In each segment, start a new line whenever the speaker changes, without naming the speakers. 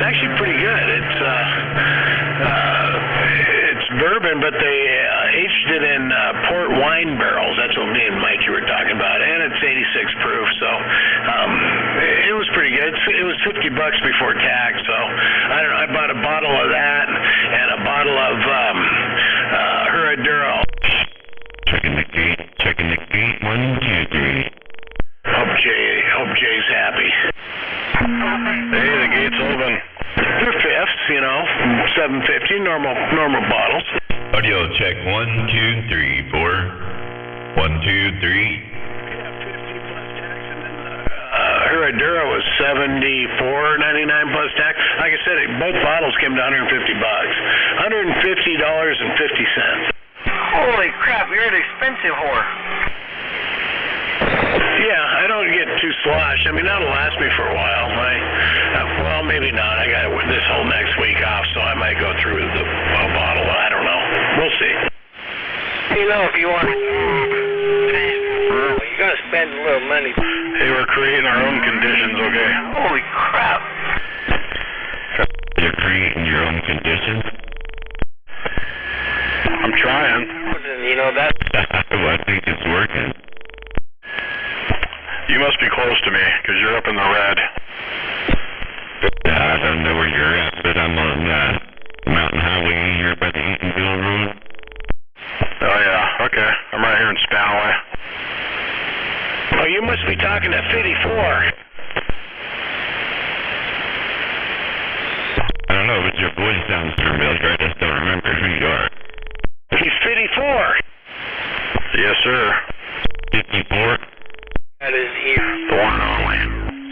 actually pretty good. It's bourbon, but they aged it in port wine barrels. That's what me and Mikey were talking about, and it's 86 proof, so it was pretty good. It was $50 before tax, so I don't know. I bought a bottle of that and a bottle of Herradura.
Checking the gate. 1, 2, 3.
Hope Jay's happy.
Hey, the gate's open.
They're fifths, 750, normal bottles.
Audio check 1, 2, 3, 4. 1, 2, 3.
Herradura was $74.99 plus tax. Like I said, both bottles came to $150. $150.50.
Holy crap, you're an expensive whore.
Yeah, I don't get too sloshed. I mean, that'll last me for a while. Well, maybe not. I got this whole next week off, so I might go through the bottle. I don't know. We'll see.
If you want to, you're going to spend a little money.
Hey, we're creating our own conditions, okay?
Holy crap.
You're creating your own conditions?
I'm trying.
That's...
Well, I think it's working.
You must be close to me, because you're up in the red.
I don't know where you're at, but I'm on Mountain Highway here by the Eatonville Road.
Oh, yeah, okay. I'm right here in Spanaway.
Oh, you must be talking to 54.
I don't know, but your voice sounds familiar. I just don't remember who you are.
He's 54.
Yes, sir.
54?
That is here.
The one only.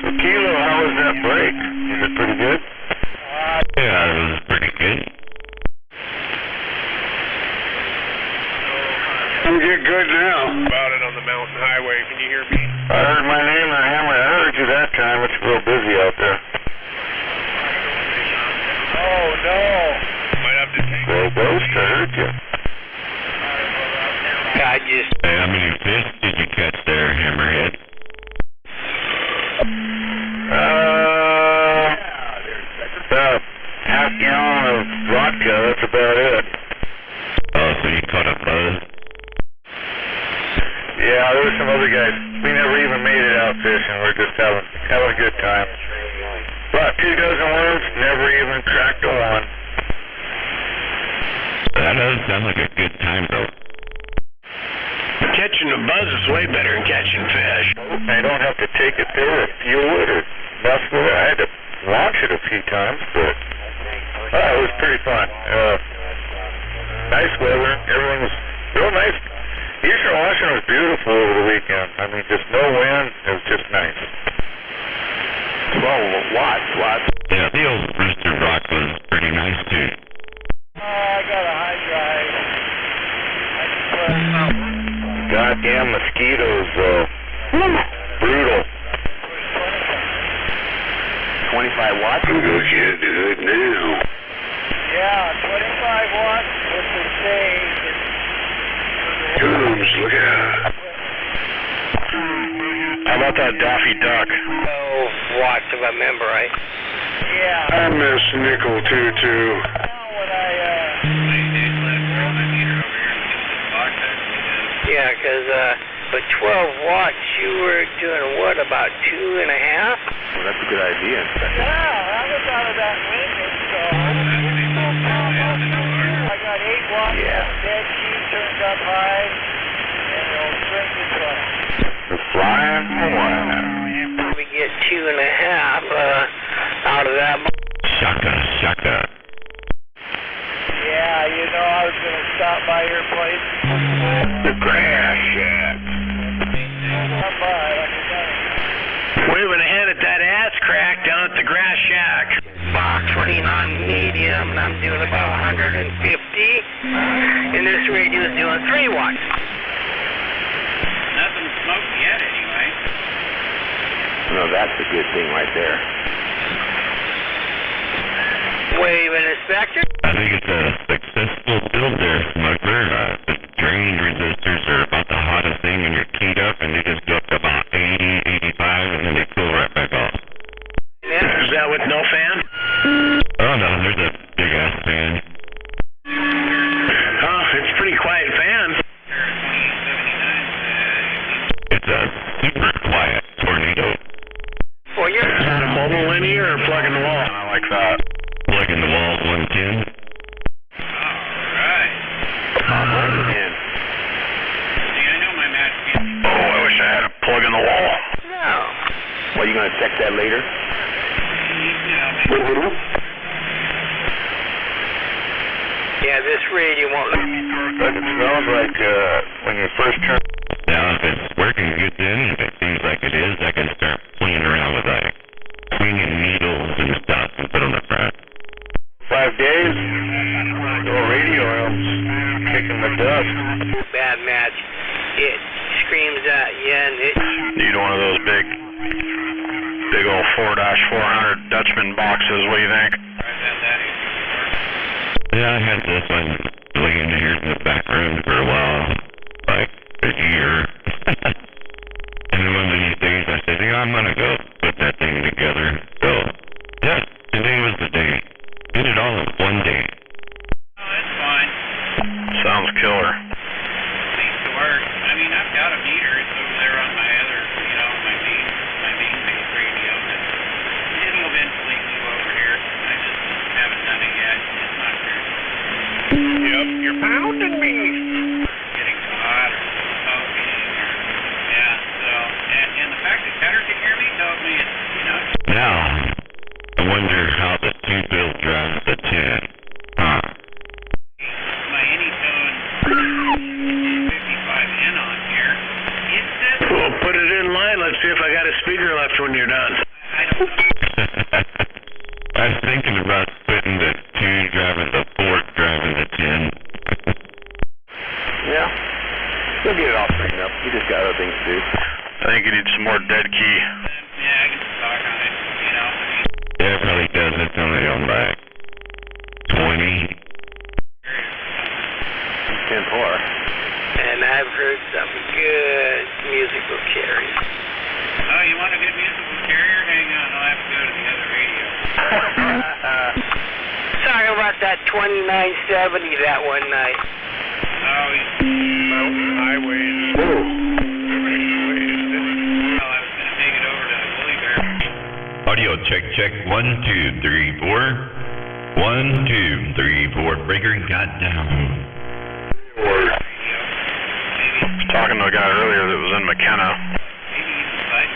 So, Kilo, how was that break? Was it pretty good?
Yeah, it was pretty good.
I'm getting good now.
About it on the mountain highway. Can you hear me?
I heard my name and Hammer. I heard you that time. It's real busy out there.
Oh, no. Might have to take
Well, Ghost, I heard you.
I just...
Hey, how many fish did you catch there, Hammerhead?
About half gallon of vodka. That's about it.
Oh, so you caught a buzz?
Yeah, there were some other guys. We never even made it out fishing. We're just having a good time. About 2 dozen worms, never even cracked a one.
That doesn't sound like a good time, though.
Catching a buzz is way better than catching fish.
I don't have to take it there or fuel it or mess with it. I had to launch it a few times, but it was pretty fun. Nice weather. Everything was real nice. Eastern Washington was beautiful over the weekend. I mean, just no wind. It was just nice.
12 watts.
Yeah, the old Rooster Rock was pretty nice, too.
I got a high drive.
Goddamn mosquitoes, brutal.
25 watts?
I'm gonna get it now.
Yeah, 25 watts with the shade.
Gooms, look out. How about that Daffy Duck?
12 watts, if I remember right.
Yeah.
I miss Nickel too.
Now when
Yeah, because with 12 watts, you were doing what, about 2.5?
Well, that's a good idea.
I was out of that window, so I got 8 watts.
Yeah.
Dead sheet turned up high, and it'll shrink the truck.
The flying one.
We get 2.5 out of that.
Shaka.
Yeah, I was going to stop by your place.
The grass shack.
Stop by, like you done.
Waving ahead at that ass crack down at the grass shack.
Box 49 medium, and I'm doing about 150. And this radio is doing 3 watts.
Nothing smoked yet, anyway.
No, that's a good thing right there.
Wave and inspector.
I think it's a successful build there, Smuggler. The drain resistors are about the hottest thing when you're keyed up, and they just go up to about 80, 85, and then they cool right back off.
Yeah.
Is that with no fan?
Oh no, there's a big ass fan.
Oh, it's a pretty quiet fan.
It's a super quiet tornado.
Well, you're...
Is that a mobile linear or plug in the wall?
I like that.
Plug in the wall 110.
Alright. See, I know my match can.
Oh, I wish I had a plug in the wall.
No.
Well, you gonna check that later?
Yeah, this radio won't let me.
It smells like when you first turn.
Now, if it's working good then, if it seems like it is, I can start playing around with like swinging needles and stuff and put on the front.
5 days. Your radio elms kicking the dust.
Bad match. It screams at you and it...
Need one of those big old 4-400 Dutchman boxes. What do you think?
Yeah, I had this one laying here in the back room for a while, like a year. And then one of these days I said, yeah, I'm gonna go put that thing together. So, yeah, today was the day. Did it all in one day.
Oh, that's fine.
Sounds killer.
Seems to work. I mean, I've got a meter. It's over there on my other, my main base radio. But it'll eventually move over here. I just haven't done it yet. It's not fair.
Yep, you're pounding me.
Getting so hot or smoky. Yeah, so, and the fact that Cutter can hear me tells me it's,
Now, I wonder how the 2-bill drives the 10.
my Anytone 55N on here. It says...
Well, put it in line. Let's see if I got a speaker left when you're done.
I don't know.
I was thinking about putting the 2 driving the 4 driving the 10.
Yeah. You'll get it all straightened up. You just got other things to do. I think you need some more dead key.
Yeah, I can just talk on it,
Yeah, it probably does. It's only on like 20.
10-4.
And I've heard some good musical carries.
Oh, you want a good musical carrier? Hang on, I'll have to go to the other radio.
Sorry about that 2970 that one night.
Oh,
Mountain highways.
well, I was going to take it over to Woolly Bear.
Audio check, check. 1, 2, 3, 4. 1, 2, 3, 4. Breaker got down.
Talking to a guy earlier that was in McKenna.
Maybe even side.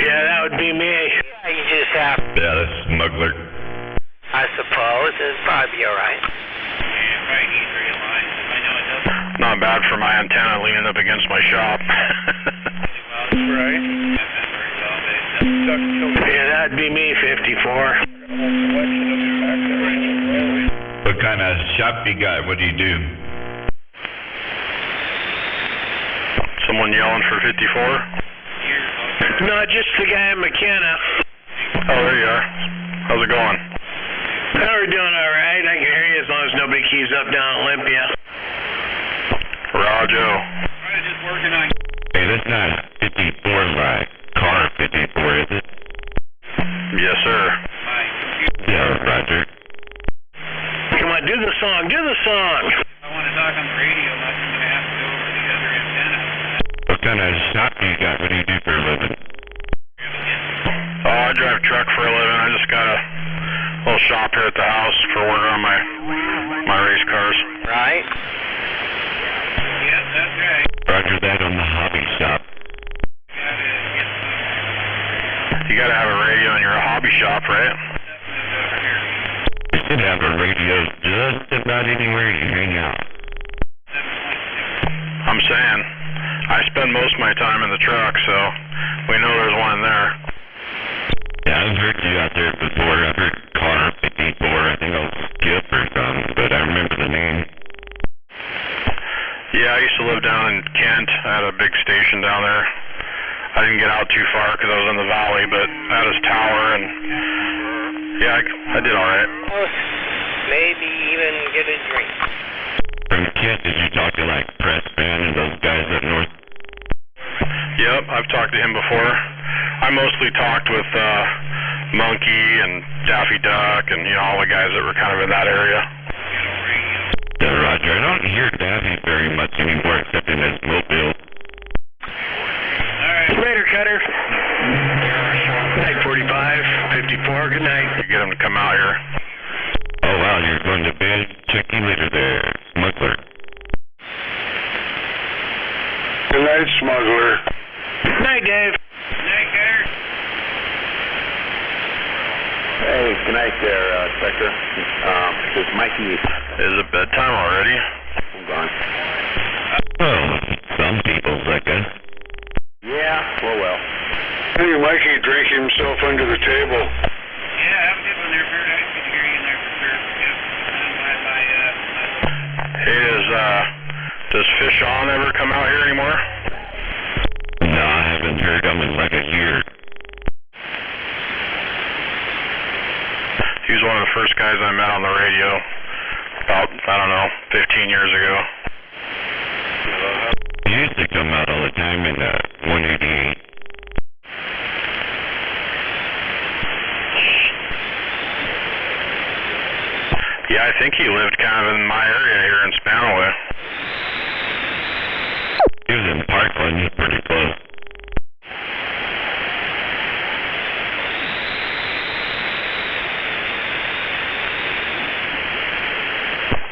Yeah, that would be me.
Yeah, you just have,
Yeah, the smuggler.
I suppose. It'd probably be alright.
Yeah, probably needs realigned. I know it doesn't.
Not bad for my antenna leaning up against my shop.
Well,
Right.
I've been very well, but it's
Yeah, that'd be me, 54.
What kind of shop you got? What do you do?
Someone yelling for 54?
No, just the guy in McKenna.
Oh, there you are. How's it going?
Oh, we're doing all right. I can hear you as long as nobody keys up down at Olympia.
Rojo.
I'm just working on...
Hey, that's not 54 like car 54, is it?
Yes, sir.
my computer.
Yeah, Roger.
Come on, do the song. Do the song.
If I want to talk on the radio, I'm going to have to go over to the other antenna.
What kind of shop do you got? What do you do for a living?
Oh, I drive truck for a living. I just got a little shop here at the house for working on my race cars.
Right?
Yes, that's right.
Roger that on the hobby shop.
You gotta have a radio in your hobby shop, right?
You should have a radio just about anywhere you hang out.
I'm saying, I spend most of my time in the truck, so we know there's one in there.
Yeah, I've heard you out there before. I've heard car 54. I think it was Skip or something, but I remember the name.
Yeah, I used to live down in Kent. I had a big station down there. I didn't get out too far because I was in the valley, but I had his tower, and yeah, I did all right.
Maybe even get a drink.
From Kent, did you talk to like Press Van and those guys up north?
Yep, I've talked to him before. I mostly talked with Monkey and Daffy Duck and, you know, all the guys that were kind of in that area.
Yeah, Roger. I don't hear Daffy very much anymore except in his mobile.
Alright.
Later, Cutter. Night 45, 54. Good night.
You get them to come out here.
Oh, wow, you're going to bed? Check you later there, smuggler.
Good night, smuggler. Night, Dave.
Night, Cutter.
Hey, good night there, Inspector. This is Mikey.
Is it bedtime already?
I'm gone.
Well, some people's, I guess.
Yeah, well.
Hey, Mikey drinking himself under the table.
Yeah, have a good one there, Bert. I could hear you in there for sure. Yep. I'm glad
Hey, does Fish On ever come out here anymore?
No, I haven't heard him in like a year.
He was one of the first guys I met on the radio about, I don't know, 15 years ago.
He used to come out all the time in 188.
Yeah, I think he lived kind of in my area here in Spanaway.
He was in Parkland, pretty close.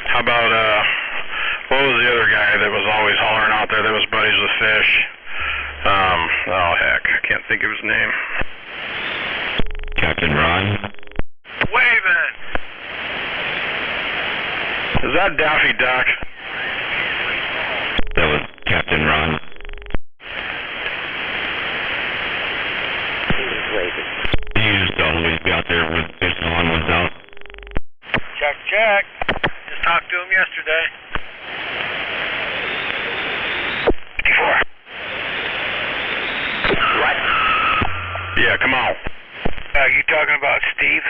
How about, what was the other guy that was always hollering out there that was buddies with Fish? Oh heck, I can't think of his name.
Captain Ron?
Waving! Is that Daffy Duck?
That was Captain Ron. He used to always be out there with Fish On was out.
Check. Just talked to him yesterday.
54.
What?
Yeah, come on.
You talking about Steve?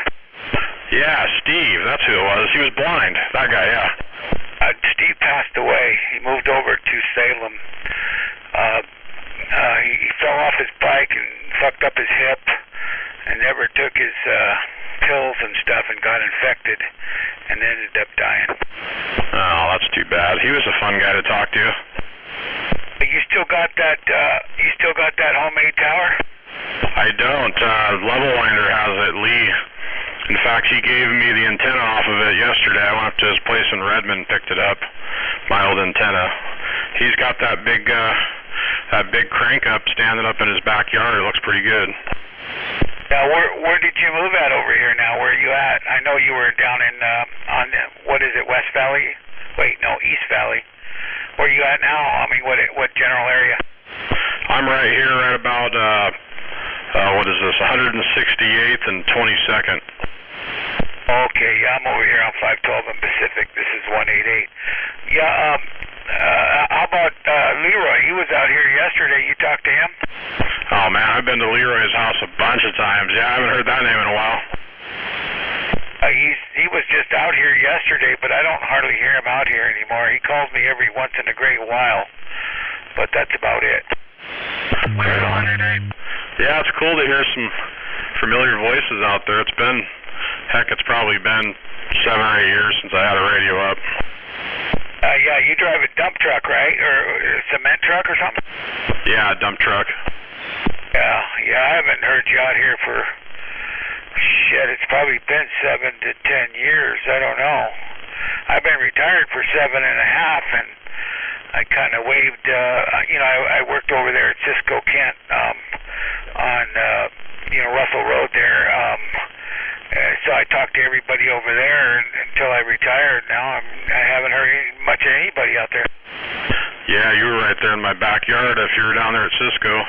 Yeah, Steve, that's who it was. He was blind. That guy, yeah.
Steve passed away. He moved over to Salem. He fell off his bike and fucked up his hip and never took his pills and stuff and got infected and ended up dying.
Oh, that's too bad. He was a fun guy to talk to.
You still got that homemade tower?
I don't. Level Winder has it, Lee. In fact, he gave me the antenna off of it yesterday. I went up to his place in Redmond, picked it up, my old antenna. He's got that big crank up standing up in his backyard. It looks pretty good.
Now, where did you move at over here now? Where are you at? I know you were down in, what is it, West Valley? Wait, no, East Valley. Where are you at now? I mean, what general area?
I'm right here, right about, what is this, 168th and 22nd.
Okay, yeah, I'm over here on 512 in Pacific. This is 188. Yeah, how about Leroy? He was out here yesterday. You talked to him?
Oh, man, I've been to Leroy's house a bunch of times. Yeah, I haven't heard that name in a while.
He was just out here yesterday, but I don't hardly hear him out here anymore. He calls me every once in a great while, but that's about it.
Right on. Yeah, it's cool to hear some familiar voices out there. It's probably been 7 or 8 years since I had a radio up.
Yeah, you drive a dump truck, right? Or a cement truck or something?
Yeah, a dump truck.
Yeah, I haven't heard you out here for, it's probably been 7 to 10 years. I don't know. I've been retired for 7.5, and I kind of waved, I worked over there at Cisco Kent on, Russell Road there. So I talked to everybody over there until I retired. Now I haven't heard much of anybody out there.
Yeah, you were right there in my backyard. If you were down there at Cisco,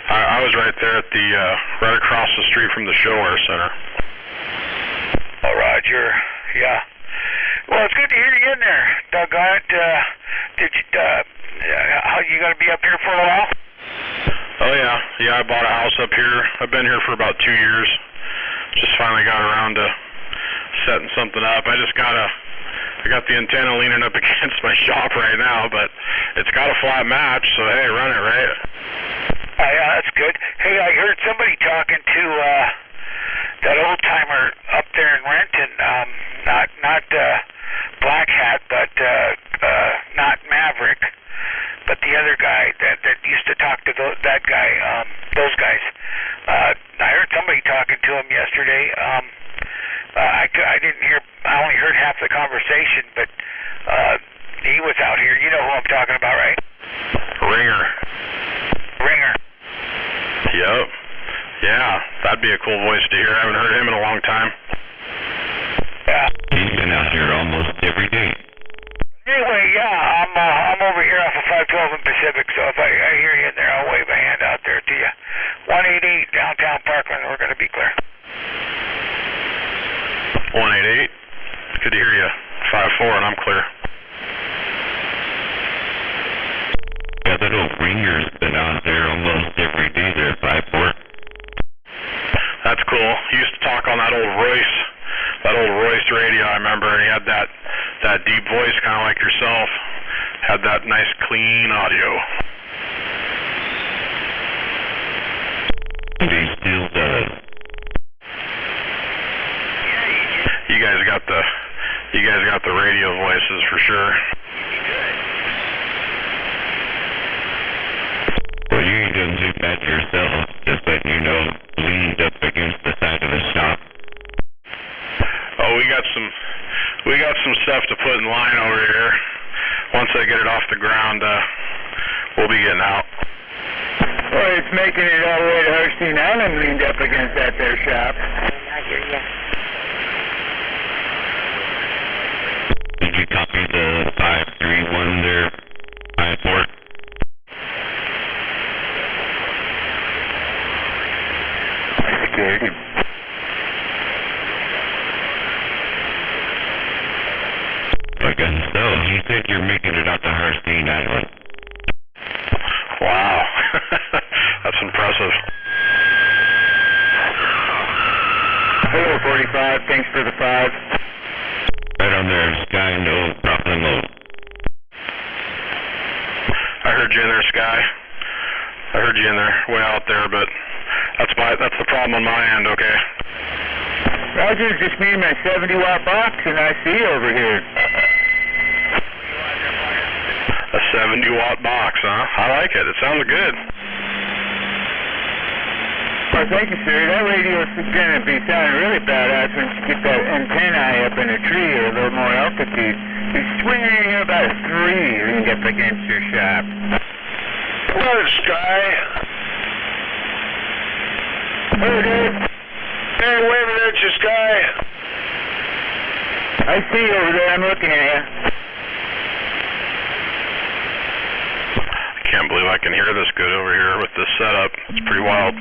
I was right there at the right across the street from the Showwear Center.
Oh, Roger. Yeah. Well, it's good to hear you in there, Doggone it. You gonna be up here for a while?
Oh yeah, I bought a house up here. I've been here for about 2 years. Just finally got around to setting something up. I got the antenna leaning up against my shop right now, but it's got a flat match, so hey, run it, right?
Yeah, that's good. Hey, I heard somebody talking to that old timer up okay. I didn't hear. I only heard half the conversation, but he was out here. You know who I'm talking about, right?
Ringer.
Ringer.
Yep. Yeah, that'd be a cool voice to hear. I haven't heard him in a long time.
Yeah.
He's been out here almost every day.
Anyway, yeah, I'm over here off of 512 in Pacific, so if I hear you in there, I'll wave a hand out there to you. 188 downtown Parkland, we're going to be clear.
188. Good to hear you. 54, and I'm clear.
Yeah, that old Ringer's been out there almost every day there, 54.
That's cool. He used to talk on that old Royce radio, I remember, and he had that deep voice, kind of like yourself. Had that nice, clean audio.
He still does.
You guys got the radio voices for sure.
Well, you ain't doing too bad yourself, just letting you know, leaned up against the side of the shop.
Oh, we got some stuff to put in line over here. Once I get it off the ground, we'll be getting out.
Well, it's making it all the way to Harstein Island leaned up against that there shop.
I hear ya.
Did you copy the 531 there, 54?
I scared him.
I guess so. He said you're making it out to Harstein Island.
Wow. That's impressive.
Hello, 45. Thanks for the 5.
Right on there, Sky, no problemo.
I heard you in there, Sky. I heard you in there, way out there, but that's the problem on my end, okay?
Roger, just me and my 70-watt box, and I see you over here.
A 70-watt box, huh? I like it. It sounds good.
Well, thank you, sir. That radio's going to be sounding really badass once you get that antennae up in a tree or a little more altitude. You're swinging in here about 3 leaned up against your shop.
Hello, Sky.
Hey, dude.
Hey, waving at you, Sky.
I see you over there. I'm looking at you.
I can't believe I can hear this good over here with this setup. It's pretty wild.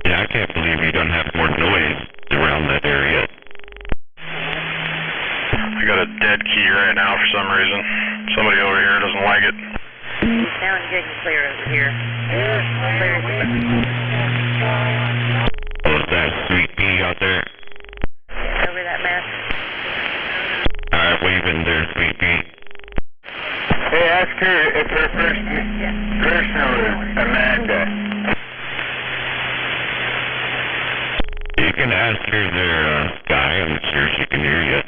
Yeah, I can't believe you don't have more noise around that area.
I got a dead key right now for some reason. Somebody over here doesn't like it.
You sound good and clear over here. Clear as a
Oh, is that Sweet Pea out there?
over that mess.
Alright, waving there, Sweet Pea.
Hey, ask her if her first personal is Amanda.
You can ask her there, Sky. I'm sure she can hear you.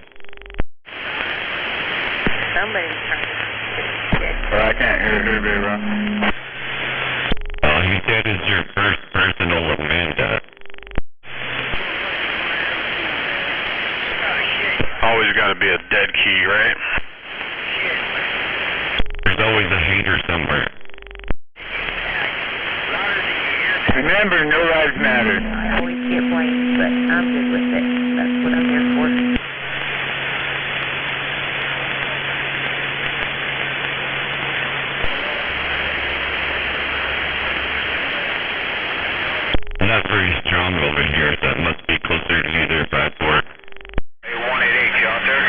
Somebody's trying to get
Well, I can't hear her very well.
Oh, he said it's your first personal Amanda.
Always got to be a dead key, right?
There's always a hater somewhere.
Remember, no lives matter.
I always get blamed, but I'm good with it. That's what I'm here for.
Not very strong over here. That must be closer to you there, 54.
Hey, 188, you out there?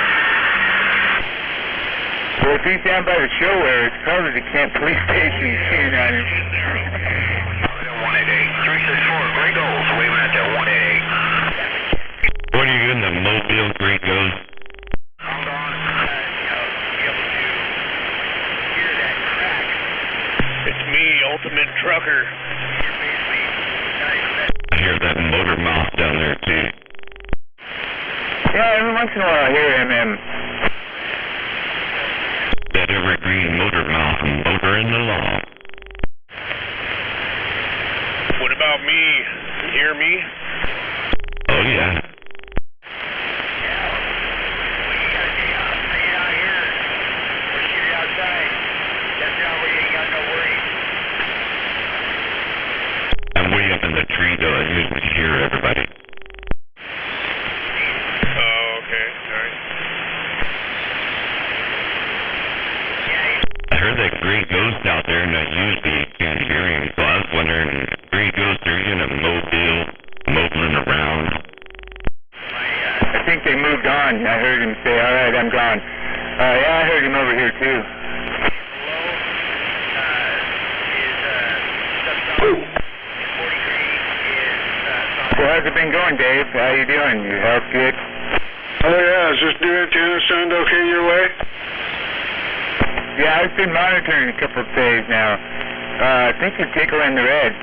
Well, if he's down by the show where it's probably the Kent police station he's seeing on it.
188. 364, Grey Goals, waving at that 188.
What are you in the Mobile Great Ghost?
Hold on. Be able to hear that crack. It's me, Ultimate Trucker.
I hear that motor mouth down there, too.
Yeah, every once in a while I hear him.
That evergreen motor mouth motoring along.
What about me? You hear me?
think they moved on. I heard him say, all right, I'm gone. Yeah, I heard him over here, too. So how's it been going, Dave? How you doing? Your health good?
Oh, yeah. Is this new antenna sound okay your way?
Yeah, I've been monitoring a couple of days now. I think you're tickling the red.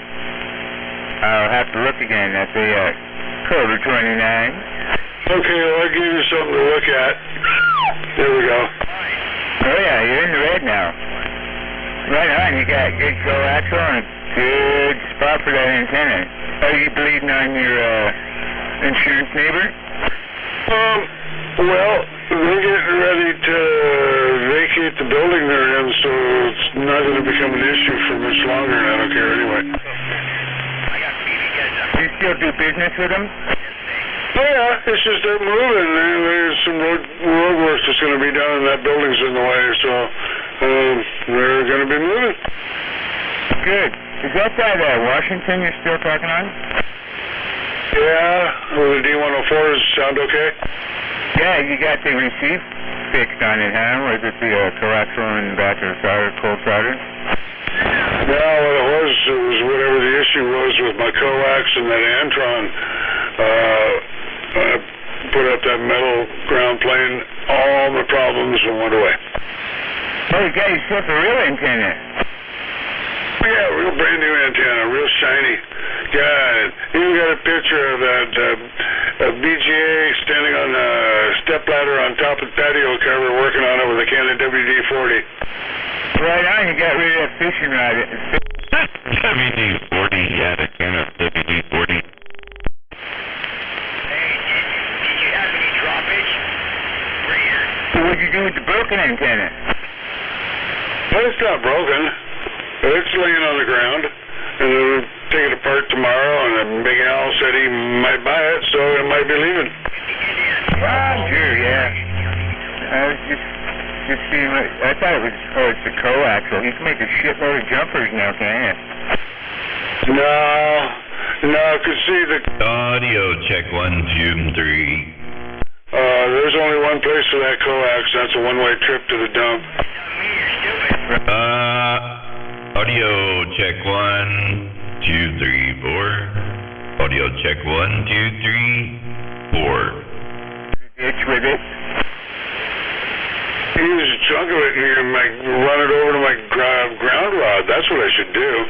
I'll have to look again at the Cobra 29.
Okay, well, I'll give you something to look at. There we go.
Oh, yeah, you're in the red now. Right on, you got good coaxial and a good spot for that antenna. Are you bleeding on your insurance neighbor?
Well, they're getting ready to vacate the building they're in, so it's not going to become an issue for much longer, and I don't care anyway.
Do you still do business with them?
Yeah, it's just they're moving. There's some road work that's going to be done, and that building's in the way, so they're going to be moving.
Good. Is that Washington you're still talking on?
Yeah, will the D104s sound okay?
Yeah, you got the receive fixed on it, huh? Was it the coaxial and battery solder, cold solder?
No, what it was whatever the issue was with my coax and that Antron. I put up that metal ground plane, all my problems went away.
Oh, you got yourself a real antenna.
Yeah, real brand new antenna, real shiny. God, even got a picture of that BGA standing on a stepladder on top of the patio cover working on it with a Canon WD-40.
Right on, you got rid of that fishing rod.
WD-40, yeah, the Canon WD-40.
Did you have any droppage?
So what'd you do with the broken antenna?
Well, it's not broken. It's laying on the ground, and we'll take it apart tomorrow, and Big Al said he might buy it, so it might be leaving.
Sure, yeah. I was just seeing what, I thought it was, it's the coaxial. You can make a shitload of jumpers now, can't you?
No, I could see the...
Audio check 1, 2, 3.
There's only one place for that coax. That's a one-way trip to the dump.
Audio check 1, 2, 3, 4. Audio check 1, 2, 3, 4.
Ditch with it.
Use a chunk of it and run it over to my ground rod. That's what I should do.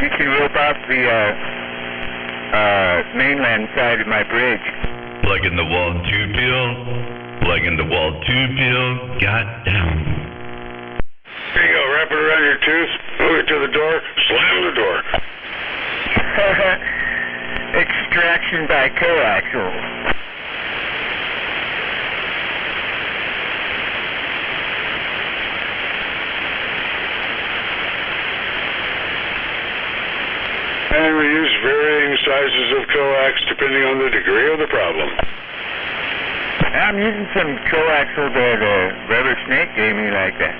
You can rope off the mainland side of my bridge.
Plug in the wall 2 peel. Plug in the wall 2 peel. Got down.
There you go. Wrap it around your tooth. Hook it to the door. Slam the door.
Extraction by coaxial.
And we use varying sizes of coax depending on the degree of the problem.
I'm using some coaxial that Rubber Snake gave me like that.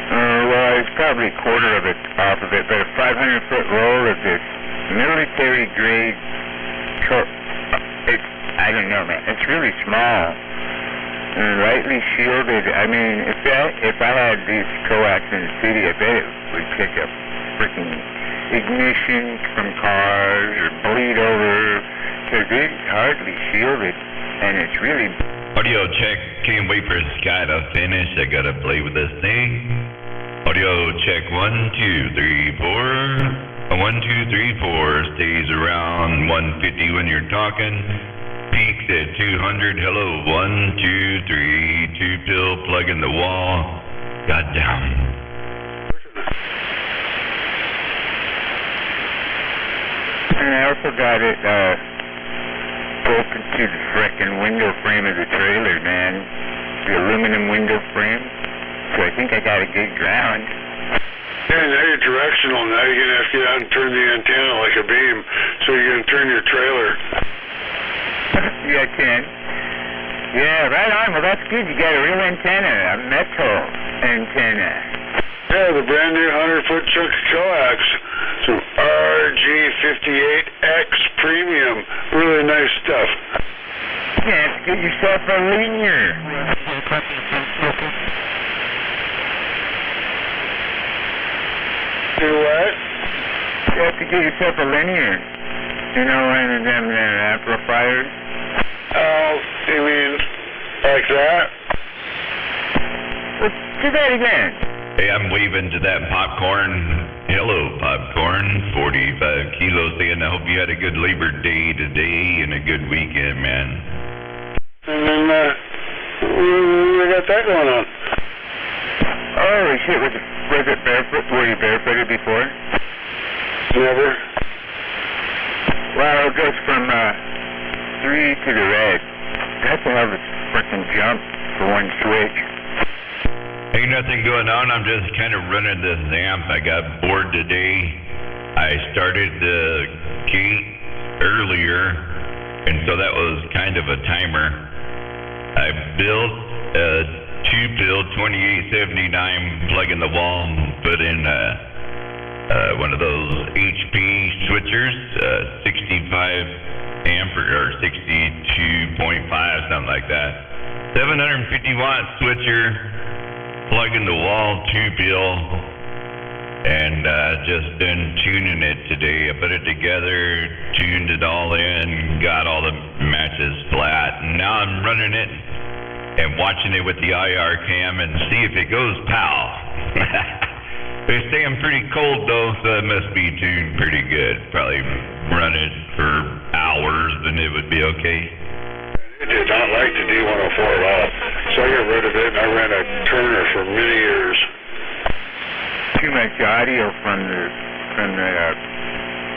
Well, it's probably a quarter of it off of it, but a 500-foot roll of this military grade I don't know, man. It's really small and lightly shielded. I mean, if I had these coax in the city, I bet it would pick up freaking ignition from cars or bleed over, because it's hardly shielded, and it's really...
Audio check, can't wait for Sky to finish, I gotta play with this thing. Audio check 1, 2, 3, 4. 1, 2, 3, 4 stays around 150 when you're talking. Peaks at 200, hello, 1, 2, 3, 2 pill, plug in the wall. Got down.
And I also got it broken to the frickin' window frame of the trailer, man. The aluminum window frame. So I think I got a good ground.
Yeah, now you're directional. Now you're going to have to get out and turn the antenna like a beam. So you're going to turn your trailer.
Yeah, I can. Yeah, right on. Well, that's good. You got a real antenna, a metal antenna.
Yeah, the brand new 100-foot chunk of coax. Some RG58X Premium. Really nice stuff.
get yourself a linear.
Do what?
You have to get yourself a linear. You know, one of them amplifiers.
Oh, you mean like that?
Well, do that again.
Hey, I'm waving to that popcorn. Hello, popcorn. 45 kilos saying I hope you had a good Labor Day today and a good weekend, man.
And then, we got that going on.
Holy shit, was it barefoot? Were you barefooted before?
Never.
Well, it goes from 3 to the red. That's a hell of a freaking jump for one switch.
Ain't nothing going on. I'm just kind of running this amp. I got bored today. I started the gate earlier, and so that was kind of a timer. I built a 2-pill 2879 plug in the wall and put in one of those HP switchers, 65 amp or 62.5, something like that. 750 watt switcher, plug in the wall, 2-pill, and just been tuning it today. I put it together, tuned it all in, got all the matches flat, and now I'm running it and watching it with the IR cam and see if it goes pow. They're staying pretty cold though, so it must be tuned pretty good. Probably run it for hours and it would be okay.
It did not like the D104 at all, so I got rid of it and I ran a Turner for many years.
Too much audio from the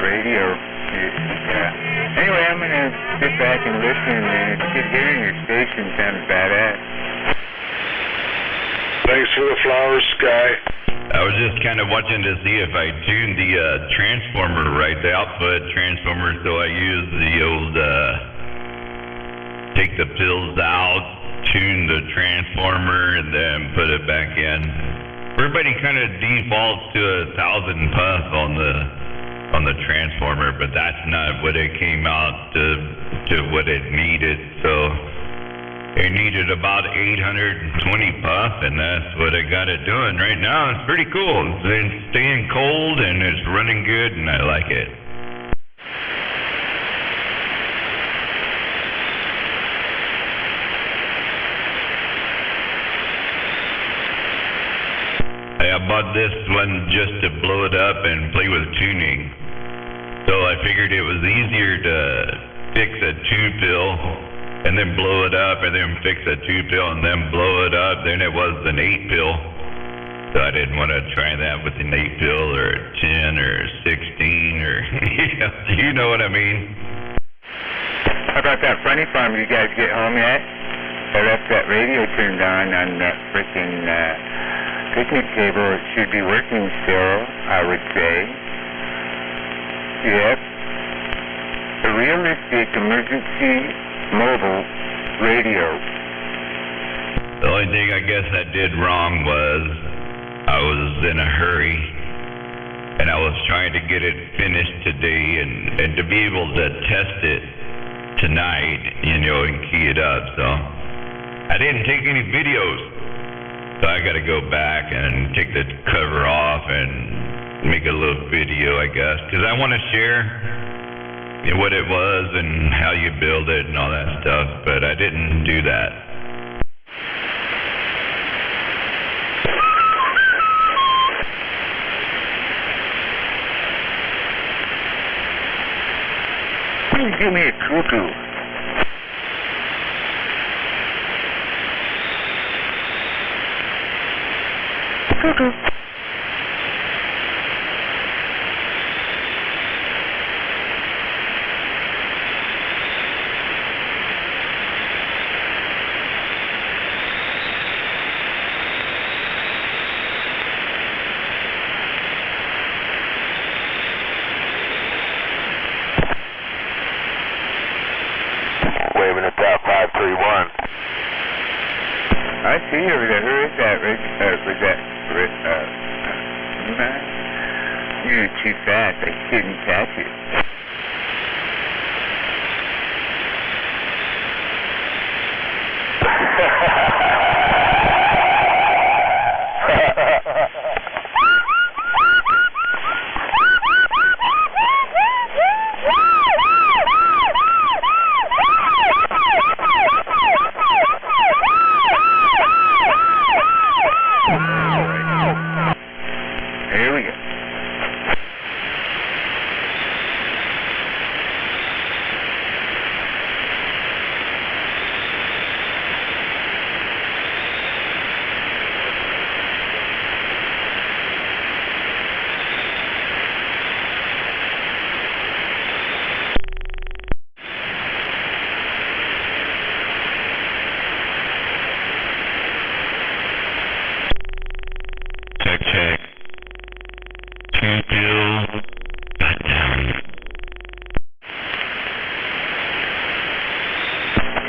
radio. Yeah. Anyway, I'm gonna sit back and listen, and it's good hearing your station. Sounds badass.
Thanks for the flowers, Sky.
I was just kind of watching to see if I tuned the transformer right, the output transformer, so I used the old take the pills out, tune the transformer, and then put it back in. Everybody kind of defaults to 1,000 puff on the transformer, but that's not what it came out to what it needed. So it needed about 820 puff, and that's what I got it doing right now. It's pretty cool. It's staying cold and it's running good, and I like it. I bought this one just to blow it up and play with tuning. So I figured it was easier to fix a 2-pill and then blow it up and then fix a 2-pill and then blow it up than it was an 8-pill. So I didn't want to try that with an 8-pill or a 10 or a 16 or, you know what I mean.
How about that funny farm? You guys get home yet? I left that radio turned on that freaking picnic table. It should be working still, I would say. Yep. A realistic emergency mobile radio.
The only thing I guess I did wrong was I was in a hurry and I was trying to get it finished today and to be able to test it tonight, and key it up. So I didn't take any videos. So I got to go back and take the cover off and make a little video, I guess, because I want to share what it was and how you build it and all that stuff, but I didn't do that.
Please give me a cuckoo. Cuckoo.
Waving at that 531.
I see you over there. Who is that? Was that? You're too fast. I couldn't catch it. Here we go.
Check, check. 2 Bill. Got down.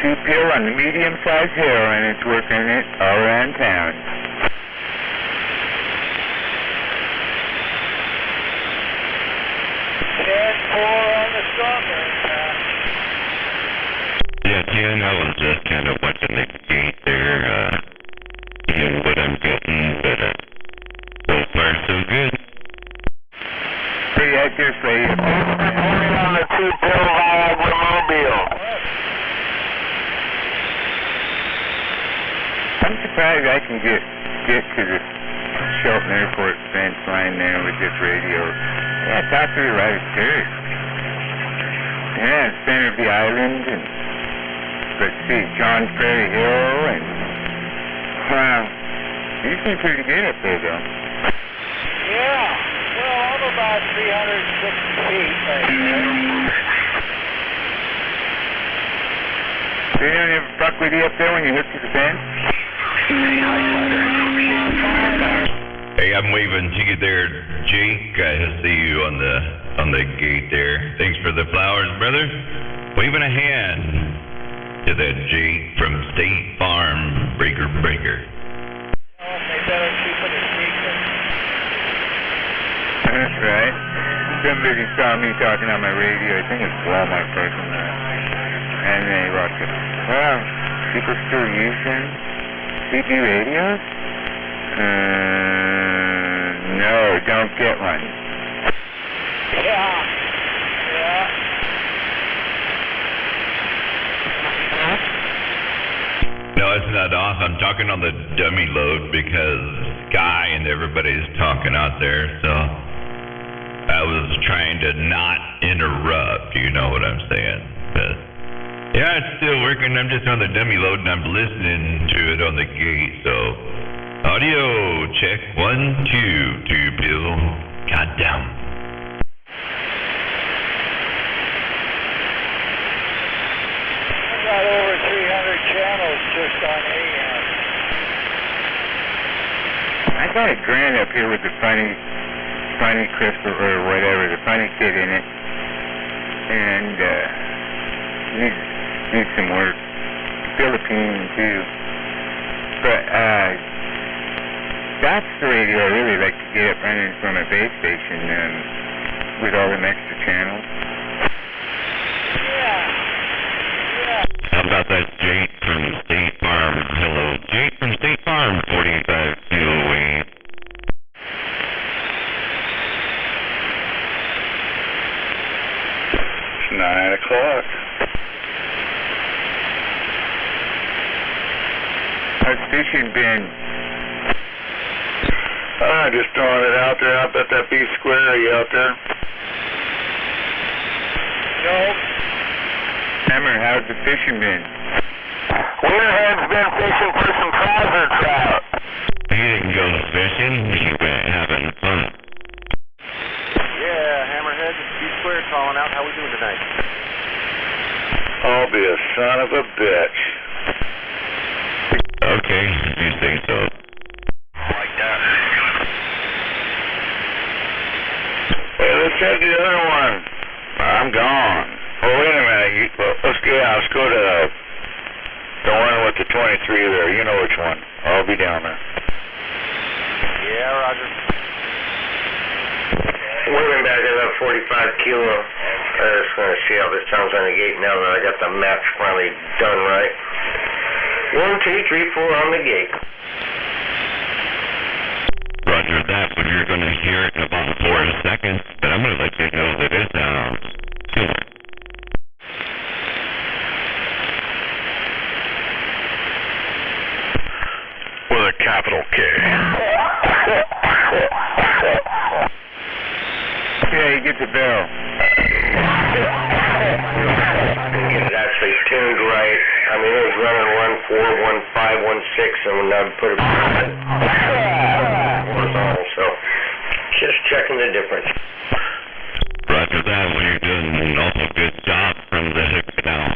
2 pill on the medium-sized heroin. It's working it all around town.
Yeah, Ken, I was just kind of watching the gate there, seeing what I'm getting, but so far so good.
Pretty accurate for you.
On the 2 pill Viagra Mobile.
I'm surprised I can get to the Shelton Airport fence line there with this radio. Yeah, it's out there right at church. Yeah, center of the island, and let's see, John Ferry Hill, and wow, you seem pretty good up there, though.
Yeah, well, I'm about 360 feet right there.
They don't ever fuck with you up there when you hook to the fence?
Hey, I'm waving to you there, Jake. I see you on the gate there. Thanks for the flowers, brother. Waving a hand to that Jake from State Farm, Breaker.
They better keep it a secret.
That's right. Somebody saw me talking on my radio. I think it's Walmart person. And they watched it. Well, people still using CB radios? No, don't get one.
Yeah.
No, it's not off. I'm talking on the dummy load because Guy and everybody's talking out there, so I was trying to not interrupt, you know what I'm saying? But yeah, it's still working. I'm just on the dummy load and I'm listening to it on the gate, so audio check 1, 2 Bill. Goddamn.
Got over 300 channels just on AM.
I got a Grand up here with the funny crystal or whatever, the funny kid in it. And needs some work. Philippine too. But that's the radio I really like to get up running from a base station with all them extra channels.
How about that Jake from State Farm? Hello, Jake from State Farm, 45 QOA.
It's 9 o'clock.
How's fishing been?
Just throwing it out there. Up at that B square. Are you out there?
No.
Hammer, how's the fishing been?
Winterhead's been fishing for some trouser trout.
He didn't go fishing, he went having fun.
Yeah, Hammerhead, B-Square calling out. How we doing tonight?
I'll be a son of a bitch.
Okay, if you think so.
Like that. Hey, let's head to the other one. I'm gone. Oh, wait a minute. Let's go to the one with the 23 there. You know which one. I'll be down there.
Yeah, Roger.
Moving back to that 45 kilo. I just want to see how this sounds on the gate now that I got the match finally done right. 1, 2, 3, 4 on the gate.
Roger that, but you're going to hear it in about 4 seconds, but I'm going to let you know that it sounds similar.
With a capital K.
Yeah, you get the bell.
It's actually tuned right. I mean, it was running 1, 4, 1, 5, 1, 6, and when I put it horizontal, so just checking the difference.
Roger that, when you're doing an awful good job from the hook canal.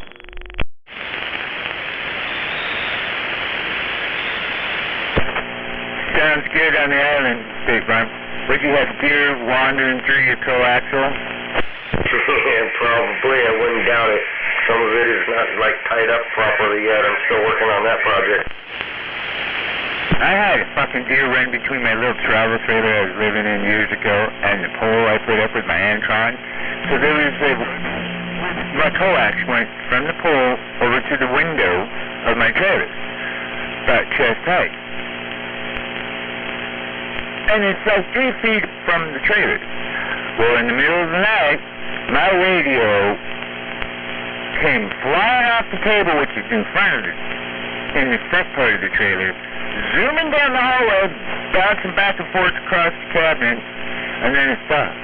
Sounds good on the island, State Farm. Would you have deer wandering through your coaxial?
Yeah, probably. I wouldn't doubt it. Some of it is not, like, tied up properly yet. I'm still working on that project.
I had a fucking deer run between my little travel trailer I was living in years ago and the pole I put up with my Antron. So there was my coax went from the pole over to the window of my trailer, about chest height. And it's like 3 feet from the trailer. Well, in the middle of the night, my radio came flying off the table, which is in front of it, in the front part of the trailer, zooming down the hallway, bouncing back and forth across the cabinet, and then it stopped.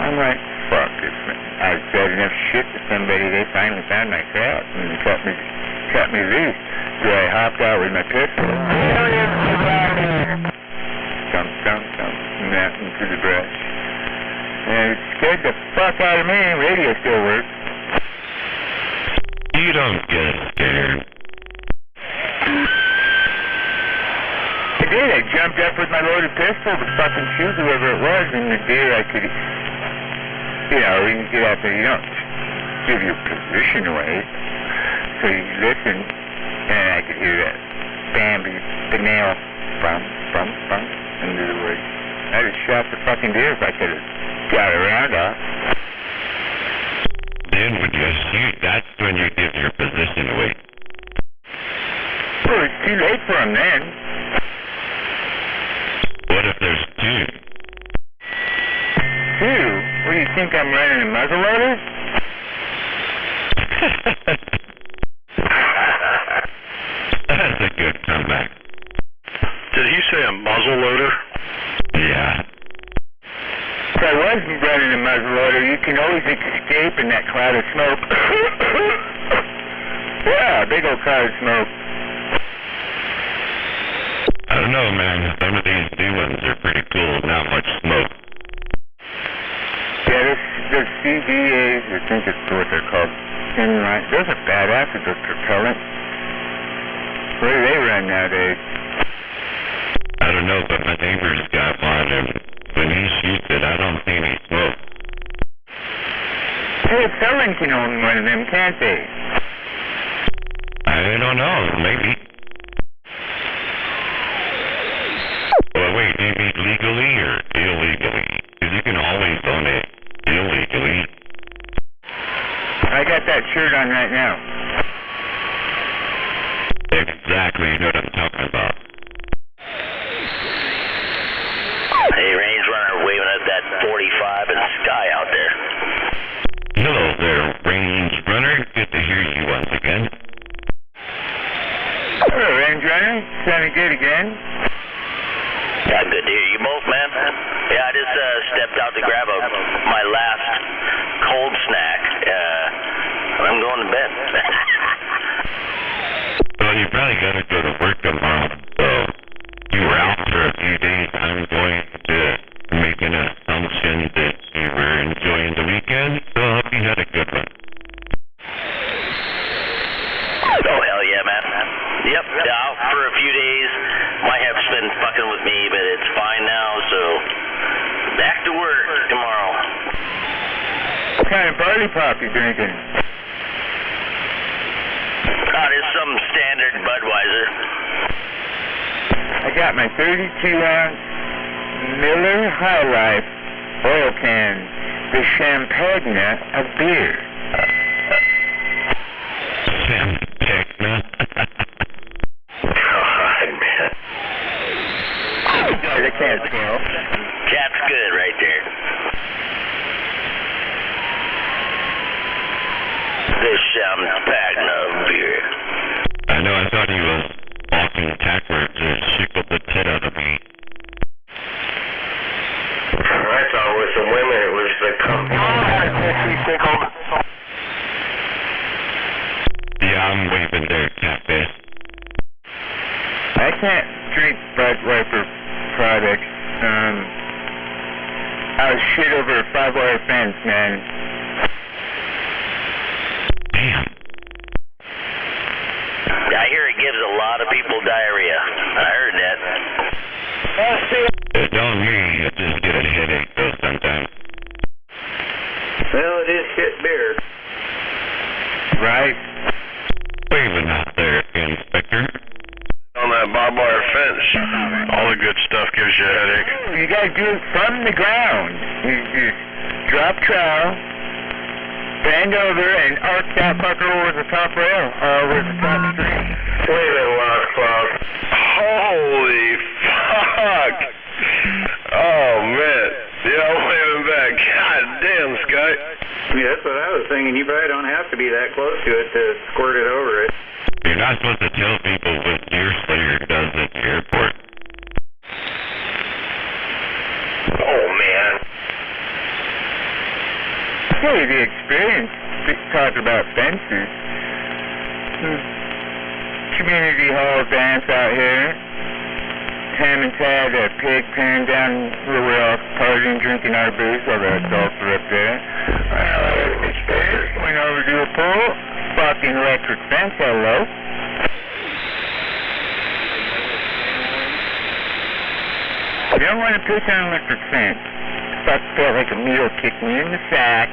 I'm like, fuck this, man. I said enough shit to somebody, they finally found my crap and cut me loose. So I hopped out with my pistol. Thump, thump, thump, and out into the brush. And it scared the fuck out of me. Radio still works.
You don't get scared.
I did. I jumped up with my loaded pistol to fucking shoot whoever it was, and the deer I could, you know, you can get up there, you don't give your position away. So you listen, and I could hear that Bambi, the nail, bum, bum, bum, into the woods. I just shot the fucking deer if I could have got around off.
Then when you shoot, that's when you give your position away.
Well, it's too late for him then.
What if there's 2?
2? What do you think, I'm running a muzzleloader?
That's a good comeback.
Did he say a muzzle loader?
Yeah.
If I wasn't running a muzzleloader, you can always escape in that cloud of smoke. Yeah, big old cloud of smoke.
I don't know, man. Some of these new ones are pretty cool. Not much smoke.
Yeah, those CDAs, I think it's what they're called. Those are badass with those propellants. Where do they run nowadays?
I don't know, but my neighbor's got one, and when he shoots it, I don't see any smoke.
Hey, a felon can own one of them, can't they?
I don't know. Maybe. Well, wait, maybe legally or illegally? Because you can always own it illegally.
I got that shirt on right now.
Exactly, you know what I'm talking about.
Hey, range runner, waving at that 45 and sky out there.
Hello there, range runner. Good to hear you once again.
Hello, range runner. Sounding good again.
Yeah, good to hear you both, man. Yeah, I just stepped out to grab my last cold snack. I'm going to bed.
Well, you probably got to go to work tomorrow, so you were out for a few days. I'm going to make an assumption that you were enjoying the weekend, so I hope you had a good one.
Oh, hell yeah, man. Yep, out for a few days. My hip's been fucking with me, but it's fine now, so back to work tomorrow.
What kind of barley pop you drinking?
It's some standard Budweiser.
I got my 32-ounce Miller High Life oil can, the Champagne of beer.
Champagne? I'm waving there, Catfish.
I can't drink Budweiser products. I was shit over a 5-wire fence, man.
Damn.
I hear it gives a lot of people diarrhea. I heard that.
Don't me. I just get a headache though sometimes.
Well, it is shit beer.
Right?
Waving out there, Inspector.
On that barbed wire fence, all the good stuff gives you a headache.
You gotta do it from the ground. You just drop trowel, bend over, and arc that fucker over the top rail, over the top string.
Wave it, Washcloth. Holy fuck! Oh, man. Yeah, I'm waving back. God damn, Sky.
Yeah, that's what I was thinking. You probably don't have to be that close to it to squirt it over it.
You're not supposed to tell people what Deer Slayer does at the airport.
Oh, man.
Hey, the experience, talking about fences. Community hall dance out here. Hammond had a pig pen down where we're all partying, drinking our booze while the adults were up there. Went over to a pool. Fucking electric fence, hello. You don't want to push on electric fence. Fuck, felt like a needle kicked me in the sack.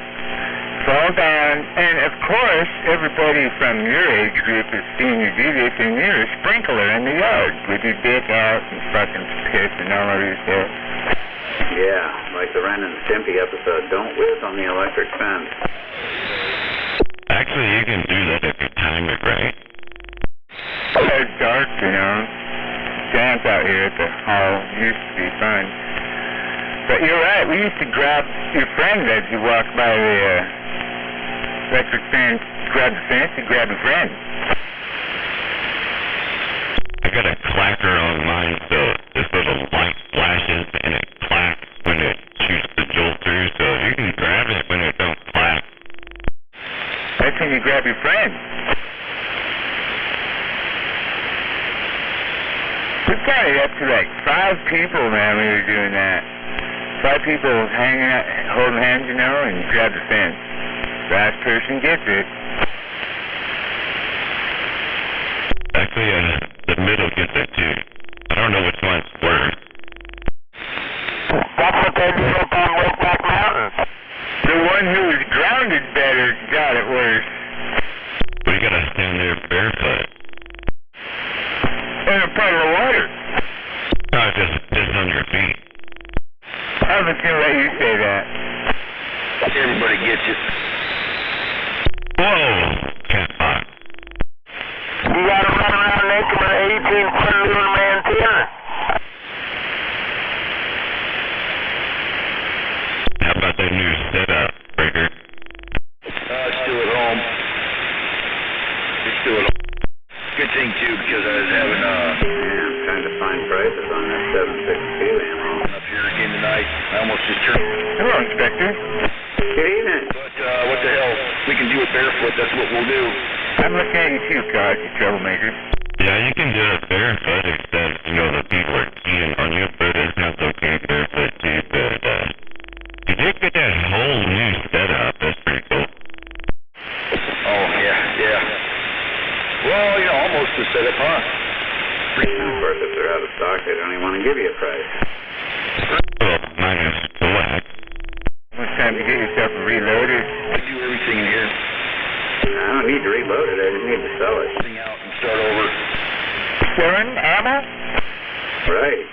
Fall down, and of course, everybody from your age group has seen you do this, and you're a sprinkler in the yard with your dick out and fucking pissing all over yourself.
Yeah, like the Ren and Stimpy episode. Don't whiz on the electric fence.
Actually, you can do that if you time it right.
It's dark, you know. Dance out here at the hall used to be fun. But you're right, we used to grab your friend as you walk by the electric fence, grab the fence, and grab your friend.
I got a clacker on mine, so this little light flashes and it clacks when it shoots the jolt through, so you can grab it when it don't clack.
That's when you grab your friend. We counted up to like 5 people, man, we were doing that. 5 people hanging out, holding hands, you know, and grab the fence. Last person gets it.
Actually, the middle gets it too. I don't know which one's worse.
That's what they do up on Wayback Mountain. The one who was grounded better got it worse.
We gotta stand there barefoot.
In a puddle of water.
No, just on your feet.
I was gonna let you say that.
Everybody gets it.
Whoa! Catbot.
You gotta run around naked with an 18-foot aluminum antenna.
How about that new setup, Breaker?
Still at home. It's still at home. Good thing, too, because I was having,
Yeah, I'm trying to find prices on that 7.62 ammo.
up here again tonight. I almost just turned.
Hello, Inspector.
Good evening.
But, what the hell? We can do it barefoot. That's what we'll do.
I'm looking at you too, Cog, you troublemaker.
Yeah, you can do it barefoot, except, you know, the people are keying on you, but it's not okay barefoot too, but, you did get that whole new setup. That's pretty cool.
Oh, yeah. Well, you know, almost the setup, huh?
And of course, if they're out of stock, they don't even want to give you a price.
Well, minus black.
It's time to get yourself reloaded.
I do everything in here.
I don't need to reload it, I just need to sell it.
Thing out and start over.
Selling ammo?
Right.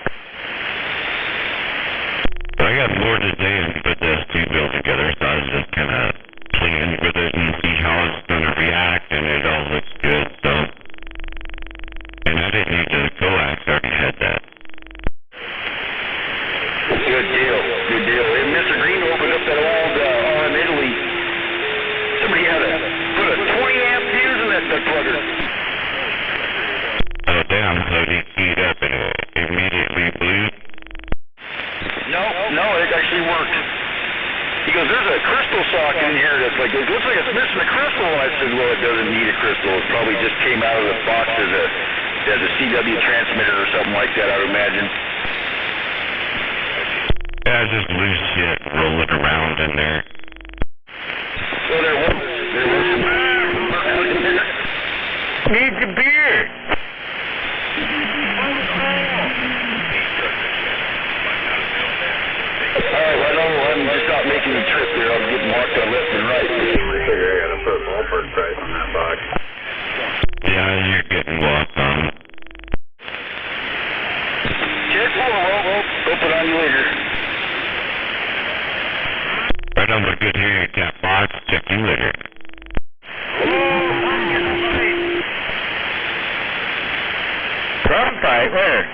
I got bored today and put the studio together, so I was just kind of playing with it and see how it's going to react, and it all looks good, so. And I didn't need the coax, I already had that.
Good deal. And Mr. Green opened up that old RM Italy. Somebody had put a 20 amp fuse in that plugger.
Oh, damn, so he keyed up and it immediately blew?
No, it actually worked.
like it looks like it's missing a crystal. I said, well, it doesn't need a crystal. It probably just came out of the box as a CW transmitter or something like that, I would imagine.
Yeah, just loose shit rolling around in there.
Well, there was some
Needs a beer.
Alright, well, I'm just not making a trip there. I'm getting marked on left and right. I figure I gotta put a ballpark price on that box.
Yeah, you're getting walked on.
Check for a rope. We'll put on you later.
Right on the good here, cat box. Check you later.
Drum fight, where?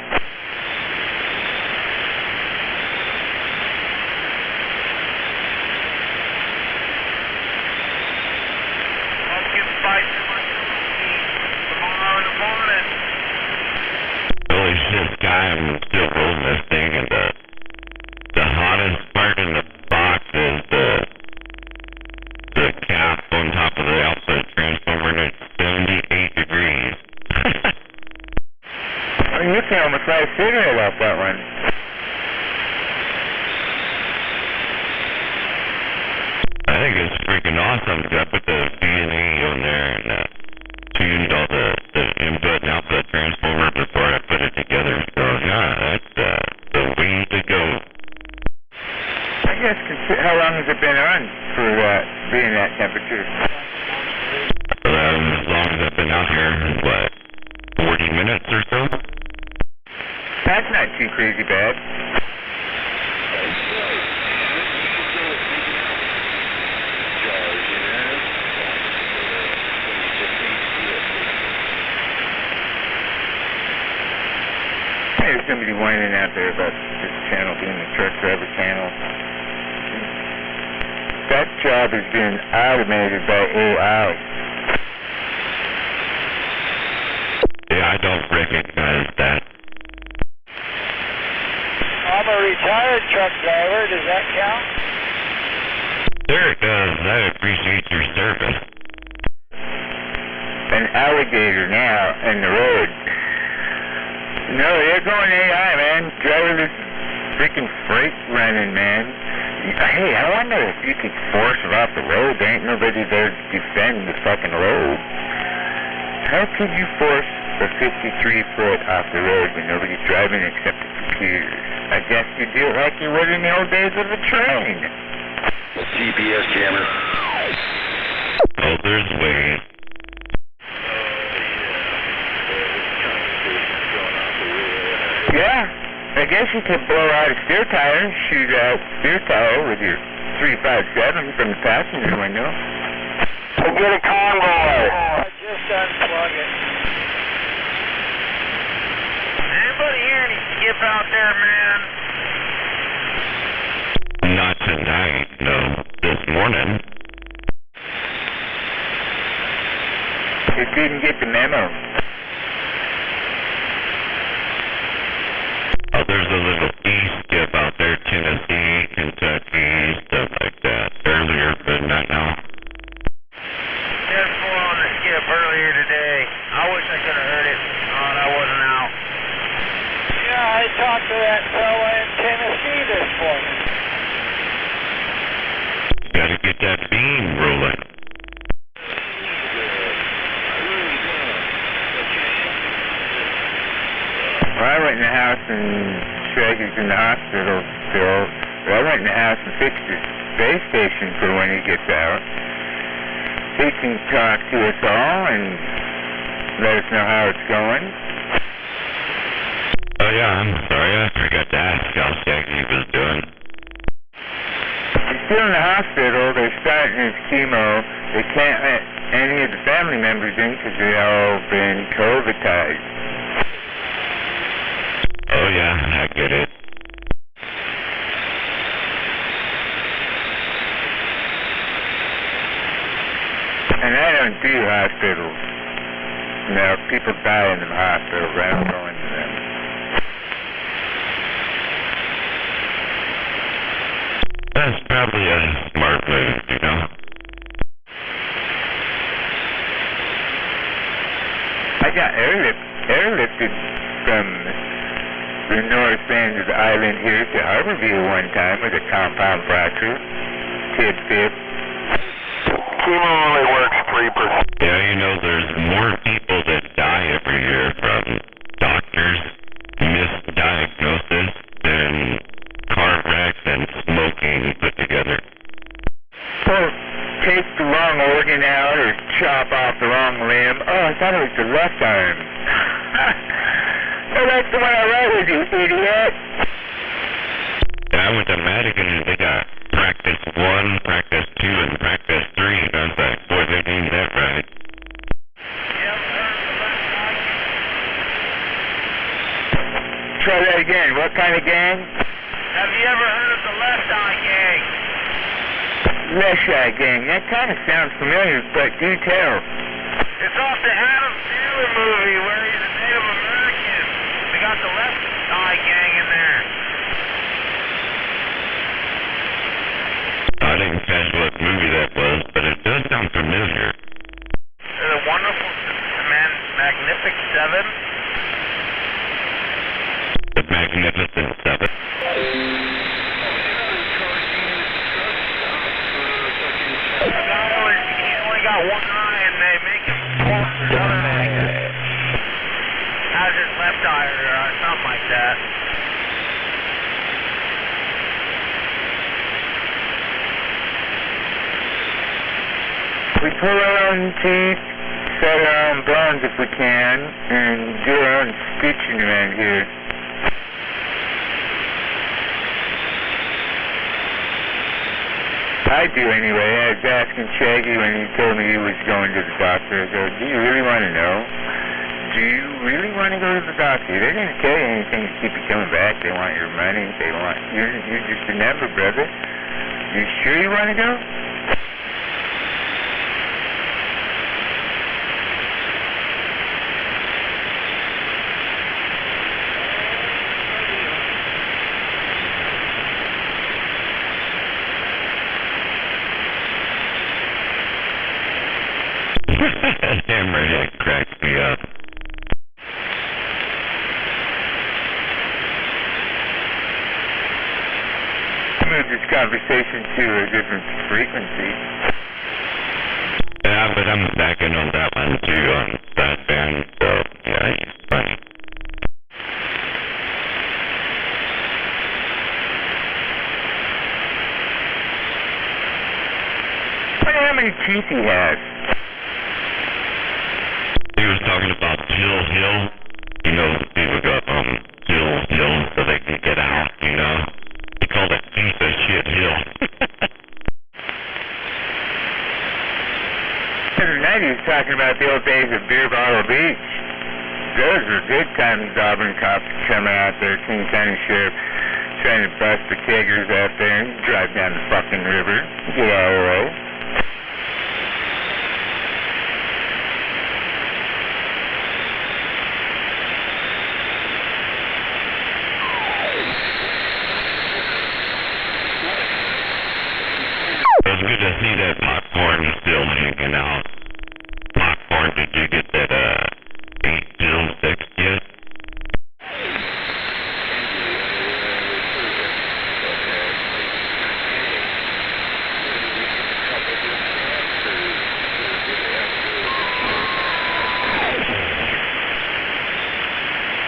Holy shit, guy, I'm still rolling this thing, and the hottest part in the box is the cap on top of the output transformer, and it's 78 degrees.
You can almost light a cigarette off that one.
I think it's freaking awesome. I put the B&E on there and tuned all the input and output transformer before I put it together. So yeah, that's the way to go.
I guess, how long has it been on for being that temperature?
As long as I've been out here, what, 40 minutes or so?
That's not too crazy bad. There's somebody whining out there about this channel being the truck driver channel. That job has been automated by AI.
Yeah, I don't recognize that.
I'm a retired truck driver. Does that count?
Sure it does. I appreciate your service.
An alligator now in the road. No, they're going AI, man. Driverless freaking freight running, man. Hey, I wonder if you could force it off the road. There ain't nobody there to defend the fucking road. How could you force a 53-foot off the road when nobody's driving except the computers? I guess you do it like you would in the old days of a train.
GPS jammer.
Oh, there's ways.
Yeah, I guess you could blow out a steer tire and shoot out steer tire with your 357 from the passenger window. We'll get a convoy.
Just unplug it.
Anybody hear any skip out there, man?
Not tonight, no. This morning.
You didn't get the memo.
Oh, there's a little skip out there, Tennessee, Kentucky, stuff like that. Earlier, but not now.
There's more on the skip earlier today. I wish I could have heard it. Oh, I wasn't out.
Yeah, I talked to that fella in Tennessee this morning.
Gotta get that beam rolling.
Well, I went in the house and Shaggy's in the hospital still. Well, I went in the house and fixed his space station for when he gets out. He can talk to us all and let us know how it's going.
Oh yeah, I'm sorry, I forgot to ask how Shaggy was doing.
He's still in the hospital. They're starting his chemo. They can't let any of the family members in because they all been COVIDized.
Oh yeah, I get it.
And I don't do hospitals. No, people die in the hospitals. I don't go into them.
That's probably a smart move, you know?
I got airlifted from the north end of the island here to Harborview one time with a compound fracture. Tidbit.
Chemo only works 3%.
Yeah, you know, there's more people that die every year from doctors' misdiagnosis than car wrecks and smoking put together.
Or take the wrong organ out or chop off the wrong limb. Oh, I thought it was the left arm. Oh, that's the one I rode with, you idiot.
Yeah, I went to Madigan and they got practice 1, practice 2, and practice 3. And I was like, boy, they're doing that right.
Try that again. What kind of gang?
Have you ever heard of the Left Eye Gang?
Left Eye Gang. That kind of sounds familiar, but do tell.
It's off the Adam Sandler movie where he's a Native American. They got the Left Eye Gang in there.
I didn't catch what movie that was, but it does sound familiar.
The Wonderful Magnificent Seven.
The Magnificent Seven.
He's only got one eye and they make him walk through the other eye. Has his left eye or something like that.
We pull our own teeth, set our own bones if we can, and do our own stitching around here. I do anyway. I was asking Shaggy when he told me he was going to the doctor. I go, do you really want to know? Do you really want to go to the doctor? They're going to tell you anything to keep you coming back. They want your money. They want... You're just a number, brother. You sure you want to go?
Hammerhead cracks me up.
Move this conversation to a different frequency.
Yeah, but I'm backing on that one too on that band, so yeah, he's funny.
I wonder how many teeth he has.
He was talking about Jill Hill. You know, people go Jill Hill so they can get out, you know. He called it piece of shit Hill.
The other night he was talking about the old days of Beer Bottle Beach. Those were good times. Auburn cops coming out there, King County Sheriff trying to bust the keggers out there and drive down the fucking river. Get out of the way.
It was good to see that popcorn still hanging out. Popcorn, did you get that 8 till 6 yet?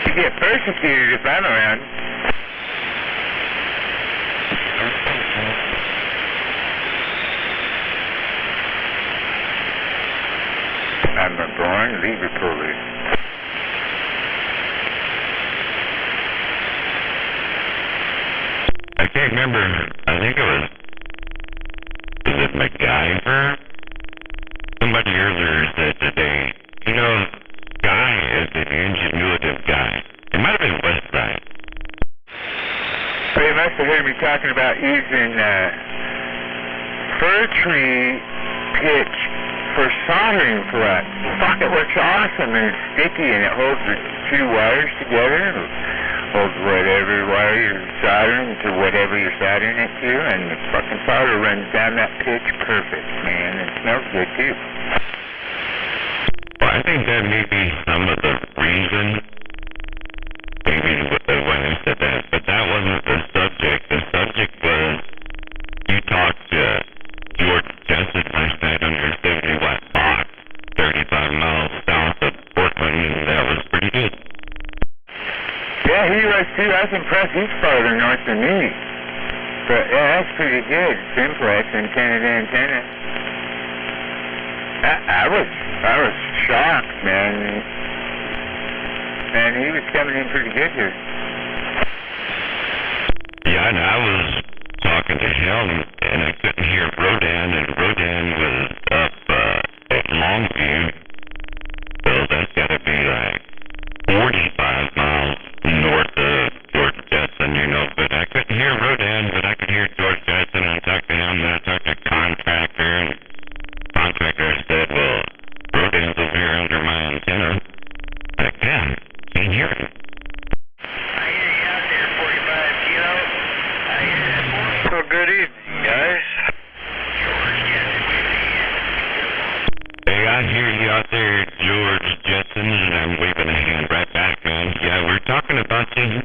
You get persecuted if I'm around. I'm a born Liverpooler.
I can't remember. I think it was it MacGyver? Somebody earlier said today, you know, Guy is an ingenuitive guy. It might have been Westside.
Well, you must have heard me talking about using fir tree pitch for soldering flux. Fuck, it works awesome and it's sticky and it holds the two wires together. It holds whatever wire you're soldering to whatever you're soldering it to, and the fucking solder runs down that pitch perfect, man. It smells good too.
Well, I I think that may be some of the reason, maybe when I said that, but that wasn't the subject. The subject was, you talked to George Jessup last night on your 70-watt box, 35 miles south of Portland, and that was pretty good.
Yeah, he was too. I was impressed. He's farther north than me. But yeah, that's pretty good. Simplex, antenna to antenna. I was shocked, man. And he was coming in pretty good here.
Yeah, and I was talking to him, and I couldn't hear Rodan, and Rodan was up at Longview, so that's got to be like 45 miles north of George Jetson, you know, but I couldn't hear Rodan, but I could hear George Jetson, and I talked to him, and I talked to Contractor, and Contractor said, well, Rodan's over here under my antenna. Like, yeah, can't hear him.
I hear you out there, 45 kilo. I hear that, boy. Well, good evening, guys.
Hey, I hear you out there, George Jetson, and I'm waving a hand right back, man. Yeah, we're talking about you.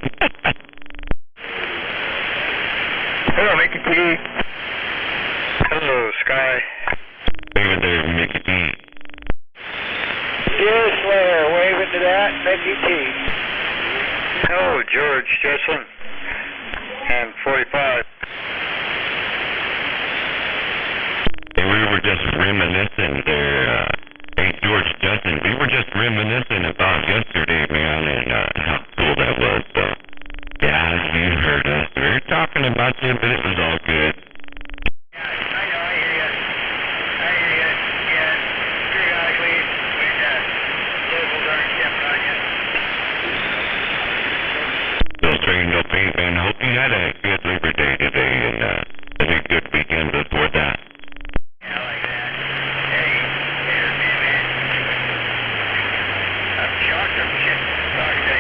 Hello, Mickey T.
Hello, Sky.
Over there, Mickey T.
Yes, Slayer, waving to that, Mickey T. Hello, George Jessup. And 45.
Hey, we were just reminiscing there, hey, George Jetson, we were just reminiscing about yesterday, man, and how cool that was, so, yeah, you heard us. We were talking about you, but it was all good.
Yeah, I know, I hear you. I hear you. Yeah, periodically, when locals aren't stepping on you.
No strain, no pain, man. Hope you had a good Labor Day today, and a good weekend before that.
Yeah, I like that. Hey, later, man. I'm shocked I'm talking to,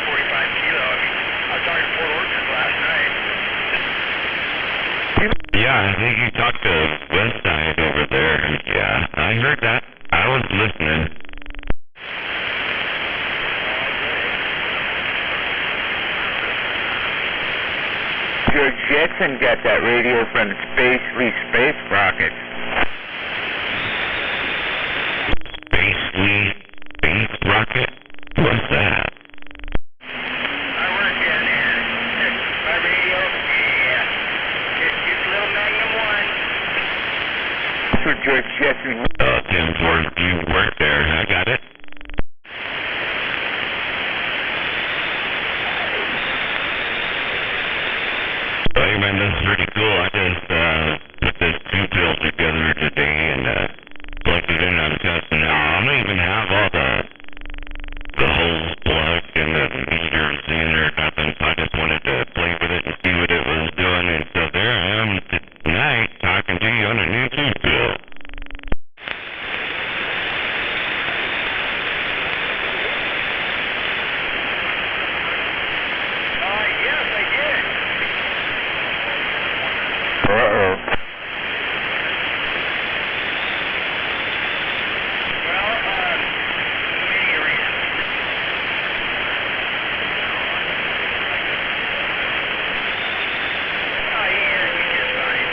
45 kilo. I mean, I was talking to Port Orchard last night.
Yeah, I think you talked to Westside over there, and yeah, I heard that. I was listening.
George Jetson got that radio from the Space Rocket.
Space Rocket? What's that?
I work down there. My radio, yeah. Just a little Magnum 1.
That's where George Jetson.
Tim Ford, you work there. I got it. Hey, man, this is pretty cool. I just put this two-pill together today and plugged it in on testing now. I don't even have all the holes plugged and the meters in or nothing, so I just wanted to play with it and see what it was doing. And so there I am tonight talking to you on a new two-pill.
Yes, I did.
Uh-oh.
Well, many reasons. Oh, yeah, you just fine.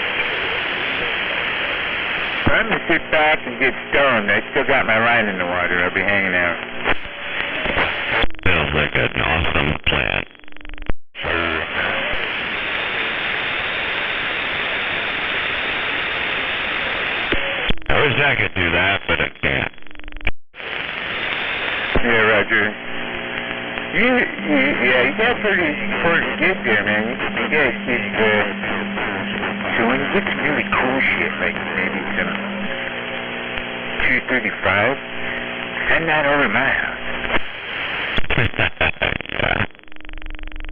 I'm gonna sit back and get stoned. I still got my line in the water. I'll be hanging out.
Sounds like an awesome plan. I wish I could do that, but I can't.
Yeah, Roger. You got pretty important gig there, man. You guys get, so when you get some really cool shit, like maybe some 235, send that over to my house.
Yeah.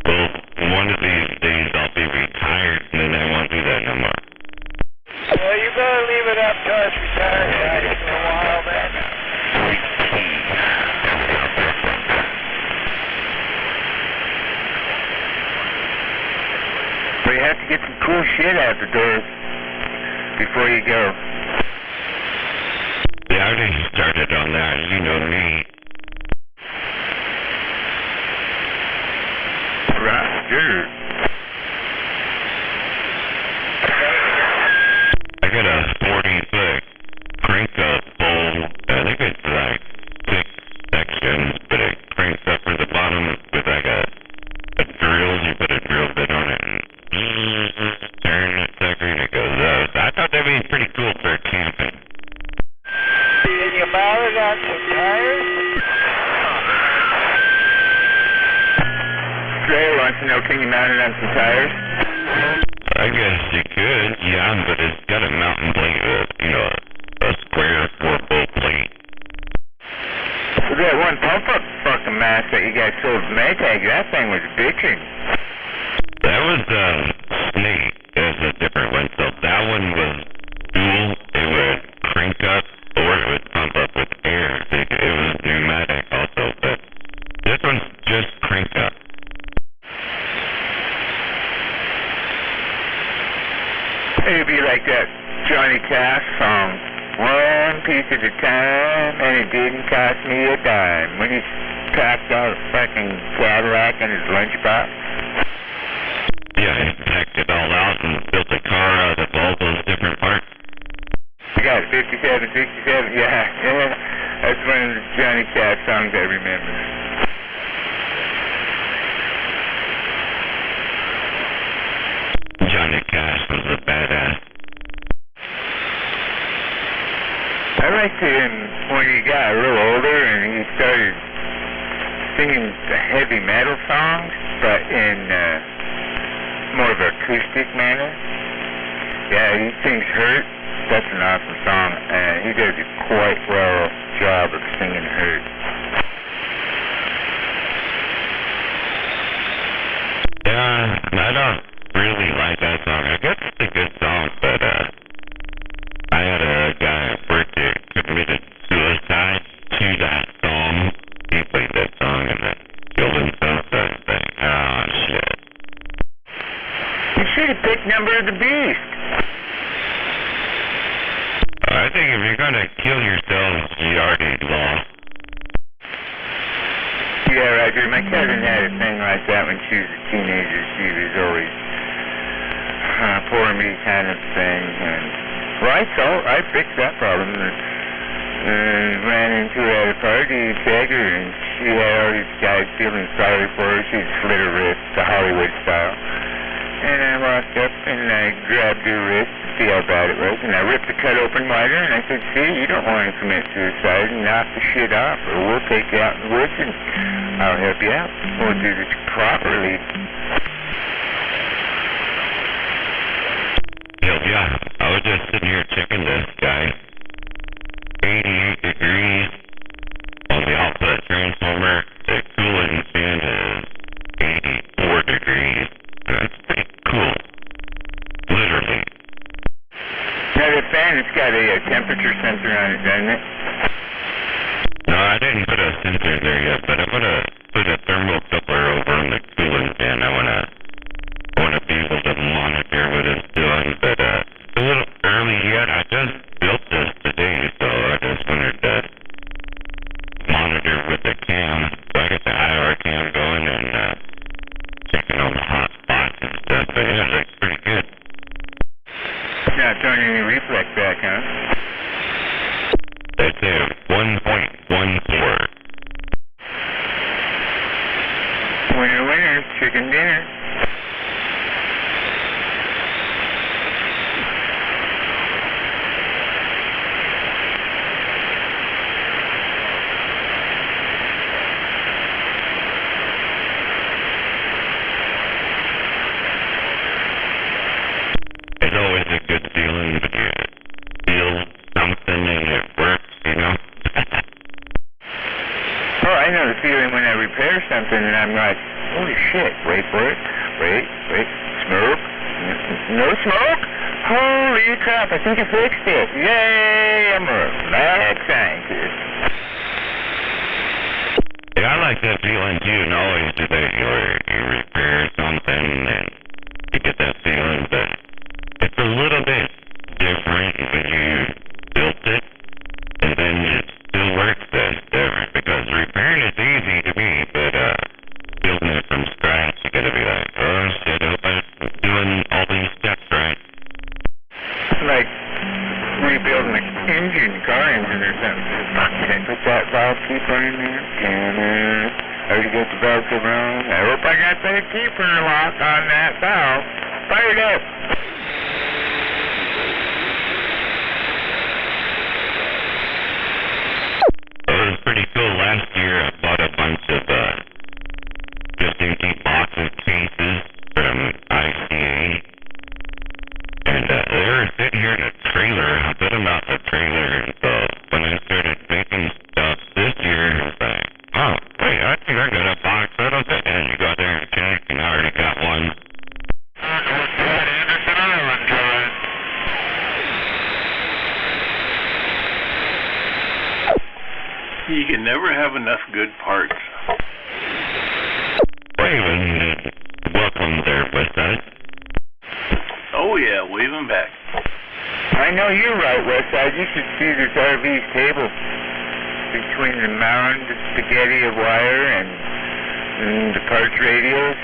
Well, one of these days I'll be retired, and then I won't do that no more.
Well, you better leave it up to us retired guys for a while, man.
But you have to get some cool shit out the door before you go.
Yeah, I already started on that. You know
wants to know, can you mount it on some tires?
I guess you could, yeah, but it's got a mountain plate, a square 4-bolt plate.
That one pump-up fucking mask that you guys sold at Maytag, that thing was bitching.
That was, Snake. It was a different one. So that one was dual. It would crank up, or it would pump up with air. It was pneumatic also, but this one's just crank up.
It'd be like that Johnny Cash song, one piece at a time, and it didn't cost me a dime. When he packed out a fucking Cadillac in his lunchbox.
Yeah, he packed it all out and built a car out of all those different parts.
I got it, 57, 67, yeah. That's one of the Johnny Cash songs I remember.
Johnny Cash was a badass.
I liked him when he got a little older and he started singing the heavy metal songs, but in more of an acoustic manner. Yeah, he sings Hurt. That's an awesome song, and he does a quite well job of singing Hurt.
Yeah, I don't really like that song. I guess it's a good song, but I had a guy at work that committed suicide to that song. He played that song and then killed himself. So I was like, oh shit.
You should have picked Number of the Beast.
I think if you're gonna kill yourself, you already lost.
Yeah, Roger. My cousin had a thing like that when she was a teenager. She was always poor me kind of thing. And, well, I fixed that problem. Ran into her at a party, begged her, and she had all these guys feeling sorry for her. She'd slit her wrist, the Hollywood style. And I walked up and I grabbed her wrist to see how bad it was, and I ripped the cut open wider, and I said, see, you don't want to commit suicide, and knock the shit off, or we'll take you out in the woods and I'll help you out. We'll do this properly.
Hell yeah, I was just sitting here checking this guy. 88 degrees on the output transformer. The cooling fan is 84 degrees. That's pretty cool. Literally.
Now the fan has got a temperature sensor on it, doesn't it?
No, I didn't put a sensor there yet, but I'm gonna put a thermocoupler over on the cooling fan. I wanna be able to monitor what it's doing, but it's a little early yet. I just built this today, so I just wanted to monitor with the cam. So I got the IR cam going and checking on the hot spots and stuff. But yeah, it looks pretty good.
Not throwing any reflex back, huh?
That's a 1.14.
Winner, winner, chicken dinner.
It's always a good feeling when you feel something and it works, you know?
Oh, I know the feeling when I repair something and I'm like, holy shit, wait for it, wait, smoke, no smoke? Holy crap, I think I fixed it. Yay, I'm a mad scientist.
Yeah, I like that feeling too, and always do that you repair something and you get that feeling, but it's a little bit different when you built it, and then it still works that's different, because repairing is easy to me, but building it from scratch, you gotta be like, oh shit, I hope I'm doing all these steps right.
It's like rebuilding an engine, car engine or something. Fuck, can I put that valve keeper in there? I already got the valve keeper on. I hope I got that keeper lock on that valve. Fire it up.
It was pretty cool. Last year I bought a bunch of just empty boxes, chain
You can never have enough good parts.
Raven, welcome there, Westside.
Oh yeah, wave him back.
I know you're right, Westside. You should see this RV's table between the mound, the spaghetti of wire, and the parts radios.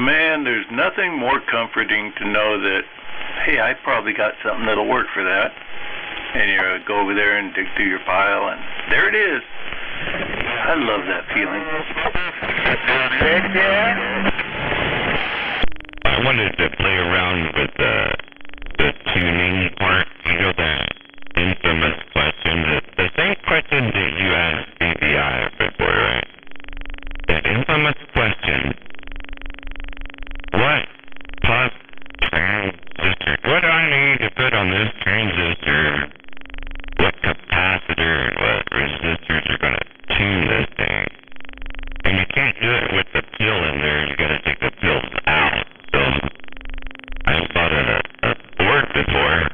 Man, there's nothing more comforting to know that, hey, I probably got something that'll work for that. And you go over there and dig through your pile, and there it is. I love that feeling.
I wanted to play around with the tuning part. You know, that infamous question, the same question that you asked BBI before, right? That infamous question. What plus transistor? What do I need to put on this transistor? What capacitor and what resistors are going to tune this thing? And you can't do it with the pill in there. You got to take the pills out. So I bought a board before,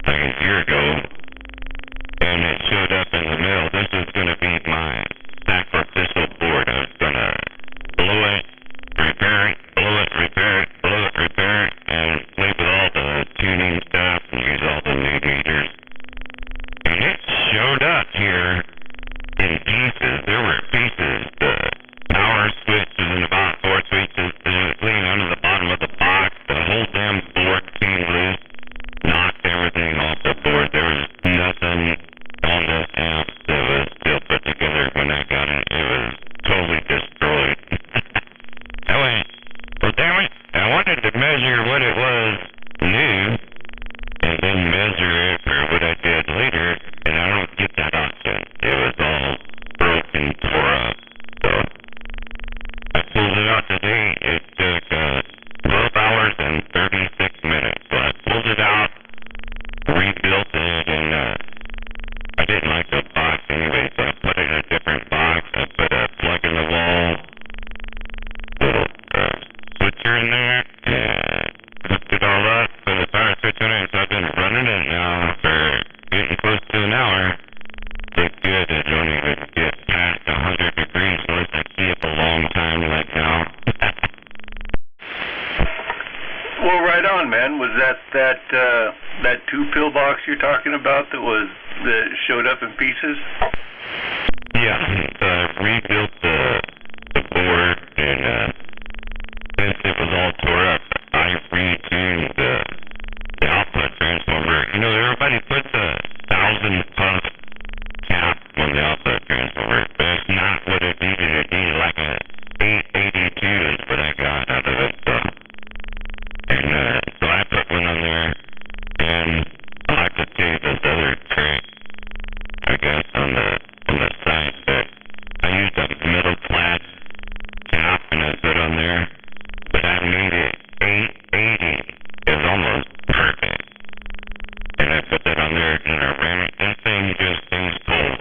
like a year ago, and it showed up in the mail. This is going to be my sacrificial board. I was going to blow it, repair it, blow it, repair it, blow it, repair it, and play with all the tuning stuff and use all the new meters. And it showed up here in pieces. There were pieces. The power switch was in about 4 switches. It was clean under the bottom of the box. The whole damn board came loose. Knocked everything off the board. There was nothing on this amp that was still put together when I got it. It was totally destroyed. I went, well, damn it. I wanted to measure what it was new and then measure it for what I did later, and I don't get that option. It was all broken, tore up. So I pulled it out today. It took 12 hours and 36 minutes. So I pulled it out, rebuilt it, and I didn't like the box anyway, so I put it in a different box. I put a plug in the wall, little switcher in there, and hooked it all up, put a power switch on it, so I've been running it now for getting close to an hour. It's good. I don't even get past 100 degrees unless I keep it a long time like now.
Well, right on, man. Was that 2-pill box you're talking about that showed up in pieces?
Yeah, rebuilt the board, and since it was all tore up, I retuned the output transformer. You know, everybody puts a 1,000 puff cap on the output transformer, but it's not what it needed. It needed like a 882 is what I got out of it. And so I put one on there, and I'll have to tell you this other trick, I guess, on the site, that I used a metal flat cap and I put on there, but I made it 880. It's almost perfect. And I put that on there and I ran it. That thing just stays cold.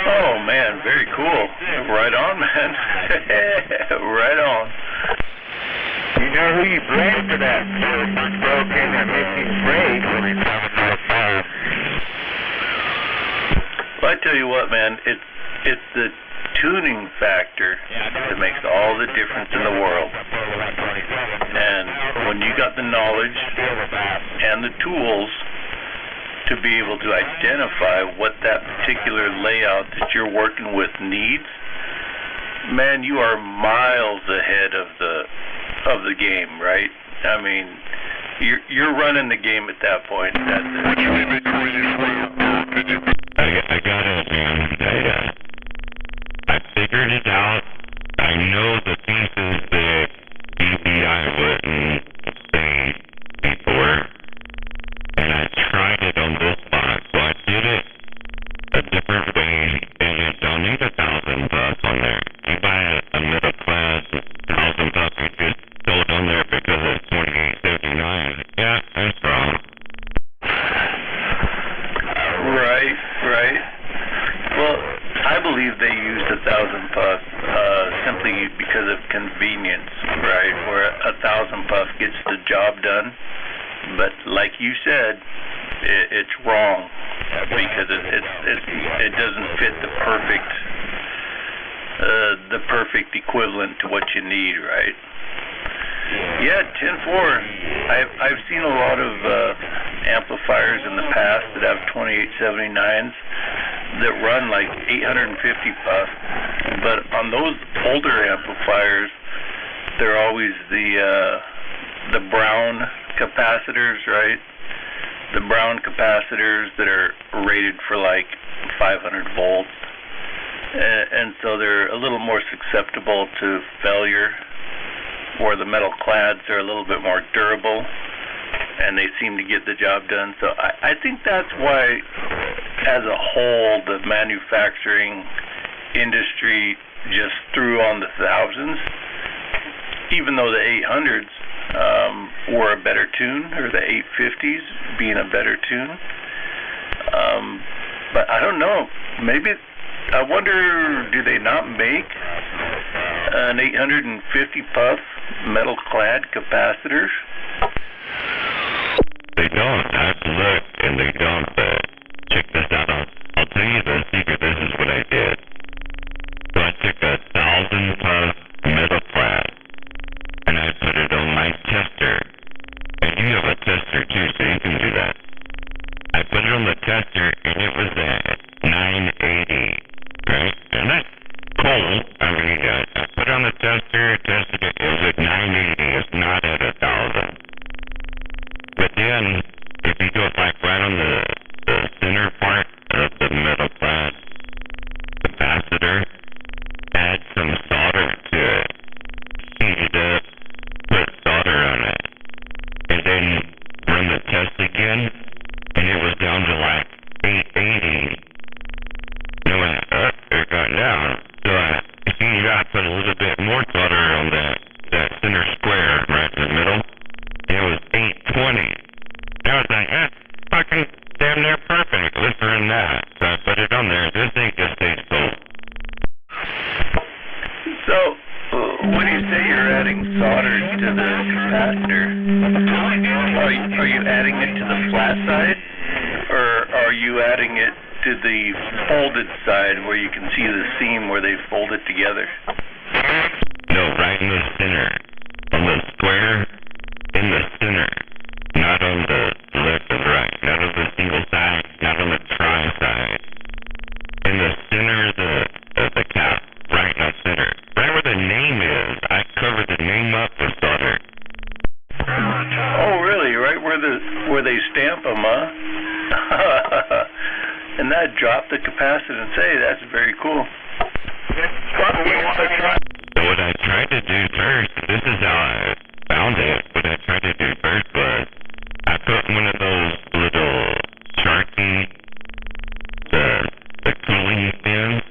Oh, man, very cool. Right on, man. Right on.
You know who you blame for that? Broken and missing freight when it's having no fire.
Well, I tell you what, man, it's the tuning factor that makes all the difference in the world. And when you got the knowledge and the tools to be able to identify what that particular layout that you're working with needs, man, you are miles ahead of the game, right? I mean, you're running the game at that point. That's it.
I got it, man. I figured it out. I know the pieces that BBI wouldn't say before, and I tried it on this box, so I did it a different way, and it don't need 1,000 bucks on there. You buy a middle class 1,000 bucks, you just throw it on there because it's $28.79. Yeah, that's wrong.
it's wrong because it doesn't fit the perfect equivalent to what you need, right? Yeah, 10.4. I've seen a lot of amplifiers in the past that have 2879s that run like 850 puff, but on those older amplifiers, they're always the brown capacitors, right? The brown capacitors that are rated for like 500 volts, and so they're a little more susceptible to failure, where the metal clads are a little bit more durable and they seem to get the job done. So I think that's why, as a whole, the manufacturing industry just threw on the thousands, even though the 800s were a better tune, or the 850s being a better tune. But I don't know, maybe, I wonder, do they not make an 850 puff metal clad capacitors?
They don't. I have to look, and they don't. Check this out. I'll tell you the secret. This is what I did. So I took 1,000 puff metal clad, and I put it on my tester. And you have a tester too, so you can do that. I put it on the tester, and it was at 980, right? And that's cold. I mean, I put it on the tester, tested it. It was at 980. It's not at 1,000. But then, if you go like right on the center part of the metal clad capacitor, add some solder to it, heat it up, put solder on it, and then run the test again, and it was down to like 880. And I went up, it got down. So I heated up, put a little bit more solder on that center square right in the middle. It was 820. I was like, that's fucking damn near perfect. Let's run that. So I put it on there. This thing just stays cold.
So, when you say you're adding solder to the capacitor, are you adding it to the flat side, or are you adding it to the folded side where you can see the seam where they fold it together?
No, right in the center. On the square, in the center. Not on the left and right. Not on the single side. Not on the tri side. In the center of the cap. Right in the center. Right where the name is. I covered the name up with solder.
Oh, really? Right where they stamp them, huh? And that dropped the capacitance. Hey, that's very cool.
So what I tried to do first, this is how I found it. What I tried to do first was I put one of those little Sharky, the cooling fins.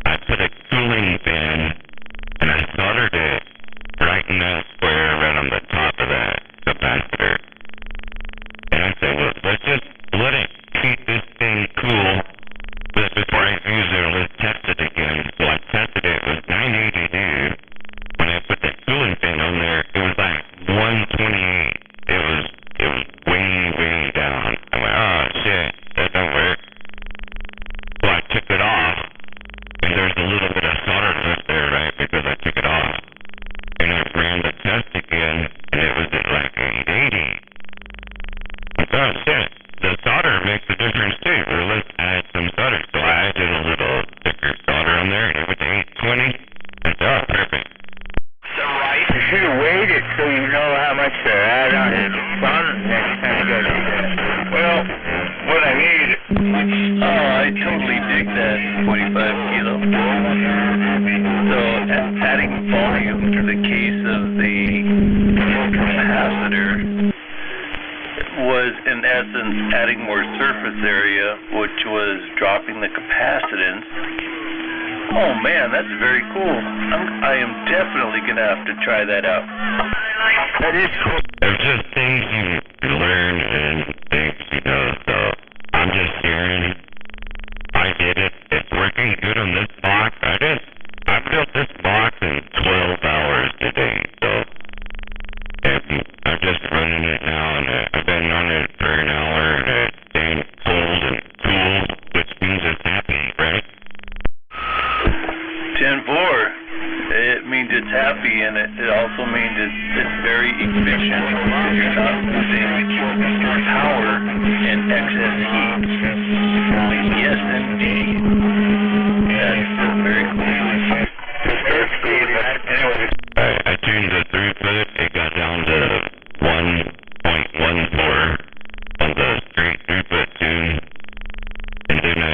I put a cooling fin and I soldered it right in that square right on the top of that capacitor. And I said, well, let's just let it keep this thing cool. But before I use it, let's test it again. So I tested it. It was 982. When I put the cooling fin on there, it was like 128. It was way down. I went, oh shit, that don't work. So I took it off, and there's a little bit of solder left there, right, because I took it off. And I ran the test again, and it was at like 880. I thought, shit, the solder makes a difference too. Well, let's add some solder. So I added a little thicker solder on there, and it went to 820. I thought, oh, perfect.
You should have waited so you know how much to add on the fun next time you go to
Well, what I need, I totally dig that 45 kilo. So adding volume to the case of the capacitor was in essence adding more surface area, which was dropping the capacitance. Oh man, that's very cool. I am definitely gonna have to try that out.
That is cool. There's just things you learn and things, so I'm just hearing. I did it. It's working good on this box. I built this box in 12 hours today, so I'm just running it now, and I've been on it for an hour, and
excess heat. Yes, indeed. That's very cool.
I tuned the throughput. It got down to 1.14 on the straight throughput tune. And then I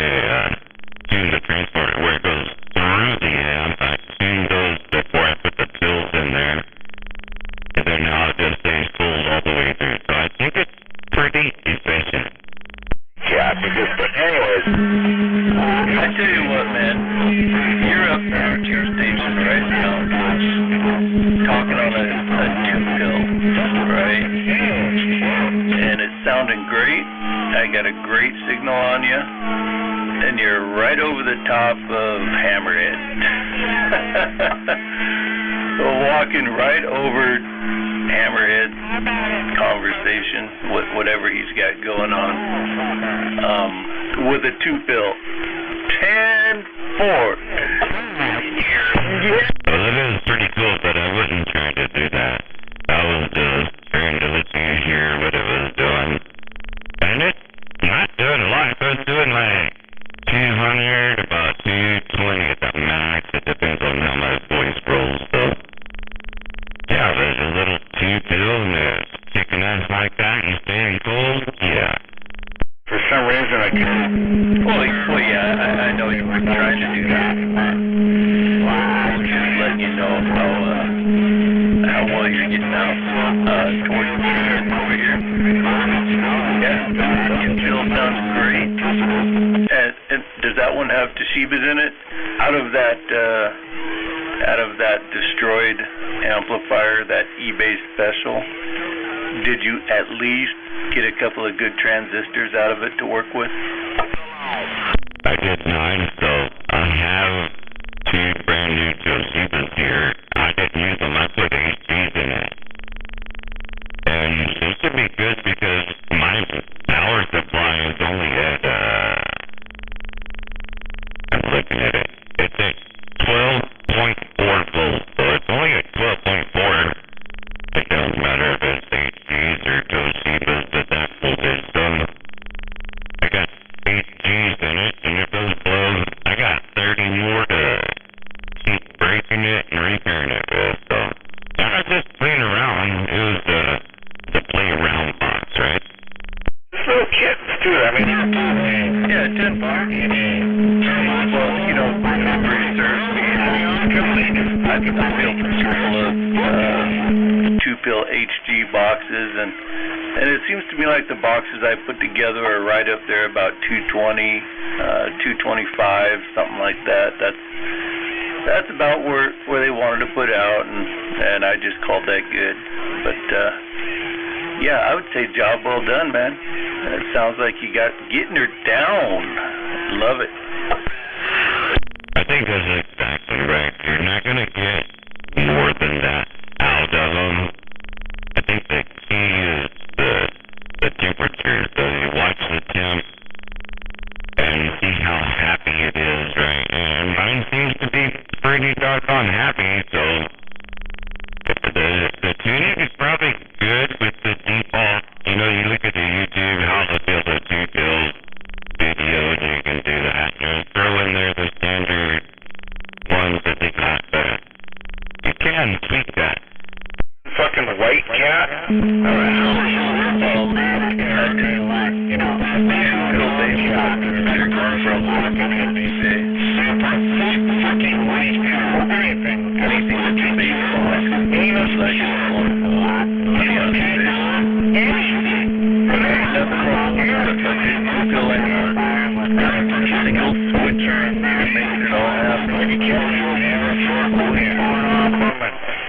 tuned the transporter where it goes through the amp. I tuned those before I put the pills in there. And then now it just stays full all the way through. So I think it's pretty efficient.
Yeah, but anyways,
I tell you what, man, you're up there at your station right now, talking on a 2-pill, right? And it's sounding great. I got a great signal on you, and you're right over the top of Hammerhead. Walking right over Hammerhead conversation, whatever he's got going on, with a 2-pill. 10-4.
Well, it is pretty cool, but I wasn't trying to do that. I was just trying to let you hear what it was doing. And it's not doing a lot. It was doing like 200, about 220 at the max. It depends on how my voice rolls, so. Yeah, there's a little 2-pill and it's kicking ass like that and staying cool. Yeah.
for some reason I can't.
Well, yeah, I know you were trying to do that. Just letting you know how well you're getting out towards the end over here. Yeah, it still sounds great. And does that one have Toshibas in it? Out of that destroyed amplifier, that eBay special, did you at least get a couple of good transistors out of it to work with?
I did not, so I have 2 brand new Toshibas here. I didn't use them, I put HDs in it. And this should be good because my power supply is only at, I'm looking at it, it's at 12.4 volts, so it's only at 12.4. It doesn't matter if it's HDs or Toshibas, but that voltage. So I got 8 G's in it, and if those blow, I got 30 more to keep breaking it and repairing it with. So I was just playing around. It was the play around box, right?
This little kittens too. I mean,
yeah, 10 bucks. Well, you know, research. I built a couple of 2-pill HG boxes, and it seems to me like the boxes I put together are right up there about 220, 225, something like that. That's about where they wanted to put out, and I just called that good. But yeah, I would say job well done, man. It sounds like you got getting her down. Love it.
I think that's exactly right. You're not going to get more than that out of them. I think the key is the temperature. So you watch the temp and see how happy it is, right? And mine seems to be pretty doggone happy, so the tuning is probably good with the default. You know, you look at the YouTube, how to build a 2-pill videos, and you can do that. And throw in there the standard ones that they got, but you can tweak that.
fucking white cat.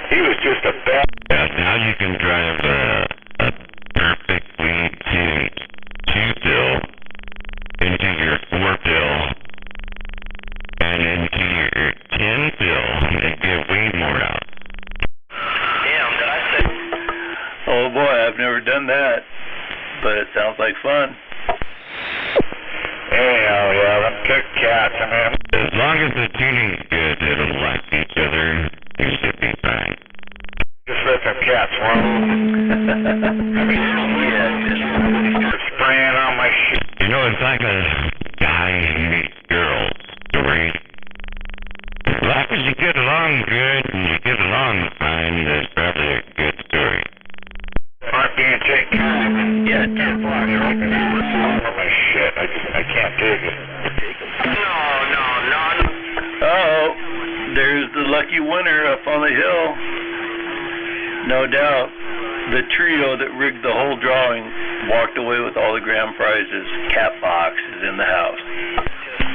He was just a bad.
Yeah, now you can drive a perfectly tuned 2-pill into your 4-pill and into your 10-pill and get way more out.
Damn, did I say?
Oh boy, I've never done that, but it sounds like fun.
Anyhow, yeah, them cook cats, I mean.
As long as the tuning's good, it'll like each other. You should be fine.
Just let them cats roam. I mean,
Yeah, just
praying on my shit.
You know, it's like a guy who meets girls story. As long as you get along good and you get along fine, there's probably a good story.
Aren't being taken.
Yeah, 10 blocks.
Oh my shit, I can't take it.
Oh, there's the lucky winner up on the hill. No doubt. The trio that rigged the whole drawing walked away with all the grand prizes. Catbox is in the house.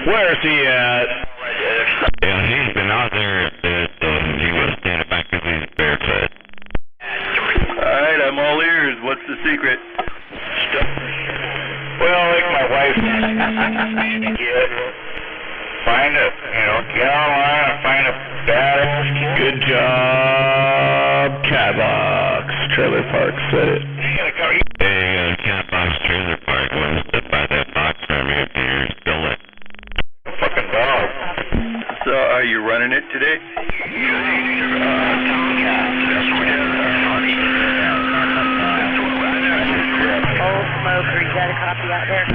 Where's he at?
Yeah, he's been out there at this, so he was standing back because he's barefoot.
Alright, I'm all ears. What's the secret?
Well, like my wife get, find a, get online and find a badass kid.
Good job, Catbox. Trailer Park said it.
Hey, Catbox Trailer Park wants to buy that box from you if you're still it.
Fucking dog.
So, are you running it today?
Old Smoker, you got a copy out there?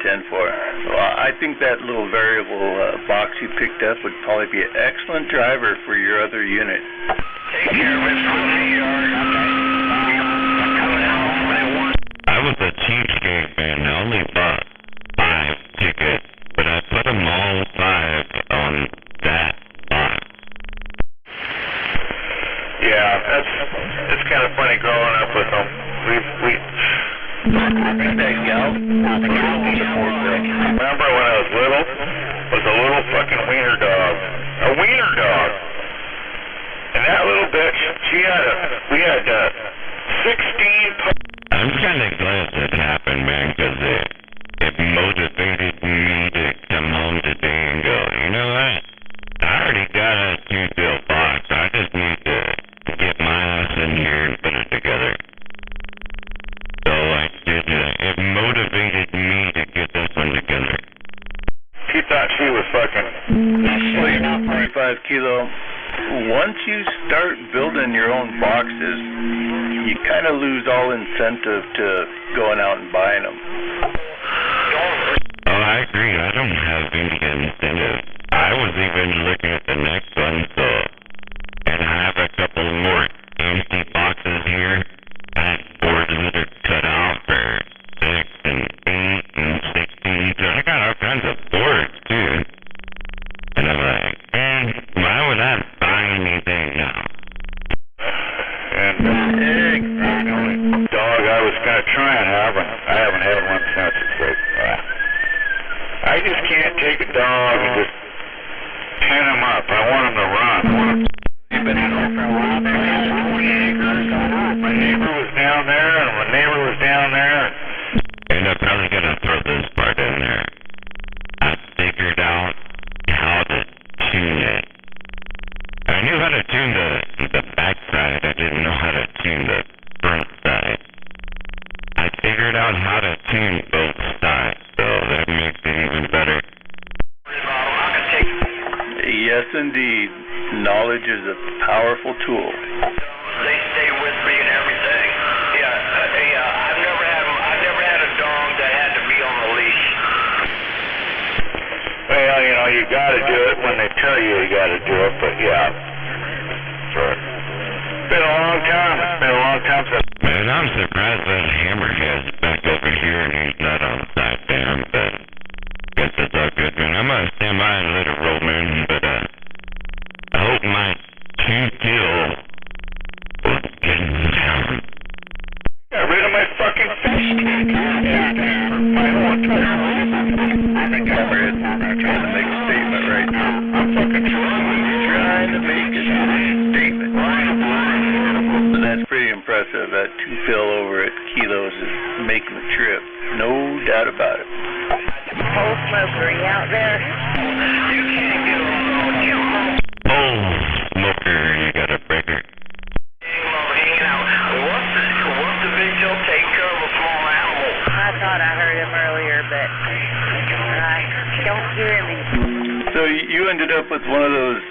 10-4. Well, I think that little variable box you picked up would probably be an excellent driver for your other unit.
Take care of it from the yard.
I was a cheapskate, man. I only bought 5 tickets, but I put them all 5 on that box.
Yeah, it's kind of funny growing up with them. Remember when I was little? Was a little fucking wiener dog. A wiener dog. And that little bitch, we had 16
I'm kind of glad that happened, man, because it motivated me to come home today and go, you know what? I already got a 2-bill box. I just need to get my ass in here and put it together. So I did. It motivated me to get this one together.
She thought she was fucking...
45 kilo. Once you start building your own boxes, you kind of lose all incentive to going out and buying them.
Oh, I agree. I don't have any incentive. I was even looking at the next one, so... And I have a couple more empty boxes here. I have boards that are cut out for 6 and 8 and 16. So I got all kinds of boards, too. And I'm like, man, why would I buy anything now?
And dog I was going to try and have, I haven't had one since. It's like, I just can't take a dog and just pin him up. I want him to run. You've been in there for a while. My neighbor was down there, and my neighbor was down there.
And I'm probably going to throw this part in there. I figured out how to tune it. I knew how to tune the back side. I didn't know how to tune the front side. I figured out how to tune both sides, so that makes it even better.
Yes, indeed. Knowledge is a powerful tool.
They stay with me and everything. I've never had a dog that had to be on the leash.
Well, you gotta do it when they tell you gotta do it, but yeah. It's been a long time.
Man, I'm surprised that Hammerhead's back over here and he's not upside down, but guess it's all good, man. I'm gonna stand by and let it roll, man, but I hope my 2-kill was getting down.
Got rid of my fucking fish tank. My whole entire life.
I'm trying to make a statement right now.
I'm fucking
trying to make a statement. So that's pretty impressive. That 2-fill over at Kilos is making the trip. No doubt about it.
Old Smoker, you out there?
You can't get along.
Oh, Smoker, you got a breaker.
Hanging out. What's the big deal taking care of a small animal?
I thought I heard him earlier, but I don't hear him.
So you ended up with one of those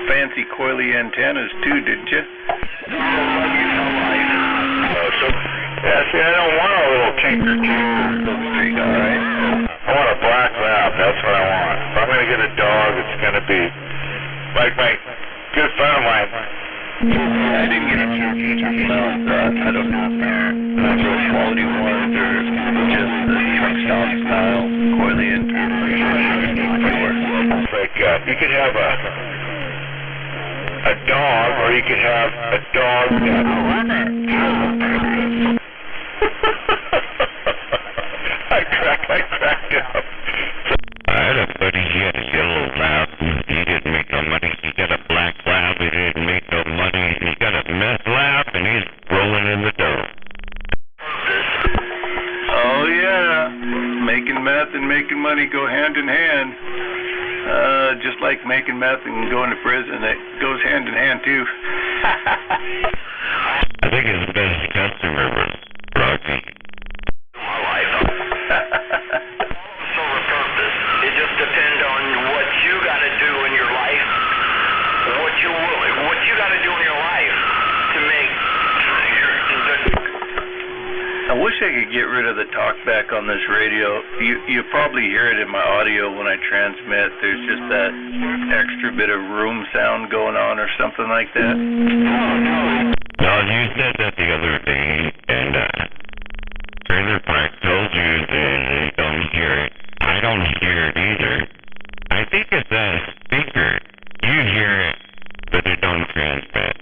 fancy coily antennas too, didn't you?
Yeah, see, I don't want a little tinker streak, all right? I want a black lab. That's what I want. If I'm going to get a dog, it's going to be like my good friend of mine.
I didn't get a chance to talk about, I don't know if they're natural quality ones or just the truck stop style Corlean.
It's like, you could have a dog, or you could have a dog that... I cracked up.
I had a buddy, he had a yellow lab, he didn't make no money. He got a black lab, he didn't make no money. He got a meth lab, and he's rolling in the dough.
Oh yeah, making meth and making money go hand in hand. Just like making meth and going to prison, it goes hand in hand too.
I think his best customer was Rocky.
It just depends on what you got to do in your life, what you got to do in your life to make your.
I wish I could get rid of the talkback on this radio. You probably hear it in my audio when I transmit. There's just that extra bit of room sound going on or something like that.
Well, you said that the other day, and Trailer Park told you that they don't hear it. I don't hear it either. I think it's a speaker. You hear it, but it don't transmit.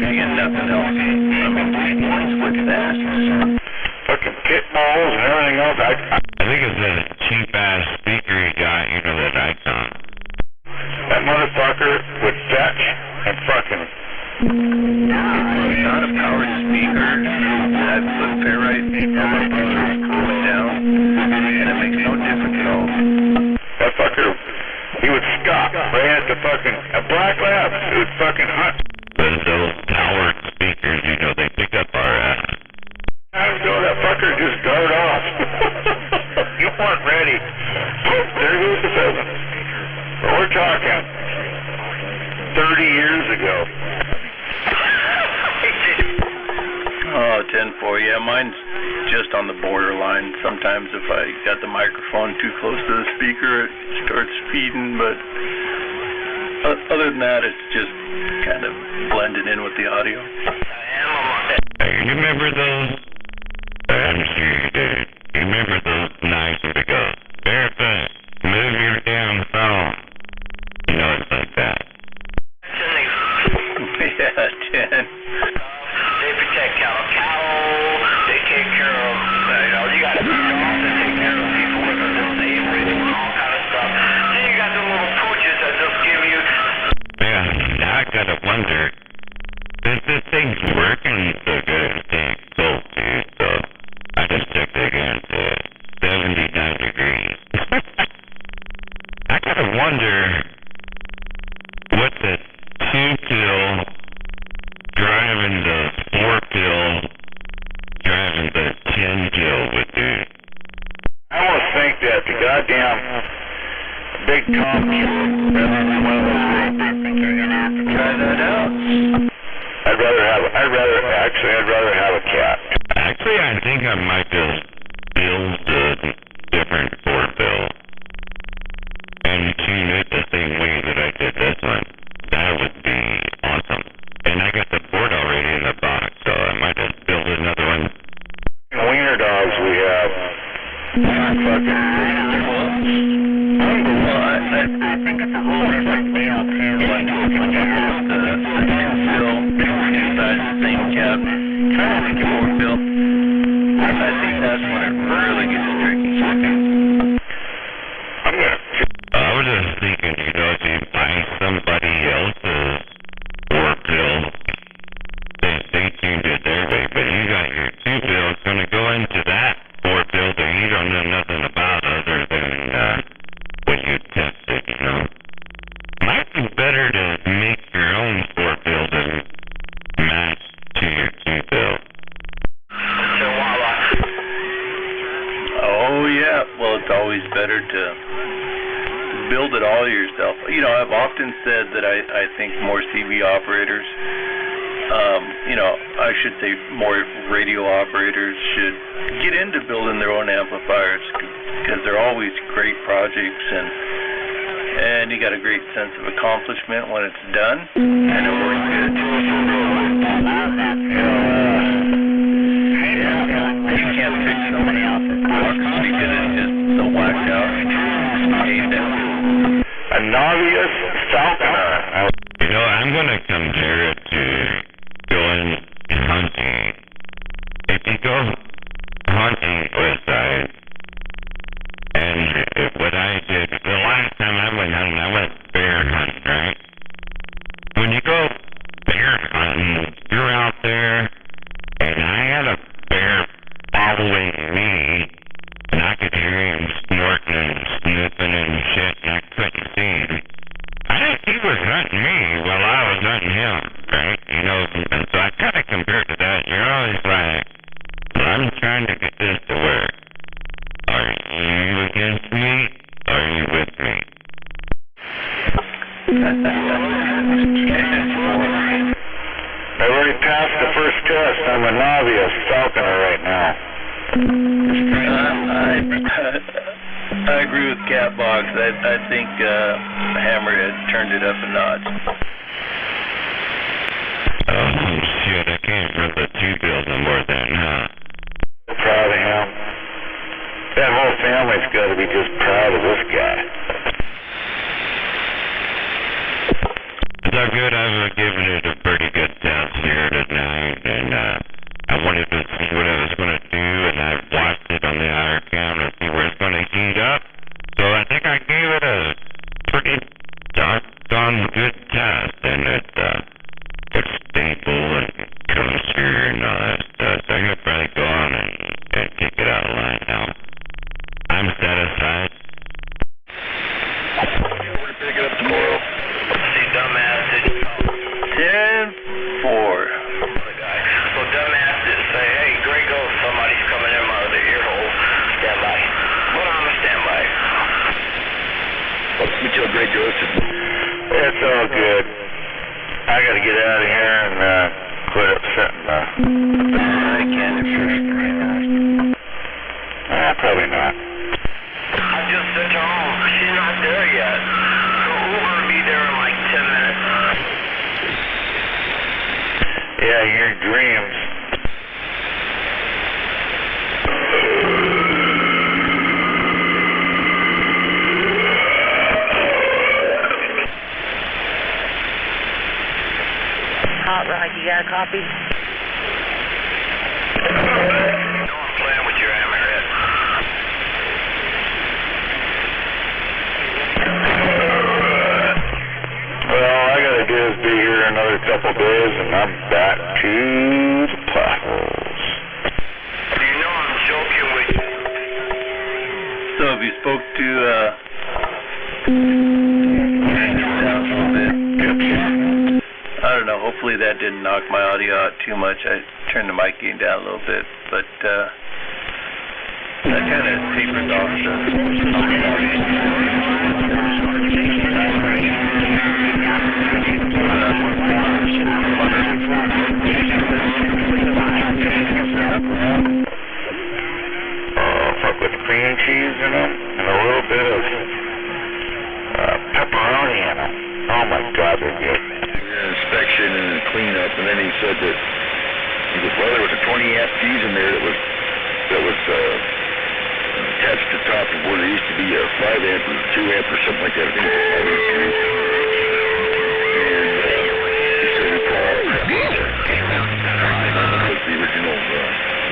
And nothing else. I mean, what's that?
Fucking pit bulls and everything else.
I think it's a cheap-ass speaker he got, you know, that Icon.
That motherfucker would fetch and fucking...
It's not a powered speaker. I put ferrite on my brother, cool it down, and it makes no difference at all.
That fucker, he would stop right at the fucking... A black lab, it would fucking hunt.
Those powered speakers, you know, they pick up our...
Times ago, that fucker just guard off. You weren't ready. There goes the pheasant. But we're talking 30 years ago.
Oh, 10-4, yeah, mine's just on the borderline. Sometimes if I got the microphone too close to the speaker, it starts feeding, but other than that, it's just kind of blended in with the audio.
You remember those? I'm sure you do. You remember those nights where they go, barefoot, move your damn phone. You know, it's like that.
Yeah, 10.
They protect cows. They take care of, you got dogs that take care of people with their disabled and all kind of stuff. Then you got the little pooches that just give you.
Yeah, now I gotta wonder, is this thing working so good as being sold to? So I just checked it again to 79 degrees. I gotta wonder what the 2-pill driving the 4-pill driving the 10-pill would do.
I almost think that the goddamn big Tom
Try that out.
I'd rather have a cat.
Actually, I think I might just build a different 4-pill and tune it the same way that I did this one. That would be awesome. And I got the board already in the box, so I might just build another one.
Wiener dogs we have.
I think it's a whole different deal, too.
Same cap. Try to make it 4-pill. I think that's when it really gets tricky.
I was just thinking, you know, if you buy somebody else's 4-pill, they tuned it their way, but you got your 2-pill, it's going to go into that 4-pill that you don't know nothing about other than when you test it, you know. Might be better to make your own 4-pill than match to your 2-pill.
Oh, yeah. Well, it's always better to build it all yourself. You know, I've often said that I think more CB operators I should say more radio operators should get into building their own amplifiers because they're always great projects and you got a great sense of accomplishment when it's done and it works good. You can't fix somebody else's because it's just so whacked out.
A novice falconer.
I'm going to compare it to going hunting. If you go hunting with and what I did, the last time I went hunting, I went bear hunting, right? When you go bear hunting, you're out there, and I had a bear following me, and I could hear him snorting and sniffing and shit, and I couldn't see him. I think he was hunting me while I was hunting him, right? And so I kind of compared to that. You're always like, I'm trying to get this to work. Are you against me? Or are you with me?
I've already passed the first test. I'm a novice falconer right now.
I agree with Catbox. I think Hammerhead turned it up a notch.
Oh, shit, I can't remember the two bills no more than, huh?
Proud of him. That whole family's got to be just proud of this guy.
So good, I've given it a pretty good test here tonight, and I wanted to see what I was going to do, and I've watched it on the IR camera to see where it's going to heat up. So I think I gave it a pretty doggone good test, and it's stable and comes through and all that stuff. So I'm going to probably go on and kick it out of line now. I'm satisfied.
Pick it up tomorrow. See dumbass.
10-4.
So dumbass did say, hey, Grego, somebody's coming in out of the ear hole. Stand by. Put on the standby.
Let me tell Grego,
It's all good. I got to get out of here and quit upsetting
I can't if
probably not.
I just sent her home. She's not there yet. So Uber will be there in like 10 minutes.
Yeah, your dreams.
Hot Rod, you got a copy?
No, I'm playing with your Hammerhead.
Well, all I gotta do is be here another couple days, and I'm back to the potholes.
You know I'm joking with you.
So if you spoke to down a little bit. I don't know, hopefully that didn't knock my audio out too much. I turned the mic gain down a little bit, but that kind of tapers off
Fuck with cream cheese in them, and a little bit of pepperoni in them. Oh my God, they're good.
inspection and cleanup, and then he said that there was a 20 amp fuse in there that was attached to the top of where there used to be a 5 amp or 2 amp or something like that. I think it was a 5 amp fuse. And he said he put the original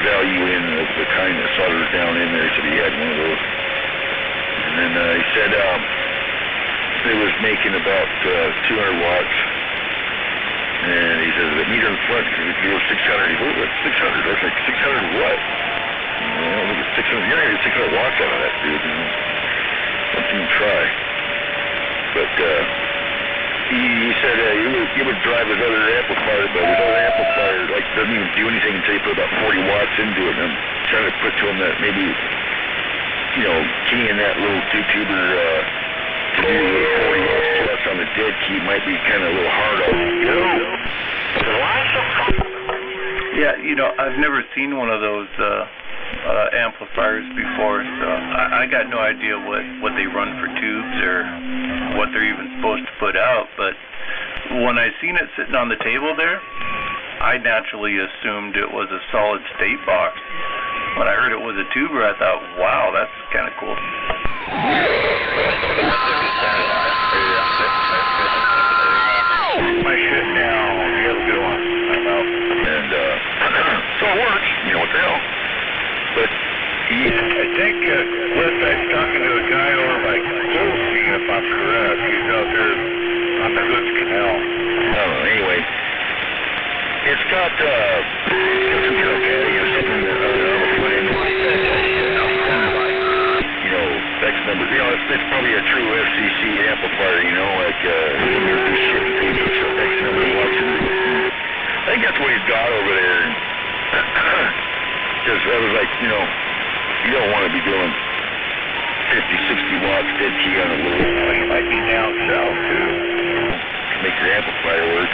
value in of the kind that solders down in there. He said he had one of those. And then he said it was making about 200 watts. And he says, the meter in front, it goes 600. He goes, what's 600? I was like, 600 what? Well, look at 600. You're not going to get 600 watts out of that, dude. Don't even try. But he said he would drive his other amplifier, but his other amplifier doesn't even do anything until you put about 40 watts into it. And I'm trying to put to him that maybe, keying that little two-tuber to do 40 watts plus on the dead key might be kind of a little hard on you.
Yeah, you know, I've never seen one of those amplifiers before, so I got no idea what they run for tubes or what they're even supposed to put out, but when I seen it sitting on the table there, I naturally assumed it was a solid state box. When I heard it was a tuber, I thought, wow, that's kind of cool.
My shit now. You have a good one. I'm out. And, so it works. You know what the hell? But, I think, Cliff, I was talking to a guy over by Colstein, if I'm correct. He's out there on the Hoods Canal. Oh, anyway. It's got, some Calcatti or something on the front end. You know, X number. You know, it's probably a true FCC amplifier, you know, like, this shit X number of watts. I think that's what he's got over there. Because I was like, you know, you don't want to be doing 50, 60 watts dead key on a little one. You might be down south, too. To make your amplifier work.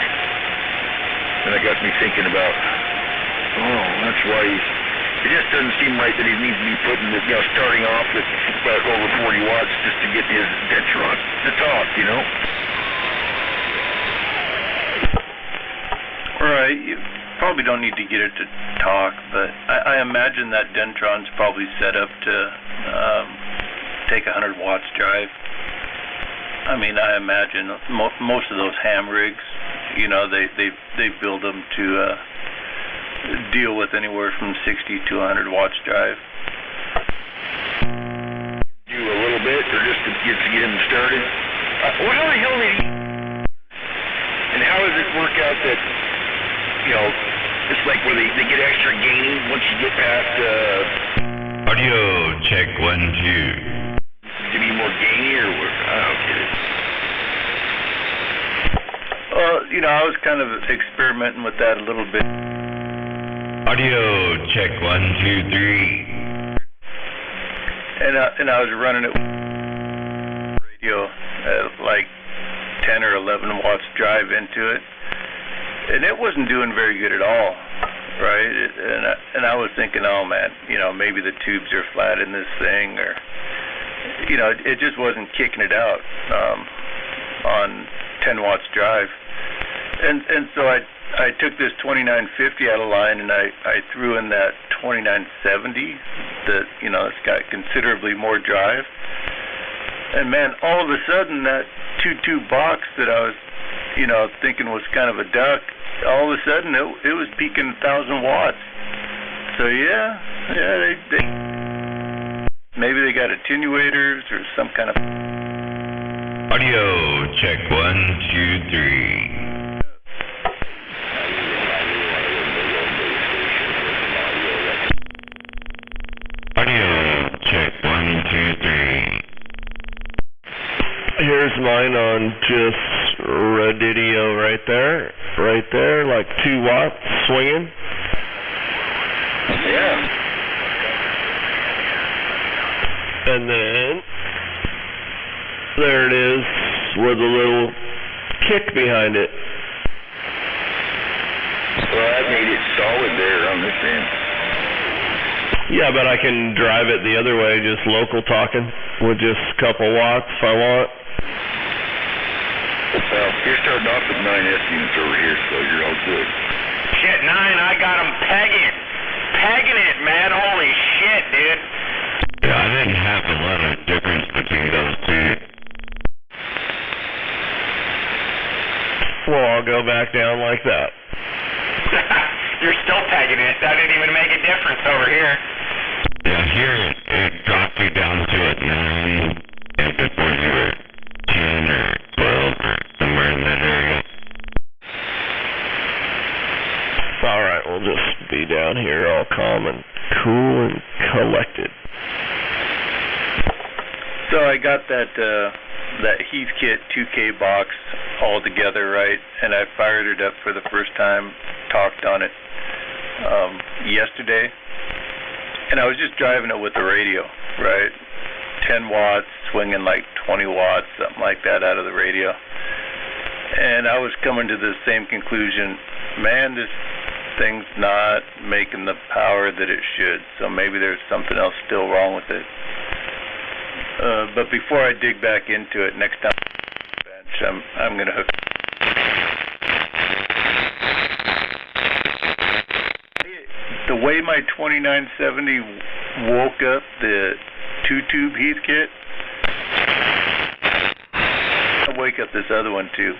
And that got me thinking about, oh, that's why it just doesn't seem right that he needs to be putting the, you know, starting off with about over 40 watts just to get his Dentron to talk, you know?
Right, you probably don't need to get it to talk, but I imagine that Dentron's probably set up to take 100 watts drive. I mean, I imagine most of those ham rigs, you know, they build them to deal with anywhere from 60 to 100 watts drive.
Do a little bit, or just to get them started? What the hell did he... And how does it work out that, you know, it's like where they get extra gain once you get past...
Audio check 1, 2.
To be more gainy, or what? I don't get it.
Well, you know, I was kind of experimenting with that a little bit.
Audio check 1, 2, 3.
And I was running it radio at like 10 or 11 watts drive into it, and it wasn't doing very good at all, right? And I was thinking, oh man, you know, maybe the tubes are flat in this thing, or you know, it just wasn't kicking it out on 10 watts drive. And so I took this 2950 out of line, and I threw in that 2970 that, you know, it's got considerably more drive. And man, all of a sudden that 2-tube box that I was, you know, thinking was kind of a duck, all of a sudden it was peaking 1,000 watts. So yeah, they maybe they got attenuators or some kind of...
Audio check 1, 2, 3. Audio check 1, 2, 3.
Here's mine on just Radidio right there, like 2 watts swinging.
Yeah.
And then there it is with a little kick behind it.
Well, that made it solid there on this end.
Yeah, but I can drive it the other way, just local talking with just a couple watts if I want.
Well, you're starting off with 9S units over here, so you're all good.
Shit, 9, I got them pegging it, man. Holy shit, dude.
Yeah, I didn't have a lot of difference between those two.
Well, I'll go back down like that.
You're still pegging it. That didn't even make a difference over here.
Yeah, here it dropped you down to a 9, and before you were 10 or 12 or somewhere in that area.
Alright, we'll just be down here all calm and cool and collected.
So I got that Heathkit 2K box all together, right? And I fired it up for the first time, talked on it yesterday. And I was just driving it with the radio, right? 10 watts, swinging like 20 watts, something like that out of the radio. And I was coming to the same conclusion man, this thing's not making the power that it should. So maybe there's something else still wrong with it. But before I dig back into it, next time I'm going to hook. The way my 2970 woke up the 2-tube Heathkit, I'll wake up this other one too.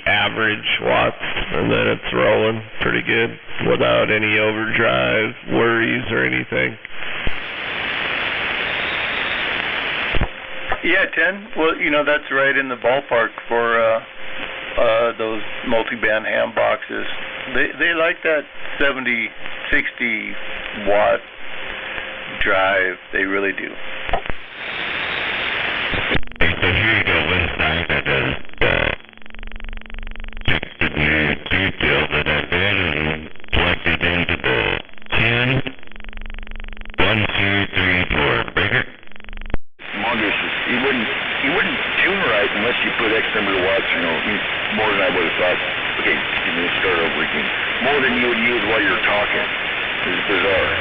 Average watts, and then it's rolling pretty good without any overdrive worries or anything.
Yeah, 10. Well, you know, that's right in the ballpark for those multi-band ham boxes. They like that 70, 60 watt drive. They really do.
So here you go, one side that does the new two-tail that I did and plugged it into the 10. 1, 2, 3, 4 breaker.
Mongoose, he wouldn't tune right unless you put X number of watts, you know, more than I would have thought. Okay, let me start over again. More than you would use while you're talking. It's bizarre.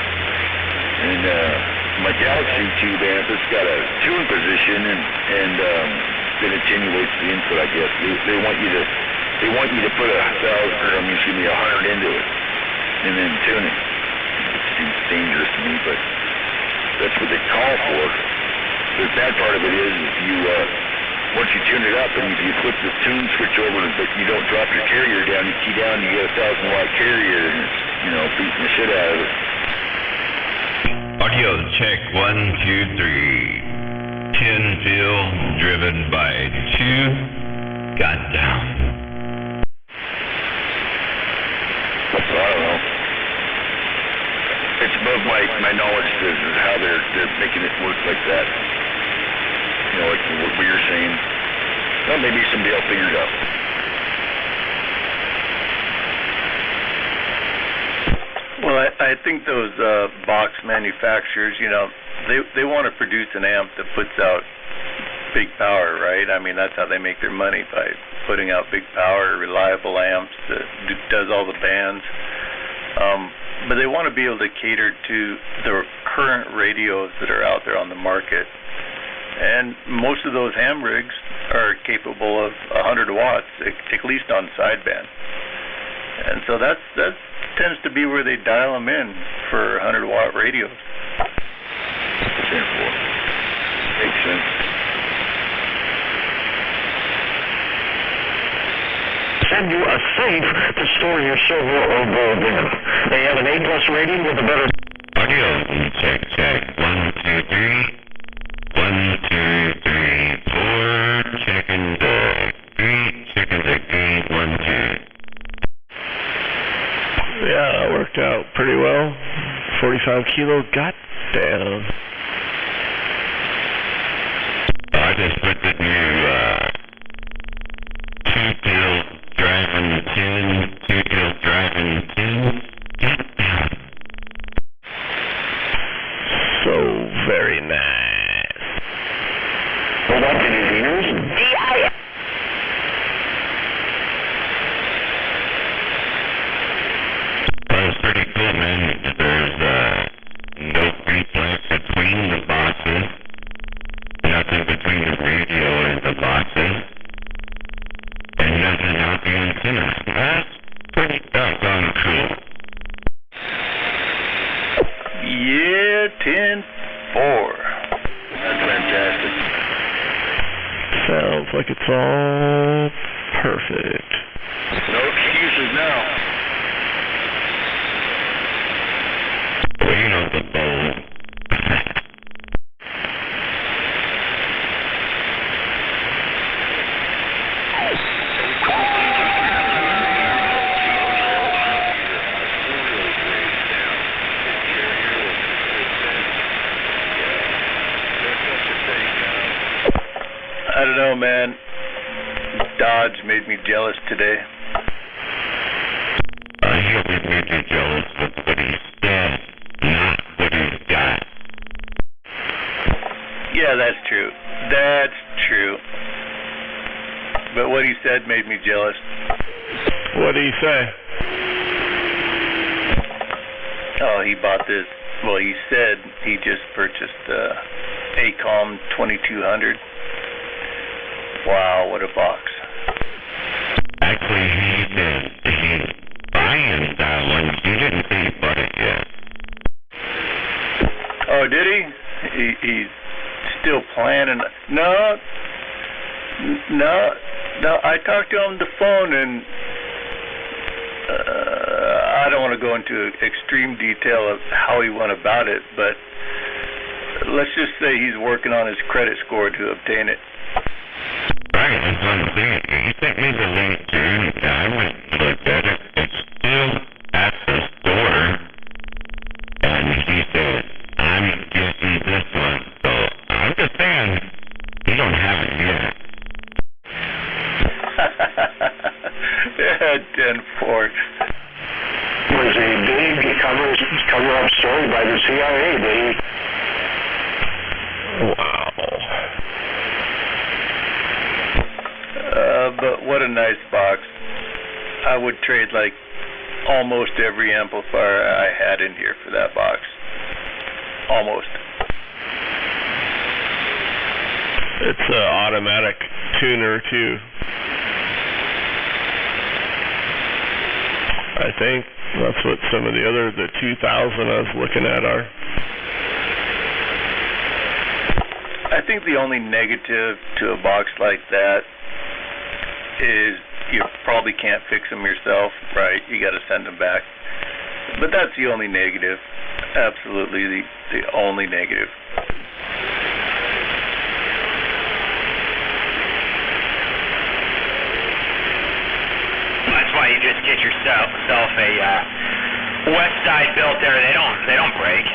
And my Galaxy tube amp, it's got a tune position and it attenuates the input, I guess. They want you to put 100 into it and then tune it. It seems dangerous to me, but that's what they call for. The bad part of it is you once you tune it up and you flip the tune switch over, but you don't drop your carrier down, you key down, you get a 1,000-watt carrier, and it's, you know, beating the shit out of it.
Audio check 1, 2, 3. 10 fill driven by 2. Got down.
So I don't know. It's above my knowledge to how they're making it work like that. You know, like what you're saying. Well, maybe somebody will figure it out.
Well, I think those box manufacturers, you know, they want to produce an amp that puts out big power, right? I mean, that's how they make their money, by putting out big power, reliable amps that does all the bands. But they want to be able to cater to the current radios that are out there on the market. And most of those ham rigs are capable of 100 watts, at least on sideband. And so that tends to be where they dial them in for 100-watt radios.
Makes sense.
Send you a safe to store your silver or gold in. They have an A+ rating with a better...
Audio check. 1, 2, 3. 1, 2, 3, 4. Checking the green. Checking the green. 1, 2.
Yeah, that worked out pretty well. 45 kilo got down.
I just put the new 2-tail driving 10, 2-tail driving 10. Get down.
So very nice.
Hold on to these ears.
D-I...
Well, it's pretty cool, man. There's no reflex between the boxes. Nothing between the radio and the boxes. And nothing out the antenna. That's pretty doggone cool.
Yeah, 10-4.
That's fantastic.
Sounds like it's all perfect.
No excuses now.
Well, you know the bowl.
I don't know, man. Dodge made me jealous today.
He always made me jealous with what he said. Not
what he said made me jealous.
What did he say?
Oh, he bought this. Well, he said he just purchased ACOM 2200. Wow, what a box.
Actually, he's buying that one. He didn't say he bought it yet.
Oh, did he? He's still planning. No, I talked to him on the phone, and I don't want to go into extreme detail of how he went about it, but let's just say he's working on his credit score to obtain it.
Right, that's what I'm saying. He sent me the link to it. I went and looked at it. It's still at the store. And he said, I'm getting this one. So I'm just saying, you don't have it yet.
Yeah, 10-4.
It was a big cover-up story by the CIA.
Wow.
But what a nice box. I would trade like almost every amplifier I had in here for that box. Almost.
It's an automatic tuner too. I think that's what some of the 2000 I was looking at are.
I think the only negative to a box like that is you probably can't fix them yourself, right? You got to send them back. But that's the only negative. Absolutely the only negative.
That's why you just get yourself a West Side built there. They don't break.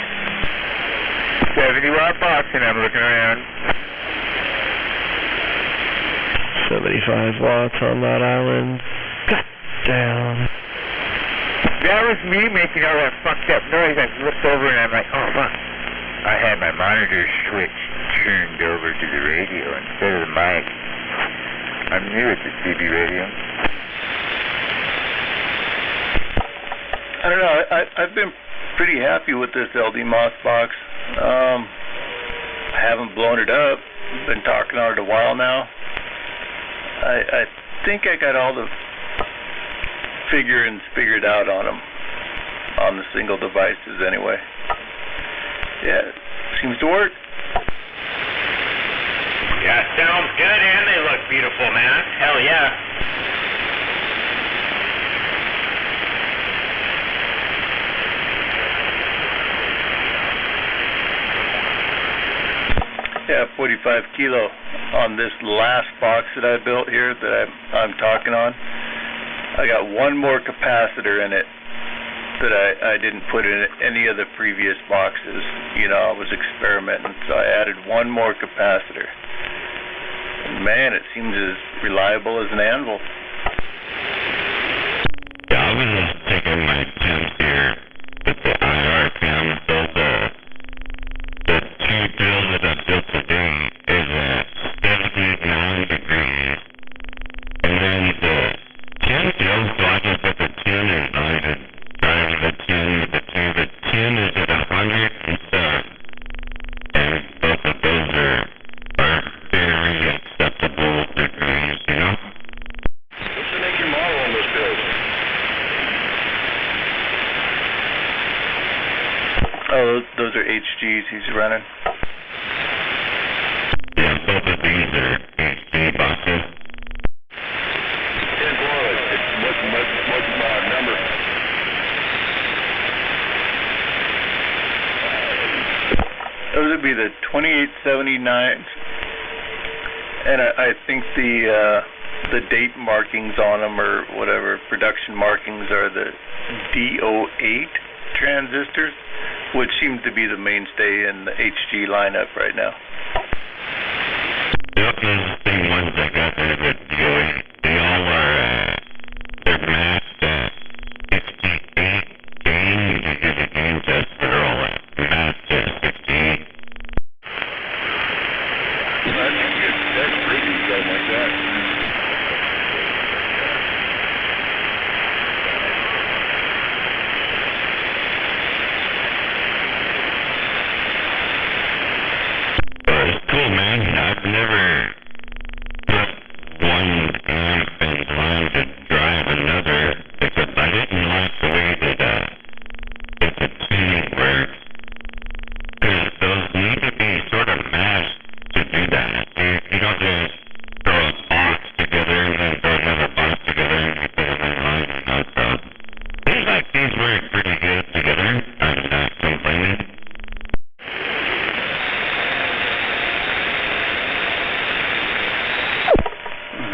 70-watt box, and I'm looking around.
75 watts on that island. God damn.
That was me making all that fucked up noise. I looked over and I'm like, oh fuck. I had my monitor switch turned over to the radio instead of the mic. I'm new at the CB radio.
I don't know. I've been pretty happy with this LD Moss box. I haven't blown it up. Been talking on it a while now. I think I got all the figured out on them, on the single devices anyway. Yeah, seems to work.
Yeah, sounds good, and they look beautiful, man. Hell yeah.
Yeah, 45 kilo on this last box that I built here that I'm talking on. I got one more capacitor in it that I didn't put in any of the previous boxes. You know, I was experimenting, so I added one more capacitor. And man, it seems as reliable as an anvil.
Yeah, I was just taking my chance here with the IR cam, so the two drills that I built today is at 79 degrees. And then the 10 drills, so I just put the 10 and I just drive the 10 with the 2. The 10 is at 107. And both of those are very acceptable degrees, you know?
What's the make and model on this build?
Oh, those are HGs he's running.
Yeah, both of these are HD boxes.
What number?
Those would be the 2879s, and I think the date markings on them, or whatever production markings, are the D08 transistors, which seem to be the mainstay in the HG lineup right now.
Yep, those are the same ones I got there, but they all are, they're matched at 68 gain. You can get a gain test, they're all matched at 68.
That's pretty, something like that.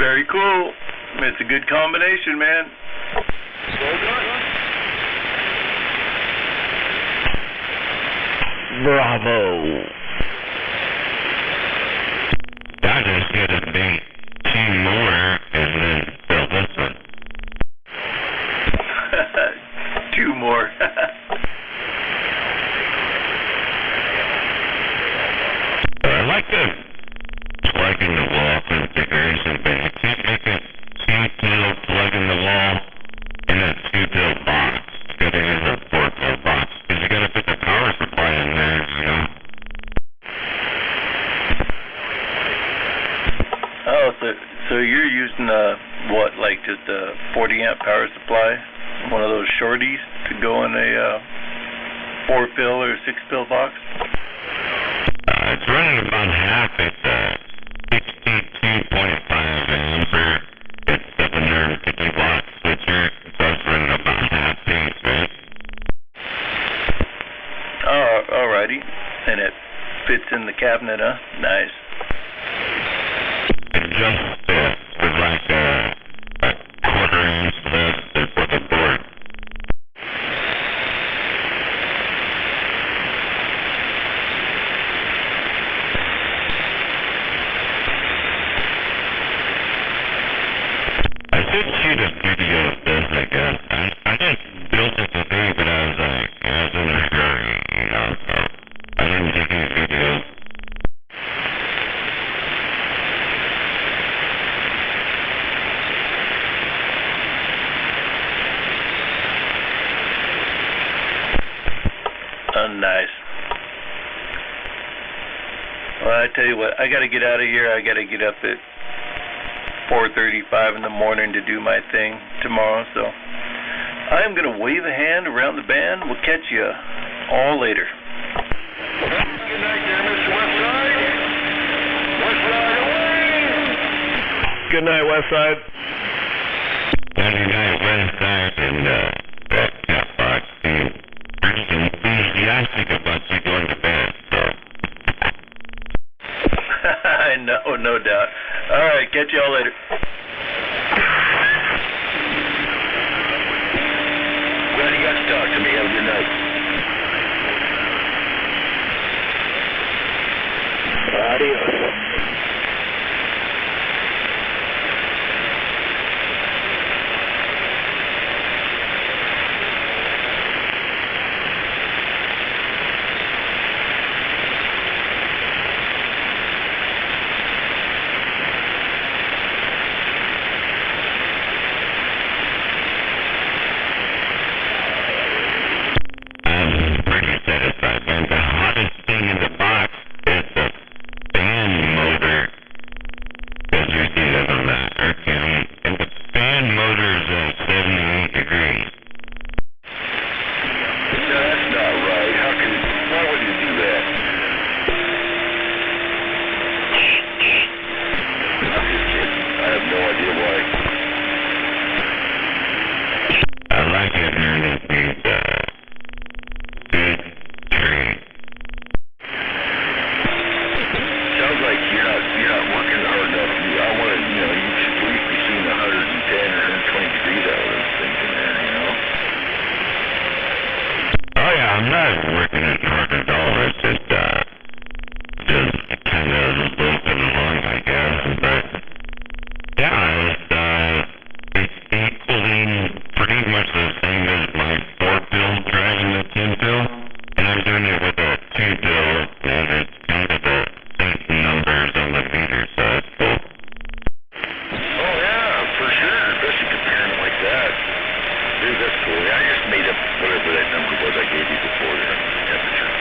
Very cool. It's a good combination, man.
Bravo.
I just gotta beat 2 more and then fill this one.
2 more.
I like the plug in the wall configuration, but you can't make it 2-pill plug in the wall in a 2-pill box. You gotta use a 4-pill box, because you gotta put the power supply in there, you know.
Oh, so you're using what, like just a 40 amp power supply, one of those shorties to go in a 4-pill or 6-pill box?
It's running about half. It's 62.5 ampere. It's 750 watt switcher. So it's running about half piece, right?
Oh, alrighty. And it fits in the cabinet, huh? Nice.
It just with like a 1/4 inch less for the board. I should shoot a video of this, I guess. I just built it today, but I was in a hurry, you know, so I didn't take any videos.
Nice. Well, I tell you what, I gotta get out of here. I gotta get up at 4:35 in the morning to do my thing tomorrow, so I'm gonna wave a hand around the band. We'll catch you all later.
Good night there, Mr. Westside. Westside away!
Good night, Westside.
Good night, Westside, and that Catbox team. Pretty enthusiastic about you going to bed, so.
I know, no doubt. All right, catch you all later.
Glad you got to talk to me. Have a good night.
Adios.
I'm pretty satisfied, man. The hottest thing in the box is the fan motor. As you see that on the Aircam. And the fan motor is at 78 degrees.
No, that's not right. Why would you do that? I'm just kidding. I have no idea why.
I like it underneath these, good tree.
Sounds like you're not working hard enough. I want to, you should at least be seeing 110 or 120 degrees out of those things in there, you know?
Oh yeah, I'm not working it hard at all. It's just kind of loafing along, I guess. But yeah, it's equaling pretty much the same as my 4-pill driving the 10-pill, and I'm doing it with a 2-pill, and it's kind of the same numbers on the meter, so it's cool.
Oh yeah, for sure. Especially comparing them like that. Dude, that's cool. I just made up whatever that number was I gave you before, the temperature.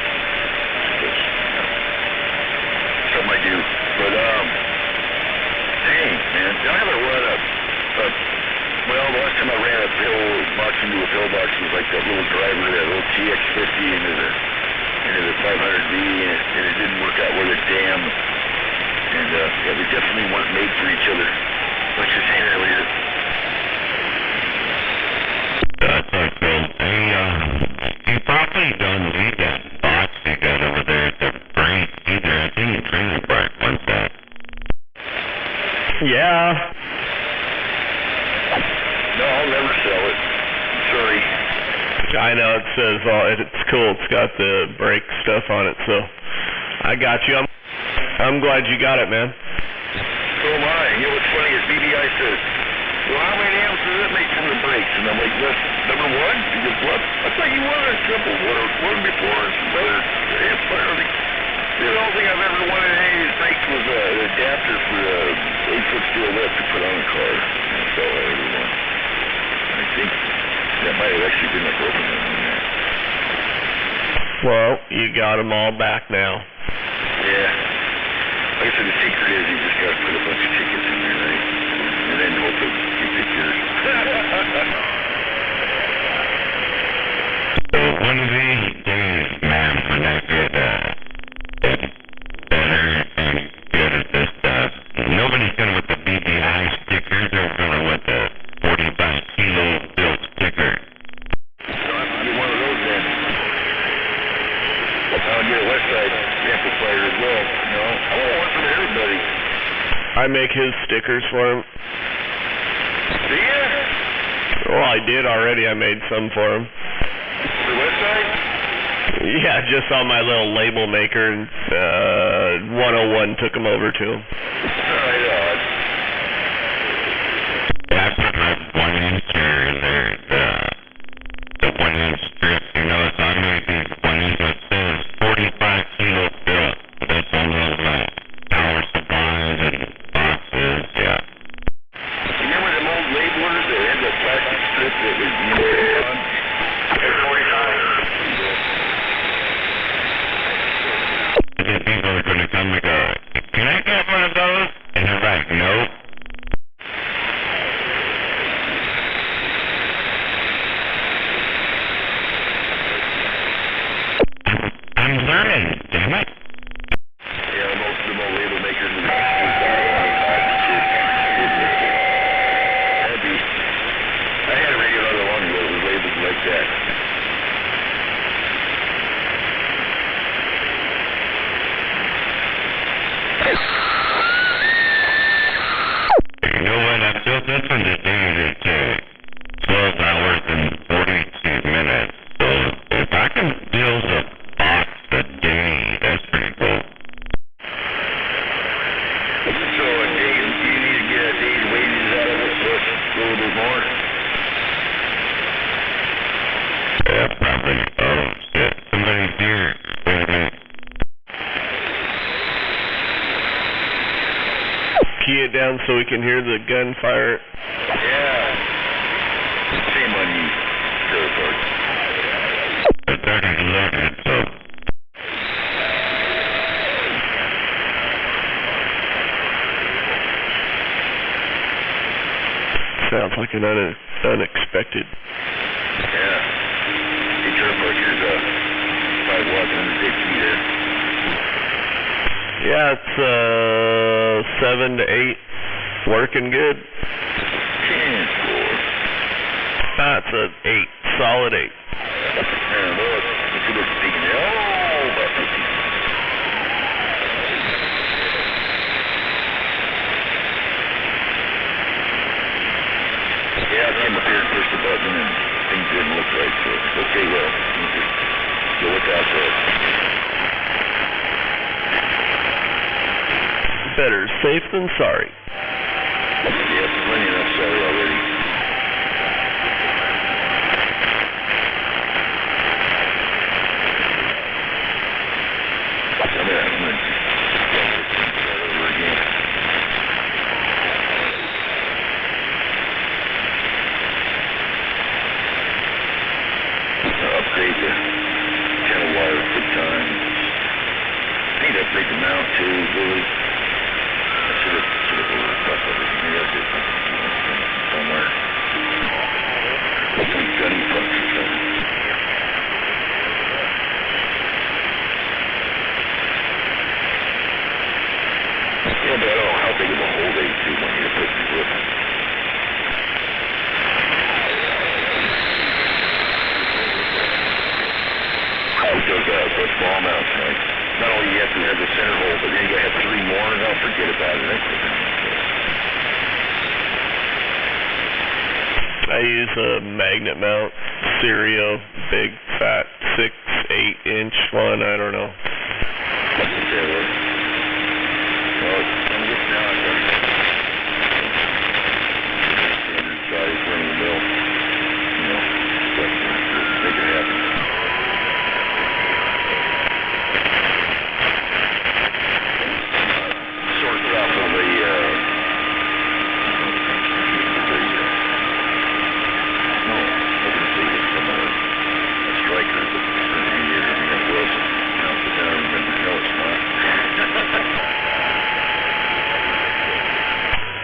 That's, something I do. But, dang, man. I haven't run well, the last time I ran a pillbox into a pillbox was like that little driver, that little TX50 into the 500V, and it didn't work out with a damn. And, yeah, we definitely weren't made for each other. Like you were saying earlier.
That's cool. You probably don't need that box you got over there at the break either. I think the trailer park wants that.
Yeah.
I'll never sell it. Sorry.
I know it says it's cool. It's got the brake stuff on it, so I got you. I'm glad you got it, man.
So am I. You know what's funny is BBI says, well, how many amps does it make from the brakes? And I'm like, that's number one? He goes, what? I thought you wanted a simple one before and some other amps. The only thing I've ever wanted in any of these brakes was an adapter for the 8-foot steel lift to put on a car. That's all I ever wanted. I think that might have actually been a broken one on that.
Well, you got them all back now.
Yeah. Like I said, the secret is you just got to put a bunch of tickets in there, right? And then hope that you pick yours.
So one of these days, man, when I get better and good at this stuff, nobody's gonna with the BBI stickers, they're gonna with the 45 kilo built sticker.
So I'm gonna get one of those then. I'll get a Westside amplifier as well. You know, I want one from everybody.
I make his stickers for him.
Do you?
Well, I did already. I made some for him.
For Westside?
Yeah, just on my little label maker, and 101 took them over to him.
Right on.
Yeah, I put my 1-inch there, the 1-inch strip, you know, so I made these 1-inch that says 45 kilo built. That's on those power supplies and boxes, yeah.
You remember them old labelers that had that plastic strip that was being on?
People are going to come and go, can I get one of those? And they're like, nope. I'm learning, damn it.
Yeah, most of them old label makers in the I had a radio not long ago that was labeled like that.
You know what? I built this one today at 12 hours and 42 minutes. So if I can build a box a day, that's pretty cool.
So a day, you need to get a day's wages out of it, plus a little bit more.
Yeah, probably. Oh, shit. Somebody's here. Wait a minute.
Key it down so we can hear the gunfire.
Yeah. Shame on you, Terrified.
It's already loaded, so.
Sounds like an unexpected.
Yeah. Hey, Terrified, here's a 5 watts on the big key there.
Yeah, it's 7 to 8, working good.
10-4.
That's an 8, solid 8.
Yeah, well, let's see what's speaking there. Oh, about 50. Yeah, I came up here and pushed the button and things didn't look right, so, okay, well, you just go with that said.
Better safe than sorry.
Yeah, plenty enough sorry already. I'm gonna start over again. Upgrade the channel wire big time. I need to upgrade the mount too, really. I should have thought of it. Maybe I did somewhere. Some gunny bucks or something. Yeah, but I don't know how big of a hole they do want you to put the whip. Those ball mounts, right? Not only you have to have the center hole, but then you gotta have 3 more, and I'll forget about it.
Hey, use a magnet mount Serio, big, fat, 6-8-inch one. I don't know.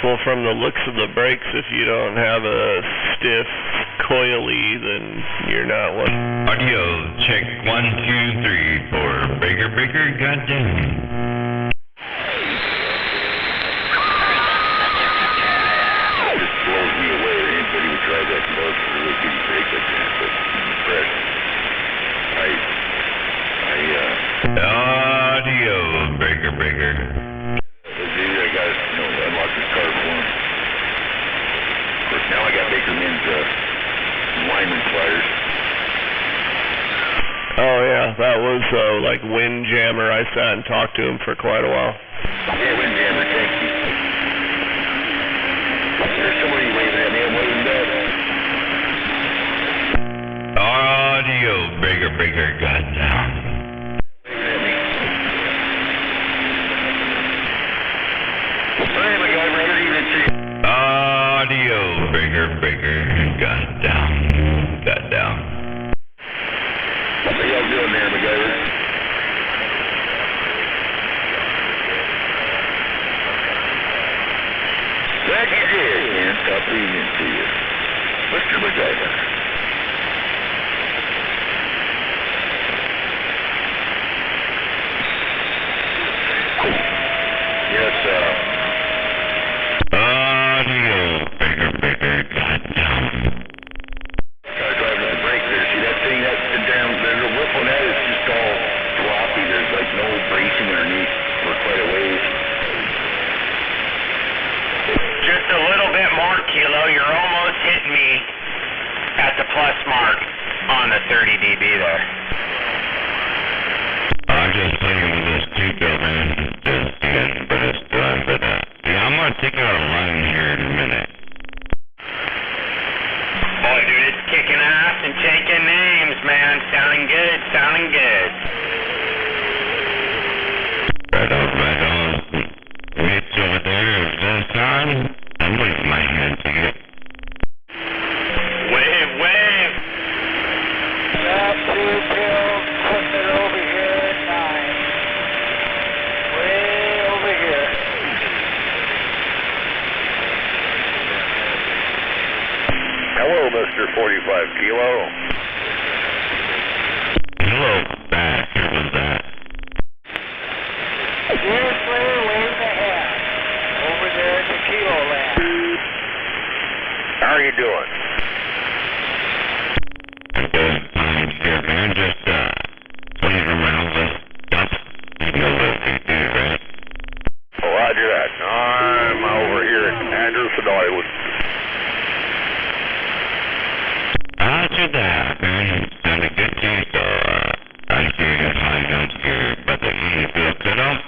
Well, from the looks of the brakes, if you don't have a stiff coily, then you're not one.
Audio check 1, 2, 3, 4. Breaker, breaker, goddamn.
It blows me away. Anybody would drive that close to really big brake like that, but I'm impressed.
Audio breaker, breaker.
I got to unlock this car for him. Of course, now I got Bakerman's lineman pliers.
Oh yeah, that was like Windjammer. I sat and talked to him for quite a while.
Yeah, Windjammer, thank you. There's somebody waving at me. What is that?
Audio breaker, breaker, goddamn. Audio breaker, breaker, goddamn, goddamn.
How y'all doing there, MacGyver? Glad you did, man. Top evening to you. Mr. MacGyver. Yes,
Audio breaker, breaker, goddamn.
Car driving on the brake there. See that thing, that damn, the little whip on that is just all floppy. There's like no bracing underneath for quite a ways.
Just a little bit more, Kilo. You're almost hitting me at the plus mark on the 30 dB there.
I'm just playing with this Tico, man. Just getting, but it's done. But yeah, I'm gonna take out a line here in a minute.
Boy, dude, it's kicking ass and taking names, man. Sounding good, sounding good.
Right on. Mitch over there, is this on? I'm waving my hand to you.
Wave, wave.
That's 2 pills, putting it over here at 9. Way over here.
Hello, Mr. 45 Kilo.
Hello, back. Who was that?
Seriously, wave ahead. Over there at the Kilo land.
How are you doing?
I'm good. Fine here, man. Just, playing around with stuff. You know what we do, right?
Roger that. I'm over here at Anderson, Iowa.
Roger that, man. Sounded good to you, so, I hear you high notes here, but the you feel good up?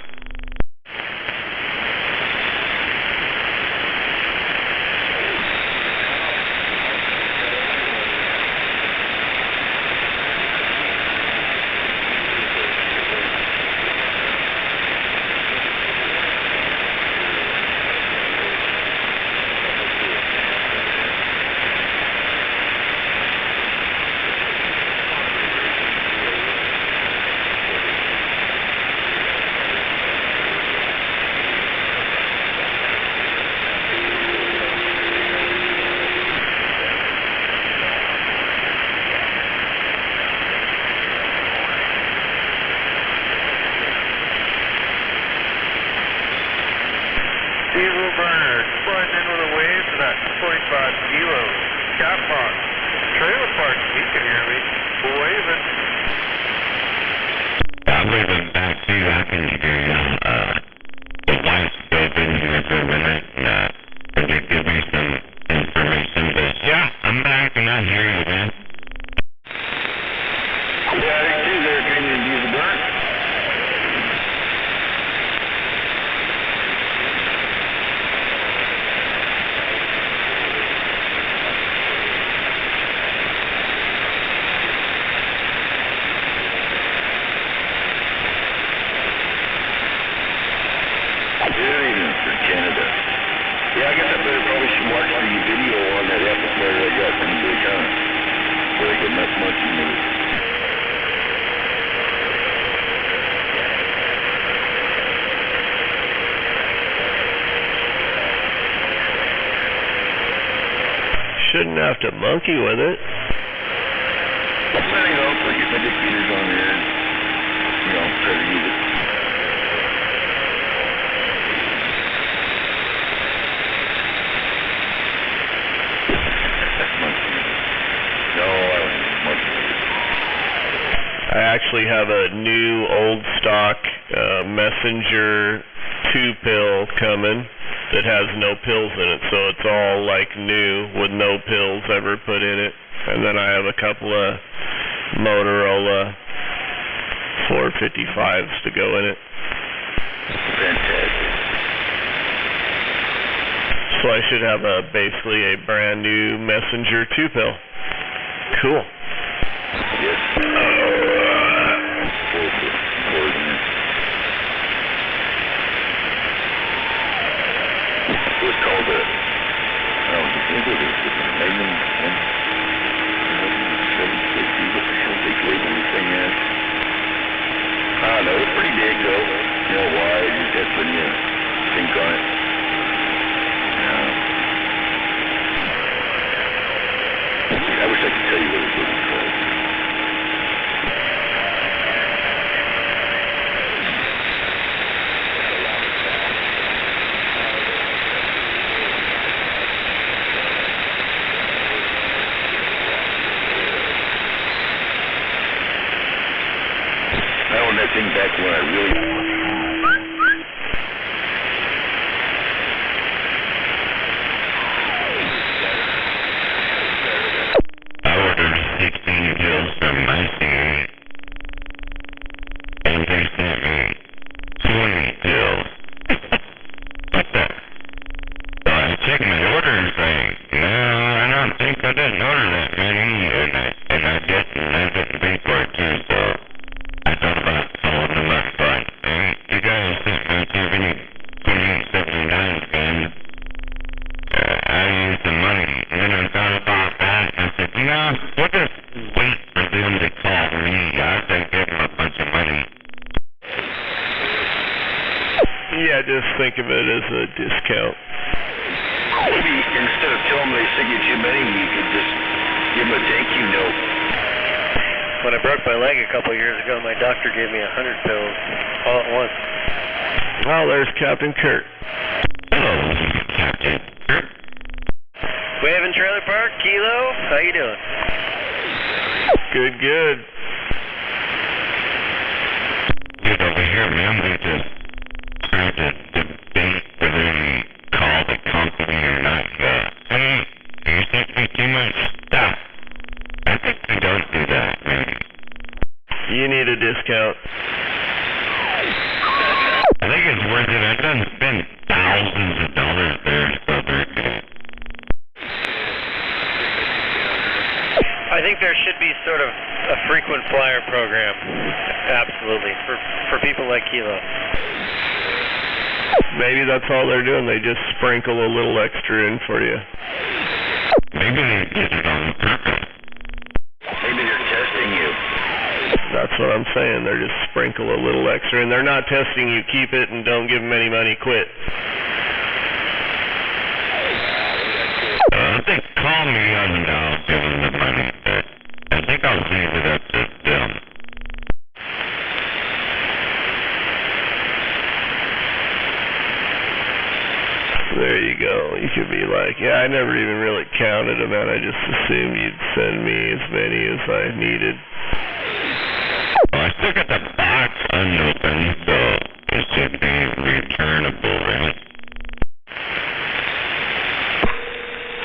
Diesel burner, sliding in with a wave to that 45 Kilo. Cat box. Trailer park, he can hear me. Waving.
I'm waving back to you. I can hear you. The wife goes in here for a minute and, they give me some information, but yeah, I'm back.
Yeah, I guess I probably should watch the video on that amplifier I got from Daytona, where I get that monkey move.
Shouldn't have to monkey with it.
I'm setting it up, so I get my dictators on there and, try to use it. No, I don't use monkey with it.
I actually have a new old stock Messenger 2-pill coming that has no pills in it, so it's all like new with no pills ever put in it. And then I have a couple of Motorola 455s to go in it.
Fantastic.
So I should have basically a brand new Messenger 2-pill. Cool.
Yes. What's called a, I don't think it is, Magnum 750, what the hell they label this thing as? I don't know, it's pretty big though. You know why? It just has plenty of zinc on it. I wish I could tell you what it's called. I owned that thing back when I really...
I ordered 16 pills from my thing, and they sent me 20 pills. What the? So I checked my order and say, no, I don't think I didn't order that many, and I didn't pay for it too, so I thought about following them up, but you guys sent me too many 2879 again. I used the money, and then I thought about that, and I said, we'll just wait for them to call me. I've been giving them a bunch of money.
Yeah, just think of it as a discount.
Maybe instead of telling them they sent you too many, you could just give them a thank you note.
When I broke my leg a couple years ago, my doctor gave me 100 pills all at once.
Well, there's Captain Kurt.
Hello, Captain Kurt.
Waving Trailer Park, Kilo, how you doing?
Good, good.
Get over here, man. We just tried to debate whether we call the company or not. You sent me too much stuff. I think we don't do that, man.
You need a discount.
I think it's worth it. I done spent thousands of dollars there, so they're good.
I think there should be sort of a frequent flyer program, absolutely, for people like Kilo.
Maybe that's all they're doing. They just sprinkle a little extra in for you.
Maybe they did it on purpose.
Maybe they're testing you.
That's what I'm saying. They're just sprinkle a little extra, and they're not testing you. Keep it and don't give them any money. Quit.
I think call me and I'll give them the money, but I think I'll leave it up to them.
There you go. You could be like, yeah, I never even really counted them out. I just assumed you'd send me as many as I needed.
Well, I still got the box unopened, so it should be returnable, right?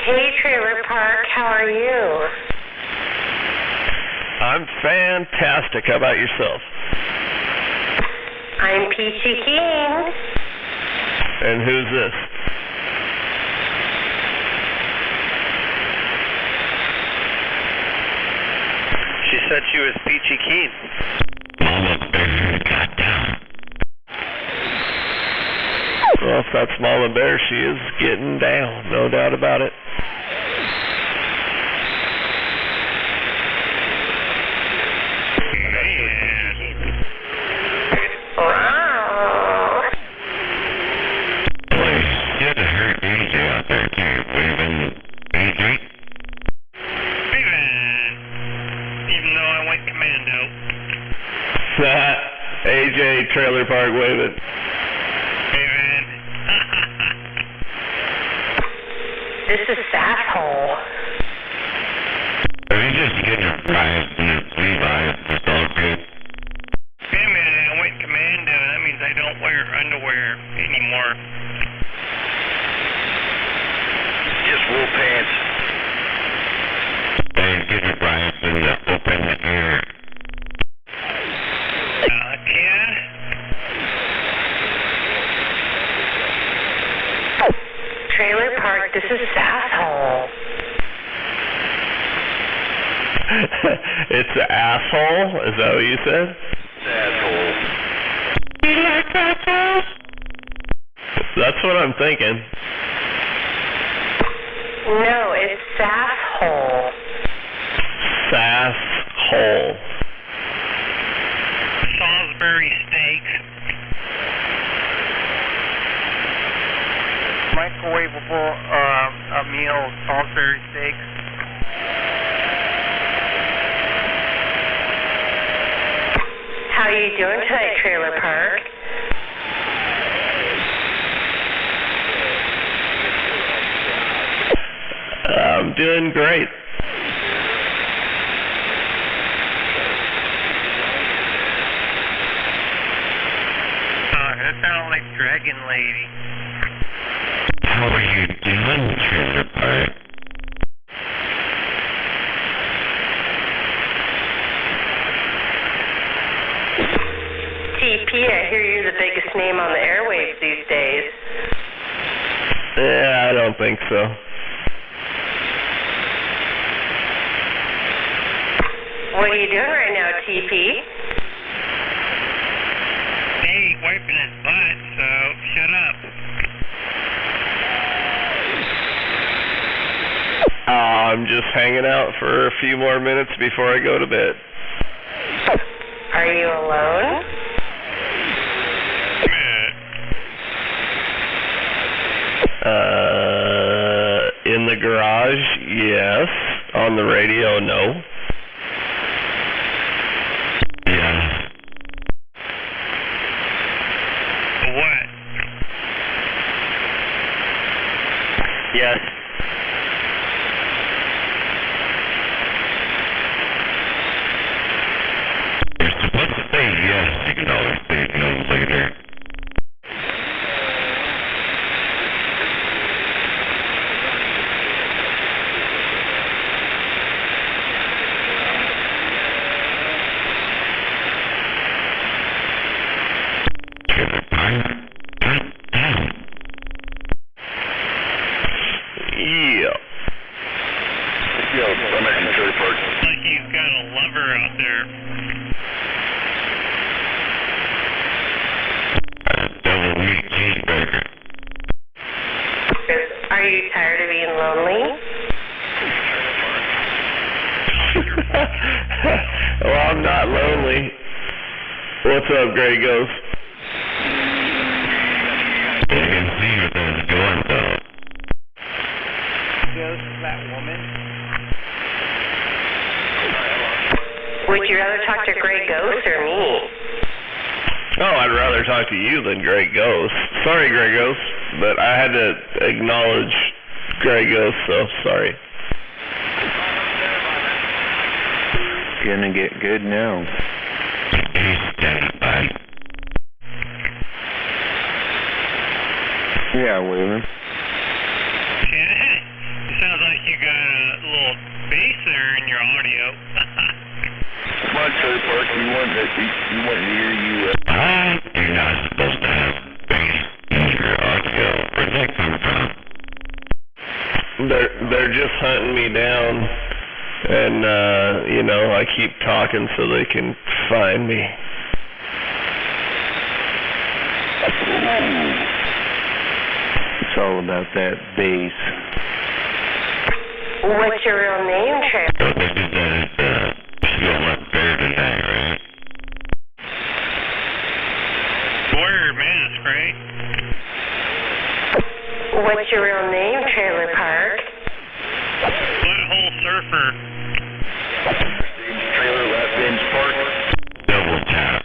Hey, Trailer Park, how are you?
I'm fantastic. How about yourself?
I'm Peachy King.
And who's this?
She said she was Peachy Keen.
Mama Bear got down.
Well, That's that mama bear. She is getting down, no doubt about it. AJ Trailer Park waving.
Hey, man.
This is Sasshole.
Are you just getting a prize and a Levi's? It's all good.
Hey, man, I went commando. That means I don't wear underwear anymore.
Just wool pants.
Hey, get your prize and open the air.
Trailer Park, this is Sasshole.
It's an asshole? Is that what you said?
Asshole.
You like that?
That's what I'm thinking.
No, it's Sasshole.
Sasshole.
Salisbury steaks. Microwavable meal, Salisbury steaks.
How are you doing tonight, Trailer Park?
I'm doing great.
That sounded like Dragon Lady.
How are you doing, Trailer Park?
TP, I hear you're the biggest name on the airwaves these days.
Yeah, I don't think so.
What are you doing right now, TP?
Hey, wiping his butt, so shut up.
I'm just hanging out for a few more minutes before I go to bed.
Are you alone?
In the garage, yes. On the radio, no.
Yeah.
What?
Yes.
You're supposed to say yes. You can always say no later. Trailer Park, cut down.
Yeah.
Yo, I'm at the Trailer Park.
Like he's got a lover out there.
Double meat cheeseburger.
Are you tired of being lonely?
Well, I'm not lonely. What's up, Grey Ghost?
You can see what that's going though.
Ghost, that woman.
Would you rather talk to Grey Ghost or me?
Oh, I'd rather talk to you than Grey Ghost. Sorry, Grey Ghost, but I had to acknowledge Grey Ghost, so sorry.
Gonna get good now. Yeah, Waylon.
It sounds like you got a little bass there in your audio.
Come on, Trailer Park. You want to hear you.
You're not supposed to have bass in your audio. Where'd that come from?
They're just hunting me down, and I keep talking so they can find me.
it's all about that bass.
What's your real name, Trailer?
So they did that at Feel Like Bear tonight, right?
Wear your mask, right?
What's your real name, Trailer Park?
Butthole Surfer.
Trailer, last name's Park.
Double tap.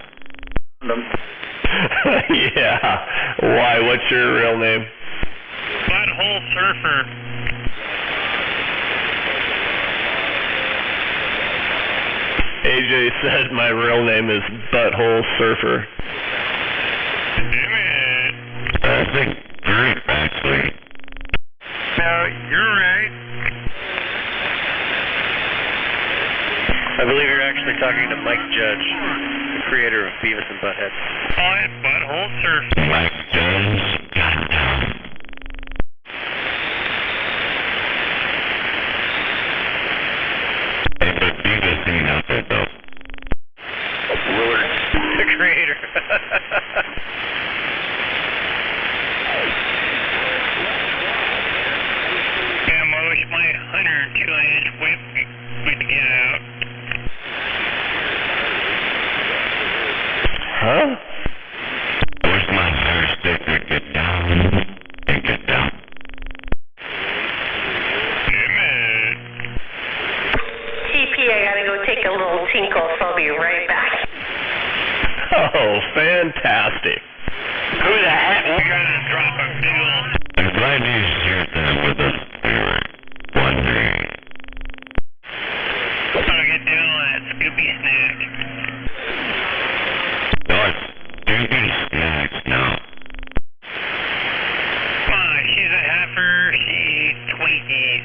Yeah. Why? What's your real name?
Butthole Surfer.
AJ said my real name is Butthole Surfer.
I think group, actually.
No, you're right.
I believe you're actually talking to Mike Judge, the creator of Beavis and Butthead.
Oh, it's Butthole Surfer.
Mike Jones, got him down. Hey, but Beavis ain't out there, though.
Willard.
The creator.
Yeah, I wish my 102-inch whip would get out.
Huh?
I wish my fire stick would get down and get down.
TP, I gotta go take a little tinkle, so I'll be right back.
Oh, fantastic.
Who the heck? We're gonna drop a big old...
I'm glad you shared that with us. We were wondering.
I'm gonna get down on that Scoopy snack.
No, it's Scoopy Snacks now.
Come on, she's a heifer, she eats Twinkies.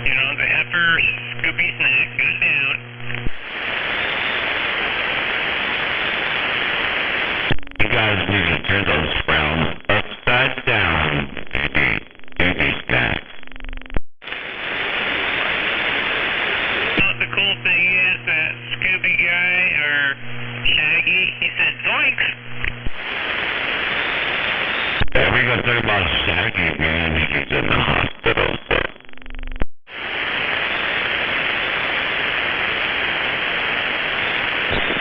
You know, the heifer Scoopy snack goes down.
You guys need to turn those frowns upside down, Scoopy Snacks.
The cool thing is that Scooby guy, or Shaggy, he said, zoinks!
Yeah, we got to talk about Shaggy, man. He's in the hospital, so.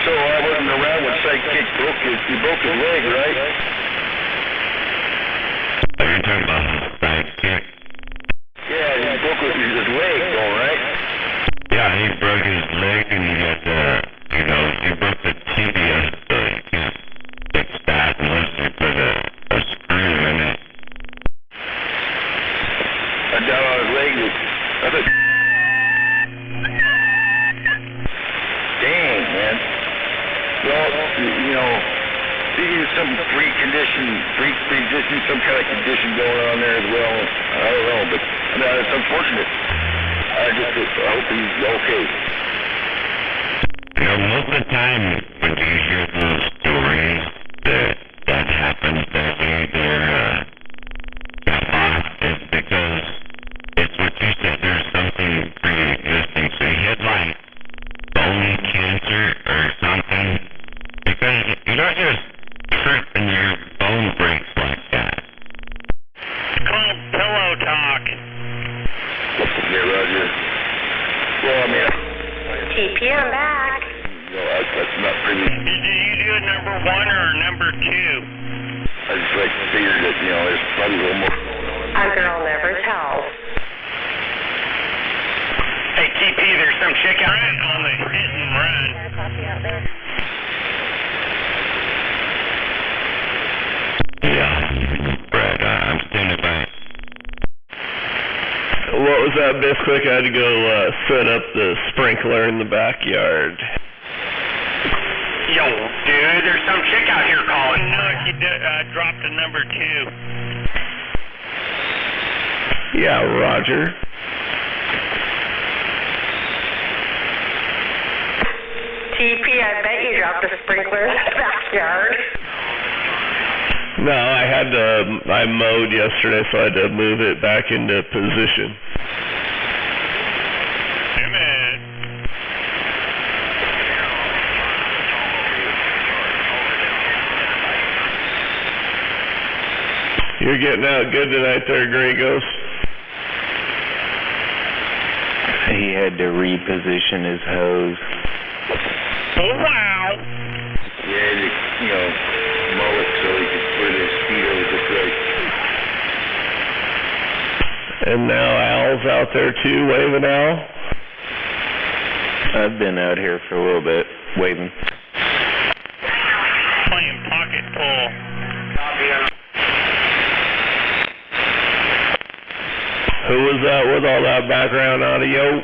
So I wasn't around when Sidekick broke his leg, right?
Are you talking about Sidekick?
Yeah, he broke his leg, though, right?
Yeah, he broke his leg and he got he broke the tibia, so you can't fix that unless you put a screw in it.
And down on his leg, I thought, dang, man. Well, there's some pre-existing, some kind of condition going on there as well. I don't know, but it's unfortunate. I hope he's okay.
Most of the time when you hear those stories that happens that way, they're lost, is because it's what you said, there's something pre-existing. So you had like bone cancer or something, because you don't just trip and your bone breaks like that.
It's called pillow talk.
Yeah, Roger. Well, I mean,
TP, I'm back.
that's not pretty.
Did you do a number 1 or a number 2?
I just figured that, there's probably a little more.
A girl never tells.
Hey, TP, there's some chick out on the hit and run.
Yeah, Brad, I'm standing by.
What was that, Bisquick? I had to go set up the sprinkler in the backyard.
Yo, dude, there's some chick out here calling. No, she dropped a number 2.
Yeah, Roger.
TP, I bet you dropped a sprinkler in the backyard.
No, I mowed yesterday, so I had to move it back into position. You're getting out good tonight there, Grey Ghost.
He had to reposition his hose.
Oh, wow.
Yeah, mull it so he could put his speedo just right.
And now Al's out there too, waving Al.
I've been out here for a little bit, waving.
Playing pocket pull.
Who was that with all that background audio?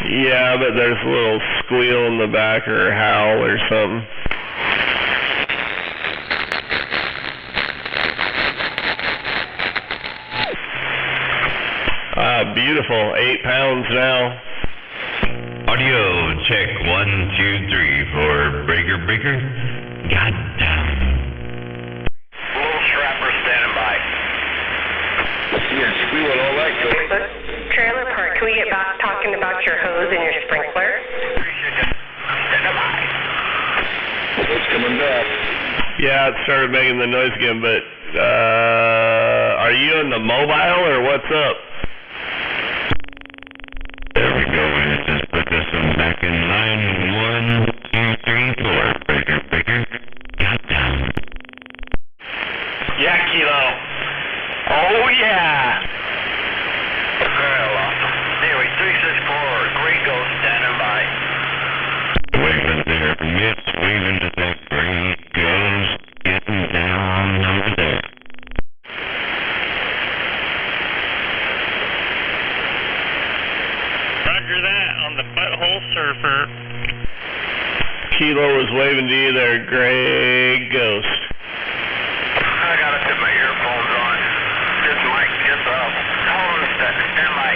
Yeah, but there's a little squeal in the back or a howl or something. Beautiful. 8 pounds now.
Audio check 1, 2, 3 for breaker. Goddamn.
Little Scrapper standing by.
Yeah, squeal and all that goes.
Trailer Park, can we get back talking about your hose and your sprinkler?
Standing by.
It's coming back.
Yeah, it started making the noise again, but are you in the mobile or what's up?
There we go. Just put this one back in line. 1, 2, 3, 4. Breaker. Goddamn.
Yeah, Kilo. Oh, yeah. Very awesome. Anyway, 364, Grey Ghost standing by.
Waving there. Mitch waving to that Grey Ghost. Getting down over there.
Roger that on the butthole surfer.
Kilo was waving to you there, Grey Ghost.
I gotta put my earphones on. This mic gets up. Hold on a second. Stand by.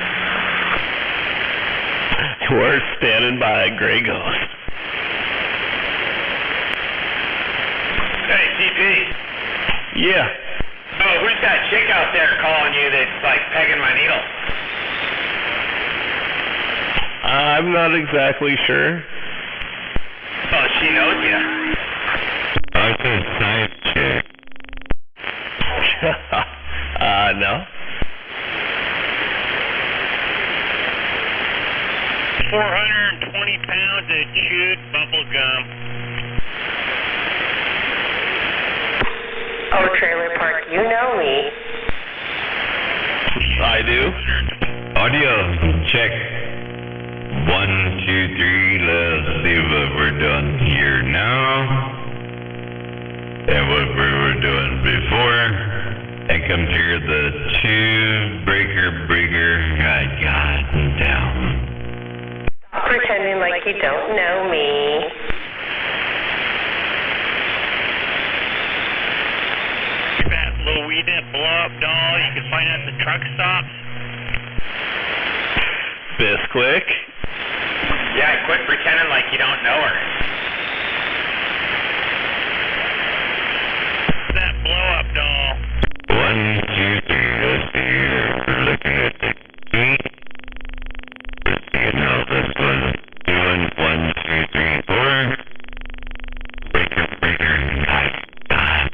We're standing by, Grey Ghost.
Hey, TP.
Yeah.
Oh, who's that chick out there calling you that's like pegging my needle?
I'm not exactly sure.
Oh, she knows you.
That's a side chick.
No.
420 pounds of chewed bubble gum.
Oh, Trailer Park, you know me.
I do.
Audio check 1, 2, 3. Let's see what we're doing here now. And what we were doing before. And compare the two breaker. Goddamn.
Stop pretending like you don't know me.
That Louita blow-up doll you can find at the truck stops.
Bisquick.
Yeah, quit pretending like you don't know her.
That blow-up doll.
1, 2, 3. Let's see here. We're looking at the key. We're seeing how this one's doing. 1, 2, 3, 4. Breaker. Goddamn.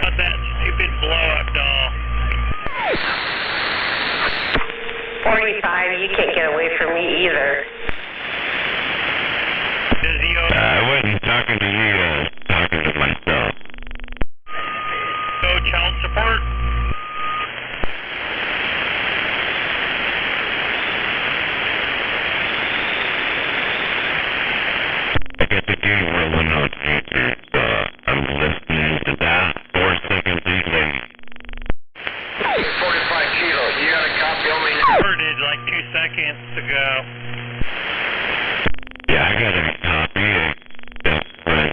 Not that stupid blow-up doll.
45, you can't get away from me either.
Does he owe
I wasn't talking to you, I was talking to myself.
child support?
I got the game rolling on future, so I'm listening to that 4 seconds delay.
45 kilos. You got a copy on me?
Recorded like 2 seconds ago.
Yeah, I got a copy of that when,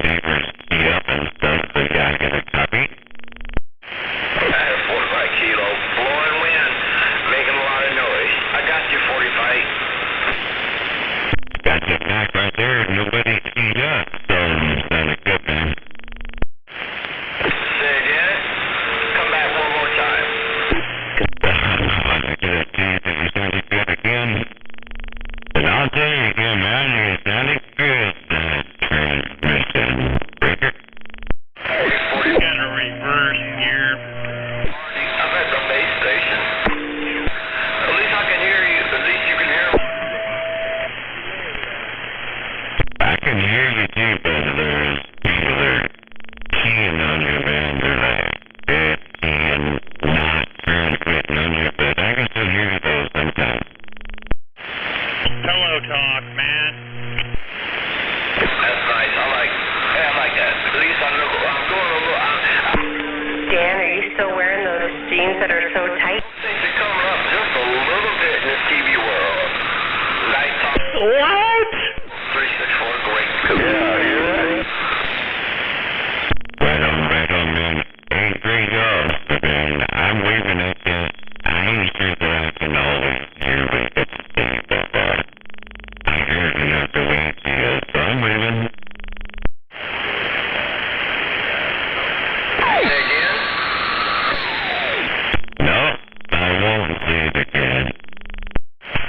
neighbors key up and stuff, so yeah, I got a copy.
I have 45 kilos. Blowing wind. Making a lot of noise. I got you, 45.
Got your back right there, nobody keyed up, so sounded good, man.
Say again? Come back one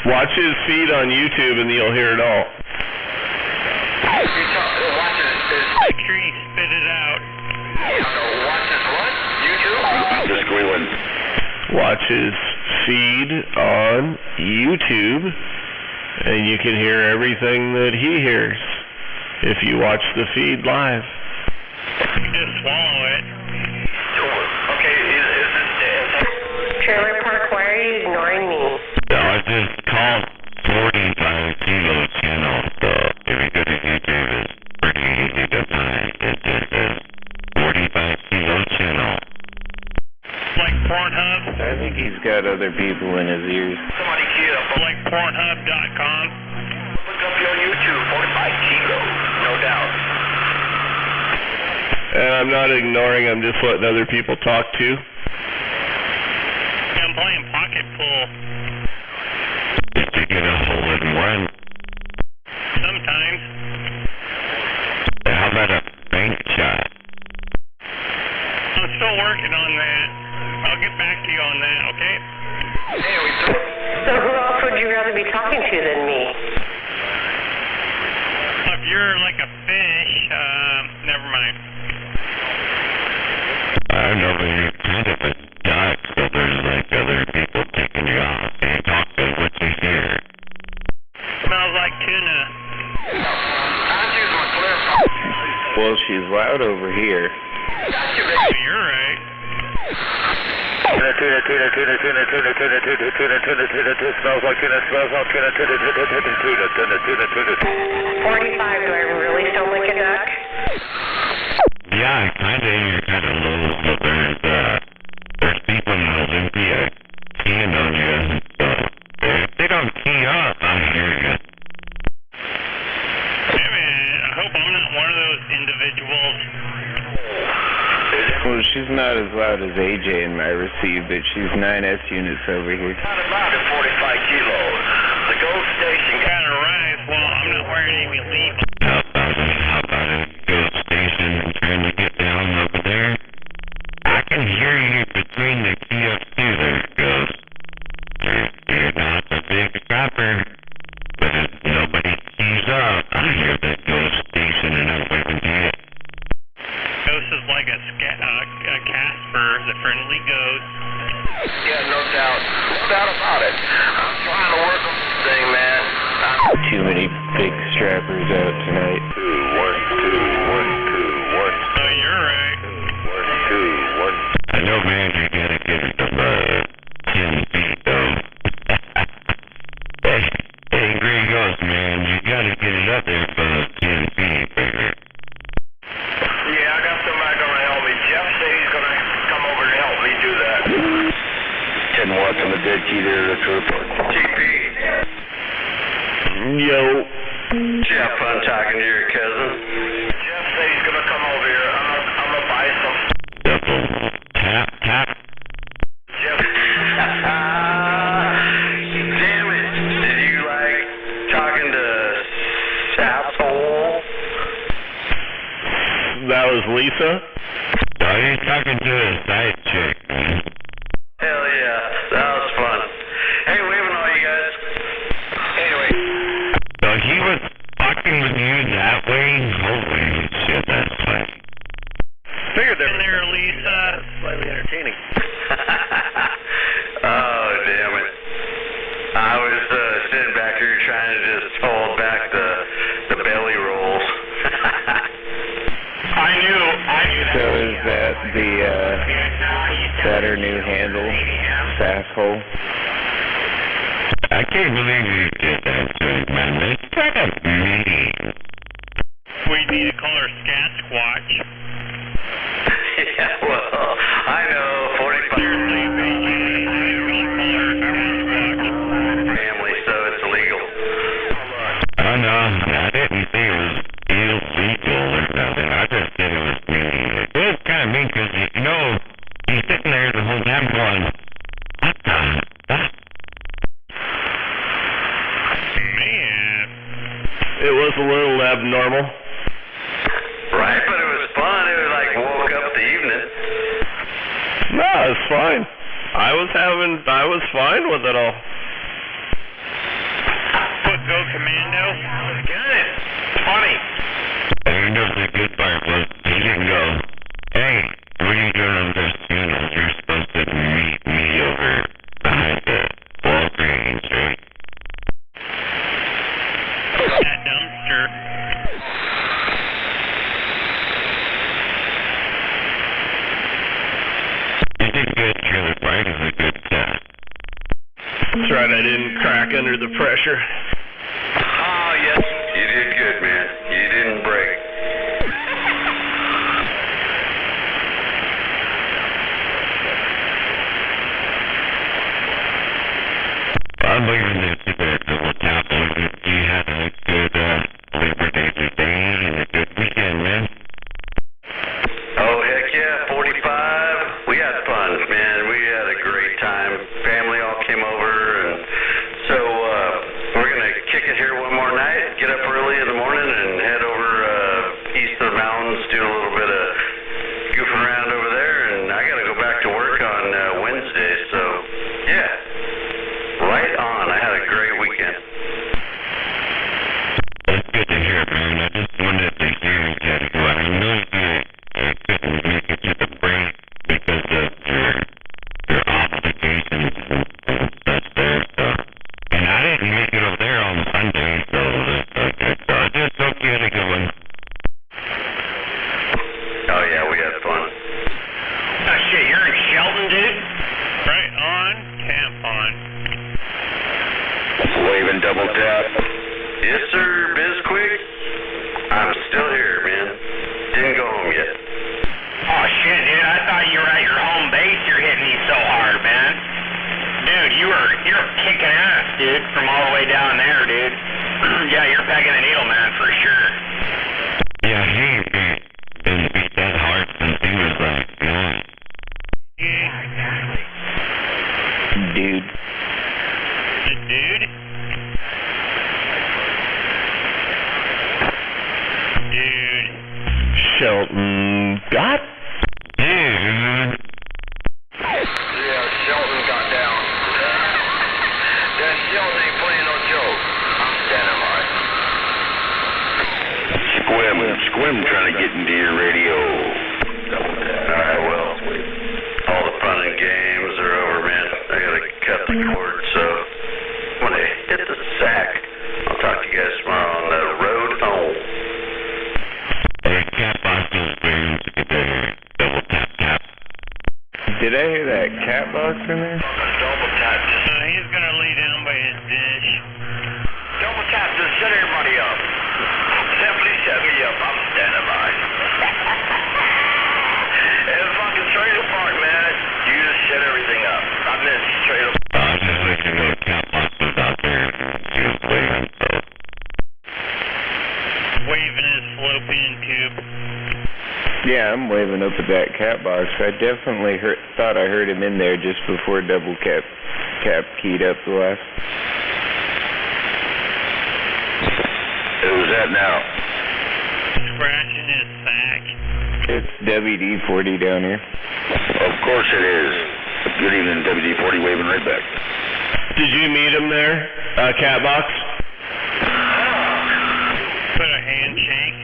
Watch his feed on YouTube and you'll hear it all.
Make sure you spit it out.
Watch his what? YouTube?
The squealing.
Watch his feed on YouTube, and you can hear everything that he hears if you watch the feed live.
Just swallow it.
Okay, is this
Trailer Park, why are you ignoring me?
I just called 45 kilo channel, so if you go to YouTube, it's pretty easy to find. It just says 45 kilo channel.
Like Pornhub?
I think he's got other people in his ears.
somebody queued up?
Like Pornhub.com?
Look up your YouTube, 45 kilo, no doubt.
And I'm not ignoring, I'm just letting other people talk too.
I'm playing Pocket Pool.
Did you get a hole in one?
Sometimes.
How about a bank shot?
I'm still working on that. I'll get back to you on that, okay?
So who else would you rather be talking to than me?
If you're like a fish, never mind.
I don't know, but you're kind of a duck, so there's like other people taking you off and talk to what you hear.
Smells like tuna.
Well, she's loud over here.
You're right.
Tuna, smells like tuna, tuna.
45, do I really sound like a duck?
Yeah, you're kind of low, but there's people in Olympia keying on you, so if they don't key up, I hear you.
Hey man, I hope I'm not one of those individuals.
Well, she's not as loud as AJ in my receive, but she's 9S units over here.
Not about at 45 kilos. The Gold Station
Kind of rise. Well, I'm not wearing any leaf.
How about a ghost station trying to get down over there? I can hear you between the key up too, there, Ghost. You're not a big scrapper, but if nobody keys up, I hear that ghost station and everybody can hear it.
Ghost is like a Casper, the friendly ghost.
Yeah, no doubt. No doubt about it. I'm trying to work on this thing, man.
Too many big strappers out tonight.
2, 1, 2, 1, 2, 1.
Oh, you're right.
1, 2, 1.
I know, man, you gotta get it to 10 feet, though. Hey, Green Ghost, man, you gotta get it up there for 10 feet, baby.
Yeah, I got somebody gonna help me. Jeff said he's gonna come over to help me do that.
10 watts on the dead key there, that's her part.
TP.
Yo.
Jeff, I'm talking to your cousin. Jeff said he's gonna come over here. I'm gonna buy some.
Tap.
Jeff. Damn it. Did you like talking to Sapphole?
That was Lisa?
Are you talking to a side chick, man?
Hell yeah. That was fun. Hey, waving all you guys. Anyway.
So he was fucking with you that way? Holy shit, that's funny.
Figured
In there, Lisa.
slightly entertaining.
Oh, damn it. I was sitting back here trying to just hold back the belly rolls.
I knew
So is that her new handle, Sasshole?
I can't believe you did that to him, man. That's kind of mean.
we need to call her Sasquatch.
Yeah, well, I know, 45 family, so it's illegal.
Oh, no, I didn't think it was illegal or nothing. I just said it was mean. It was kind of mean because, you know, he's sitting there the whole time going, what the fuck?
Man.
It was a little abnormal.
Right, but it was fun. It was like woke up the evening.
No, it's fine. I was fine with it all.
Go Commando. Good. Funny.
I know the good part was he didn't go, hey, what are you doing on this channel? You're supposed to meet me over behind the Walgreens, right?
That dumpster.
You did good, Trailer Park is a good test.
That's right, I didn't crack under the pressure.
Oh, yes. You did good, man. You didn't break.
I'm leaving this to the double tap. You had a good Labor Day today and a good weekend, man.
Oh, heck yeah, 45. We had fun, man. We had a great time. Family all came over, and so we're going to kick it here one more night, get up early in the morning, and head over east of the mountains, do a little bit of goofing around over there, and I got to go back to work on Wednesday, so yeah, right on. I had a great weekend.
That's good to hear, man. I just wanted to hear you get to go. I know you couldn't make it to the break because of your obligations and such there, so. And I didn't make it over there on Sunday, so that's okay. So I just hope you had a good one.
Oh yeah, we had fun.
Oh shit, you're in Shelton, dude?
Right on. Camp on.
Waving double tap. Yes, sir, Bizquick. I'm still here, man. Didn't go home yet.
Oh shit, dude, I thought you were at your home base. You're hitting me so hard, man. Dude, you're kicking ass, dude, from all the way down there, dude. Yeah, you're pegging the needle, man, for sure.
Yeah, he been beat that hard since he was like 9.
Dude.
Dude? Dude.
Shelton got?
Dude.
Yeah, Shelton got down. That Shelton ain't playing no joke. I'm standing by. Squim trying to get into your radio. Alright, well, all the fun and games are over, man. I gotta cut the cord, so I'm gonna hit the sack. I'll talk to you guys tomorrow on the road home.
Hey, Cat Box is bringing to the double tap tap.
Did I hear that cat box in there?
Double tap.
He's gonna lay down by his dish.
Double tap, just set everybody up. Simply set me up. I'm standing by. And fucking Trailer Park, man. You just set everything up. I miss Trailer Park.
I just let you know Cat Box was out there. He was waving, so.
Waving his fallopian tube.
Yeah, I'm waving up at that cat box. I definitely thought I heard him in there just before double cap keyed up the last.
Who's that now?
Scratching his sack.
It's WD-40 down here.
Of course it is. Good evening, WD-40, waving right back.
Did you meet him there, Catbox?
Put a handshake.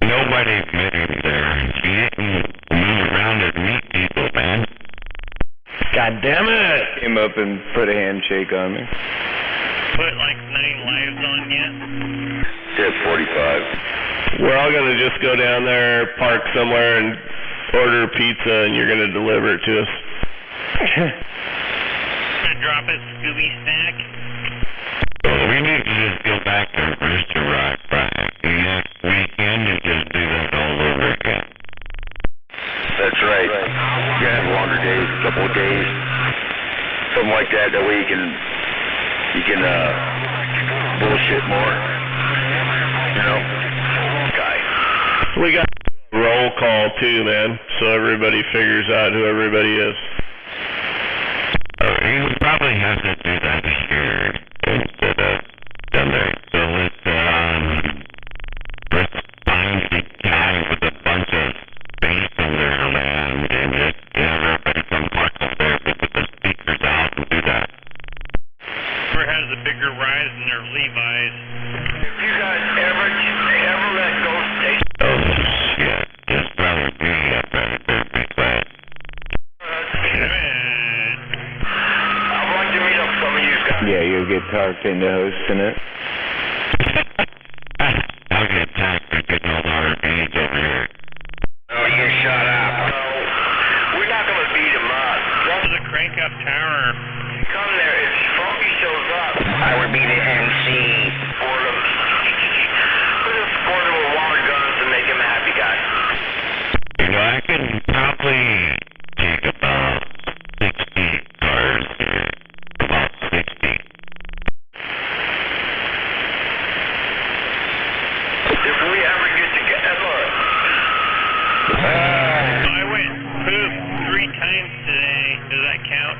Nobody met him there. He didn't move around and meet people, man.
God damn it!
Came up and put a handshake on me.
Put like 9 lives on you.
Tip 45.
We're all gonna just go down there, park somewhere, and order pizza, and you're gonna deliver it to us.
Gonna drop a Scooby snack.
We need to just go back to Rooster Rock next weekend and just do that all over again.
That's right. You have longer days, a couple of days, something like that. That way you can bullshit more. You know. Okay.
We got a roll call too, man, so everybody figures out who everybody is.
You would probably have to do that here instead of down there. So let's find the guy with a bunch of space on their land and just have everybody come park up there with the speakers out and do that.
Whoever has the big Parker Rising or Levi's.
If you guys ever let go station.
Oh, shit. Just probably me. I'd rather be glad.
I'd like to meet up some of you guys.
Yeah, you'll get talked into hosting it.
I'll get talked for getting all the RVs over here.
Oh, you shut up. We're not going to beat him up.
There's a crank up tower.
Come there. If Funky shows up, I would be the MC for him. Put him support him with water guns and make him a happy guy.
You know, I can probably take about 60 cars here. About 60.
If we ever get together,
I went poop 3 times today. Does that count?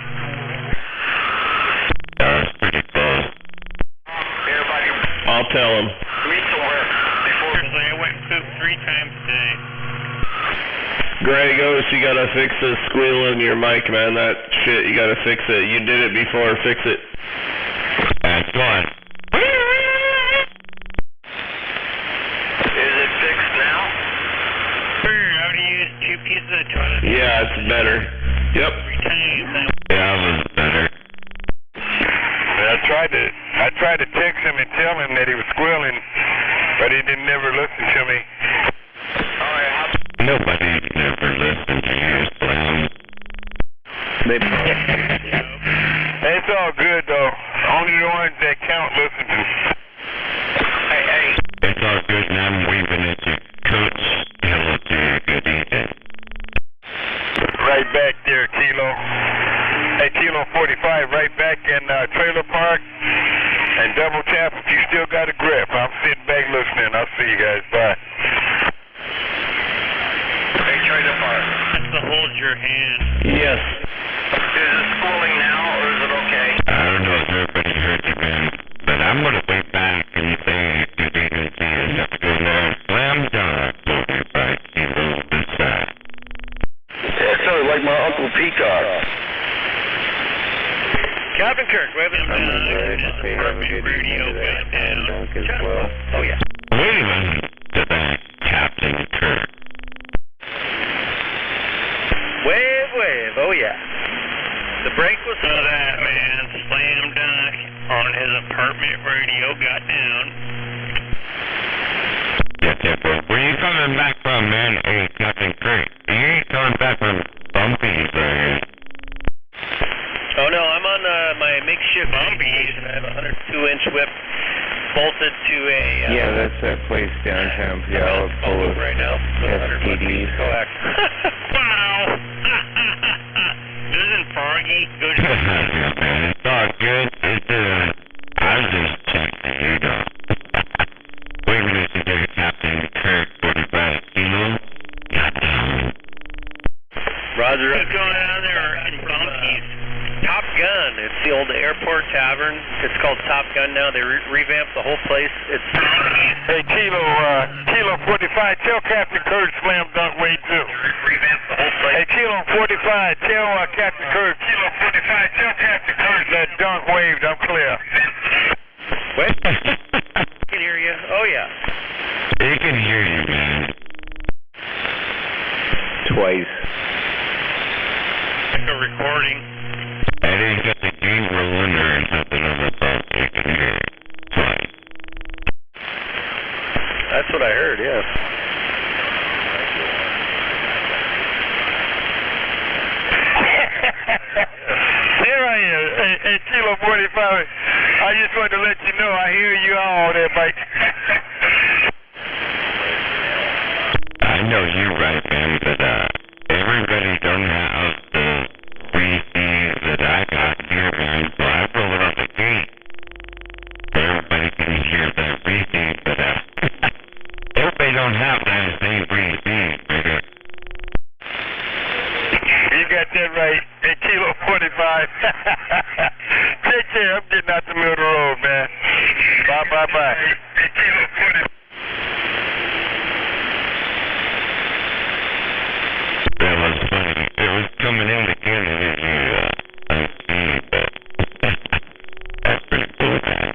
That's pretty close.
everybody
I'll tell him.
meet somewhere before.
Seriously, I went poop 3 times today.
Gregos, you gotta fix the squeal in your mic, man. That shit, you gotta fix it. You did it before, fix it.
That's one.
Is it fixed now?
I would use 2 pieces of toilet
Yeah, it's better. Yep.
3 times.
Yeah, it was better.
I tried to text him and tell him that he was squealing, but he didn't never listen to me.
Nobody never listened to you, Slam.
It's all good though. Only the ones that count listen to.
Hey.
It's all good, and I'm waving at you. Coach, hello to you. Good evening.
Right back there, Kilo. Hey, Kilo 45, right back in Trailer Park. And double tap if you still got a grip. I'm sitting back listening. I'll see you guys. Bye.
Hey, Trailer Park.
That's to hold your hand.
Yes.
Is it schooling now, or is it okay?
I don't know if everybody heard you, man, but I'm going to wait back and say good evening to you. Have a good night. Slam dunk. Over by Kilo this side.
That sounded like my Uncle Peacock.
Captain Kirk, we have
I'm gonna go ahead and say have a good evening to that Slam Dunk as well.
Oh, yeah.
Waving to that Captain Kirk.
Wave, oh yeah. The break was
So that man, Slam Dunk, on his apartment radio got down.
Yeah, but where you coming back from, man? Hey, Captain Kirk. You ain't coming back from Bumpy's, right?
Oh no, I'm on my makeshift Bumpy's, and I have a 102-inch whip bolted to a
Yeah, that's that place downtown Puyallup full of
right now.
STDs.
Coax.
Wow! Isn't Froggy good?
Yeah, man, it's all good. I was just checking, you know. Wait a minute to get Captain Kirk 45 Kilo. Goddamn.
Roger.
What's going on there in Bumpy's?
Top Gun. It's the old airport tavern. It's called Top Gun now. They revamped the whole place. It's
Hey, Kilo 45, tell Captain Kirk Slam Dunk Way 2.
Revamp the whole place.
Hey, Kilo 45, tell Captain Kirk. Kilo 45, tell Captain Kirk that dunk waved. I'm clear.
Wait. I can hear you. Oh yeah.
They can hear you, man.
Twice.
Like a recording.
I didn't get the game rolling or something on the phone. They can hear it twice.
That's what I heard, yeah.
There I am. Hey, Kilo 45. I just wanted to let you know I hear you all there, Mike.
I know you're right, man, but everybody don't have the receive that I got here, man, so I roll it on the gate. Everybody can hear that receive, but everybody don't have that same receive, nigga.
You got that right. Hey, Kilo 45. Take care. I'm getting out the middle of the road, man. Bye. Hey, Kilo 45.
That was funny. It was coming in again, and then you unseen, but that's pretty cool, man.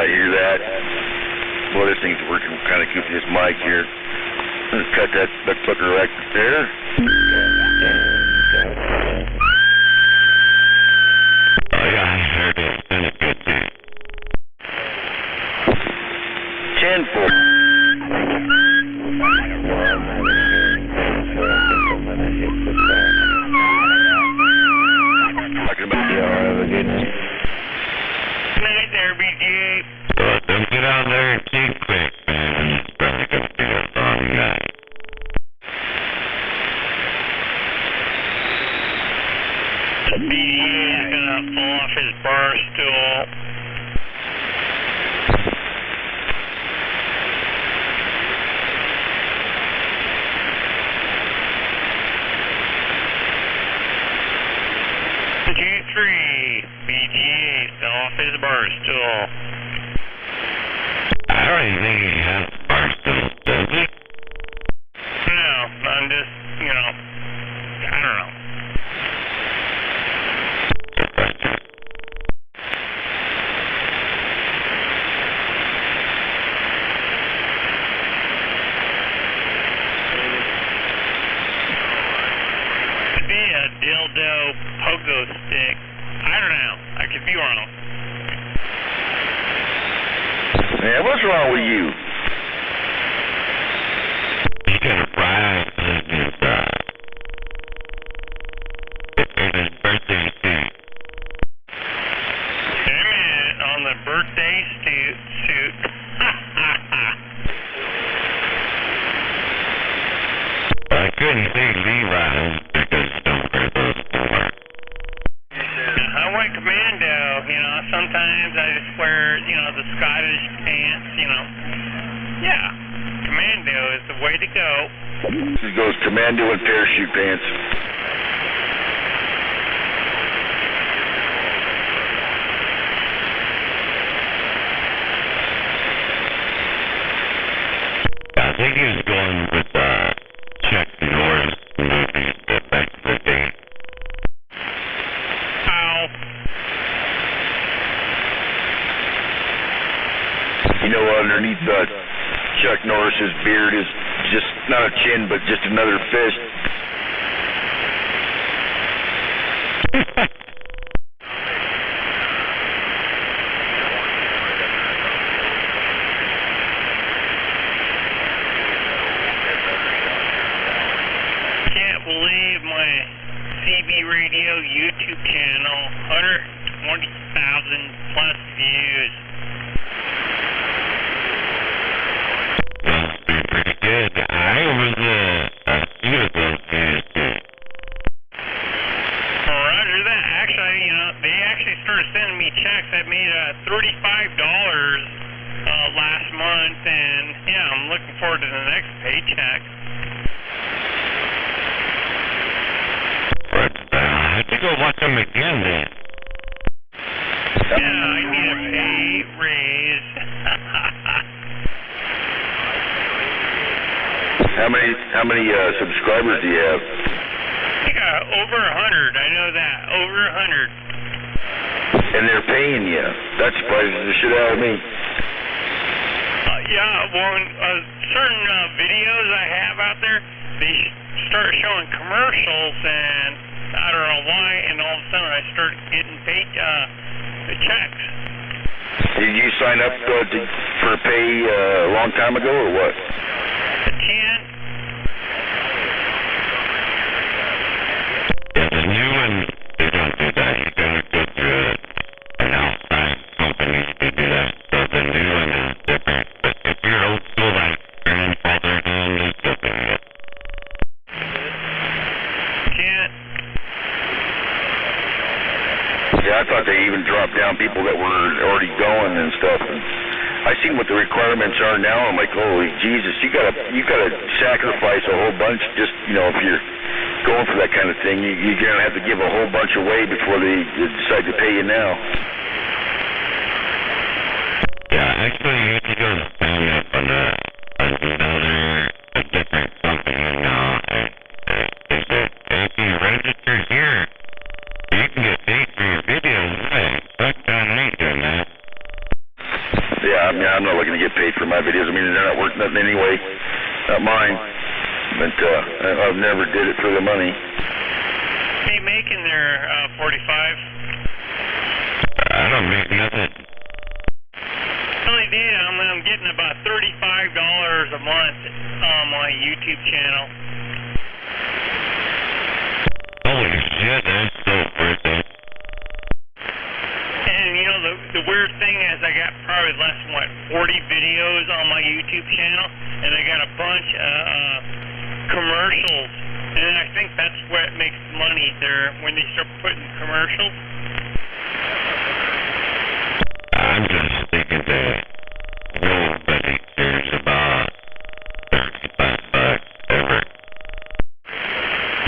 I hear that. Well, this thing's working kind of goofy, this mic here. Let's cut that fucker right there.
Oh yeah, I heard it. It's been a good day.
10-4. Talking about
have a good night.
Good night there, BG.
Well, don't get out there too quick, man. It's probably going to be a long night.
The BG is going to fall off his bar stool. BG fell off his bar stool.
I don't even think he has a bar stool, does he?
No, I'm just, I don't know. Could be a dildo pogo stick. I don't know. I could be wrong.
Man, what's wrong with you?
He's got a bride on his birthday suit.
Hey man, on the birthday suit.
I couldn't say Levi's because I don't wear those anymore.
I went commando, sometimes I just wear, the Scottish pants, Yeah, commando is the way to go.
This goes commando and parachute pants.
I think he was going with Chuck Norris movie back in the day.
You know, underneath Chuck Norris's beard is just not a chin, but just another fist.
Can't believe my CB Radio YouTube channel, 120,000 plus views.
Must be pretty good. I was a few of those guys too.
Roger that. Actually, they actually started sending me checks. I made $35 last month, and yeah, I'm looking forward to the next paycheck.
I have to go watch them again then.
Yeah, I need a pay raise.
How many subscribers do you have?
I got over 100. I know that. Over 100.
And they're paying you. That surprises the shit out of me.
Yeah, well, certain videos I have out there, they start showing commercials, and I don't know why, and all of a sudden I start getting paid checks.
Did you sign up for pay a long time ago, or what?
Yeah, the new one, they don't do that. You gotta go through an outside company to do that. So the new one is different. But if you're old school, like grandfather and is different.
Yeah, I thought they even dropped down people that were already going and stuff. And I seen what the requirements are now. I'm like, holy Jesus, you gotta sacrifice a whole bunch. Just if you're going for that kind of thing, you're gonna have to give a whole bunch away before they decide to pay you now.
Yeah, actually, you have to go sign up on a different company now. If you register here, you can get paid for your videos. Hey, fuck that, I ain't doing that.
hunting anyway, not mine. But I've never did it for the money.
What are you making there, 45?
I don't make nothing.
Really did. I'm getting about $35 a month on my YouTube channel.
Holy shit, that's so worth it.
And you know, the weird thing is I got probably less than, 40 videos on my YouTube channel, and I got a bunch of commercials, and I think that's what makes money there, when they start putting commercials.
I'm just thinking that nobody cares about $35 ever.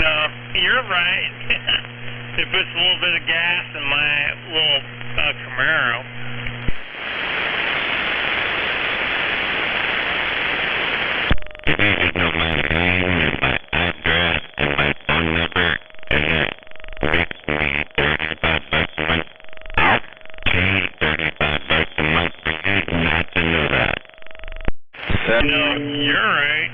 No, you're right. It puts a little bit of gas in my little Camaro.
You need to know my name and my address and my phone number, and it makes me $35 a month. I'll pay $35 a month for you not to know that.
No, you're right.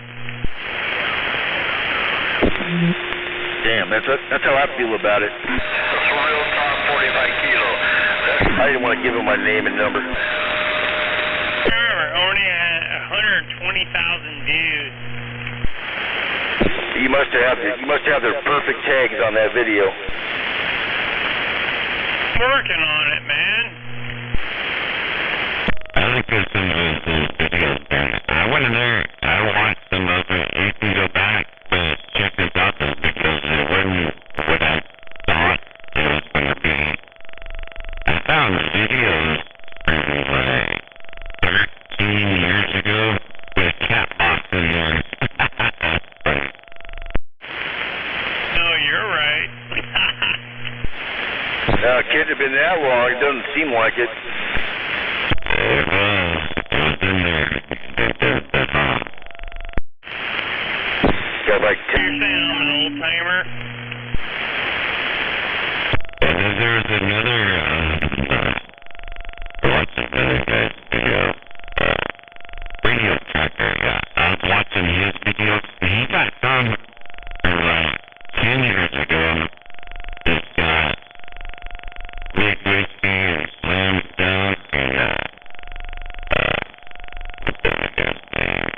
Damn, that's how I feel about it.
That's a real top 45 kilo.
I didn't want to give him my name and number.
Remember, only 120,000 views.
You must have their perfect tags on that video.
I'm working on it, man.
I looked at some of those videos, and I went in there, I watched some of it. You can go back, but check this out, though, because it wasn't what I thought it was going to be. I found videos from, 13 years ago with Catbox in there.
No, you're right.
It couldn't have been that long. It doesn't seem like it.
It was in there.
Got like
You're saying I'm an old timer?
And then there's another, what's another guy's video? Radio Tracker, yeah. I was watching his videos, and he got some from 10 years ago. This guy, Big Whiskey and Slam Dunk, and, what's the other guy's name?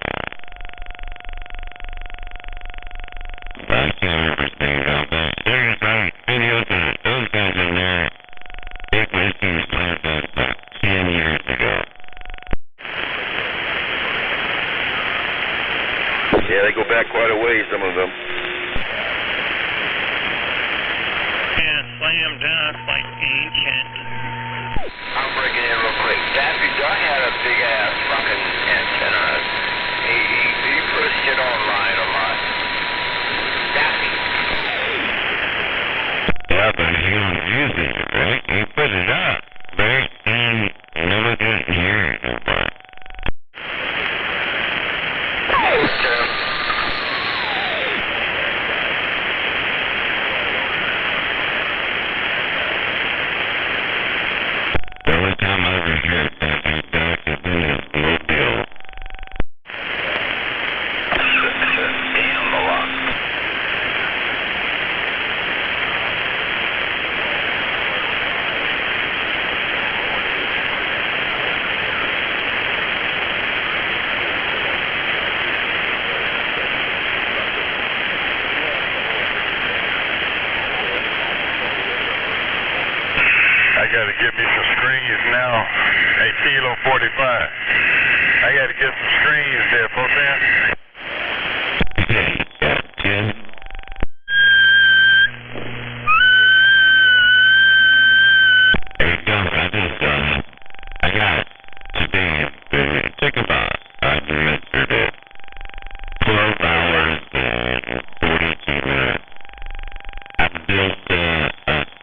I can't remember his name now, but there's videos of those guys in there. Big Whiskey and Slam Dunk about 10 years ago.
Yeah, they go back quite a ways, some of them.
Yeah, Slam Dunk, like ancient.
I'm breaking in real quick. Daffy Duck had a big ass fucking antenna. He put shit online a lot. Daffy.
Yeah, but he don't use it, right? He put it up, right? And nobody didn't hear it, but... The only time I ever heard Daffy Duck is in his mobile.
Damn, the lot.
I gotta get me some screens now. Hey, Kilo 45. I gotta get some screens there, Potan.
Yeah, Tim. There you go. I got today, it took about, I measured it, 12 hours and 42 minutes. I built a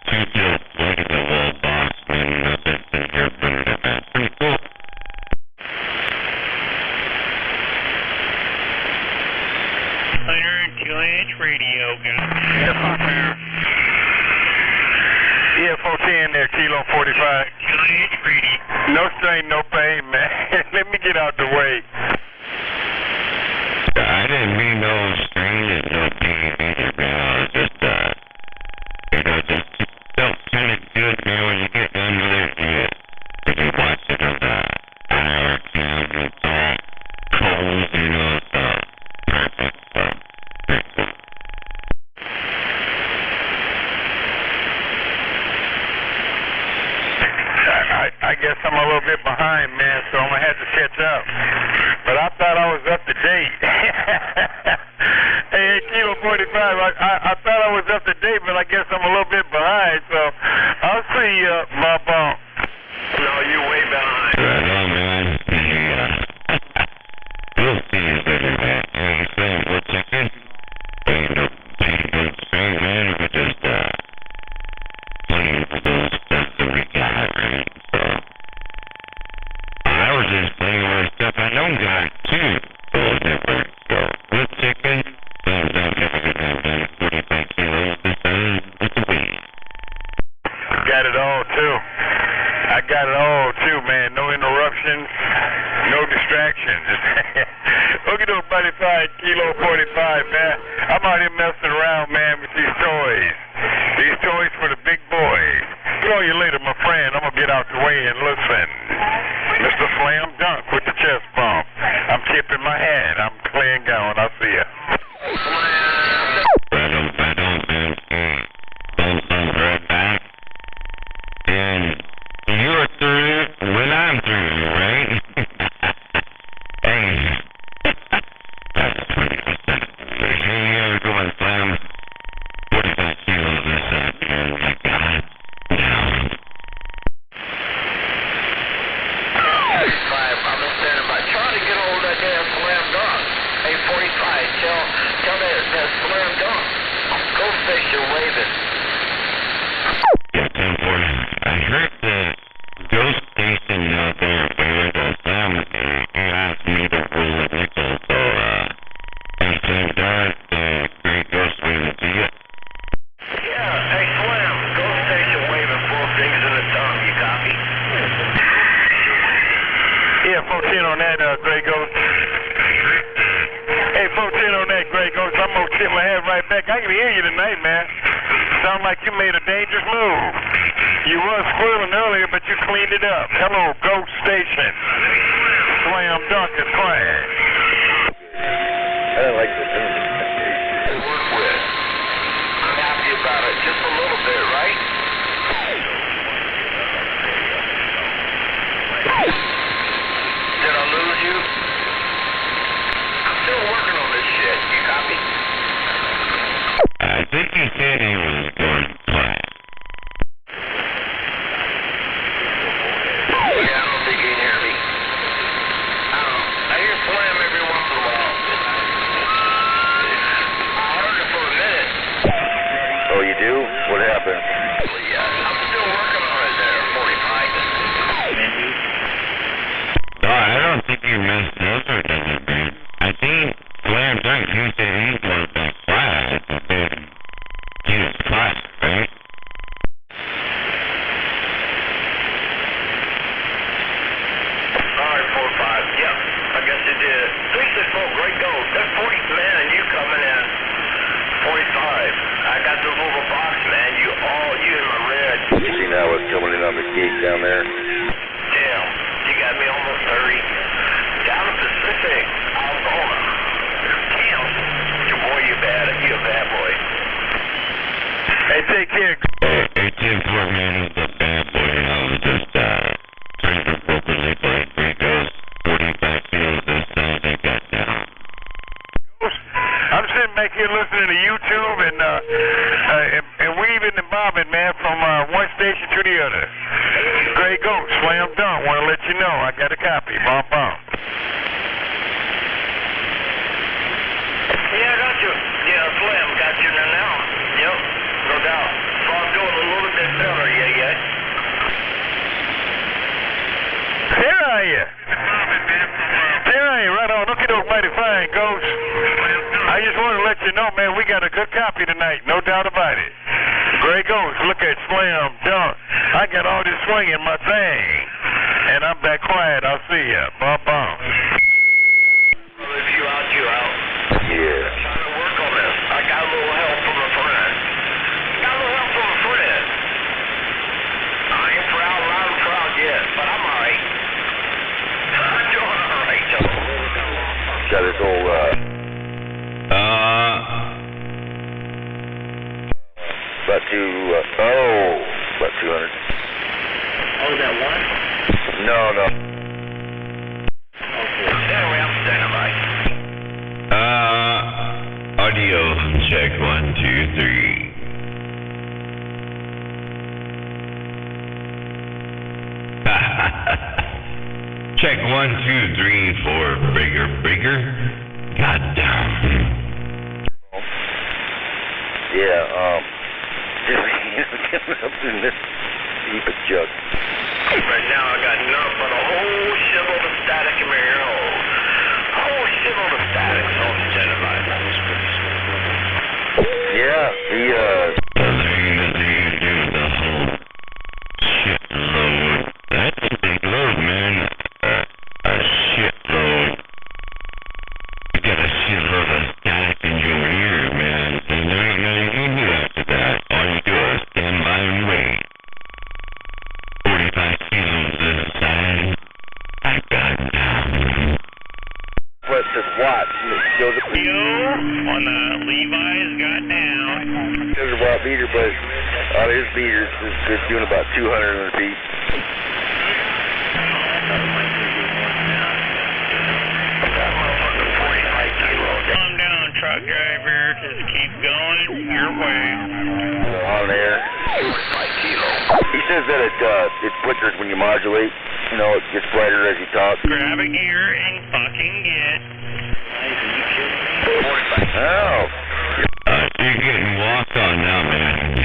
2-built regular wall box and nothing's in here from the back. Pretty cool.
Radio guy.
Yeah, 410 there, Kilo 45. No strain, no pain, man. Let me get out the way.
didn't mean no strange, no pain either, man. I was just, just felt kind of good, man, when you get done with it. You watch it on the hour cam, it's all cold, it's perfect stuff.
I guess I'm a little bit behind, man, so I'm going to have to catch up. But I thought I was up to date. Hey, Kilo 45, I thought I was up to date, but I guess I'm a little bit behind, so I'll see you, my bump.
No, you're way behind.
Right on, man. We'll see you later, man. You saying we'll check in? Ain't no pain, strange, man. We're just, playing with those stuff that we got, right? So, I was just playing with stuff I don't got, too. A little different. So, we'll check in. Don't have a good time, 45 kilos this time. What's the weight?
Got it all, too. I got it all, too, man. No interruptions, no distractions. Look at those 35 Kilo 45, man. I'm out here messing around, man, with these toys. These toys for the big boys. Call you later, my friend. I'm going to get out the way and listen. Mr. Slam Dunk with the chest bump. I'm tipping my hat. I'm clean going. I'll see ya.
Right on, man. Thumbs right back. And you're through when I'm through, right? Hey. That's 20%. Here you are going Slam. 45 kilos this afternoon. I got it down.
45, I'm in standing by. Try to get hold of that damn Slam Dunk. Hey, 45, tell that Slam Dunk. Ghost Station waving.
Yeah, 1040. I heard the Ghost Station out there waving the Slam. He asked me to roll a nickel, so, and Slam Dunk, great Ghost waving to you.
Yeah, hey, Slam. Ghost Station waving, 4 fingers in the thumb. You copy?
Yeah, 14 on that, Grey Ghost. Hey, 14 on that, Grey Ghost. I'm going to tip my head right back. I can hear you tonight, man. Sound like you made a dangerous move. You was squirreling earlier, but you cleaned it up. Hello, Ghost Station. Slam Dunk is quiet.
I like the thing.
Work with. I'm happy about it. Just a little bit, right? Did I lose you? I'm still working on this shit. You copy?
I think he said he was going flat.
Yeah, I don't think you can hear me. I hear Slam every once in a while. I heard it for a minute.
Oh, you do? What happened?
Yeah, I'm still working on it there, 45.
No, I don't think you messed up or nothing, man. I think Slam Dunk, he said he was going flat. He was flat, right?
Alright, 45. Yep, I guess you did. 364, great goal. That's 40, man, and you coming in. 45. I got the little box, man. You in my red.
You see now what's coming in on the gate down there?
Damn, you got me almost 30. Down in Pacific, Algona. Damn. Your boy, you a bad boy.
Hey, take care.
Hey, Tim Portman is the bad boy, and I was just, trying to appropriately play Grey Ghost. 45 kilos this time, they got down.
I'm sitting back here listening to YouTube and weaving and bobbing, man, from one station to the other. Grey Ghost, Slam Dunk. Want to let you know I got a copy. Bump, bump.
Yeah, I got you. Yeah, Slam, got you now. Yep, no doubt. So I'm doing a little bit better, yeah.
There are you. There are you, right on. Look at those mighty fine, Ghost. I just want to let you know, man, we got a good copy tonight, no doubt about it. Grey Ghost, look at Slam Dunk. I got all this swing in my thing. And I'm back quiet. I'll see ya. Bump, bump.
If you out, you out.
About 200.
Oh, that one?
No.
Anyway, I'm standing by.
Audio check 1, 2, 3. Check 1, 2, 3, 4. Breaker. Goddamn.
Yeah, up in this deep a jug.
Right now, I got nothing but a whole shitload of static in my ear hole. A whole shitload of static, so I'm standing by.
Yeah,
That's a big load, man. A shitload. You got a shitload of static in your ear, man. And there ain't nothing you can do after that. All you do is stand by and wait. 45 kilos this side. I got down.
What says what? Goes up
on the Levi's got down.
There's a watt beater, but out of his beaters is doing about 200 feet.
Calm down, truck driver. Just keep going your way.
On there. He says that it flickers when you modulate. You know, it gets brighter as you talk.
Grab a gear and fucking get.
Oh.
You're getting walked on now, man.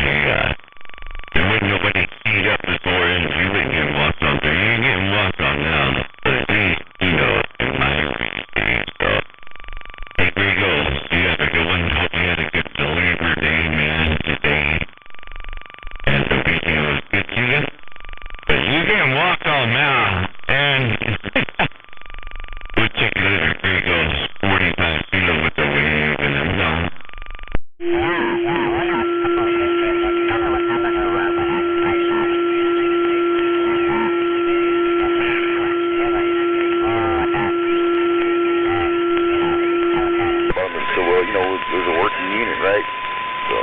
There wasn't nobody keyed up before, and you wouldn't get walked on. So you're getting walked on now. But at least, you know, in my experience, so. Hey, here you go. You had a good one. Hope you had a good Labor Day, man, today. And the video was good to you. But you're getting walked on now, and we'll check it later. Here you go. 45 kilo with the wave, and I'm done.
So, you know, it was a working unit, right? So,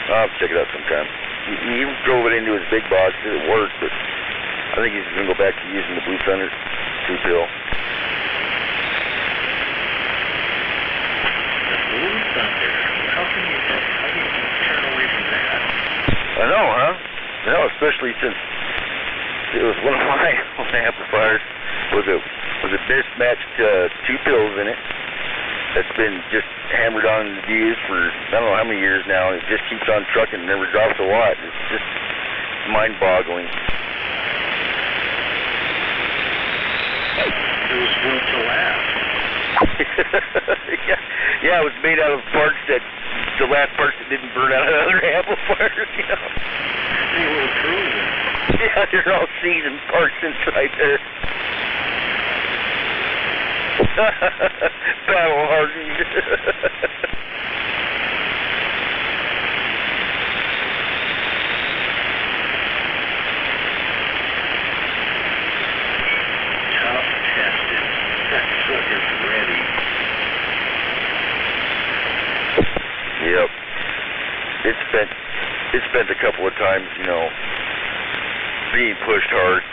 I'll have to check it out sometime. He drove it into his big box, it worked, but I think he's going to go back to using the Blue Thunder 2-pill.
Blue Thunder. How can you turn away from that?
I know, huh? I know, especially since it was one of my amplifiers with a mismatched 2 pills in it. That's been just hammered on and used for I don't know how many years now. It just keeps on trucking and never drops a watt. It's just mind-boggling.
It was built to last.
Yeah, it was made out of parts that the last parts that didn't burn out of other amplifiers, you know.
They were proven.
Yeah, they're all seasoned parts inside there. Battle hardened.
Tough tested. That sucker's ready.
Yep. It's spent a couple of times, you know, being pushed hard.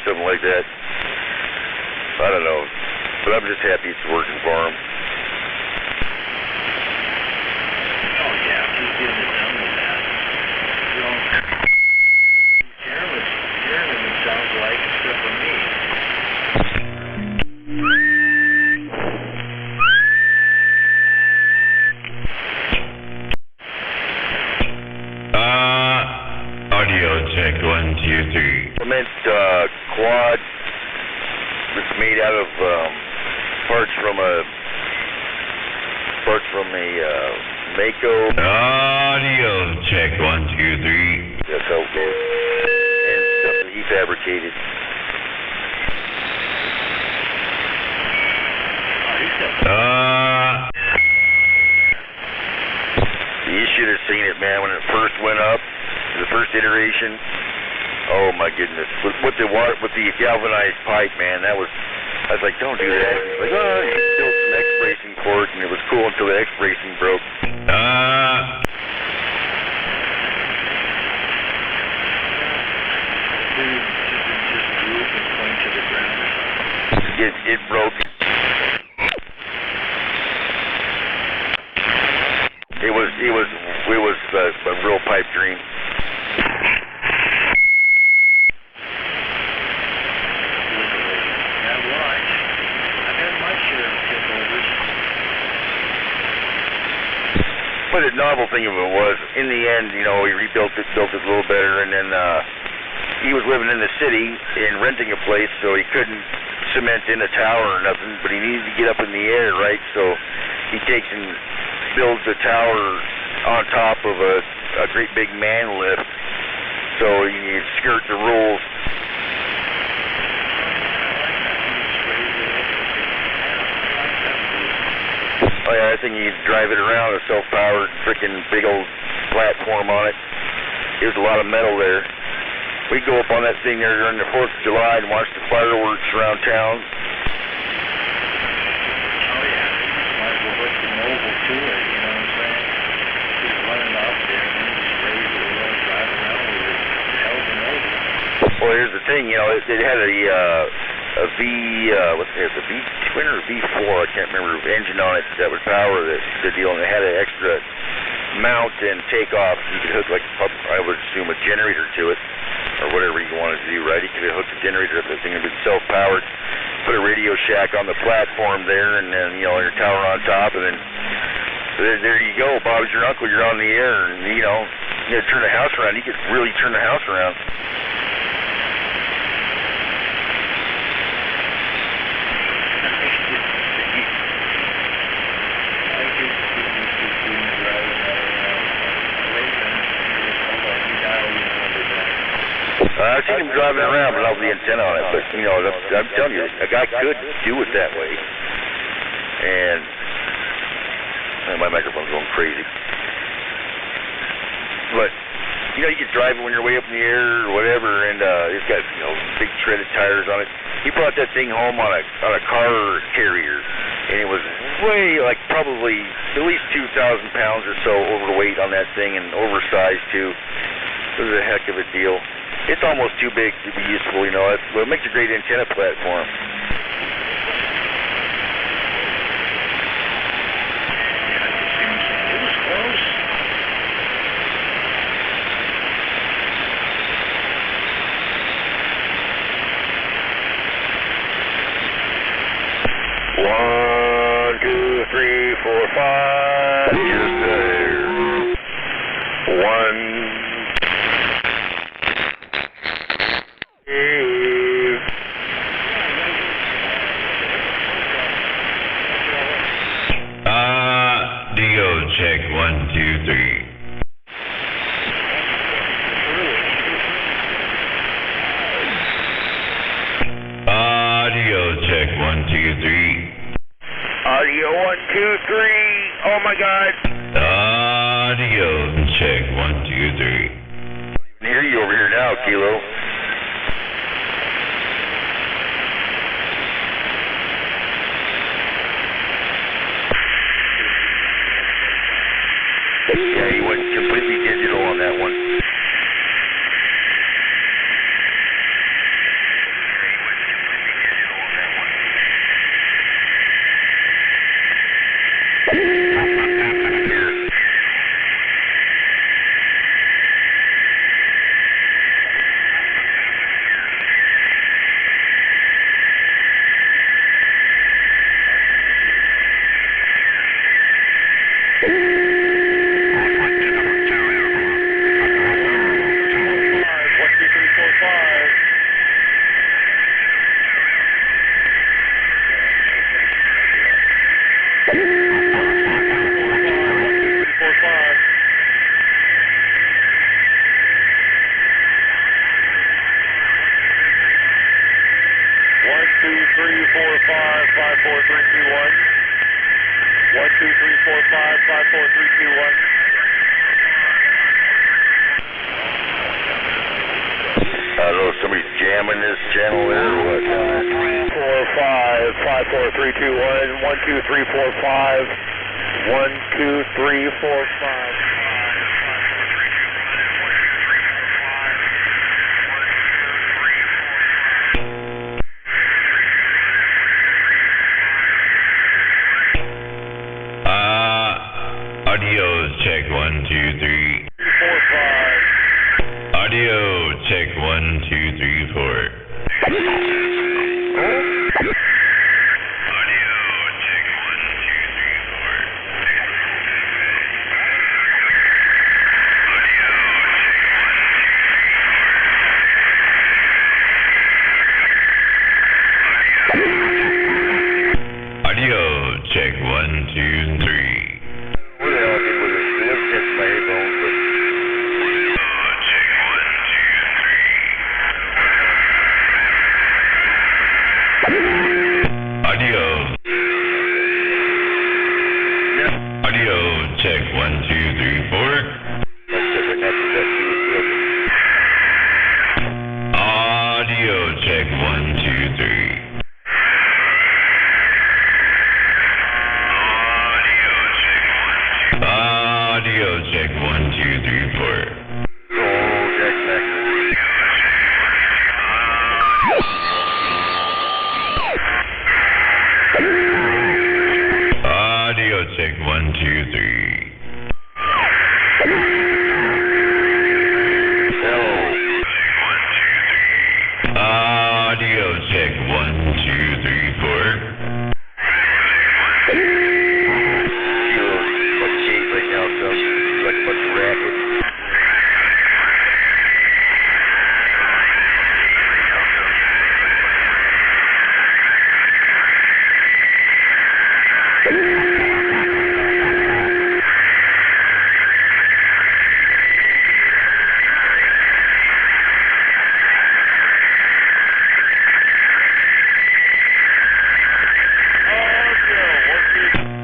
Something like that. I don't know. But I'm just happy it's working for him.
Oh, yeah, he's getting it done with that. You know, Jeremy sounds like, except for me.
Audio check 1, 2, 3.
Implement quad that's made out of parts from a Mako.
Audio check 1, 2, 3.
That's how it goes. And stuff that he's had fabricated. You should have seen it, man, when it first went up, the first iteration. Oh my goodness, with the galvanized pipe, man, I was like, don't do that. He's like, oh, you built some X-bracing for it, and it was cool until the X-bracing broke. It broke. It was a real pipe dream. But the novel thing of it was, in the end, you know, he built it a little better, and then he was living in the city and renting a place, so he couldn't cement in a tower or nothing, but he needed to get up in the air, right? So he takes and builds a tower on top of a great big man lift, so you skirt the rules. Oh yeah, I think you drive it around, a self-powered freaking big old platform on it. There's a lot of metal there. We go up on that thing there during the 4th of July and watch the fireworks around town.
Oh yeah, might as well hook the mobile to it, you know what I'm saying? Just running up there and then just raise it and drive around with it. Hell of a mobile.
Well, here's the thing, you know, it had a V-twin or V4, I can't remember, engine on it that would power the deal, and it had an extra mount and takeoff. You could hook, like, I would assume, a generator to it, or whatever you wanted to do, right? You could hook a generator to the thing and be self-powered, put a Radio Shack on the platform there, and then, you know, your tower on top, and then there you go. Bob's your uncle, you're on the air, and, you know, you gotta turn the house around. You could really turn the house around. I've seen him driving around without the antenna on it, but, you know, I'm telling you, a guy could do it that way. And my microphone's going crazy. But, you know, you could drive it when you're way up in the air or whatever, and it's got, you know, big treaded tires on it. He brought that thing home on a car carrier, and it was way, like, probably at least 2,000 pounds or so overweight on that thing, and oversized, too. It was a heck of a deal. It's almost too big to be useful, you know. It makes a great antenna platform.
It was close.
One, two, three, four, five. Just there. One.
Check 1, 2, 3. Audio check 1, 2, 3.
Audio 1, 2, 3. Oh my God.
Audio check 1, 2, 3.
I can hear you over here now, Kilo. Yeah, he went completely digital on that one. I don't know if somebody's jamming this channel there or what.
54321, 12345, 12345.
Audio check 1, 2, 3. 4, 5. Audio check 1, 2, 3, 4. Audio check 1, 2, 3.
Where the hell did with this? They never catch my headphones, but...
Check 1, 2, 3. Audio. Audio check 1, 2, 3, 4. Audio check 1, 2, 3. Audio check 1, 2, 3, 4. Audio check 1, 2, 3. Audio check 1, 2, 3, 4.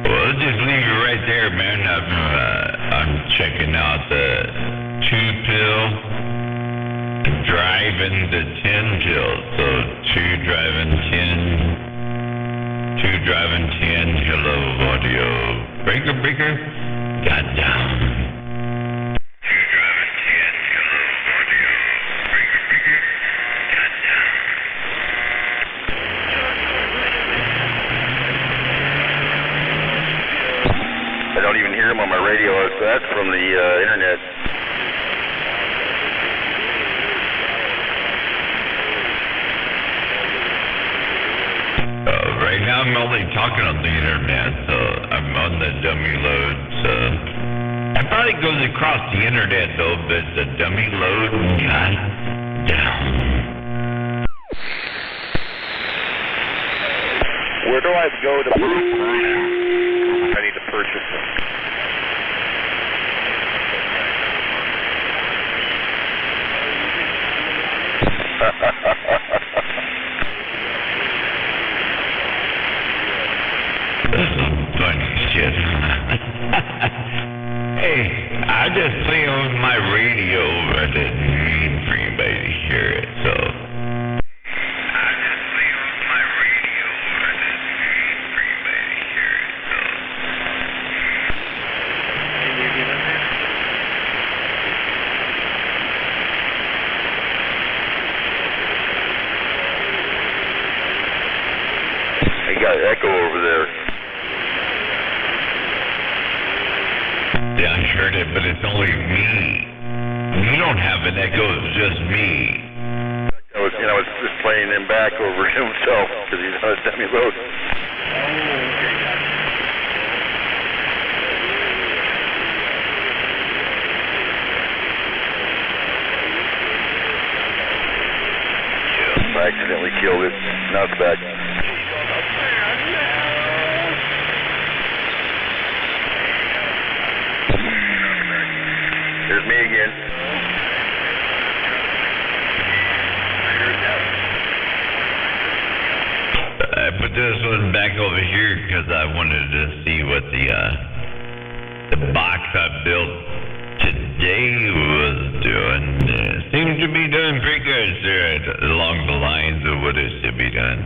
Well, just leave it right there, man. I'm checking out the 2-pill, driving the 10-pill. So 2 driving 10, 2 driving 10. Hello, audio. Breaker. Got down. 2 driving 10. Hello, audio. Breaker. Got down.
I don't even hear them on my radio. That's from the internet.
Right now I'm only talking on the internet, so I'm on the dummy load. So it probably goes across the internet though, but the dummy load got down.
Where do I go to I need to purchase them.
That's some funny shit. Hey, I just play on my radio, but it didn't mean for anybody to hear it, so.
Got echo over there.
Yeah, I heard it, but it's only me. You don't have an echo, it's just me.
I was just playing him back over himself because he's on a dummy load. Yeah, I accidentally killed it. Now it's back. There's me again.
this one back over here because I wanted to see what the box I built today was doing. Seems to be doing pretty good, sir, along the lines of what it should be done.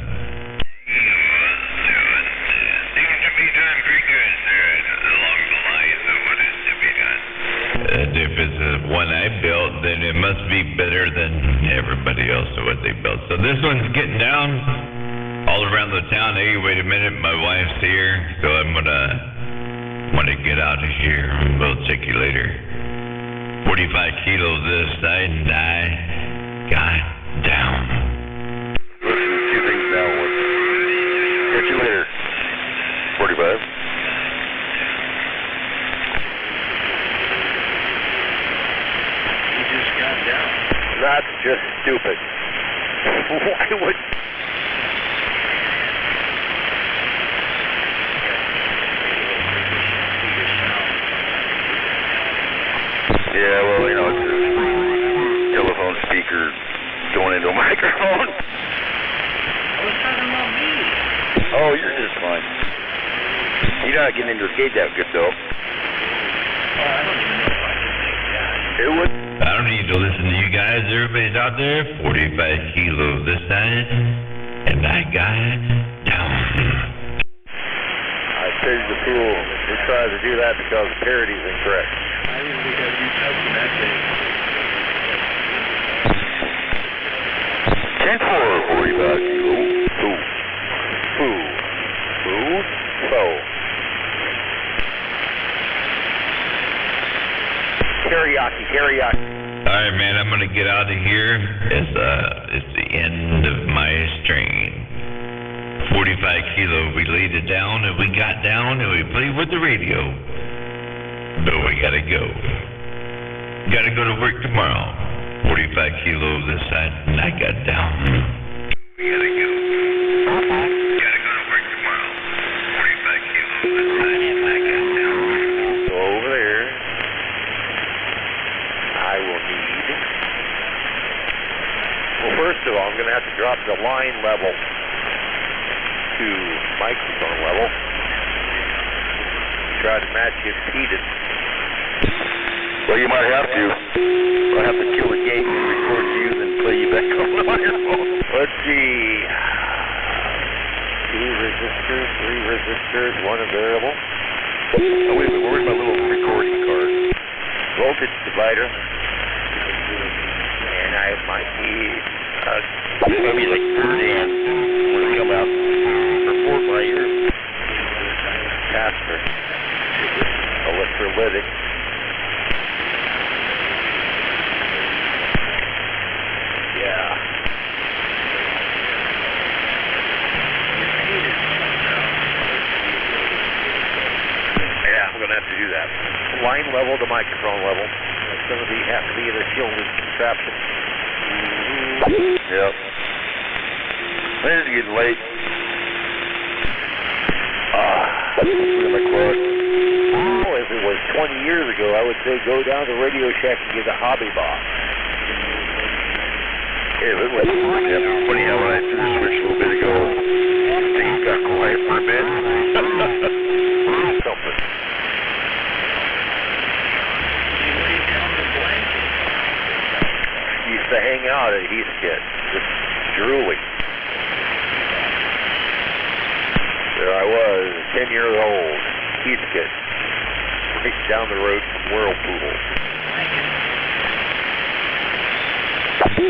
If it's the one I built, then it must be better than everybody else or what they built. So this one's getting down all around the town. Hey, wait a minute, my wife's here, so I'm gonna get out of here. We'll check you later. 45 kilos this side, and I got down.
Listen, two things now. Catch you later. 45.
That's just stupid. Why would...
Yeah, well, you know, it's a telephone speaker going into a microphone.
I was talking about me.
Oh, you're just fine. You're not getting into a cage that good, though. It would...
I don't need to listen to you guys. Everybody's out there. 45 kilos this side, and I got down.
I figured the fool who tries to do that because the parody's incorrect.
I didn't think I'd be touching that thing.
10-4, 45 kilos. Foo.
Foo. Foo. Foo. Teriyaki.
Alright, man, I'm gonna get out of here. It's the end of my strain. 45 kilo, we laid it down, and we got down, and we played with the radio. But we gotta go. Gotta go to work tomorrow. 45 kilo this side, and I got down. We gotta go. Gotta go to work tomorrow. 45 kilo this side, and I got down.
So over there, I will need... Well, first of all, I'm going to have to drop the line level to microphone level. Try to match impedance.
Well, you might have to. I'll have to kill the gate and record you, then play you back on the microphone.
Let's see. 2 resistors, 3 resistors, 1 variable.
Oh, wait a minute. Where's my little recording card?
Voltage divider. And I might need
maybe like 30 when it come out. Report my ears.
Capacitor. Electrolytic. Yeah. Yeah, I'm gonna have to do that. Line level to microphone level. It's gonna have to be the shielded contraption.
Yep. It's getting late. Look at my clock.
Oh, if it was 20 years ago, I would say go down to Radio Shack and get a hobby box.
Yeah, it was funny how when I threw the switch a little bit ago, things got quiet for a bit.
Something. Used to hang out at Heathkit, just drooling. There I was, 10 years old, Heathkit, right down the road from Whirlpool.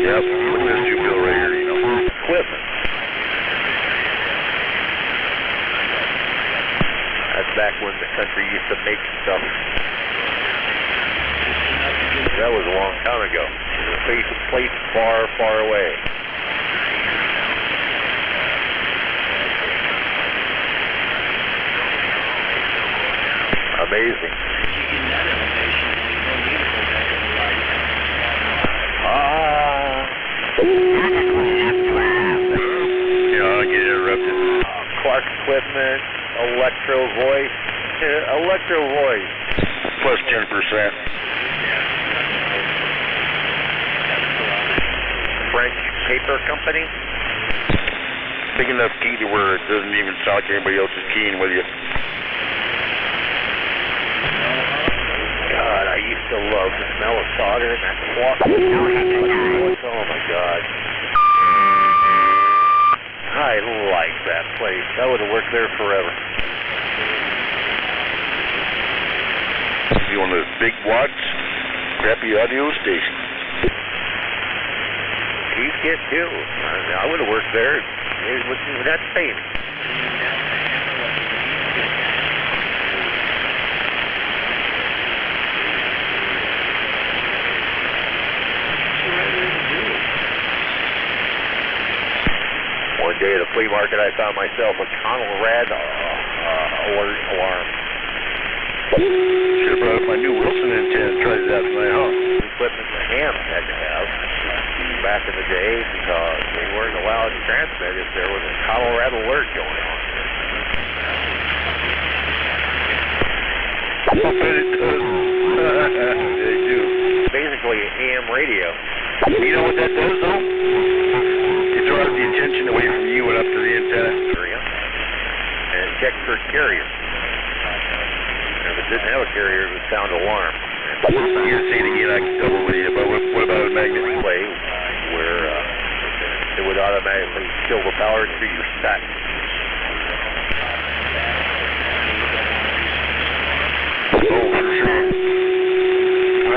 Yep, look at this two bill right here, you know.
Equipment. That's back when the country used to make stuff. That was a long time ago. It was a place far, far away. Amazing.
Yeah, I get interrupted.
Clark Equipment, Electro Voice. Electro Voice.
Plus 10%.
French Paper Company.
big enough key to where it doesn't even sound like anybody else is keying with you.
God, I used to love the smell of solder and that clock. Oh my God. I like that place. I would have worked there forever.
Be one of those big watts, crappy audio stations.
He's get too. I would have worked there without paying. One day at a flea market, I found myself a Conrad alert alarm.
Should have brought up my new Wilson antenna and tried it out tonight, huh?
Equipment the ham had to have back in the day because they weren't allowed to transmit if there was a Colorado alert going on.
I bet it does. They do.
Basically AM radio.
You know what that does, though? It draws the attention away from you and up to the antenna.
And check for carrier. And if it didn't have a carrier, it would sound alarm.
You can say it again, I can double with you, but what about a magnet
play where it would automatically kill the power to your stack?
Oh, for sure.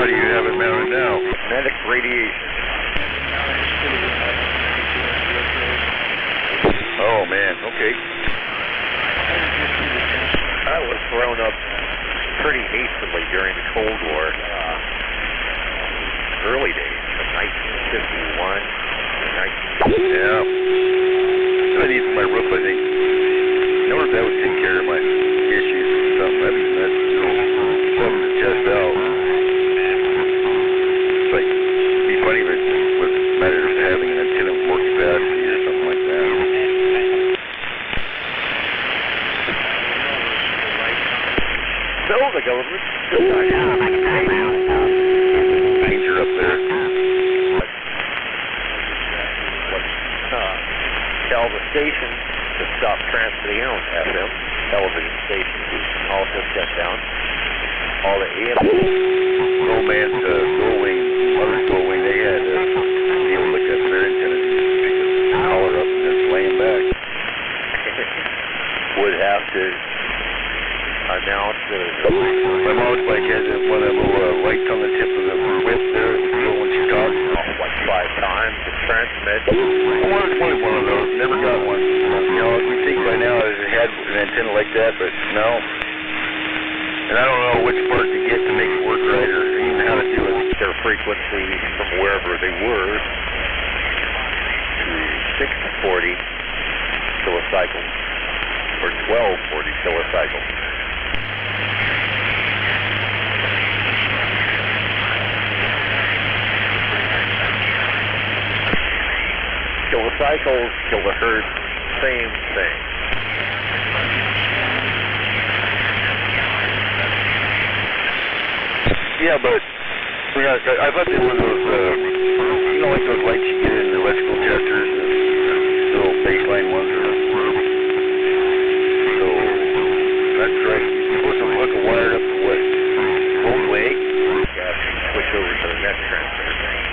How do you have it mounted now?
Magnetic radiation.
Oh, man, okay.
I was thrown up pretty hastily during the Cold War, early days of 1951.
Yeah. I need for my roof, I think. I wonder if that would take care of my issues or something. That's something to test out. But it'd be funny if it was a matter of having an antenna with more capacity or something like that.
So the government
danger up there.
tell the station to stop transmitting on FM. Television stations also shut down. All the AM.
Romance, Goldwing, Mother's Goldwing, they had be able to look up their antennas because power up and just laying back.
Would have to announce
my mom's bike has one of them little lights on the tip of the whip there. It would go when she talks.
Like 5 times to transmit.
I wanted one of those. Never got one. You know, we think by now it had an antenna like that, but no. And I don't know which part to get to make it work right or even how to do it.
Their frequency from wherever they were to 640 kilocycles or 1240 kilocycles. Kilocycles, kilohertz, same thing.
Yeah, but I thought they were those, you know, like those lights you get in the electrical testers, the little baseline ones. So that's right. You're supposed to look a wired up to what? Both way?
Yeah, switch over to the net transmitter thing.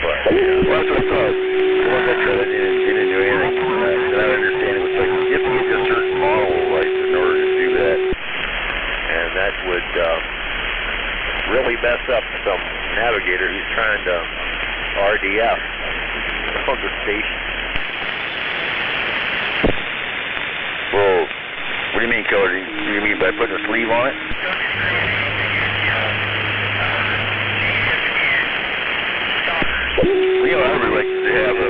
But, yeah, well, that's what I thought. The ones I tried, I didn't do anything. And I understand it was like, you have to get to a certain model of lights in order to do that.
And that would really mess up some navigator who's trying to RDF on the station.
Well, what do you mean, Cody? Do you mean by putting a sleeve on it? You know, I would like to have a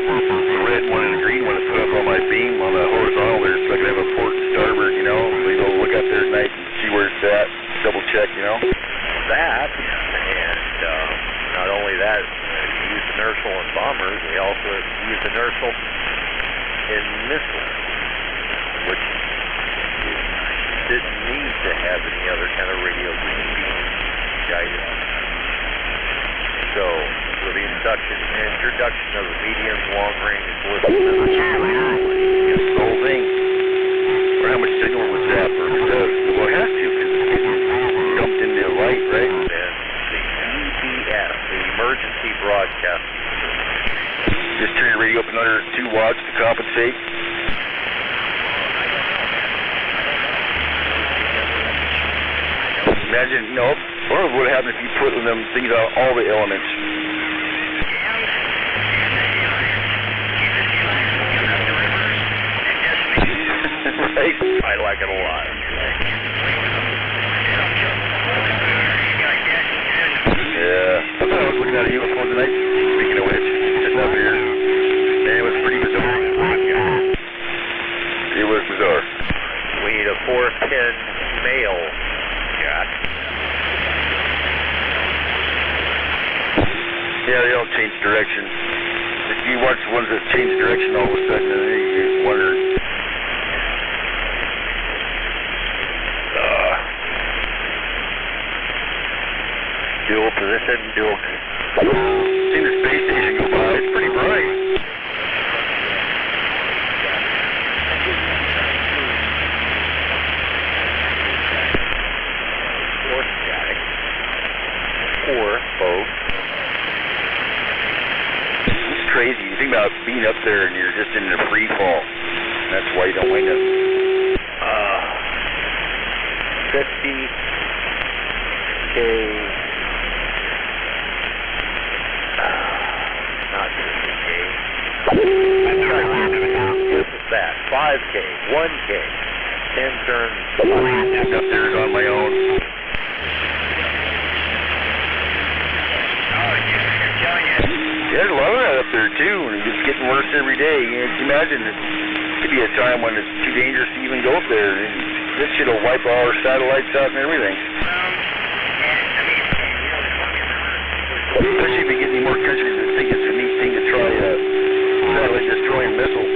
red one and a green one to put up on my beam on the horizontal there so I can have a port and starboard, you know, look up there at night and see where it's at, double check, you know.
That, and not only that, they use inertial in bombers, they also use inertial in missiles, which didn't need to have any other kind of radio beam guidance. So with the introduction of the medium long-range ballistic missile.
The whole thing. Or how much signal was that? Or well, it has to, because it's dumped into the light, right?
And the EBS, the Emergency Broadcasting System.
Just turn your radio up another 2 watts to compensate. Imagine, what would happen if you put them things on all the elements? Right?
I like it a lot.
Yeah. I thought I was looking at a UFO tonight, speaking of which, sitting up here. And it was pretty bizarre. It was bizarre.
We need a 4-pin male jack.
Yeah, they don't change direction. If you watch the ones that change direction all of a sudden, then you wonder.
Dual position, dual.
Seen the space station go by. It's pretty bright.
Or static. Or both.
It's crazy. You think about being up there and you're just in a free fall. That's why you don't wind up.
50K. Not 50K. This is that. 5K, 1K, 10 turns.
Up there on my own. Yeah, there's a lot of that up there too, and it's getting worse every day. You can imagine it could be a time when it's too dangerous to even go up there. And this shit will wipe all our satellites out and everything. Especially if you get any more countries that think it's a neat thing to try a satellite destroying missile.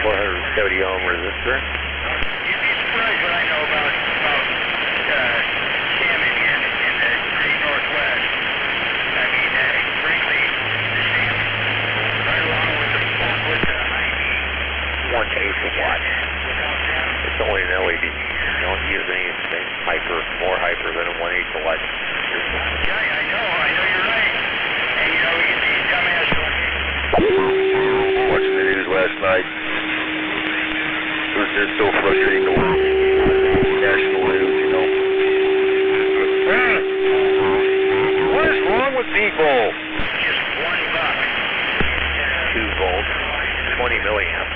470 ohm resistor.
You'd be surprised what I know about salmon here in the great Northwest. I mean, frankly, the salmon, right along with the high heat.
1/8 of watt. It's only an LED. You don't use anything more hyper than a 1/8 of watt.
I know you're right. And you know, we get these dumbass
Watching the news last night. It was just so frustrating to watch national news, you know. What is wrong with people?
Just $1.
2 volts, 20 milliamps.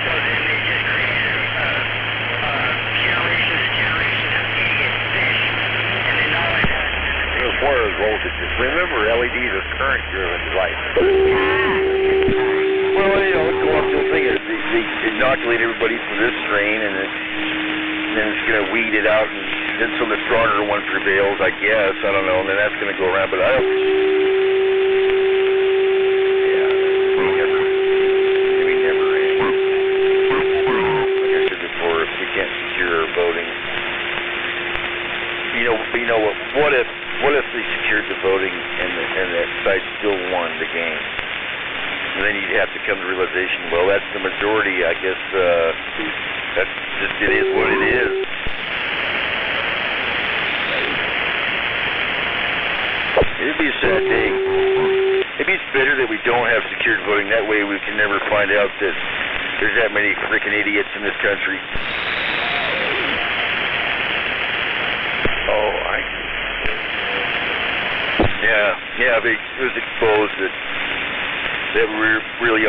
So then they just created generation of idiot fish, and then all it does is
As far as voltages, remember LEDs are current-driven devices.
Well, you know, the whole thing is they inoculate everybody for this strain, and then it's going to weed it out, and then so the stronger one prevails, I guess. I don't know, and then that's going to go around. But I don't. Maybe never end. Like I said before, if we can't secure our voting, you know what if they secured the voting and that side still won the game? And then you'd have to come to the realization, well, that's the majority, I guess, that's just, it is what it is. It'd be a sad day. Maybe it's better that we don't have secured voting, that way we can never find out that there's that many freaking idiots in this country.
Oh,
Yeah, but it was exposed that we really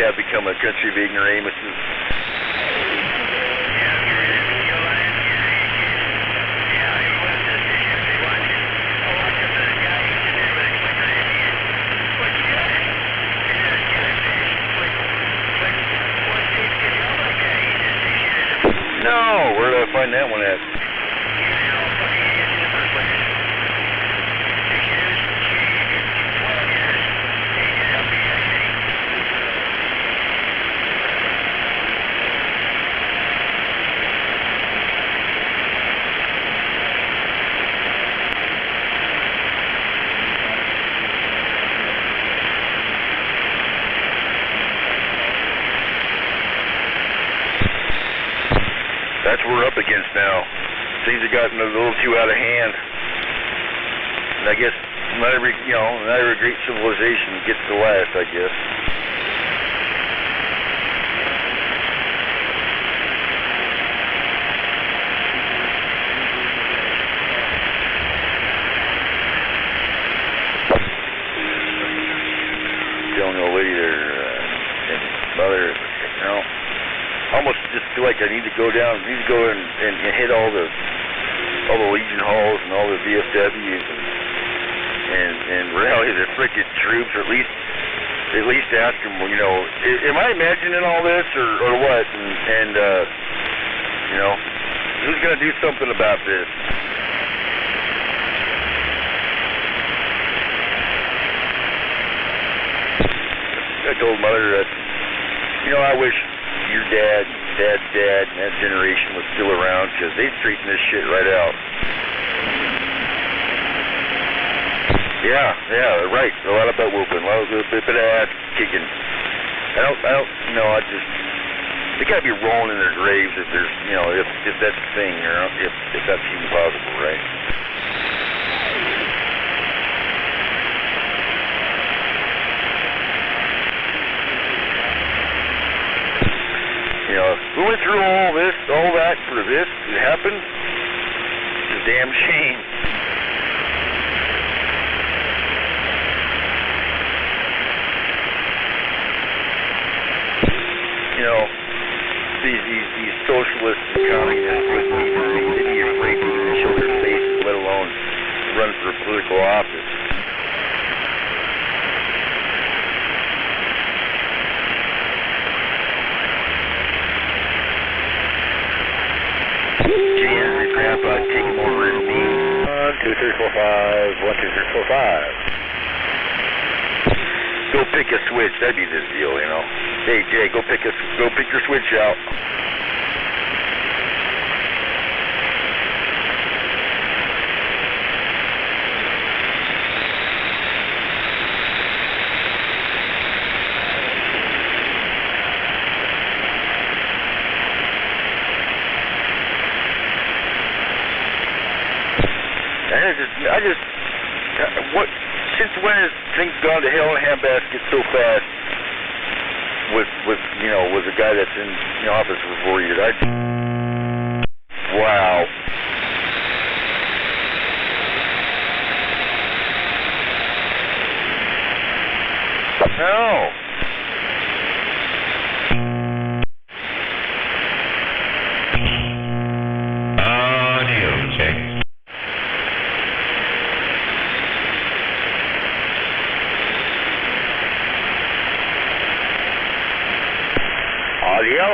have become a country of ignoramuses. No, where did I find that one at? against now. Things have gotten a little too out of hand. And I guess not every great civilization gets to last, I guess. Telling the old lady there, and mother, almost just feel like I need to go down, and hit all the Legion halls and all the VFWs and rally the frickin' troops, or at least ask them, am I imagining all this or what? And who's gonna do something about this? I told Mother that, I wish your dad's dad and that generation was still around, because they'd straighten this shit right out. Yeah, right. A lot of butt whooping, a bit of ass kicking. They gotta be rolling in their graves if there's, if that's a thing, or if that's even possible, right? We went through all that for this to happen. It's a damn shame. These socialists and communists wouldn't even be afraid to even show their faces, let alone run for political office. Jan, your grandpa taking more than me. 1, 2, 3, 4, 5. 1, 2, 3, 4, 5. Go pick a switch. That'd be this deal, Hey Jay, go pick your switch out. Since when has things gone to hell in a handbasket so fast with a guy that's in office for 4 years? Wow. No.
Audio check.
Audio.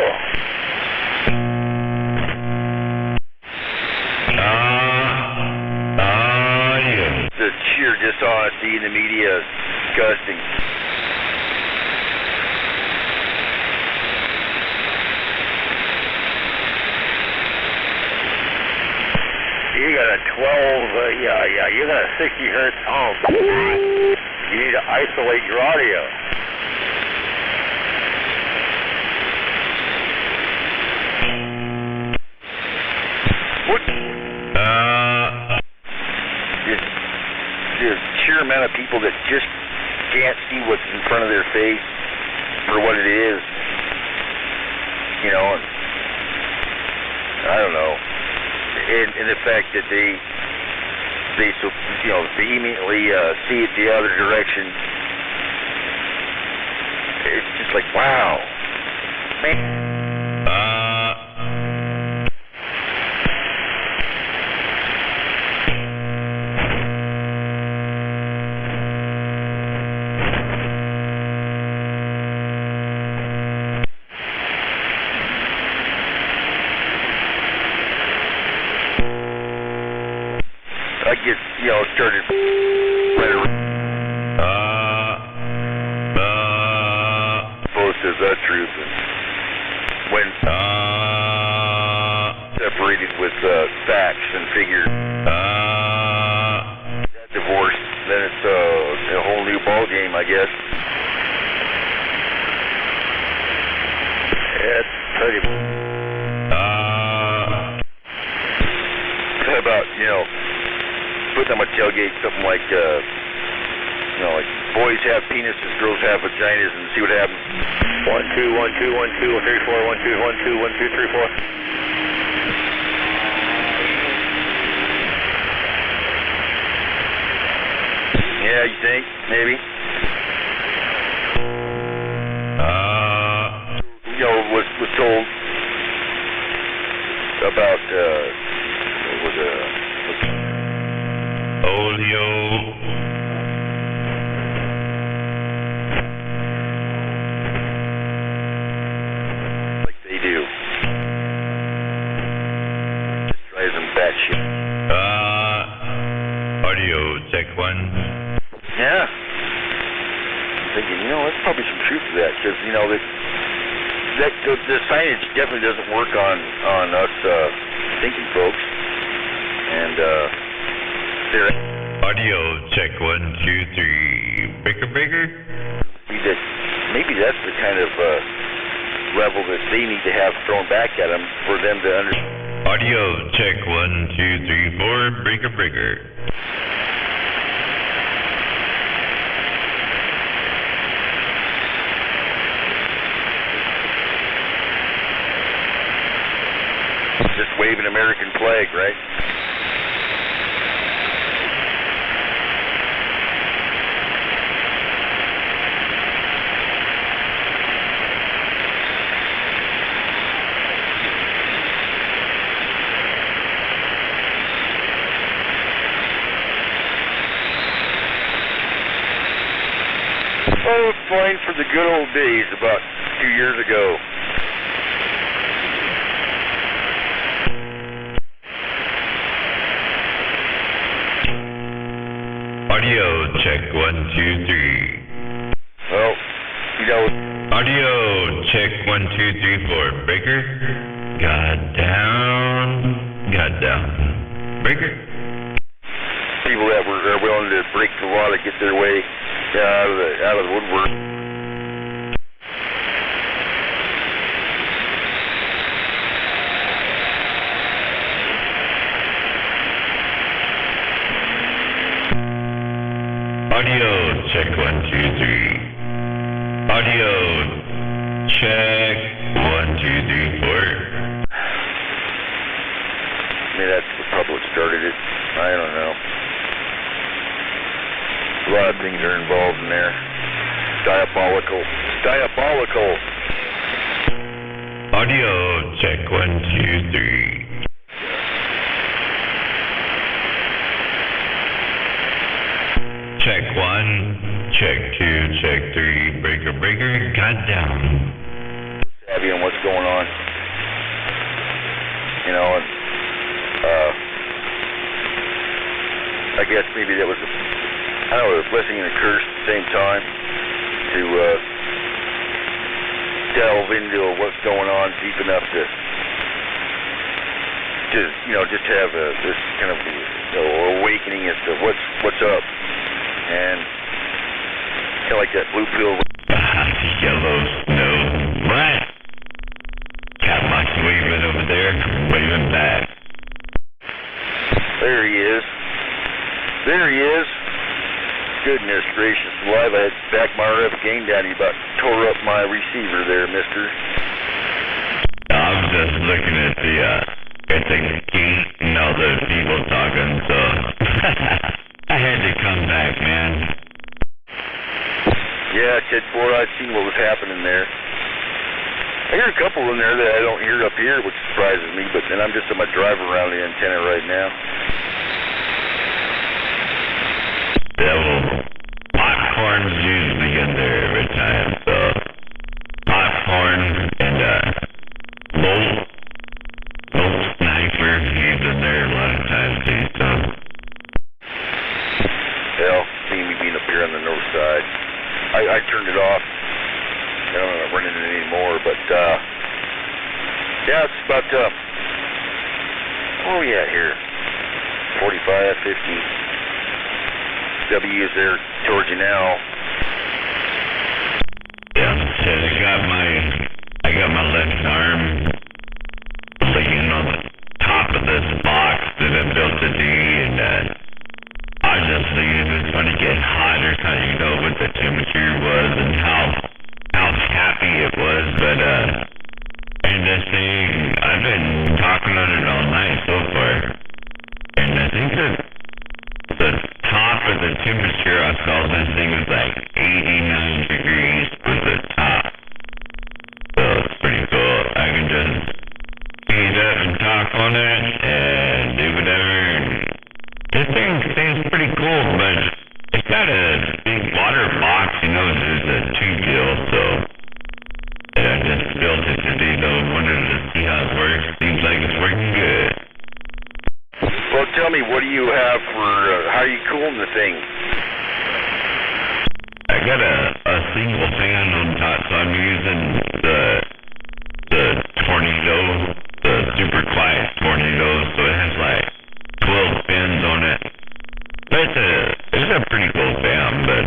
Audio.
The sheer dishonesty in the media is disgusting. You got a 12, you got a 60 hertz home. You need to isolate your audio. What? The sheer amount of people that just can't see what's in front of their face for what it is. And I don't know. And the fact that they so vehemently see it the other direction. It's just like, wow, man. I get, started right around. Both as that truth, and when separated with facts and figures, divorce, then it's a whole new ball game, I guess. It's pretty. tailgate something like, like boys have penises, girls have vaginas, and see what happens.
1 2 1 2 1 2 1 3 4 1 2 1 2 1 2 3 4.
Yeah, you think? Maybe. Was told about
Olio.
Like they do. Just drives them batshit.
Audio check 1.
Yeah. I'm thinking, that's probably some truth to that, because the signage definitely doesn't work on us thinking folks, and
audio check 1 2 3. Breaker.
Maybe that's the kind of level that they need to have thrown back at them for them to understand.
Audio check 1 2 3 4. Breaker.
Just wave an American flag, right? Oh, flying for the good old days about 2 years ago.
Audio check 1 2 3.
Well,
audio check 1 2 3 4. Breaker. God down. Breaker.
People that are willing to break the law to get their way out of the woodwork.
Audio check 1 2 3. Audio check 1 2 3 4.
Maybe that's the public started it. I don't know. A lot of things are involved in there. Diabolical.
Audio check 1 2 3. Check 1, check 2, check 3. Breaker. God down.
Savvy on what's going on. And I guess maybe that was a blessing and a curse at the same time to delve into what's going on deep enough to just have this kind of awakening as to what's up, and kind of like that blue pill.
Yellow snow. What? Catbox waving over there, waving back.
There he is. Goodness gracious alive, I had to back my RF gain down. You about tore up my receiver there, mister.
I'm just looking at the gate and all the people talking, so I had to come back, man.
Yeah, Ted Ford, I've seen what was happening there. I hear a couple in there that I don't hear up here, which surprises me, but then I'm just on my drive around the antenna right now.
Popcorn's usually in there every time, so popcorn and Bolt Sniper, he's in there a lot of times too, so.
Hell, seeing me being up here on the north side. I turned it off. I'm not running it anymore, but yeah, it's about here 45, 50. W is there towards you now.
Yeah, I got my left arm laying on the top of this box that I built today, and I
thermometer so you know what the temperature was and how happy it was, but and this thing, I've been talking on it all night so far, and I think that the top of the temperature I saw this thing was like 89 degrees was the top. So it's pretty cool. I can just heat up and talk on it and do whatever. And this thing seems pretty cool, but it's got a big water box, you know, there's a tube deal, so I just built it today though, wanted to see how it works. Seems like it's working good.
Well, tell me, what do you have for, how are you cooling the thing?
I got a single fan on top, so I'm using the Tornado, the super quiet Tornado, so it has like 12 pins on it. It's a pretty cool fan, but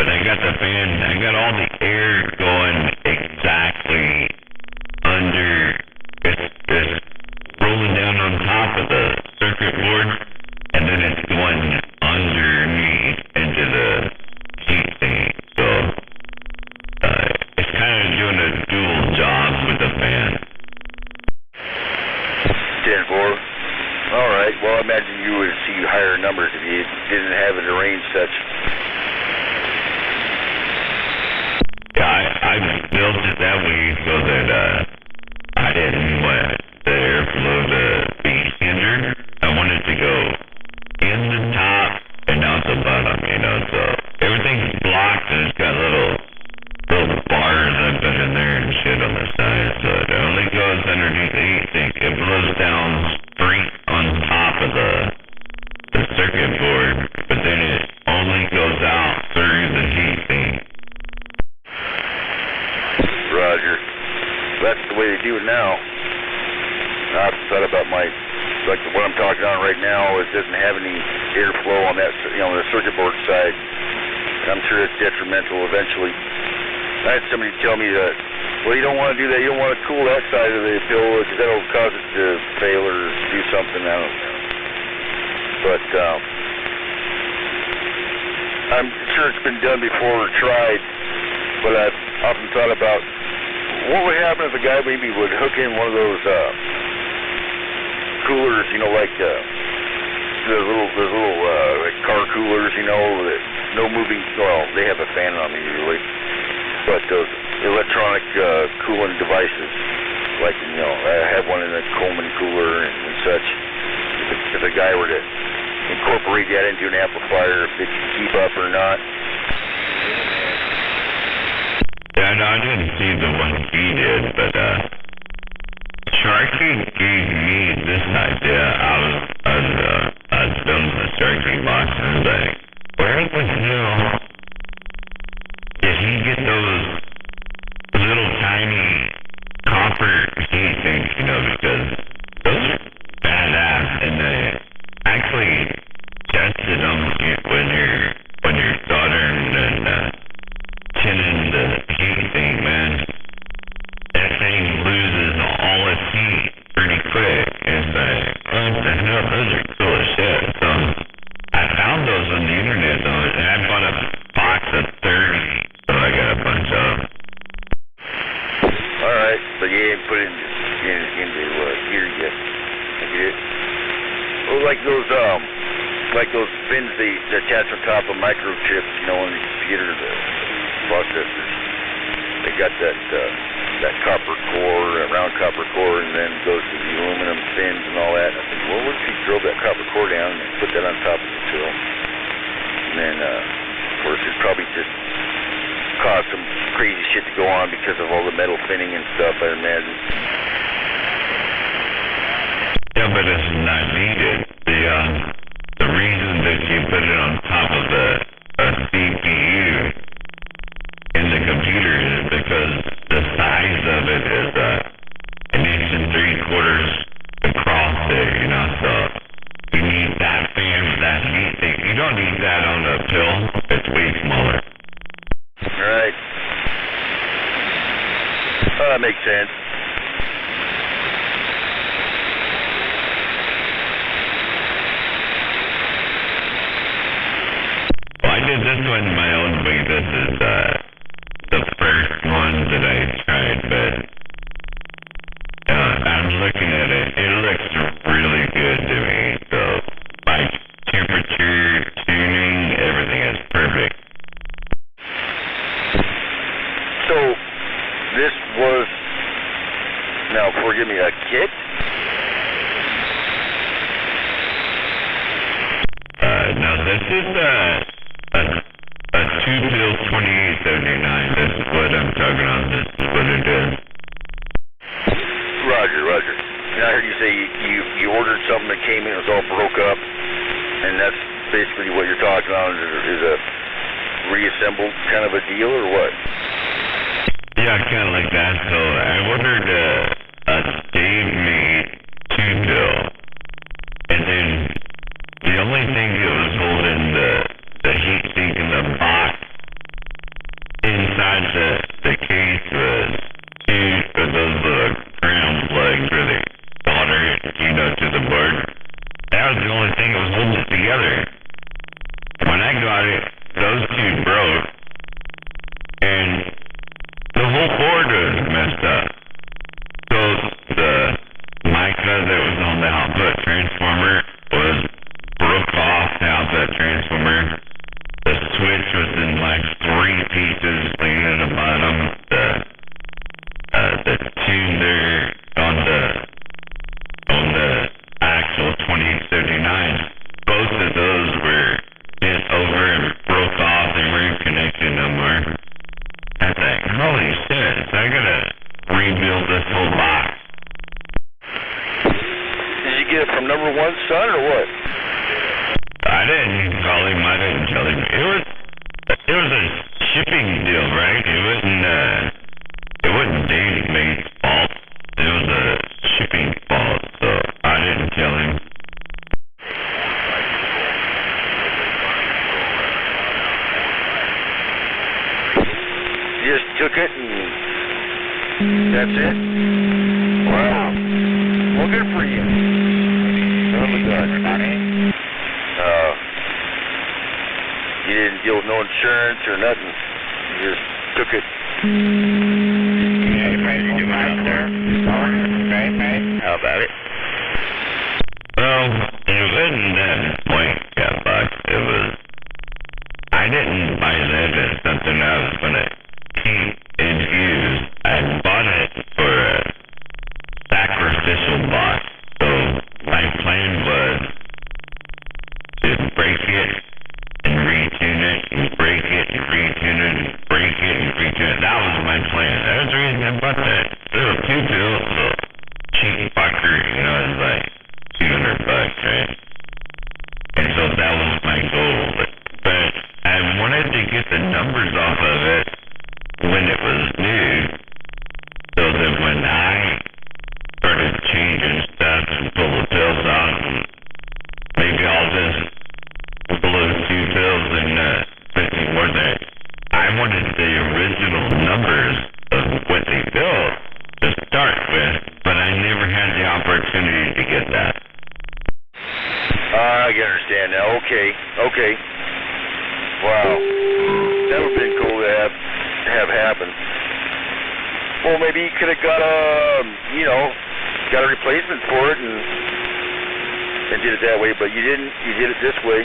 I got the fan, I got all the air going exactly under, it's rolling down on top of the circuit board, and then it's going underneath into the heat thing. So it's kind of doing a dual job with the fan.
10-4. All right. Well, I imagine you would see higher numbers if you didn't have it arranged such.
Yeah, I built it that way so that I didn't want the airflow to be hindered. I wanted to go in the top and out the bottom, you know, so everything's blocked and it's got little bars I put in there and shit on the side, so it only goes underneath the heat sink. It blows down straight on top of the circuit board, but then it only goes out through the heat sink.
Roger. That's the way they do it now. I've thought about like what I'm talking on right now, it doesn't have any airflow on that, you know, the circuit board side. I'm sure it's detrimental eventually. I had somebody tell me that, well, you don't want to do that, you don't want to cool that side of the pill because that'll cause it to fail or do something, I don't know. But I'm sure it's been done before or tried, but I've often thought about what would happen if a guy maybe would hook in one of those coolers, you know, like the little like car coolers, you know, that no moving, well, they have a fan on them usually, but those electronic cooling devices, like, you know, I have one in the Coleman cooler and such. If a guy were to incorporate that into an amplifier, if it could keep up or not.
Yeah, no, I didn't see the one he did, but Sharky gave me this idea. I was building the Sharky box and I was like, where the hell did he get those little tiny copper heat things, you know, because those are badass, and they actually tested them when you're soldering and tinning the heat thing, man. That thing loses all its heat pretty quick. It's like, what the hell, those are cool as shit. So I found those on the internet though, and I bought a box of 30, so I got a bunch of them.
Alright, but you ain't put into gear yet. I get it. Well, like those fins they attach on top of microchips, you know, in the computer, the processors. They got that copper core, round copper core, and then goes to the aluminum fins and all that. I think, well, what if you drove that copper core down and put that on top of the till? And then, of course, it probably just caused some crazy shit to go on because of all the metal finning and stuff, I imagine.
Yeah, but it's not needed. The reason that you put it on top of the CPU in the computer is because the size of it is 1 3/4 across there, you know, so you need that fan for that heat thing. You don't need that on the pill. It's way smaller.
Right. Oh, that makes sense.
did this one my own way. This is the first one that I tried, but I'm looking at it. It looks really good to me. So my temperature, tuning, everything is perfect.
So this was, now forgive me, a kit?
No, this is a 2-pill 2879. This is what I'm talking on. This is what it is.
Roger. And I heard you say you ordered something that came in, it was all broke up, and that's basically what you're talking about, is a reassembled kind of a deal, or what?
Yeah, kind of like that. So I ordered a Dave-made 2-pill, and then the only thing that was holding the heat sink in the box inside the case was two of those little ground plugs where they solder it, to the board. That was the only thing that was holding it together. When I got it, those two broke, and the whole board was messed up. So the mica that was on the output transformer was broke off the output transformer. The switch was in like 3 pieces laying in the bottom. The tuner on the actual 2879, both of those were bent over and broke off and weren't connected no more. I think, holy shit, so I gotta rebuild this whole box.
Did you get it from number one son, or what?
I didn't call him. I didn't tell him. It was a shipping deal, right? It wasn't Dave-made's fault. It was a shipping fault, so I didn't tell him.
You just took it and that's it? Wow. Well, good for you. Oh my God. You didn't deal with no insurance or nothing. You just took it.
Yeah, you ready to do mine, sir? Right?
How about it?
Well, it wasn't that point, Catbox. It was, I didn't buy that as something I was going to keep and use. I bought it for a sacrificial box. So my plan was to break it and retune it, and break it and retune it, and break it and retune it. That was my plan. That was the reason I bought that. It was 2 pills, so cheap fucker, it's like $200, right? And so that was my goal. But I wanted to get the numbers off of it when it was new, so that when I started changing stuff and pull the pills out, and maybe I'll just blow 2 pills and put me more than I wanted the original numbers of what they built to start with, but I never had the opportunity to get that.
I can understand now. Okay. Wow. That would have been cool to have happen. Well, maybe you could have got a replacement for it and did it that way, but you didn't. You did it this way.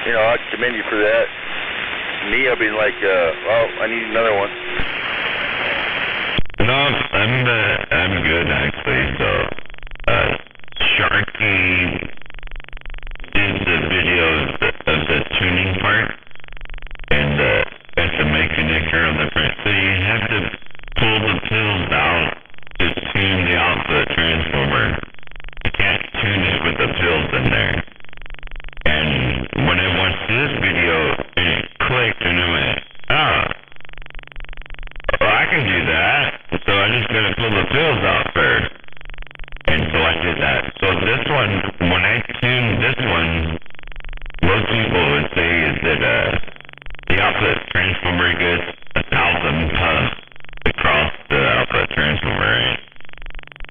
I commend you for that. Me, I've been like, I need another one.
No, I'm good actually. So, Sharky did the video of the tuning part, and that's the make connector on the front. So you have to pull the pills out to tune the output transformer. You can't tune it with the pills in there. And when I watched this video, it clicked and I went, well, I can do that. So I just gotta pull the pills out first. And so I did that. So this one, when I tuned this one, most people would say is that the output transformer gets 1,000 puffs across the output transformer, right?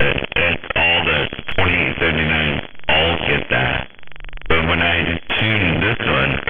It's all the 2879 all get that. But when I tuned this one,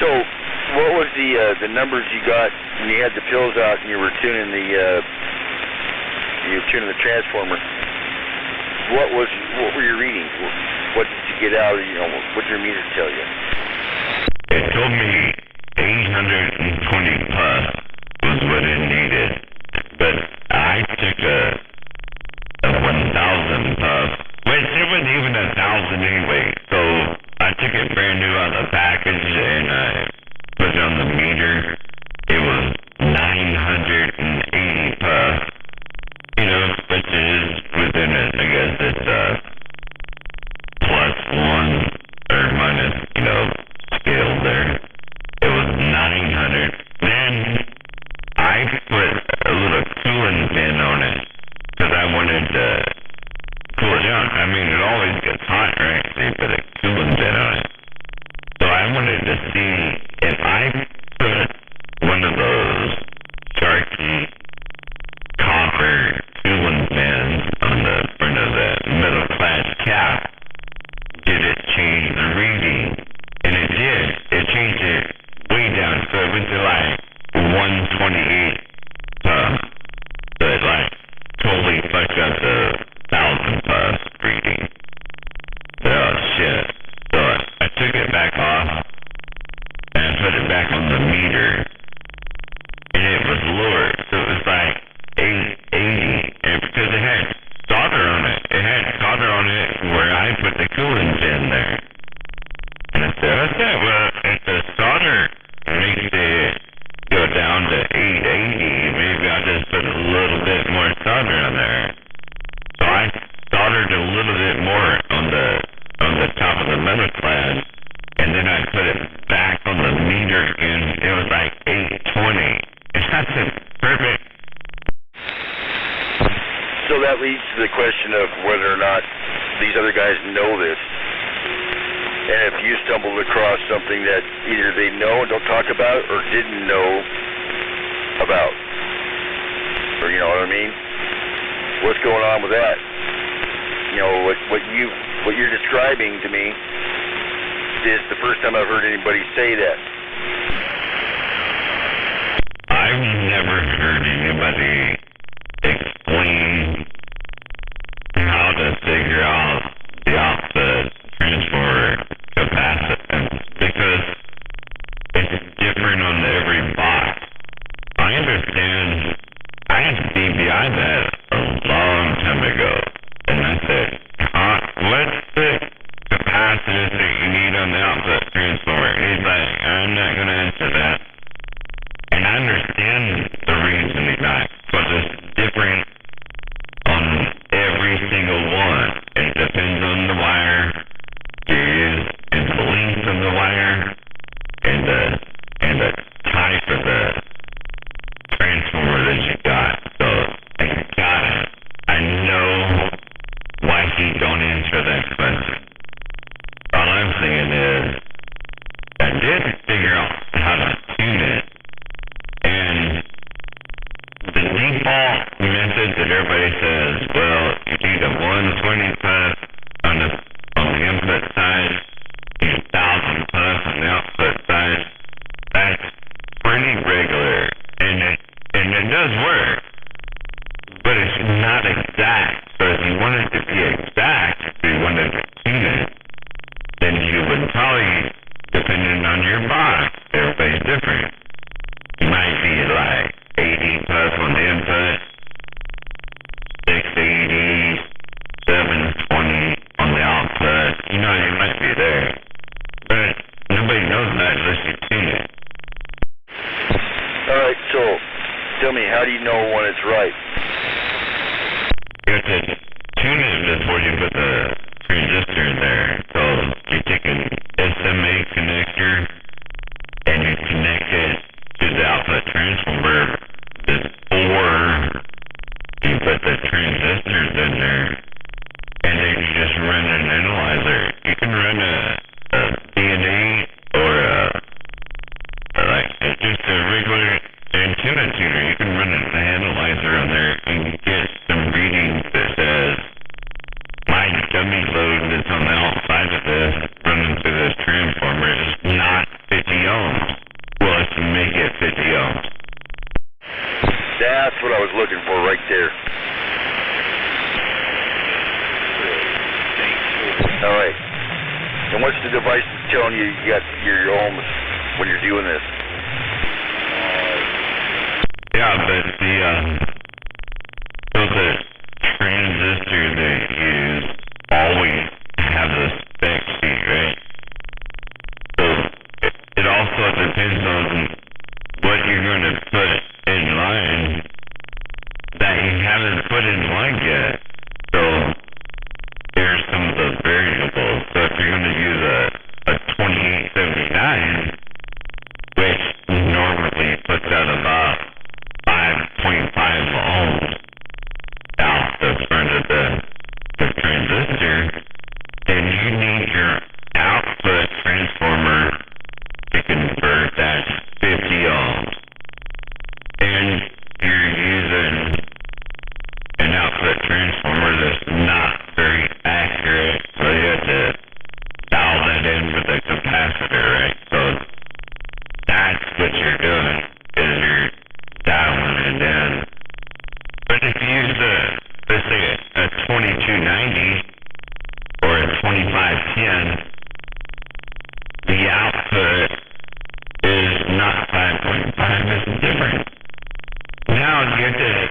So, what was the numbers you got when you had the pills out and you were tuning the transformer? What were you reading? What did you get out? What did your meter tell you?
It told me 820 plus was what it needed, but I took a 1,000 plus, which it wasn't even 1,000 anyway. So I took it brand new out of the package and I put it on the meter. It was 980 plus, which is within it. I guess it's plus one or minus, scale there. It was 900. Then I put a little cooling pin on it because I wanted to cool it down. I mean, it always gets hot, right? So you put a cooling pin on it. So I wanted to see if I put one of those Sharky copper cooling pins on the front of the middle class cap, did it change the reading? And it did. It changed it way down. So it went to like 128. So it like totally fucked up the 1,000 plus reading. Oh shit. So I took it back off and put it back on the meter. And it was lower. So it was like 880. And because it had solder on it. It had solder on it where I put the cooling pin there. And I said, okay, well, if the solder makes it go down to 880, maybe I'll just put a little bit more solder on there. So I soldered a little bit more on the top of the metal clad, and then I put it back on the meter again. It was like 820. And that's perfect.
So that leads to the question of whether or not these other guys know this. And if you stumbled across something that either they know and don't talk about or didn't know about. Or you know what I mean? What's going on with that? What you're describing to me is the first time I've heard anybody say that.
I've never heard anybody explain how to figure out the output transformer capacitance because it's different on every box. I understand. I had to DBI that a long time ago, and I said, what's the capacitance that you need on the output transformer? He's like, I'm not going to answer that. And I understand the reasoning behind it, but it's different on every single one. It depends on the wire gauge and the length of the wire and the type of the transformer that you got. So I know why he don't answer that question. All I'm saying is I did figure out how to tune it. And the default method that everybody says, well, you need a 125 on the input side, you need 1,000 plus on the output side. That's pretty regular, and it does work, but it's not exact. So if you wanted to be exact, if you wanted to tune it, then you would probably, depending on your box, everybody's different. You might be like 80 plus on the input, 680, 720 on the output. You might be there. But nobody knows that unless you tune it.
Alright, so tell me, how do you know when it's right?
You have to tune it before you put the transistor in there. So you take an SMA connector and you connect it to the output transformer before you put the transistors in there, and then you just run an analyzer. You can run a DNA or just a regular antenna tuner. You can run an analyzer on there and get some readings that says my dummy load that's on the outside of this running through this transformer is not make it 50 ohms.
That's what I was looking for right there. All right. And what's the device that's telling you you got your ohms when you're doing this?
Yeah, but so the transistor they use always has a spec sheet, right? So it also depends on what you're going to put in line that you haven't put in line yet. So here's some of the variables. So if you're going to use a 2879, which normally puts out about 5.5 ohms out the front of the transistor, then you need your output transformer to convert that to 50 ohms. And you're using an output transformer that's not very accurate, so you have to dial that in with a capacitor, right? So that's what you're doing, is you're dialing it in. But if you use let's say a 2290 or a 2510, the output is not 5.5, it's different. Now you have to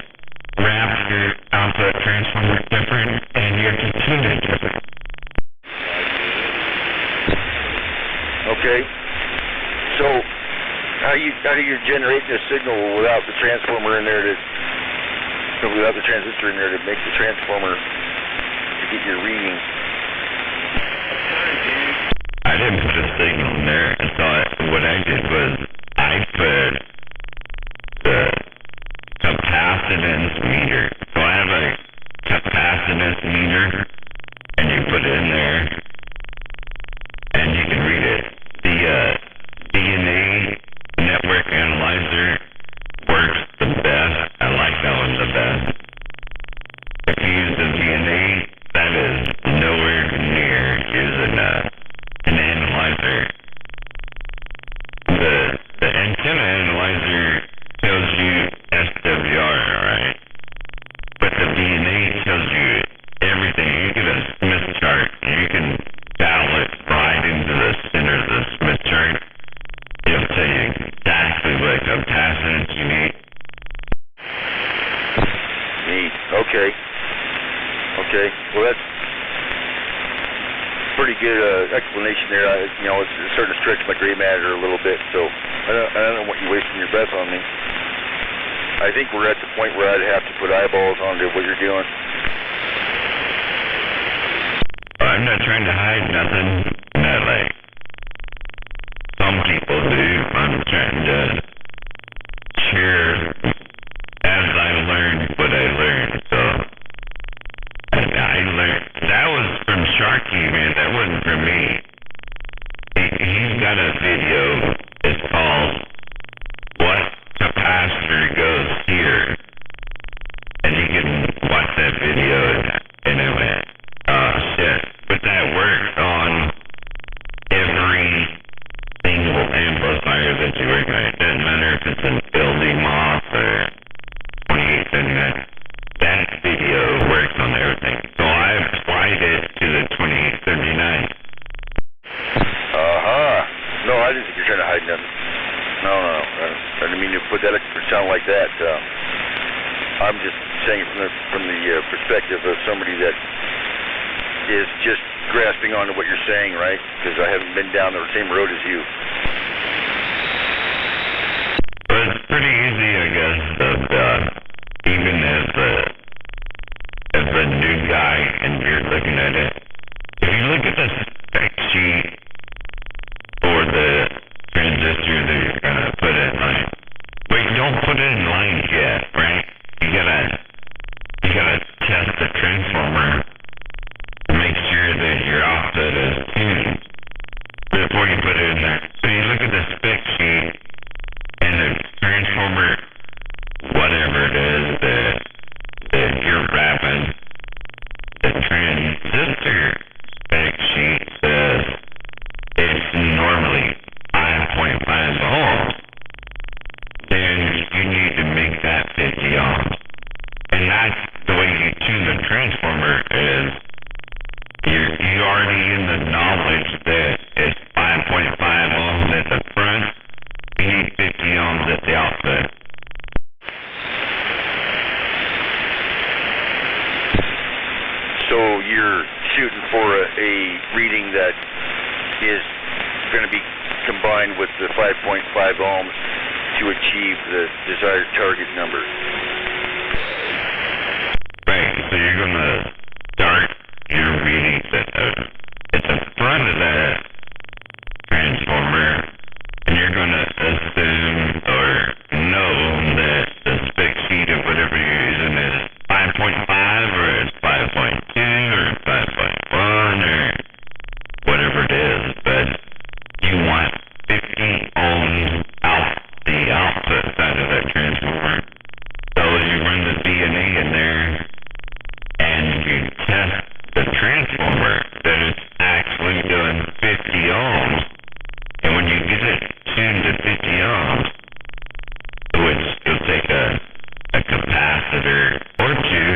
wrap your output transformer different, and you have to tune it different.
Okay. So how do you generate this signal without the transformer in there without the transistor in there to make the transformer to get your reading?
I didn't put a signal in there, and so what I did was I put the capacitance meter. So I have a capacitance meter, and you put it in there, and you can read it. The DNA network analyzer works the best. I like that one the best. If you use the DNA, that is nowhere near using an analyzer. The antenna analyzer tells you SWR, right? But the DNA tells you everything. You get a Smith chart, and you can dial it right into the center of the Smith chart. It'll tell you exactly what capacitance you need.
Neat. Okay. Well, that's pretty good explanation there. It's starting to stretch my gray matter a little bit, so I don't want you wasting your breath on me. I think we're at the point where I'd have to put eyeballs onto what you're doing.
I'm not trying to hide nothing. Not like some people do. I'm trying to share as I learn what I learned. So I learned that was from Sharky, man. That wasn't from me. He's got a video. It's called "What Capacitor Goes Here," and you can watch that video. And I went, oh shit! But that works on every single amplifier that you work on. It doesn't matter if it's an building moth or 2879. That video works on everything. So I applied it to the 2879.
No, I didn't think you're trying to hide nothing. No. I didn't mean to put that sound like that. I'm just saying from the perspective of somebody that is just grasping onto what you're saying, right? Because I haven't been down the same road as you.
Well, it's pretty easy, I guess, even as a new guy and you're looking at it. If you look at the spec sheet for the transistor that you're going to put in line, wait, don't put it in line yet, right? You gotta test the transformer to make sure that your output is tuned before you put it in there. So you look at the spec sheet and the transformer, whatever it is that you're wrapping, the transistor spec sheet says it's normally 5.5 ohms.
ohms to achieve the desired target number.
Right, so you're going to start your readings at the front of that transformer, and you're going to assume or know that the spec sheet of whatever you're using is 5.5 or it's 5.2 or 5.1 or whatever it is, but you want 50 ohms out the output side of that transformer. So you run the DNA in there and you test the transformer that it's actually doing 50 ohms. And when you get it tuned to 50 ohms, which you'll take a capacitor or two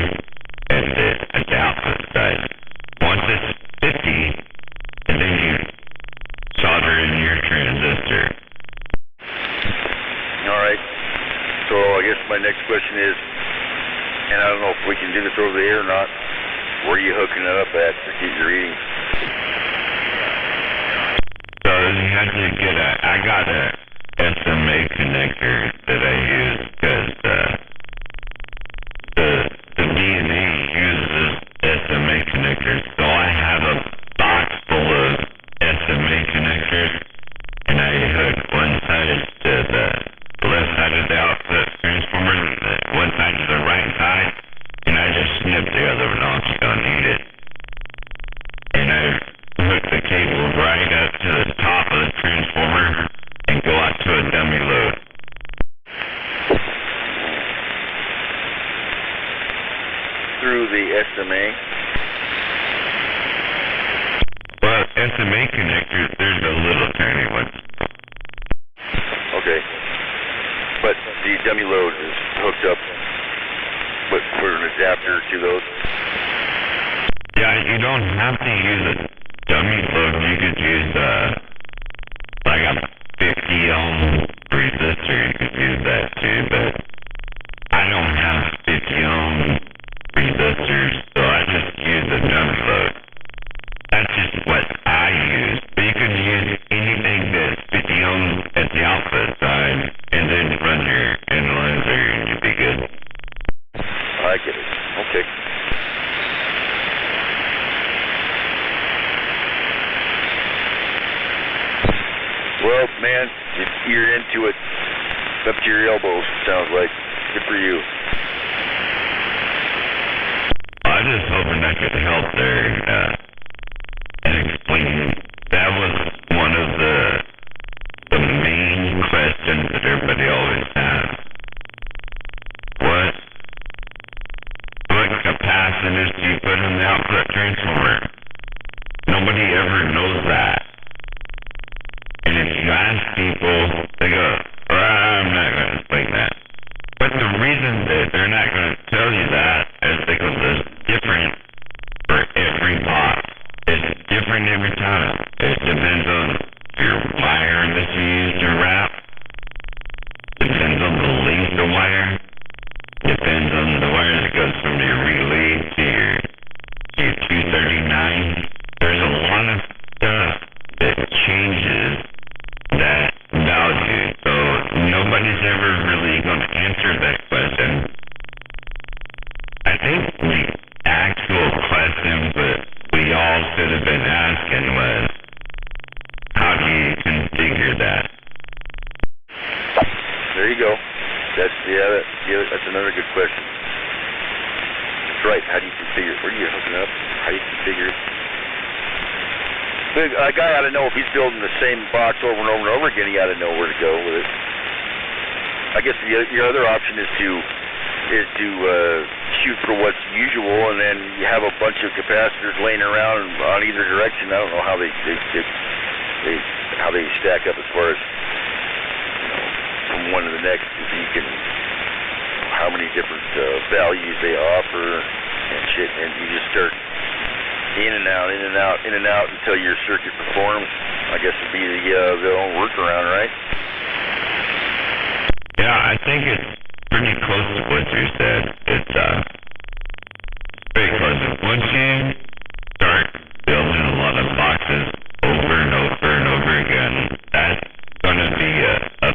at the output side. Once it's 50, and then you solder in your transistor.
All right. So I guess my next question is, and I don't know if we can do this over the air or not, where are you hooking it up at to get your readings?
So you have to get I got a SMA connector that I use because the DNA uses SMA connectors. So I have a box full of SMA connectors, and I hook one side to the left side of the output transformer, and one side to the right side, and I just snip the other one off. You don't need it. And I hook the cable right up to the top of the transformer and go out to a dummy load.
Through the SMA?
Well, SMA connectors, there's a little tiny one.
Okay. But the dummy load is hooked up for an adapter to those?
Yeah, you don't have to use a dummy load. You could use like a 50 ohm resistor. You could use that too, but I don't have 50 ohm resistors, so I just use a dummy load. That's just what I use. But you can use anything that's 50 ohms at the output side, and then run your analyzer, and you'll be good.
I get it. Okay. Well, man, if you're into it, up to your elbows, sounds like. Good for you.
I was just hoping I could help there and explain. That was one of the main questions that everybody always has. What capacitors do you put in the output transformer? Nobody ever knows that. And if you ask people, they go, I'm not going to explain that. But the reason that they're not going to tell you that is because it's different for every box. It's different every time. It depends on your wire that you use to wrap. Depends on the length of wire. Depends on the wire that goes from your relay to your 239. There's a lot of stuff that changes that value. So nobody's ever really going to answer that question. I think the actual question that we all should have been asking was, how do you configure that?
There you go. That's another good question. That's right. How do you configure it? Where do you hook it up? How do you configure it? A guy ought to know if he's building the same box over and over and over again. He ought to know where to go with it. I guess your other option is to shoot for what's usual, and then you have a bunch of capacitors laying around on either direction. I don't know how they stack up as far as from one to the next. If you can, how many different values they offer and shit, and you just start in and out until your circuit performs. I guess would be the own workaround, right?
Yeah, I think it's pretty close to what you said. It's pretty close. Once you start building a lot of boxes over and over and over again, that's going to be a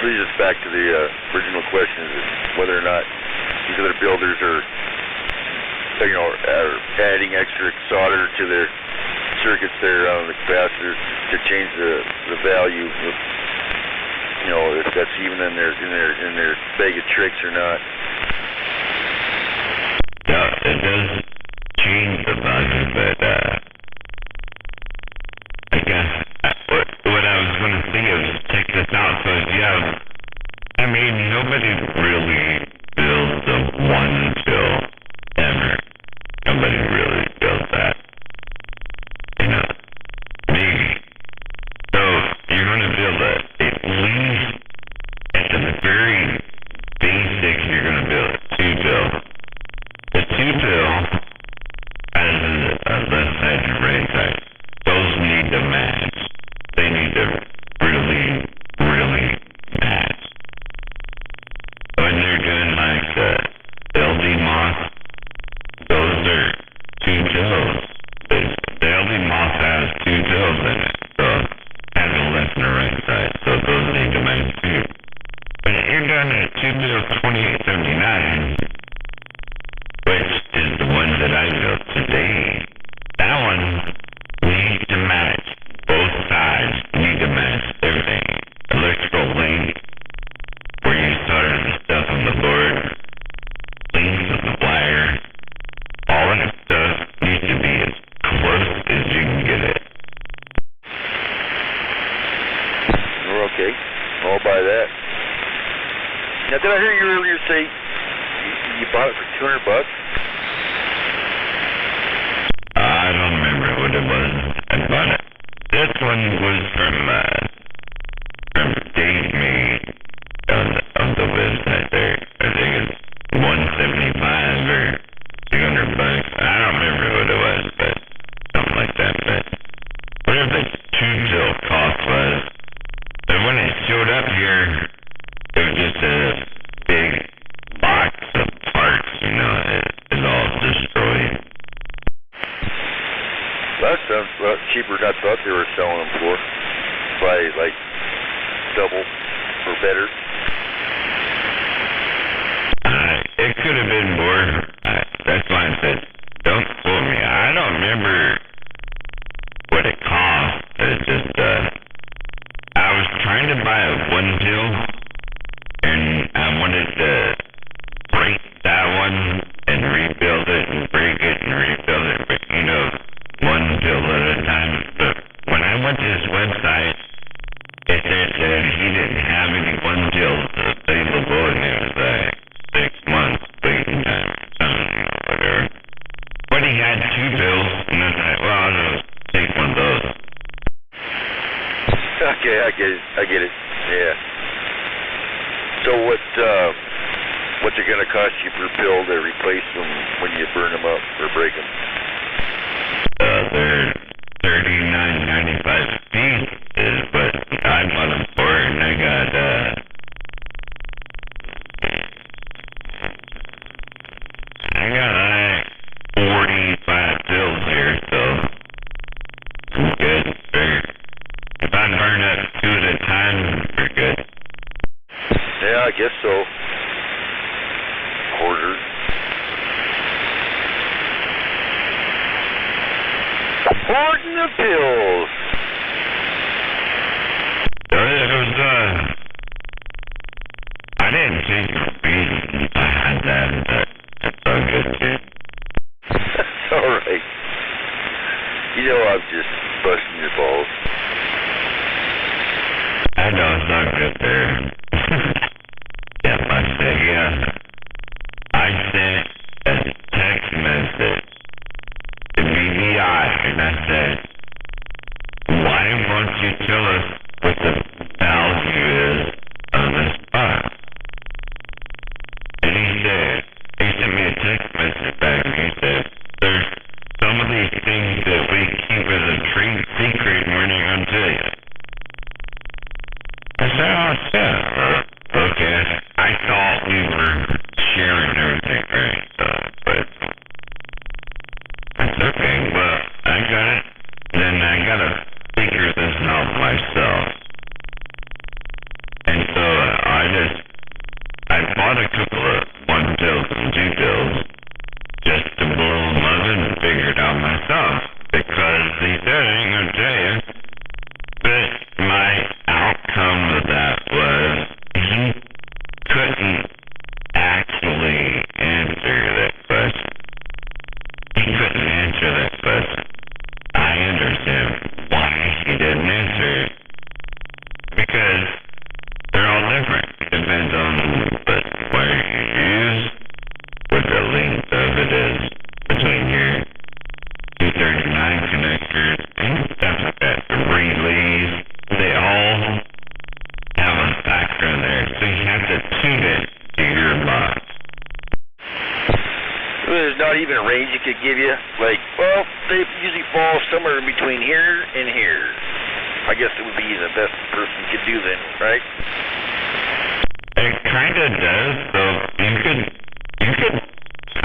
brings us back to the original question: is whether or not these other builders are adding extra solder to their circuits there on the capacitors to change the value of, if that's even in their bag of tricks or not.
Yeah, it does change the value, but I guess what I was going to say is check this out. So nobody really builds a one pill ever. Nobody really builds that. Maybe. So you're going to build at least at the very basic, you're going to build a 2-pill. The 2-pill has a left side and right side. Those need to match. They need to really, really match. When they're doing like the LD MOS, those are 2 pills. The LD MOS has 2 pills in it, so it has a left and a right side, so those need to match too. But you're doing a 2-pill 2879, which is the one that I built today. That one needs to match. Both sides need to match everything. Electrical link, where you started the stuff on the board, links of the wire, all that stuff needs to be as close as you can get it.
We're okay. I'll buy that. Now, did I hear you earlier say you bought it for $200?
I don't remember what it was. I bought it. This one was from Dave Mead on the website there. I think it's $175 or $200. I don't remember what it was, but something like that. But whatever the 2-pill cost was, but when it showed up here, it was just a big box of parts. It's all destroyed.
That sounds a lot cheaper than I thought they were selling them for. Probably like double or better.
It could have been more. That's why I said, don't quote me. I don't remember what it cost. It's just, I was trying to buy a 1-pill, and I wanted to break that one and rebuild it and break it and rebuild it, but 1 pill at a time. But when I went to his website, it said that he didn't have any 1 pills available, and it was like 6 months waiting time, whatever. But he had 2 pills, and I was like, well, I'll just take one of those.
Okay, I get it. Yeah. So what's it going to cost you per pill to replace them when you burn them up or break them?
They're $39.95 feet is what I bought them for, and I got like 45 pills here, so it's good. If I burn up 2 at a time, we're good.
Yeah, I guess so. Quarter. Hoarding the pills.
It was, I didn't take the reason I had that, but it's all good too.
That's alright. I'm just busting your balls.
I know it's not good there. Yeah, I said, yeah. I sent a text message to BVI, and I said, why won't you tell us what the value is on this box? And he sent me a text message back, and he said, there's some of these things that we keep as a trade secret, and we're not going to tell you. I said, oh, yeah, okay. I thought we were sharing everything, right? But that's okay. Well, I got it. Then I got to figure this out myself. And so
not even a range you could give you? Like, well, they usually fall somewhere in between here and here. I guess it would be the best person could do then, right?
It kind of does, though. You could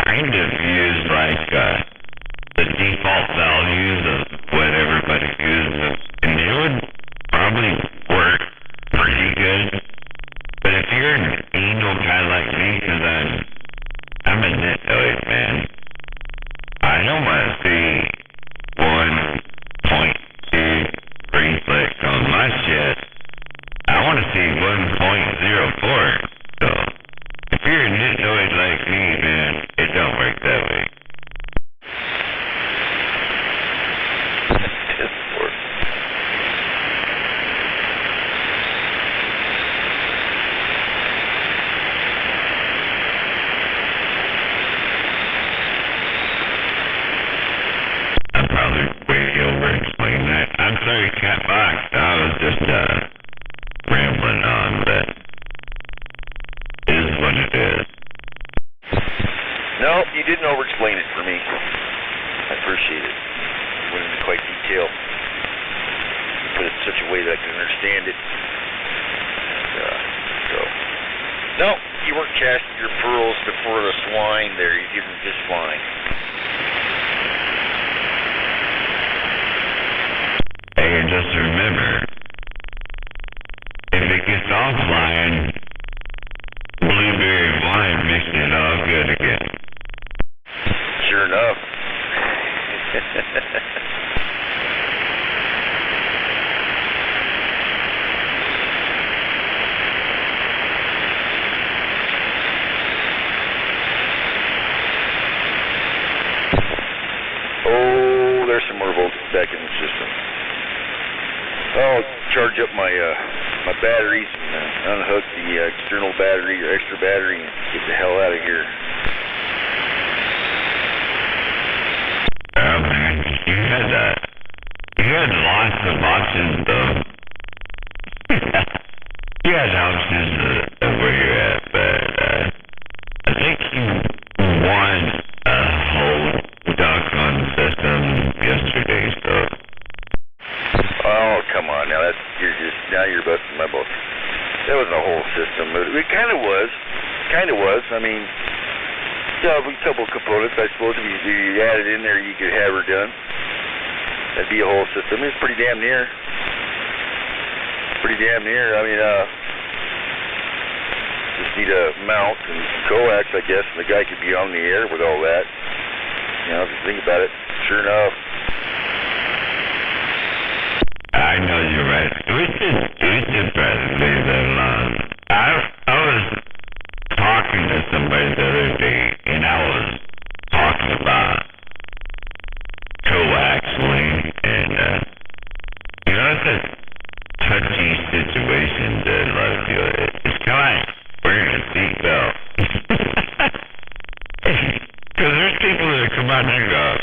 kind of use like the default values of what everybody uses, and they would probably work pretty good. But if you're an anal guy like me, because I'm a nitoid, man, I don't want to see 1.2 reflex on my shit. I want to see 1.04. So, if you're a nitoid like me, man, it don't work that way. I'm probably way over-explaining that. I'm sorry, Cat Box. I was just, rambling on, but it is what it is.
No, you didn't over-explain it for me. I appreciate it. You went into quite detail. You put it in such a way that I can understand it. No, you weren't casting your pearls before the swine there. You did them just fine.
Hey, and just remember, if it gets all flying, blueberry wine makes it all good again.
Sure enough. Oh, there's some more voltage back in the system. I'll charge up my my batteries and unhook the external battery or extra battery and get the hell out of here.
Oh man, you had lots of options though. You had options of where you're at, but I think you won a whole doggone system yesterday, so.
Oh, come on now, now you're busting my balls. That wasn't a whole system. It kind of was. I mean, yeah, a couple components, I suppose, if you added in there, you could have her done. That'd be a whole system. It's pretty damn near. I mean, just need a mount and some coax, I guess, and the guy could be on the air with all that. You know, if you think about it, sure enough.
I know you're right. We should try to leave that alone. I was talking to somebody the other day, and I was talking about coaxialing, and you know, it's a touchy situation that a lot of people. It's kind of like wearing a seatbelt. Because there's people that come out and go,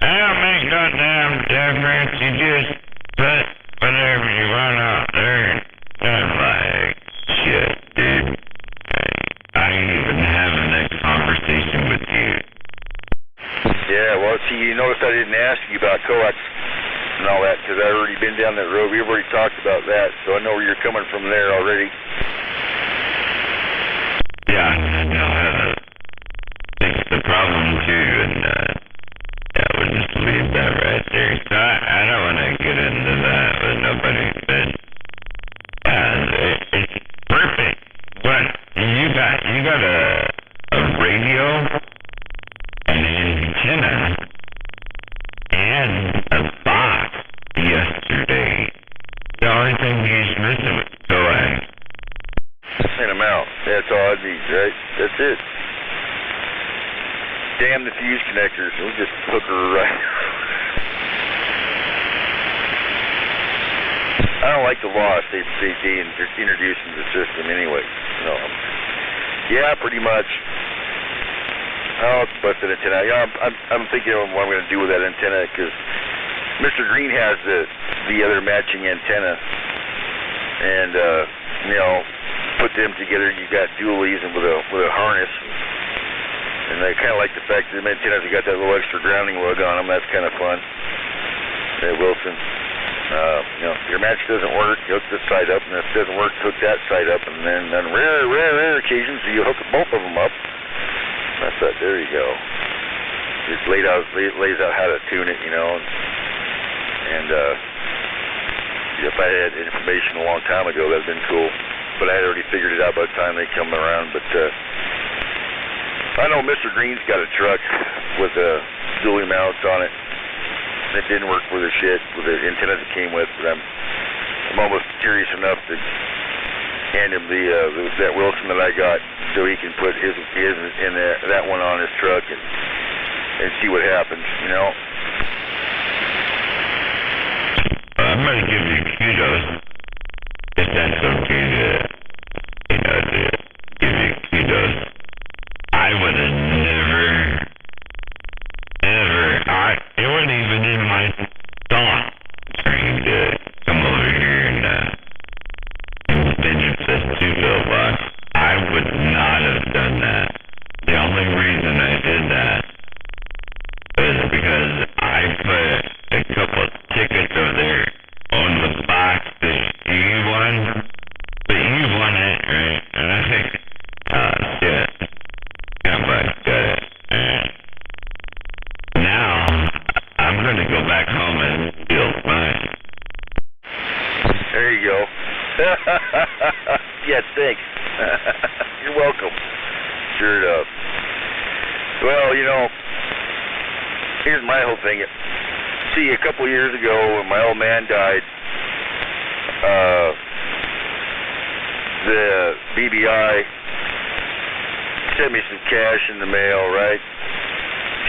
I don't make no damn difference. You just put whatever you want out there. I'm like, shit, dude. I ain't even having that conversation with you.
Yeah, well, see, you notice I didn't ask you about coax and all that because I've already been down that road. We've already talked about that, so I know where you're coming from there already.
Yeah, I know how to fix the problem too, and yeah, we'll just leave that right there. So I don't want to get into that with nobody, but it's perfect. But you got a radio, an antenna, and a box yesterday. The only thing he's missing was coax.
Send them out. That's all I need, right? That's it. Damn the fuse connectors. We'll just hook her right. I don't like the loss they introduced into the system anyway. You know, yeah, pretty much. Oh, it's busted antenna. Yeah, I'm thinking of what I'm going to do with that antenna because Mr. Green has the other matching antenna, and you know, put them together. You got dualies and with a harness. And I kind of like the fact that the antennas have got that little extra grounding lug on them. That's kind of fun. Hey, Wilson. You know, your match doesn't work, you hook this side up, and if it doesn't work, hook that side up, and then on rare occasions, you hook both of them up. That's that. There you go. Just lays out how to tune it, you know. And if I had information a long time ago, that'd been cool. But I had already figured it out by the time they come around. But I know Mr. Green's got a truck with dually mounts on it. It didn't work with the shit, with the antennas it came with, but I'm almost curious enough to hand him that Wilson that I got so he can put his in that one on his truck and see what happens, you know.
I'm going to give you kudos, if that's okay to, you know, to give you kudos. I would have never, it wasn't even in my thought trying to come over here and finish this 2-bill box. I would not have done that. The only reason I did that was because I put a couple of tickets over there on the box that you won, but you won it, right? And I think, shit, somebody got it. Now, I'm going to go back home and build mine.
There you go. Yeah, thanks. You're welcome. Sure enough. Well, you know, here's my whole thing. See, a couple years ago when my old man died, the BBI sent me some cash in the mail, right?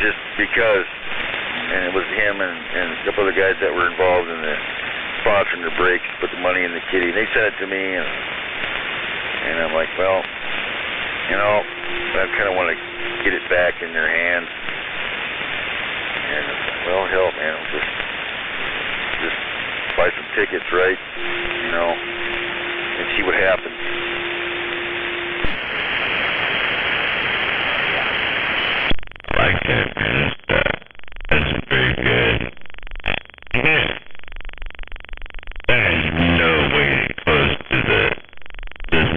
Just because, and it was him and a couple other guys that were involved in the sponsoring the breaks, put the money in the kitty. They sent it to me, and I'm like, well, you know, I kind of want to get it back in their hands. And well, hell, man, just buy some tickets, right? You know, and see what happens.
Like that kind of stuff. That's very good. Yeah. That is no way close to the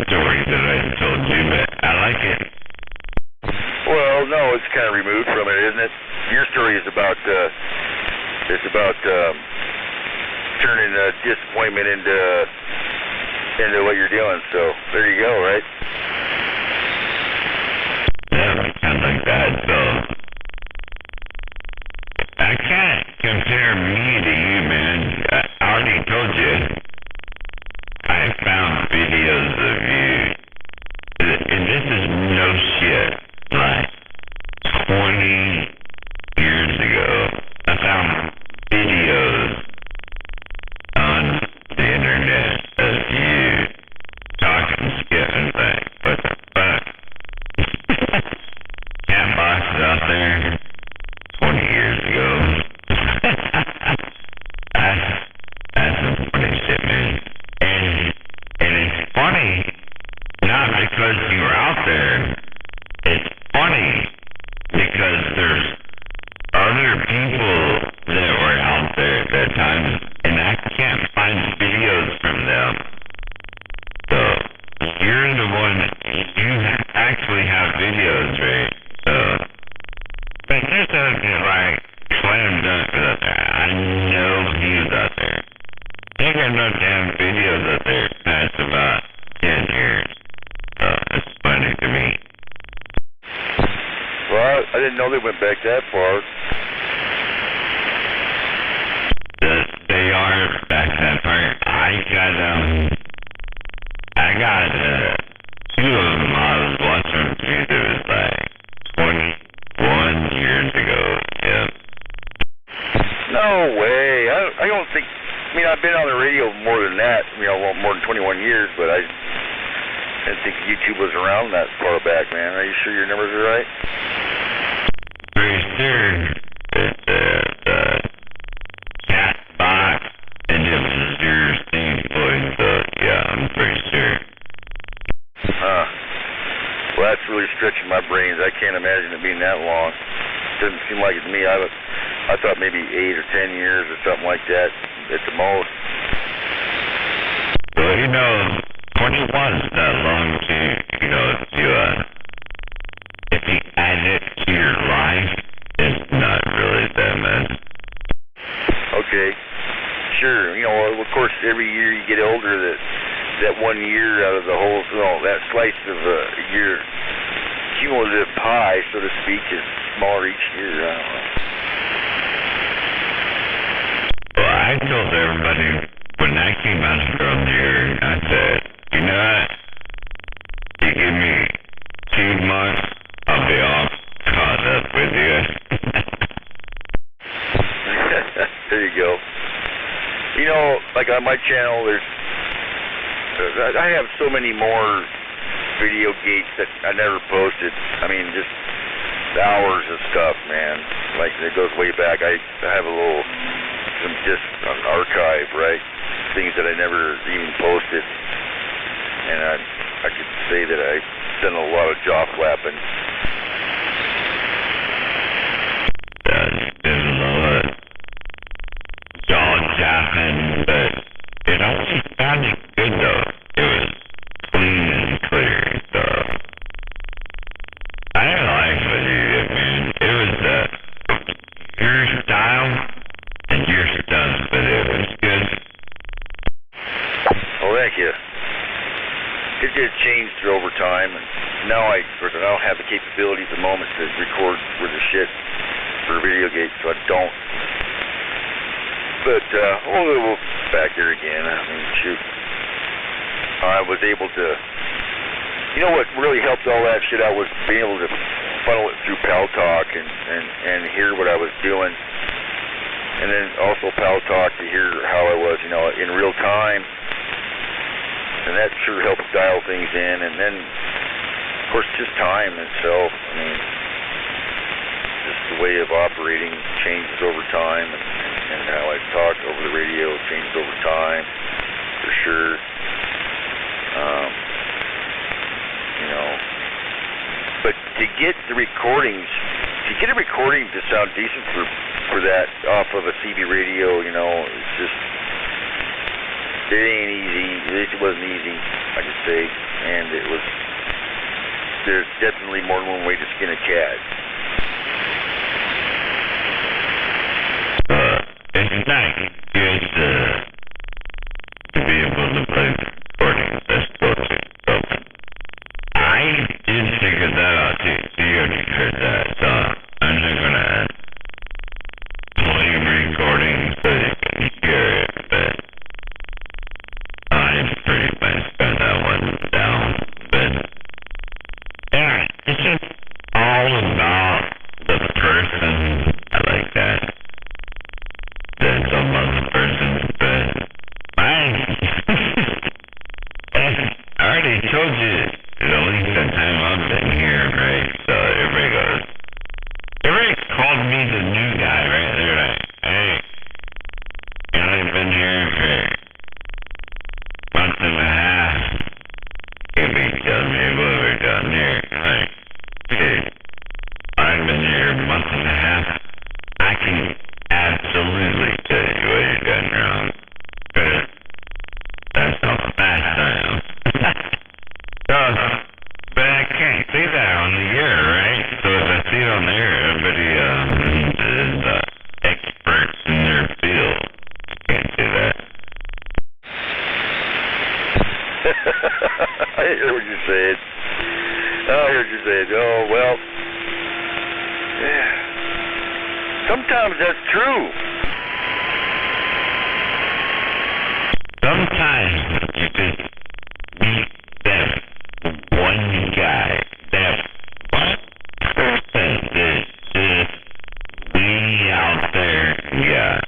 story that I told you, but I like it.
Well, no, it's kind of removed from it, isn't it? Your story is about turning disappointment into what you're doing. So there you go, right?
Yeah, kind of like that. So I can't compare me to you, man. I already told you. I found videos of you, and this is no shit. Like 20 years ago, I found videos on the internet of you talking shit and like, what the fuck? Cat boxes out there 20 years ago. That's some funny shit, man. And it's funny, not because you were out there. It's funny because there's other people that were out there at that time, and I can't find videos from them. So you're the one that you actually have videos, right? So, but there's something like Slam Dunk out there. I know he's out there. They got no damn videos out there past about 10 years. So it's funny to me.
Well, I didn't know they went back that far.
They are back that far. I got 2 of them I was watching through. It was like 21 years ago. Yeah.
No way. I don't think. I mean, I've been on the radio more than that. You know, more than 21 years, but I didn't think YouTube was around that far back, man. Are you sure your numbers are right?
Pretty sure that cat box and it was your thing, boy. So yeah, I'm pretty sure.
Well, that's really really stretching my brains. I can't imagine it being that long. Doesn't seem like it to me. I thought maybe 8 or 10 years or something like that at the most.
Well, 21 is not long to, if you add it to your life, it's not really that much.
Okay, sure. Of course, every year you get older, that 1 year out of the whole, that slice of your cumulative pie, so to speak, is smaller each year. I don't know.
Well, I told everybody when I came out from here, I said, you know what? You give me 2 months, I'll be all caught up with you.
There you go. Like on my channel, I have so many more video gates that I never posted. I mean, just hours of stuff, man. Like, it goes way back. I have some discs on archive, right? Things that I never even posted. And I could say that I've done a lot of jaw flapping.
There's a lot of jaw japping, but it always sounded good, though. It was clean and clear, so I like what you did, man. It was your style and your stuff, but it was good.
Oh, thank you. It did change over time, and now I don't have the capability at the moment to record with the shit for video games, so I don't. But we'll back there again. I mean, shoot. I was able to. What really helped all that shit out was being able to funnel it through Pal Talk and hear what I was doing, and then also Pal Talk to hear how I was, in real time. And that sure helps dial things in. And then, of course, just time itself. I mean, just the way of operating changes over time, and how I talk over the radio changes over time, for sure. But to get the recordings, to sound decent for that off of a CB radio, it's just. It ain't easy. It wasn't easy, I could say, and there's definitely more than one way to skin a cat.
It's nice to be able to play the recordings that's closely open. I did figure that out too. You already heard that, so I'm not gonna play recordings so you can hear it, but I pretty much got that one down, but yeah, it's just all about the person. I like that. That's all about the person, but I already told you at least the time I've been here, right? So everybody called me the new guy, right? They're like, hey, I've been here for month and a half. Can't be telling me what we're done here. Like, dude, I've been here a month and a half. I can absolutely tell you what you're done wrong. That's how fast I am. But I can't say that on the air, right? So if I see it on the air, everybody is experts in their field. Can't say that.
I hear what you're saying. Oh, well. Yeah. Sometimes that's true.
Sometimes you just meet that one guy, that one person that's just way out there. Yeah.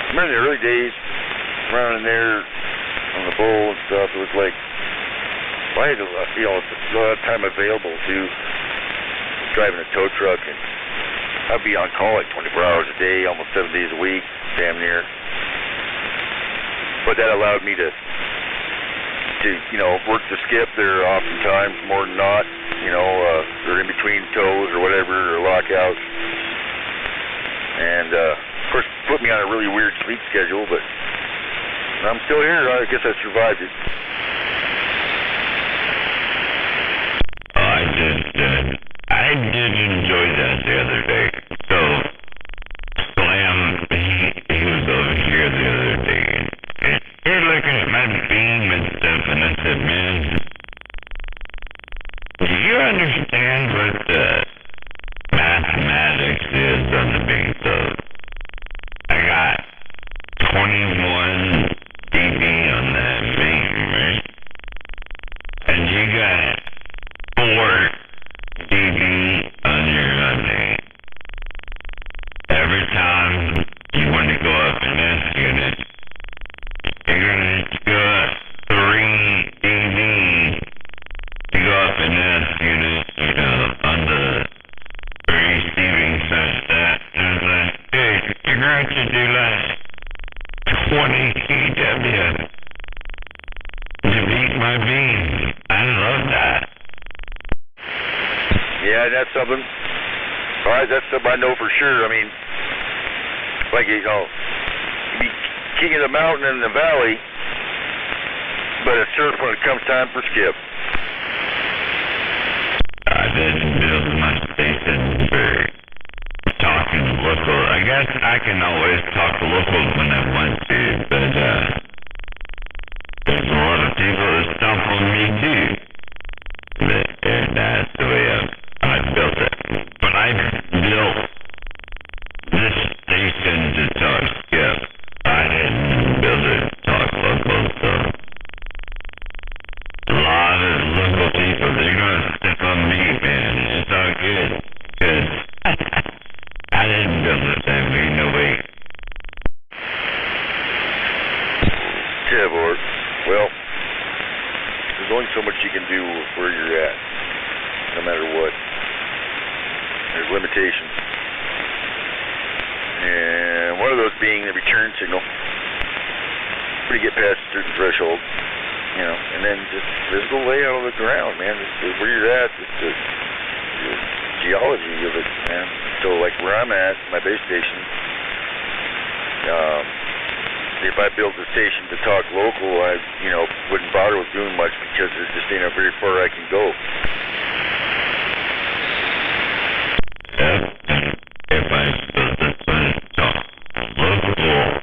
Remember the early days, around in there on the bowl and stuff, it was like, I had a lot of time available to driving a tow truck and I'd be on call like 24 hours a day, almost 7 days a week, damn near. But that allowed me to work the skip there oftentimes, more than not, or in between tows or whatever, or lockouts. And, of course, put me on a really weird sleep schedule, but I'm still here. I guess I survived it.
I did enjoy that the other day. So, Slam, he was over here the other day, and you're looking at my beam and stuff, and I said, man, do you understand what the mathematics is on the beam? So, I got 21 dB on that beam, right? And you got 4 dB on your beam. Every time you want to go up in this unit, you're going to need to go up 3 dB to go up in this unit, on the receiving side of that. And I was like, hey, you're going to do like 20 kW to beat my beam. I love that.
Yeah, that's something. All right, that's something I know for sure. I mean, like, you be king of the mountain and the valley, but a surf when it comes time for skip.
I didn't build my station for talking local. I guess I can always talk local when I want to, but there's a lot of people that stomp on me too. And that's the way I built it. But I built this station to talk skip. I didn't build it to talk local, so a lot of local people, they're going to step on me, man. It's all good, because I didn't build it that way, no way.
Yeah, Lord. Well, there's only so much you can do where you're at, no matter what. There's limitations. And one of those being the return signal. When you get past a certain threshold, and then just physical layout of the ground, man. Where you're at, the geology of it, man. So, like where I'm at, my base station, if I built a station to talk local, I, wouldn't bother with doing much because there just ain't very far I can go.
If I built this one to talk local,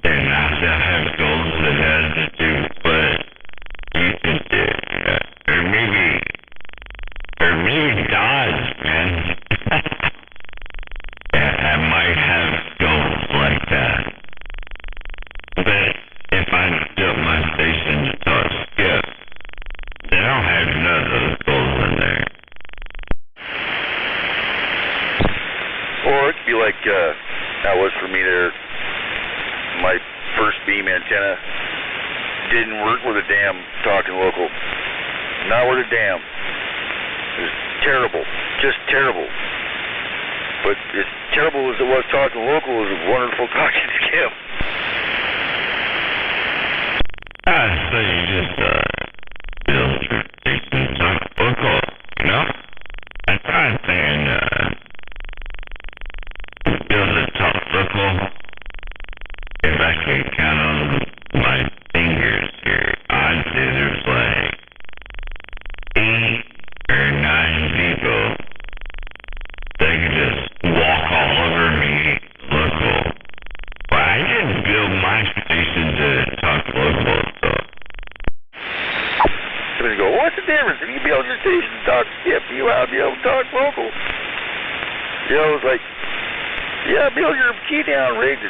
then I still have goals that has to do what you can do. Or maybe Dodge, man. I might have goals like that. But if I built my station to talk skip, then I don't have none of those goals in there.
Or it could be like that was for me there. My first beam antenna didn't work with a damn talking local. Not with a damn. It was terrible. Just terrible. But as terrible as it was talking local, it was wonderful talking skip.
So you just build your station to talk local, I'm trying to build a talk local. If I could count on my fingers here, I'd say there's like 8 or 9 people that could just walk all over me local. But I didn't build my station to talk local, so.
Somebody go, what's the difference? If you build your station to talk skip, you ought to be able to talk local. It's like, yeah, build your key down rig to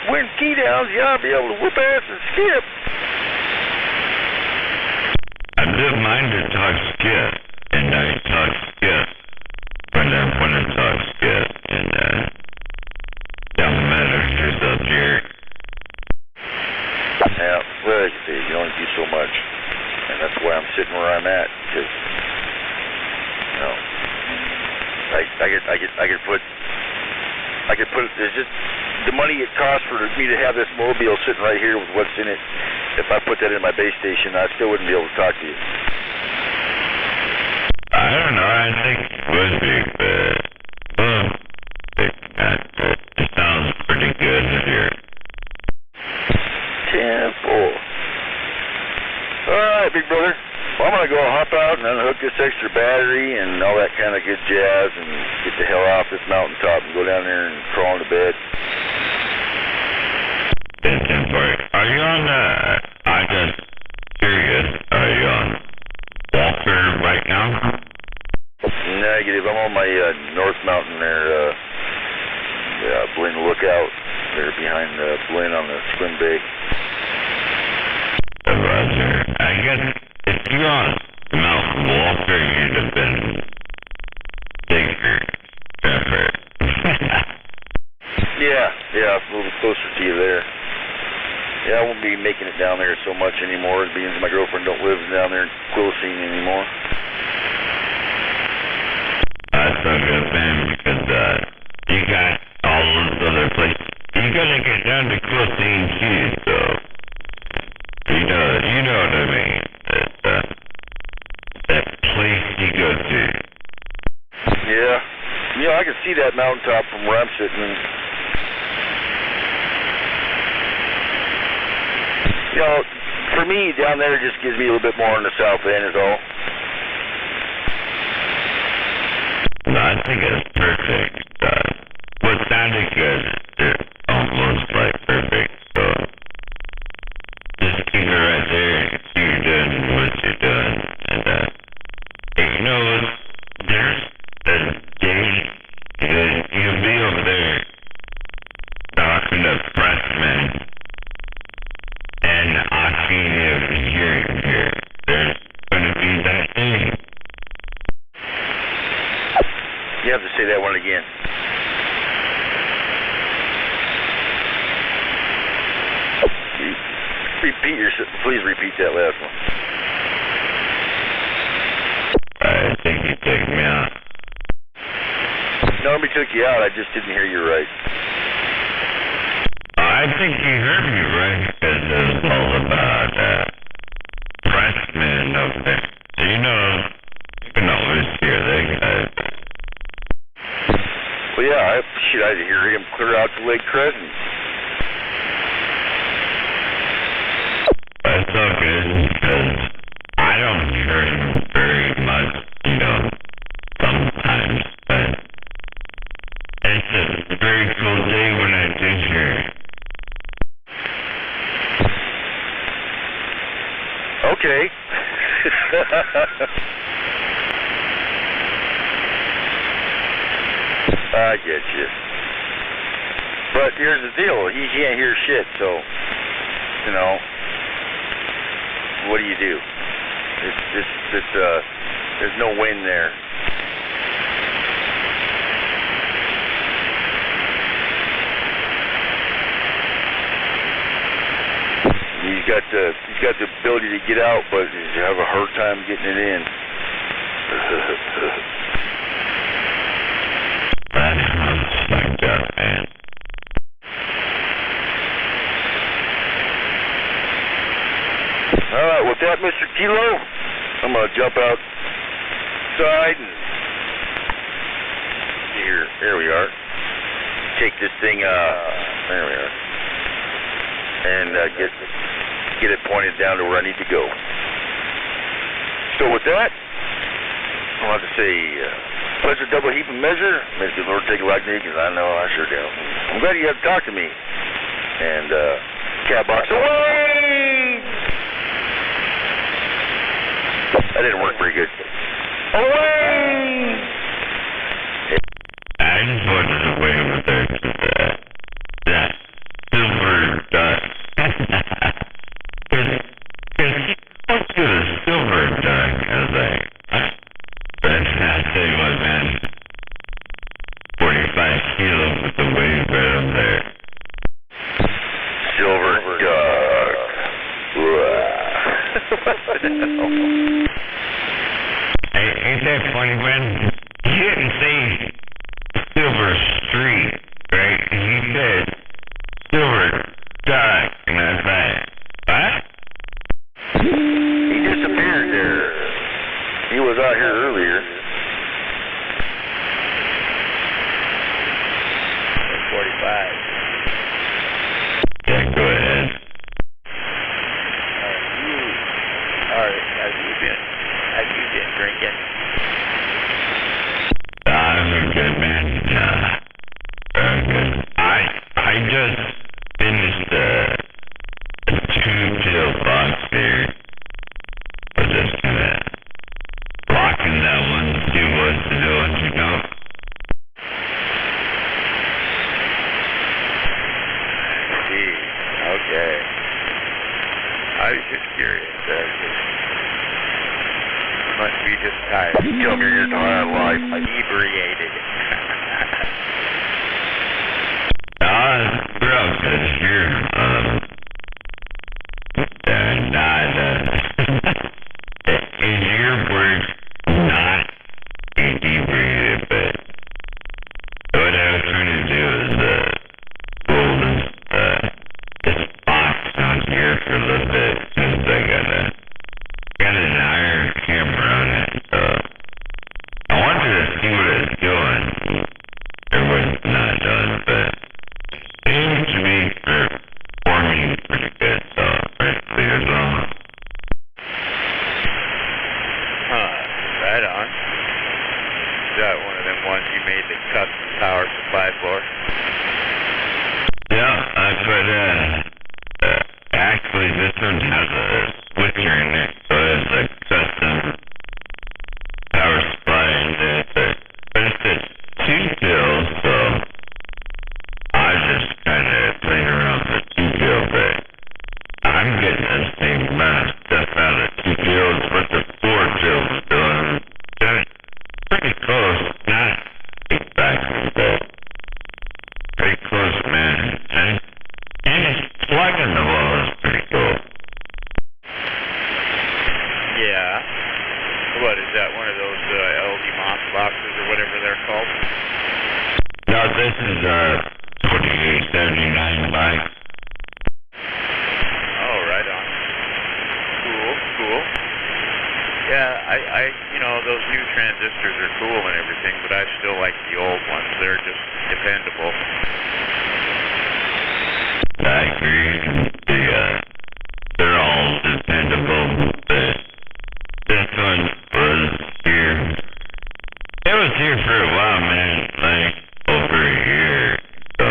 win key downs. You ought to be able to whoop ass and skip.
I built mine to talk skip, and I talk skip when I want to talk skip, and doesn't matter who's up here.
Yeah, well, like I say, you only do so much, and that's why I'm sitting where I'm at, because, I I could put. There's just the money it costs for me to have this mobile sitting right here with what's in it. If I put that in my base station, I still wouldn't be able to talk to you.
I don't know. I think it would be, but it sounds pretty good here.
10-4. All right, big brother. Well, I'm gonna go hop out and unhook this extra battery and all that kind of good jazz and get the hell off this mountaintop and go down there and crawl into bed.
Are you on? I'm just curious. Are you on Walker right now?
Negative. I'm on my North Mountain there, Blinn Lookout. There behind Blinn on the Swim Bay.
Roger. I guess if you're on Mount Walker, you'd have been bigger.
Yeah, a little closer to you there. Yeah, I won't be making it down there so much anymore, being my girlfriend don't live down there in Quilcene anymore.
That's a good thing because you got all those other places. You gotta get down to Quilcene too, so you know what I mean. That place you go to.
Yeah, I can see that mountaintop from where I'm sitting. You know, for me, down there just gives me a little bit more on the south end is all.
No, I think it's perfect. What sounded good is almost like perfect, so just keep it right there and keep doing what you're doing. And, you know, there's a day that you'll be over there talking to freshmen. And I seen it here. There's gonna be that thing.
You have to say that one again. Please repeat that last one.
I think you took me out.
Nobody took you out. I just didn't hear you right.
I think you heard me right because it was all about freshmen over there. You know, you can always hear that guy.
Well, yeah, I'd hear him clear out to Lake Crescent.
That's all good because I don't hear him very much, you know, sometimes, but it's a very cool day when I do hear it.
Okay. I get you. But here's the deal. He can't hear shit, so, you know, what do? There's no wind there. He's got the ability to get out, but you have a hard time getting it in.
That sounds like that, man.
All right, with that, Mr. Kilo, I'm gonna jump outside and here we are. Take this thing. There we are. And get it pointed down to where I need to go. So with that, I'll have to say, pleasure double heap and measure. May the Lord take it like me, because I know I sure do. I'm glad you had to talk to me. And, Catbox away! That didn't work very good. Away!
I just wanted to wait over there to that silver duck. Because he called you a silver duck. I was like, I tell you what, man, 45 kilos with the weight right up there.
Silver duck.
Hey, ain't that funny, man? You didn't say
just finished a two-tail box here. I'm just kinda blocking that one to see what to do once you know.
See, okay. I was just curious. You must be just tired. Young in your entire life. Inebriated.
We're all good here. In your words, not inebriated, but what I was trying to do is, roll this box on here for a little bit, since I got an iron camera on it, so I wanted to see what it's doing. Everyone's not done, but seems to be performing pretty good, so right clear as well.
Right on. Is that one of them ones you made the custom power supply for?
Yeah, but actually this one has a switcher in it, so it's a custom power supply in it, but it's a two-pill, so I just kind of playing around with the two-pill, but I'm getting the same amount of stuff out of two pills what the four pills are doing. Pretty close, not exactly, but pretty close, man. And it's plugging the wall is pretty cool.
Yeah. What, is that one of those LD Moss boxes or whatever they're called?
No, this is 2879 bike.
Oh, right on. Cool. Yeah, I those new transistors are cool and everything, but I still like the old ones. They're just dependable.
I agree. They're all dependable, but this one was here. It was here for a while, man, like over a year, so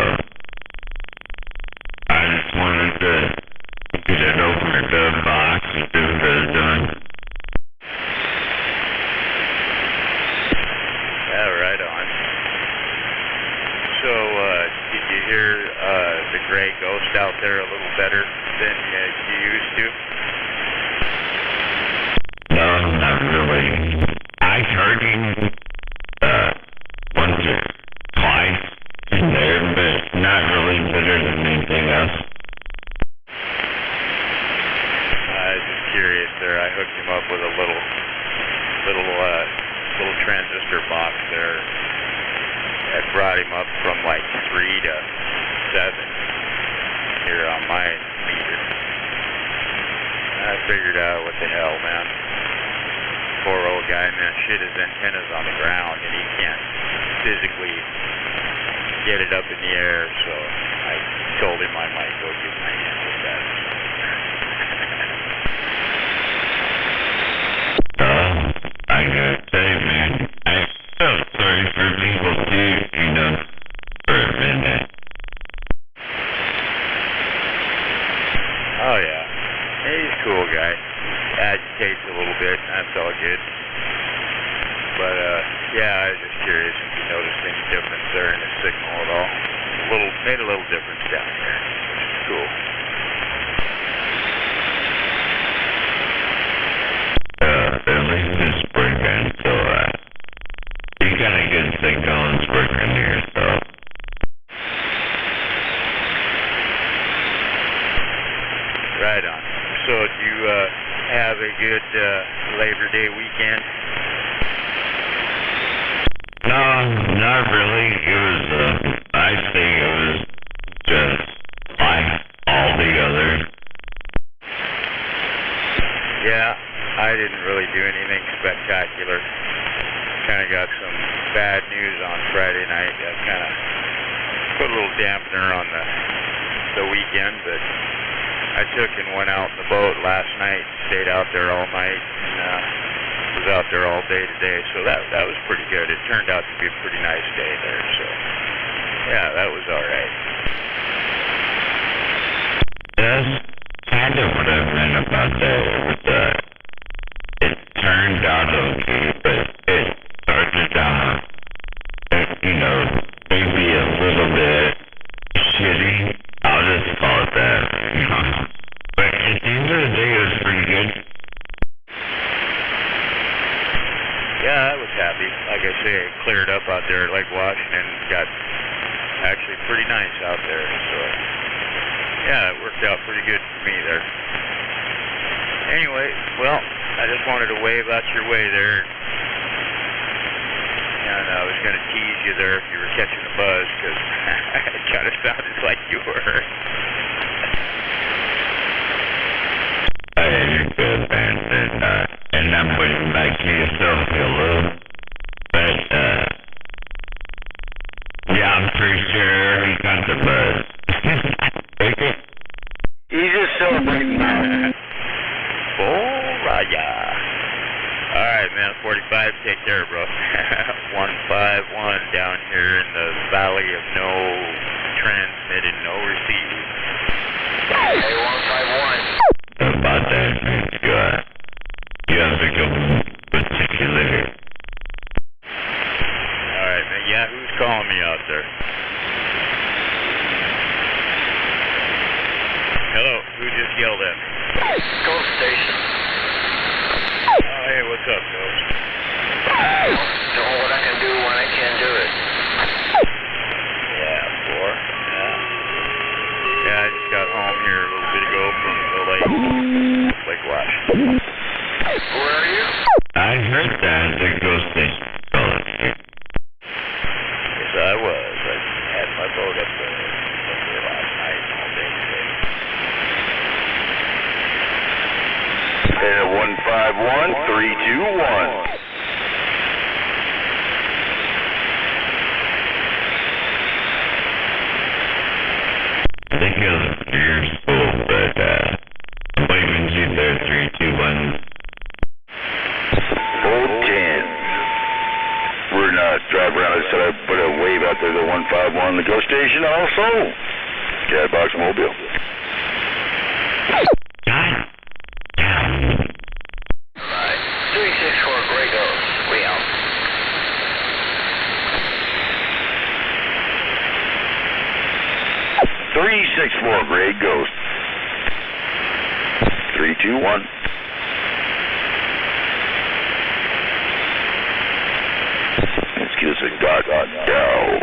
I just wanted to get it open the box and see what it was doing.
Yeah, right on. So, did you hear the gray ghost out there a little better than you used to?
No, not really. I heard him once or twice in there, but not really better than anything else.
I was just curious there. I hooked him up with a little transistor box there. I brought him up from like 3 to 7 here on my meter. I figured out what the hell, man. Poor old guy, man, shit, his antenna's on the ground and he can't physically get it up in the air, so I told him I might go get my hand with that.
I gotta say, man, I felt sorry for people too, for a minute.
Oh, yeah. He's a cool guy. Agitates a little bit, and that's all good. But, yeah, I was just curious if you noticed any difference there in the signal at all. Made a little difference down there, which is cool.
At least it's working, so, you got a good signal and it's working here, so.
Right on. So, do you, have a good, Labor Day weekend?
No, not really. It was, I think it was just like all the others.
Yeah, I didn't really do anything spectacular. Kind of got some bad news on Friday night. That kind of put a little dampener on the weekend, but I took and went out in the boat last night, stayed out there all night, and was out there all day today, so that was pretty good. It turned out to be a pretty nice day there, so yeah, that was all right.
talking about that. It turned out okay, but it started out, maybe a little bit shitty. I'll just call it that. But at the end of the day, it was pretty good.
Yeah, I was happy. Like I say, it cleared up out there. Lake Washington got actually pretty nice out there. So, yeah, it worked out pretty good for me there. Anyway, well, I just wanted to wave out your way there. And I was going to tease you there if you were catching a buzz, because it kind of sounded like you were.
You're good, man. And I'm waiting back to yourself, hello. But, yeah, I'm pretty sure he got the buzz.
He's just celebrating now.
Oh, Raja. Alright, man, 45, take care, bro. 151 down here in the valley of no transmitted, no received.
Hey, 151.
About that, man, you have to go particular.
Alright, man, yeah, who's calling me out there? Hello, who just yelled at me?
Ghost Station.
Oh, hey, what's up, Ghost?
Know what I can do when I can't do it.
Yeah, boy. Yeah, I just got home here a little bit ago from the Lake Washington.
Where are you?
I heard that the ghost station called you.
Yes, I was. I had my boat up there last night and all day today.
And 151 321.
I think it was your school, but I'm waving you there, 321.
410. We're not driving around. I said I put a wave out there, the 151, the ghost station also. Catbox Mobile.
God.
364 Grey Ghost. We out.
Grey Ghost. 321. Let's get us a dot down.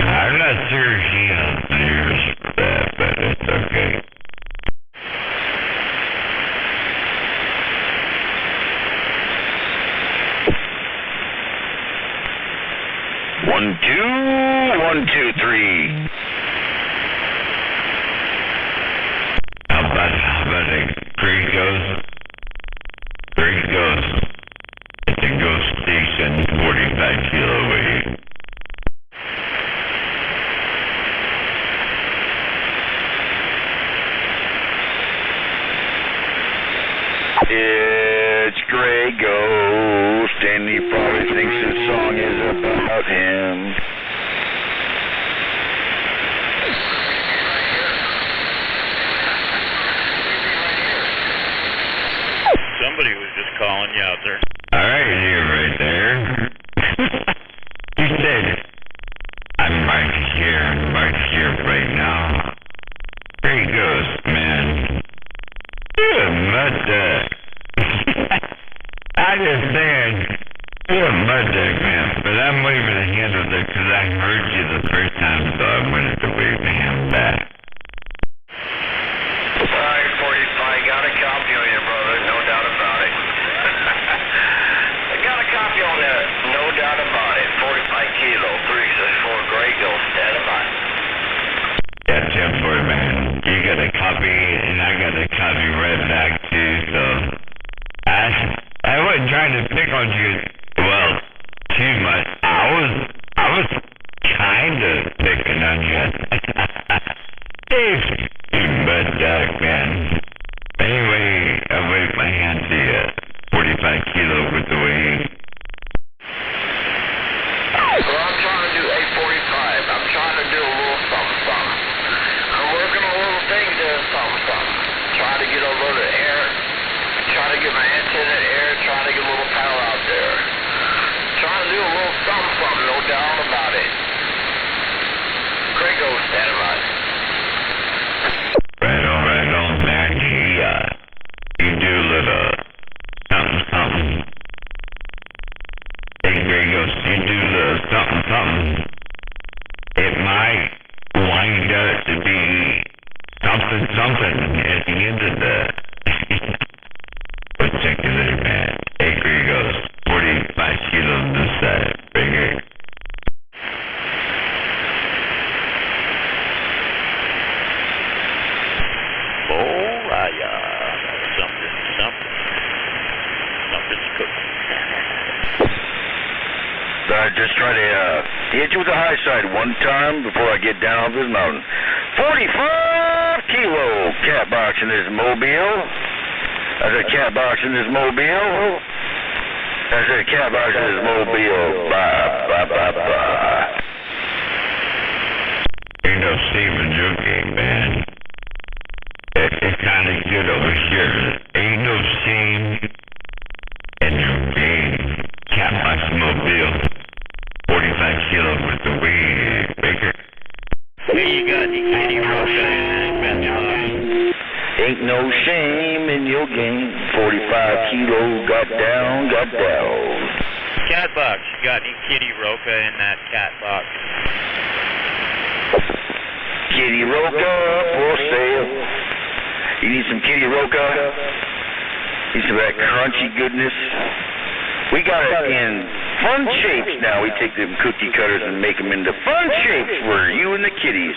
I'm not sure he has ears for that, but it's okay.
One, two, three.
How about a Grey Ghost? Grey Ghost. It's a ghost station, 45 kilo weight.
It's Grey Ghost, and he probably thinks this song is about him.
Somebody was just calling you out there.
Alright, you're right there. You said, I'm right here right now. Grey Ghost, man. You're a mud duck. I just said, you're a mud duck, man. But I'm waving a hand with it because I heard you the first time, so I wanted to wave a hand back.
Alright, 45, got a copy on you, brother, no doubt about it. I got a copy on that, no doubt about it. 45 kilo, 364 Grey Ghost, stand by.
Yeah, 10-4, man. You got a copy, and I got a copy right back, too, so... I wasn't trying to pick on you, well, too much. I was kind of picking on you. Hey, you mud duck, man. Anyway, I waved my hand to you. 45 kilo with the wave.
Well, I'm trying to do 845. I'm trying to do a little something. I'm working on a little thing doing something.
Gringos, you do the something, it might wind up to be something at the end of the particular man. Hey, Gringos, 45 kilos this side, bigger.
Something's cooking. Just try to hit you with the high side one time before I get down off this mountain. 45 kilo cat box in this mobile. That's a cat box in this mobile. That's a cat box in this mobile. Bye.
Ain't no saving your game, man. It's kind of good over here. Ain't no shame in your game. Cat box mobile. 45 kilo with the weed, bigger.
Here you got the kitty roca. Ain't no shame in your game. 45 kilo, got down.
Cat box. You got any kitty roca in that cat box?
Kitty roca for sale. You need some kitty roca? Need some of that crunchy goodness? We got it in fun shapes now. We take them cookie cutters and make them into fun shapes for you and the kitties.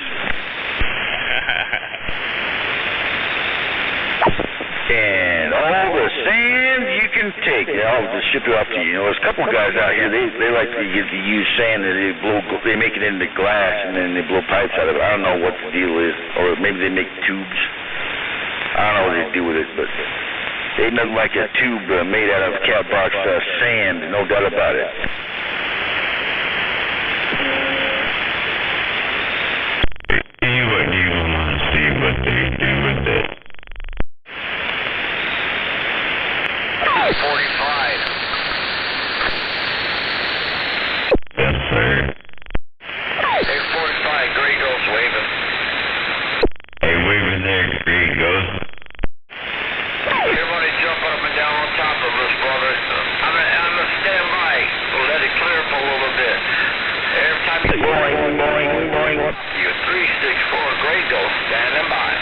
And all the sand you can take. Now, I'll just ship it off to you. You know, there's a couple of guys out here, they like to use sand and they make it into glass and then they blow pipes out of it. I don't know what the deal is. Or maybe they make tubes. I don't know what they do with it, but they look like a tube made out of cat box sand, no doubt about it.
You wouldn't even want to see what they do with it.
45.
Yes, sir.
Hey, 45, Grey Ghost waving.
Hey, waving there, Grey Ghost.
Everybody jumping up and down on top of us, brother. I'm a standby. We'll let it clear for a little bit. Every time you boing. You 364 Grey Ghost standing by.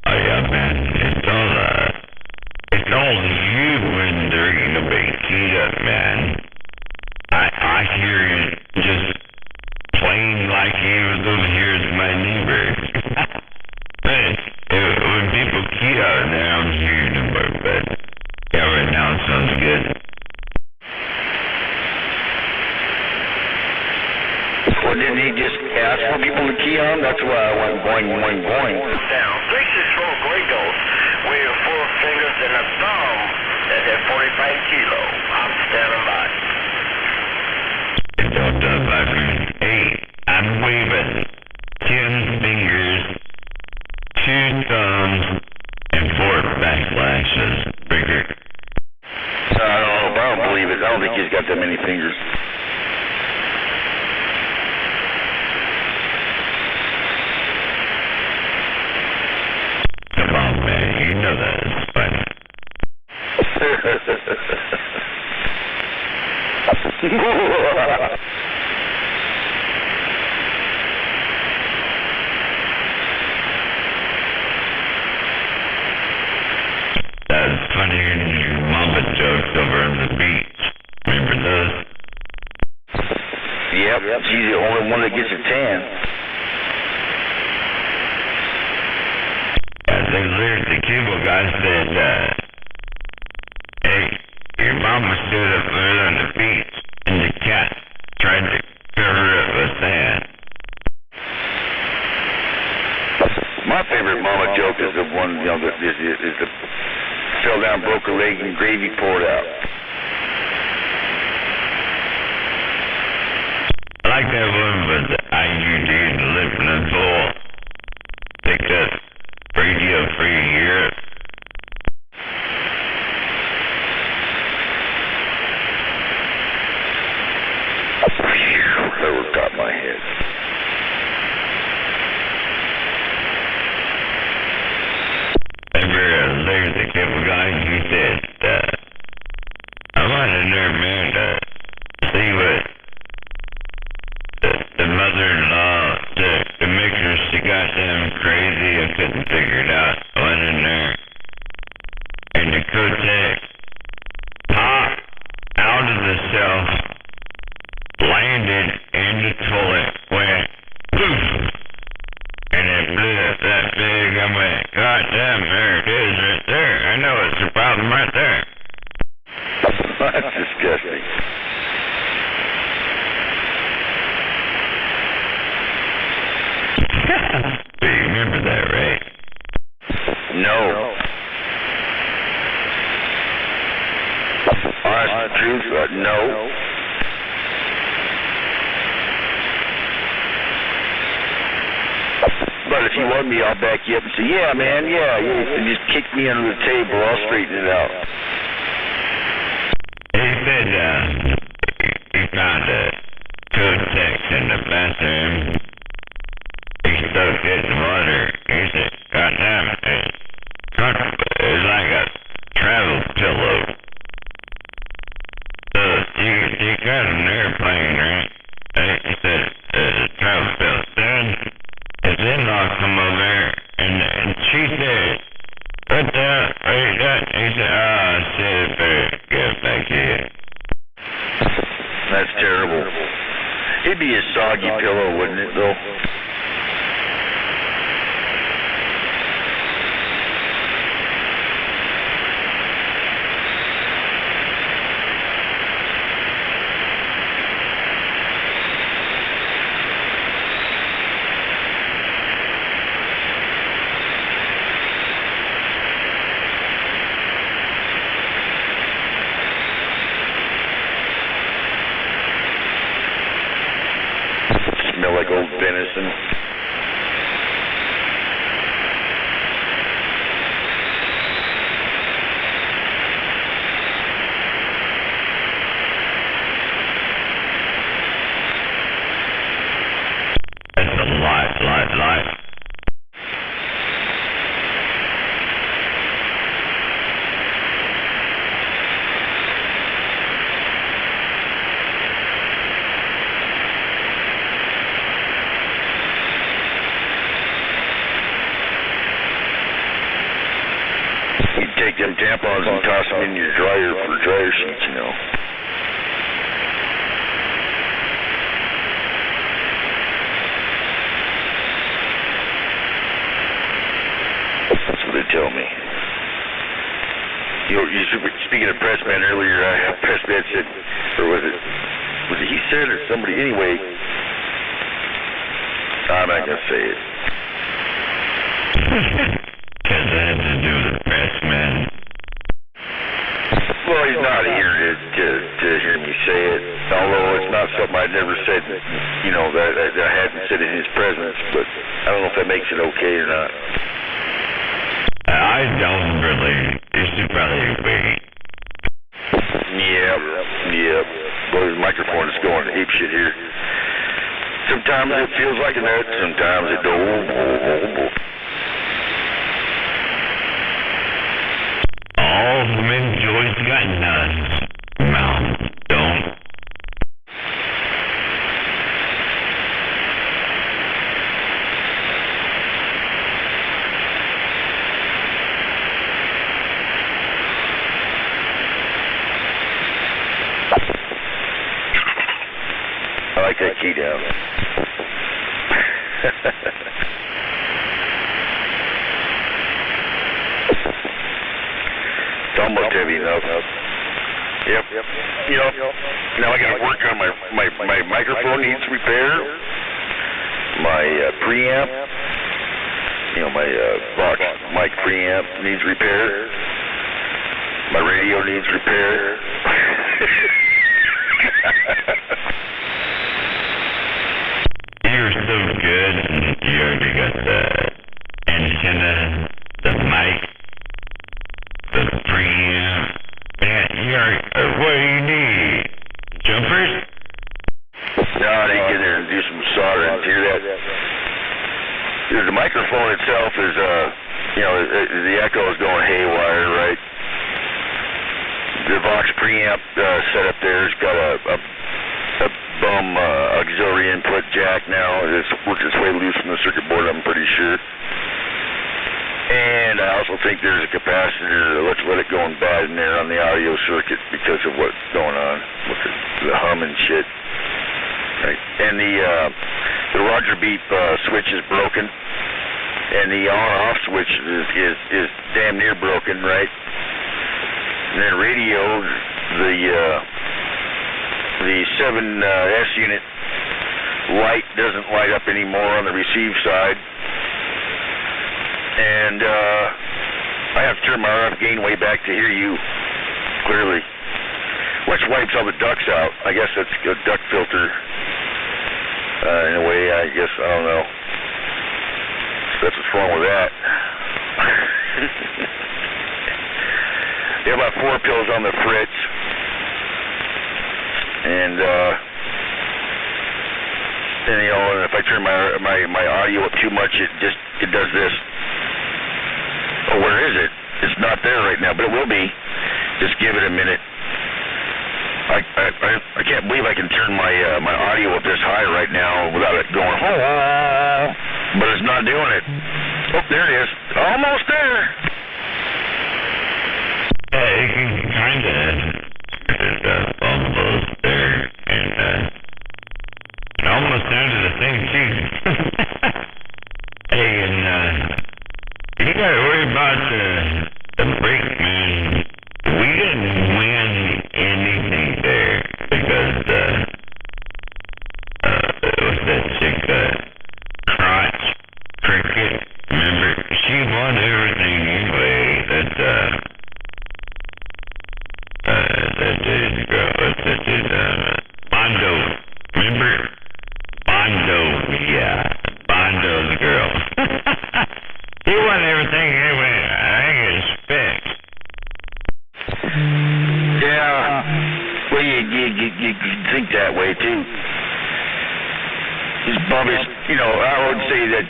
Oh yeah, man. It's all you when they're gonna be keyed up, man. I hear you just playing like he was over here as my neighbor. Man, when people key out there, I'm hearing them, but yeah, right now it sounds good.
Well, didn't he just ask for people to key on? That's why I went boing. Down. 364 Grey Ghost with your 4 fingers and a thumb at 45 kilo. I'm standing by.
Delta 508. I'm waving 10 fingers, 2 thumbs, and 4 backlashes. Bigger.
I don't believe it. I don't think he's got that many fingers.
Come on, man. You know that is funny. That's funnier than your mama jokes over on the beach. Remember those?
Yep. She's the only one that gets a tan.
There's the cable guy said, hey, your mama stood up there on the beach and the cat tried to cover it with sand.
My favorite mama joke is the one, you know, is the fell down, broke a leg, and gravy poured out.
I like that one, but the IUD and the lip in the bowl. Picked up Radio Free Europe.
That would got my head.
Remember, there's the cable guy, he said, I want to know, man, itself, landed in the toilet, went poof, and it blew up that big. I went, God damn, there it is right there. I know it's a problem right there.
That's disgusting.
Do you remember that, Ray?
No. Honest truth, no. But if you want me, I'll back you up and say, yeah, man, yeah. And just kick me under the table. I'll straighten it out.
He said, he found a code text in the bathroom. He soaked it in water. He said, God damn it, it's like a travel pillow. So you got an airplane, right? He said, a travel pillow. Then his in-law come over there, and she said, what the hell are you doing? He said, oh, shit, better get back here.
That's terrible. It'd be a soggy pillow, wouldn't it, though? Smell like old venison.
That's a lot.
You take them tampons and toss them in your dryer for dryer sheets, you know. That's what they tell me. Speaking of Pressman earlier, Pressman said, or was it he said or somebody? Anyway, I'm not going to say it.
Because that had to do with the Pressman.
Well, he's not here to hear me say it, although it's not something I'd never said, you know, that I hadn't said in his presence, but I don't know if that makes it okay or not.
I don't really. You should probably wait.
Yep. Well, his microphone is going apeshit here. Sometimes it feels like a nut, sometimes it don't.
All the men Joy's got nuts. Mouth don't.
I like that key down. It's almost heavy enough. Yep. You know, now I got to work on my microphone needs repair. My preamp, you know, my box mic preamp needs repair. My radio needs repair.
You're so good. You already got the antenna, the mic, the preamp. Yeah, what do you need? Jumpers?
No, I need to get there and do some soldering. Hear that? The microphone itself is, you know, the echo is going haywire, right? The Vox preamp setup there has got a bum auxiliary input jack now. It's worked its way loose from the circuit board, I'm pretty sure. And I also think there's a capacitor, let's let it go bad in there on the audio circuit because of what's going on with the dumb and shit. Right. And the Roger Beep switch is broken, and the on-off switch is damn near broken, right? And then radio, the 7S unit light doesn't light up anymore on the receive side, and I have to turn my RF gain way back to hear you clearly, which wipes all the ducts out. I guess that's a duct filter. In a way, I guess, I don't know. That's what's wrong with that. Yeah, about 4 pills on the fritz. And you know, if I turn my audio up too much, it does this. Oh, where is it? It's not there right now, but it will be. Just give it a minute. I can't believe I can turn my audio up this high right now without it going, but it's not doing it. Oh, there it is. Almost there.
Yeah, you can kind of almost there, and almost down to the thing too. Hey, and you gotta worry about the break, man. We didn't win anything there because was that chick Crotch Cricket? Remember, she won everything anyway. That girl, what's that? Bondo. Remember? Bondo, yeah. Bondo's girl. He won everything anyway. I expect.
Yeah, well, you think that way too. These bummies, you know, I would say that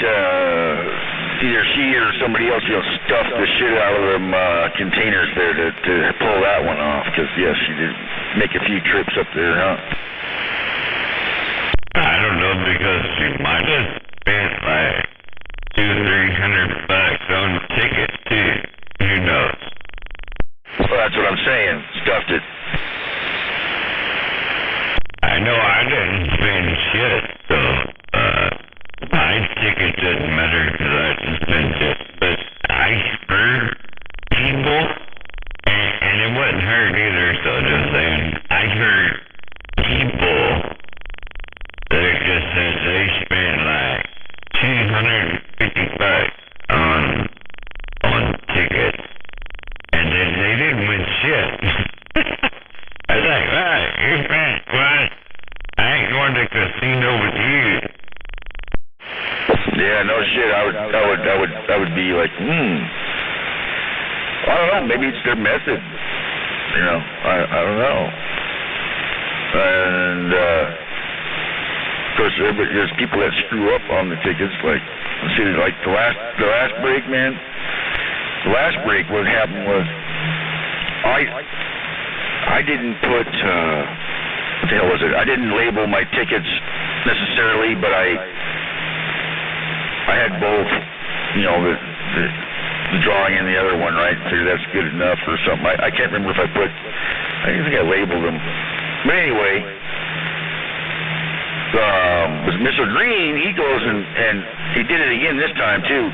either she or somebody else, you know, stuffed the shit out of them containers there to pull that one off. Because yes, she did make a few trips up there, huh?
I don't know, because she might have spent like $200-300 on tickets too. Who knows?
Well, that's what I'm saying. Stuffed it.
I know I didn't spend shit, so my ticket doesn't matter because I didn't spend shit. But I heard people, and it wasn't her either, so just saying, I heard people that just said they spent like $250 on tickets. And then they didn't win shit. I was like, right, you spent what? I ain't going to the casino with you.
Yeah, no shit. I would be like, I don't know. Maybe it's their method. You know, I don't know. And of course, there's people that screw up on the tickets. Like, let's see, like the last break, man. The last break, what happened was, I didn't put, what the hell was it? I didn't label my tickets necessarily, but I had both, you know, the drawing and the other one, right? So that's good enough or something. I can't remember if I think I labeled them. But anyway, was Mr. Green, he goes and he did it again this time too.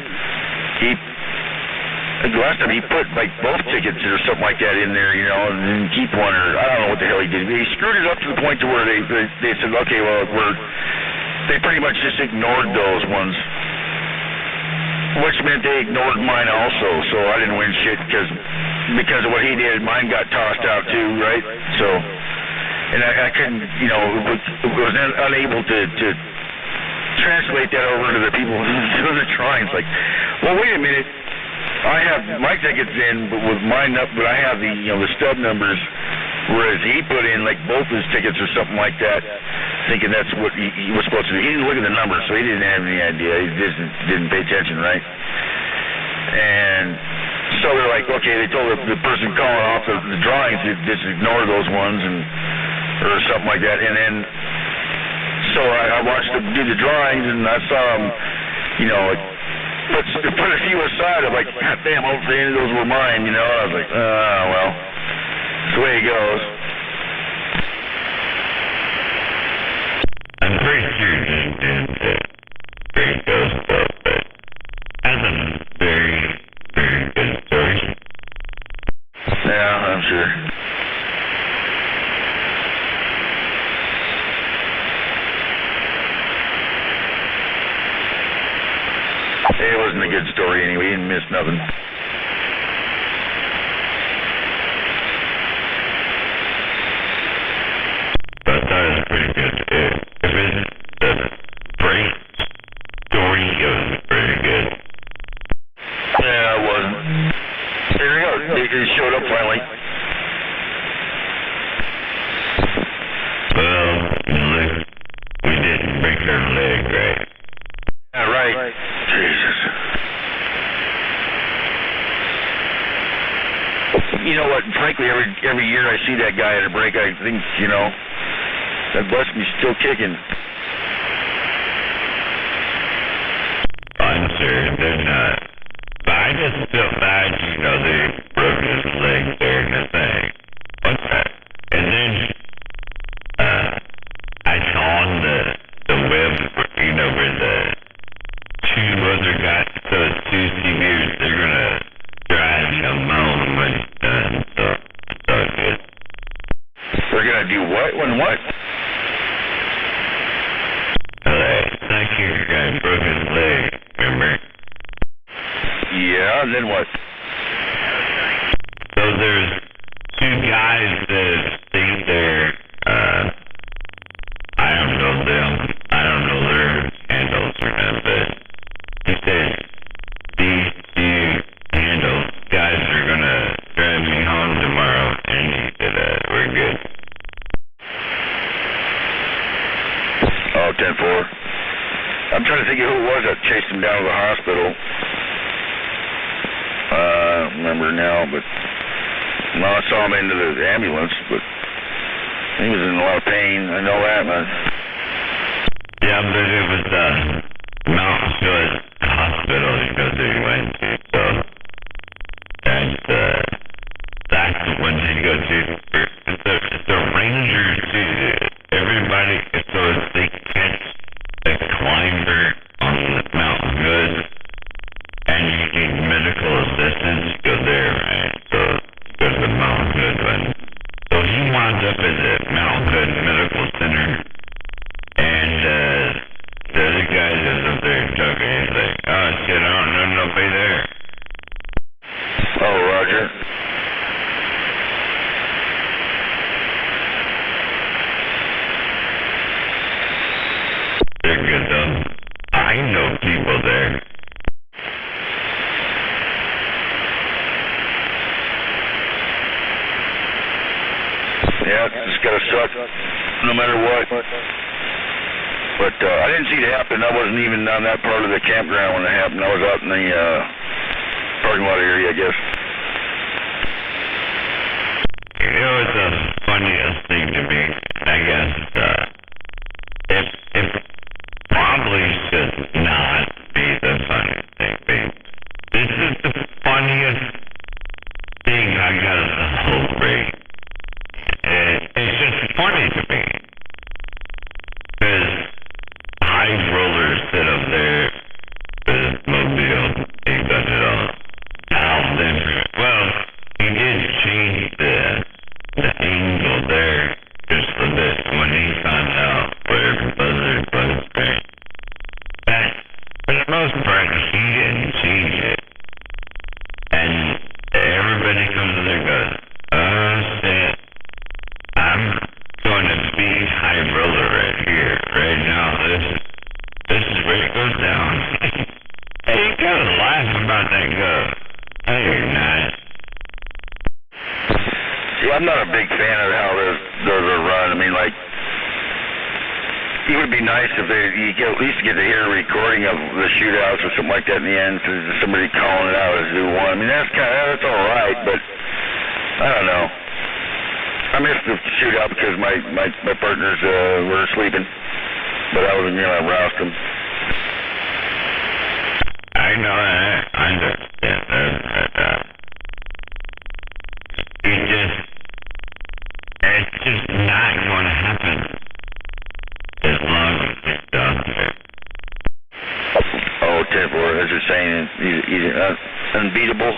The last time he put like both tickets or something like that in there, you know, and then keep one, or I don't know what the hell he did. He screwed it up to the point to where they said, okay, well, they pretty much just ignored those ones, which meant they ignored mine also. So I didn't win shit because of what he did. Mine got tossed out too, right? So, and I couldn't, you know, was unable to translate that over to the people doing the drawings. Like, well, wait a minute. I have my tickets in, but with mine up, but I have the, you know, the stub numbers, whereas he put in like both his tickets or something like that, thinking that's what he was supposed to do. He didn't look at the numbers, so he didn't have any idea. He just didn't pay attention, right? And so they're like, okay, they told the person calling off the drawings to just ignore those ones or something like that. And then so I watched them do the drawings, and I saw them, you know, put a few aside. I'm like, God damn, hopefully those were mine, you know. I was like, well, that's the way it goes. it wasn't a good story anyway. You didn't miss nothing.
But I thought it was pretty good. If it's the great story, it was pretty good.
Yeah, it wasn't. There we go. They showed up finally.
Well, look, we didn't break her leg, right?
Yeah, right. Jesus. You know what? Frankly, every year I see that guy at a break, I think, you know, that bust me still kicking.
I'm sure they're not. But I just felt bad, you know, they broke his leg there and the thing. What's that? And then, I saw on the web, you know, where the two other guys, so it's two CBers, they're gonna drive him home when he's done, so it's good.
They're gonna do what? When what?
Thank you, guy broke his leg, remember?
Yeah, and then what?
So there's two guys that stayed there, I don't know them, I don't know their handles or not, but he said these two handles guys are gonna drive me home tomorrow, and he said, we're good.
Oh, 10-4. I'm trying to think of who it was that chased him down to the hospital. I don't remember now, but no, I saw him into the ambulance, but he was in a lot of pain. I know that, man.
Yeah, but it was Mount Hood Hospital, you know, that he went to, so that's the one they go to. The rangers do everybody, so if they catch a climber on Mount Hood and you need medical assistance, go there, right? So go to the Mount Hood one. So he winds up at the Mount Hood Medical Center, and the other guy that's up there talking, he's like, oh shit, I don't know nobody there.
Oh, Roger.
They're good though. I know people there.
Yeah, it's just gotta suck, no matter what. But I didn't see it happen. I wasn't even on that part of the campground when it happened. I was out in the parking lot area, I guess.
You know, it's the funniest thing to me, I guess. It probably should not be the funniest thing to me. This is the funniest thing I got in the whole break. It's just funny to me. Because high rollers sit up there with his mobile. He got it all dialed in. Well, he did change the angle there just a bit when he found out where the buzzer was right. But for the most part, he didn't change it. And everybody comes in there and goes, oh shit, I'm going to be high roller right here, right now. This is where it goes down. Hey, you gotta laugh about that go. No, you're not.
See, I'm not a big fan of how those are run. I mean, like, it would be nice if you could at least get to hear a recording of the shootouts or something like that in the end, so there's somebody calling it out as who won. I mean, that's all right, but I don't know. I missed the shootout because my partners were sleeping, but I wasn't gonna roust them.
I know that. I understand that. It's just not going to happen as long as it's down there.
Oh, 10-4, as you're saying, he's unbeatable.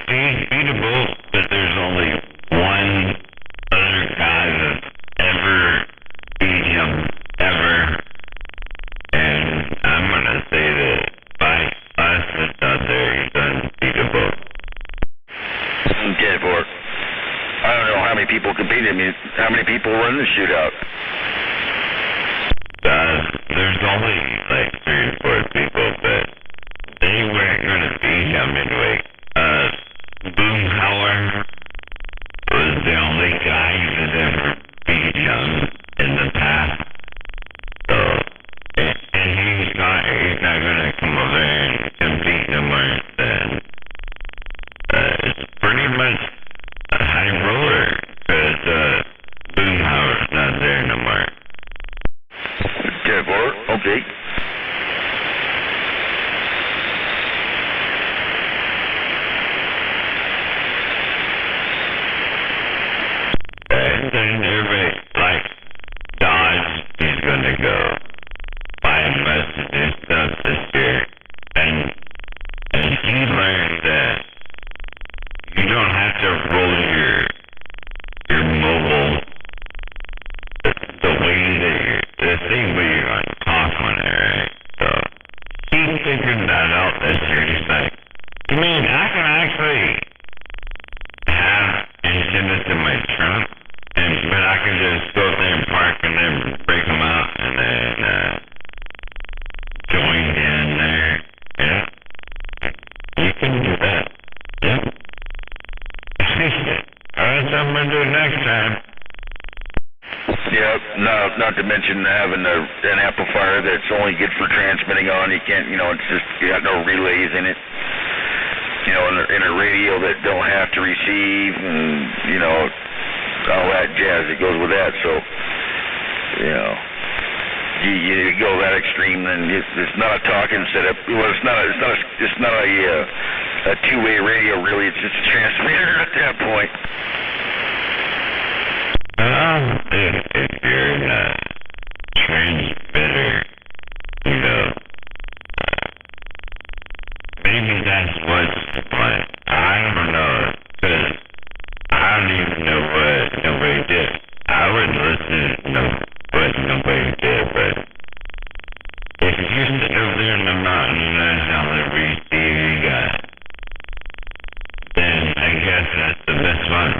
He's beatable, but there's only one other guy that's ever beat him, ever. And I'm going to say
how many people competed. I mean, how many people were in the shootout?
There's only like 3 or 4 people, but they weren't going to beat him anyway. Boomhauer was the only guy that ever beat him in the past. So, and he's not going to come over and compete no more. Then it's pretty much a high roller because Boomhauer's not there no more.
Okay.
And then everybody, like, Dodge is going to go buy most of this stuff this year. And he learned that you don't have to roll your mobile the way that the thing where you're on top on it, right? So he figured that out this year. He's like, you mean I can actually have and send it to my trunk, but I can just go there and park and then break them out and then join in there. Yeah, you can do that. Yep. Alright, so I'm gonna do it next time.
Yeah, not to mention having an amplifier that's only good for transmitting on. You can't, it's just, you got no relays in it. In a radio that don't have to receive and, all that jazz that goes with that. So, you go that extreme, then it's not a talking setup. Well, it's not a two-way radio really. It's just a transmitter at that point.
If you're in a transmitter, maybe that's what's the point. I don't know, because I don't even know what nobody did. I wouldn't listen to what nobody did, but if you're sitting over there in the mountain and that's how they receive you got, then I guess that's the best one.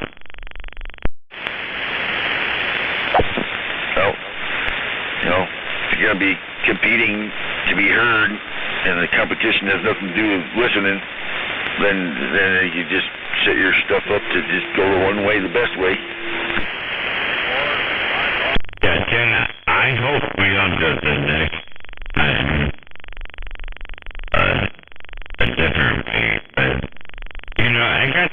Well, if you're going to be competing to be heard and the competition has nothing to do with listening, then you just set your stuff up to just go the one way, the best way.
Yeah, Jen, I hope we don't go the next time a different way, but I got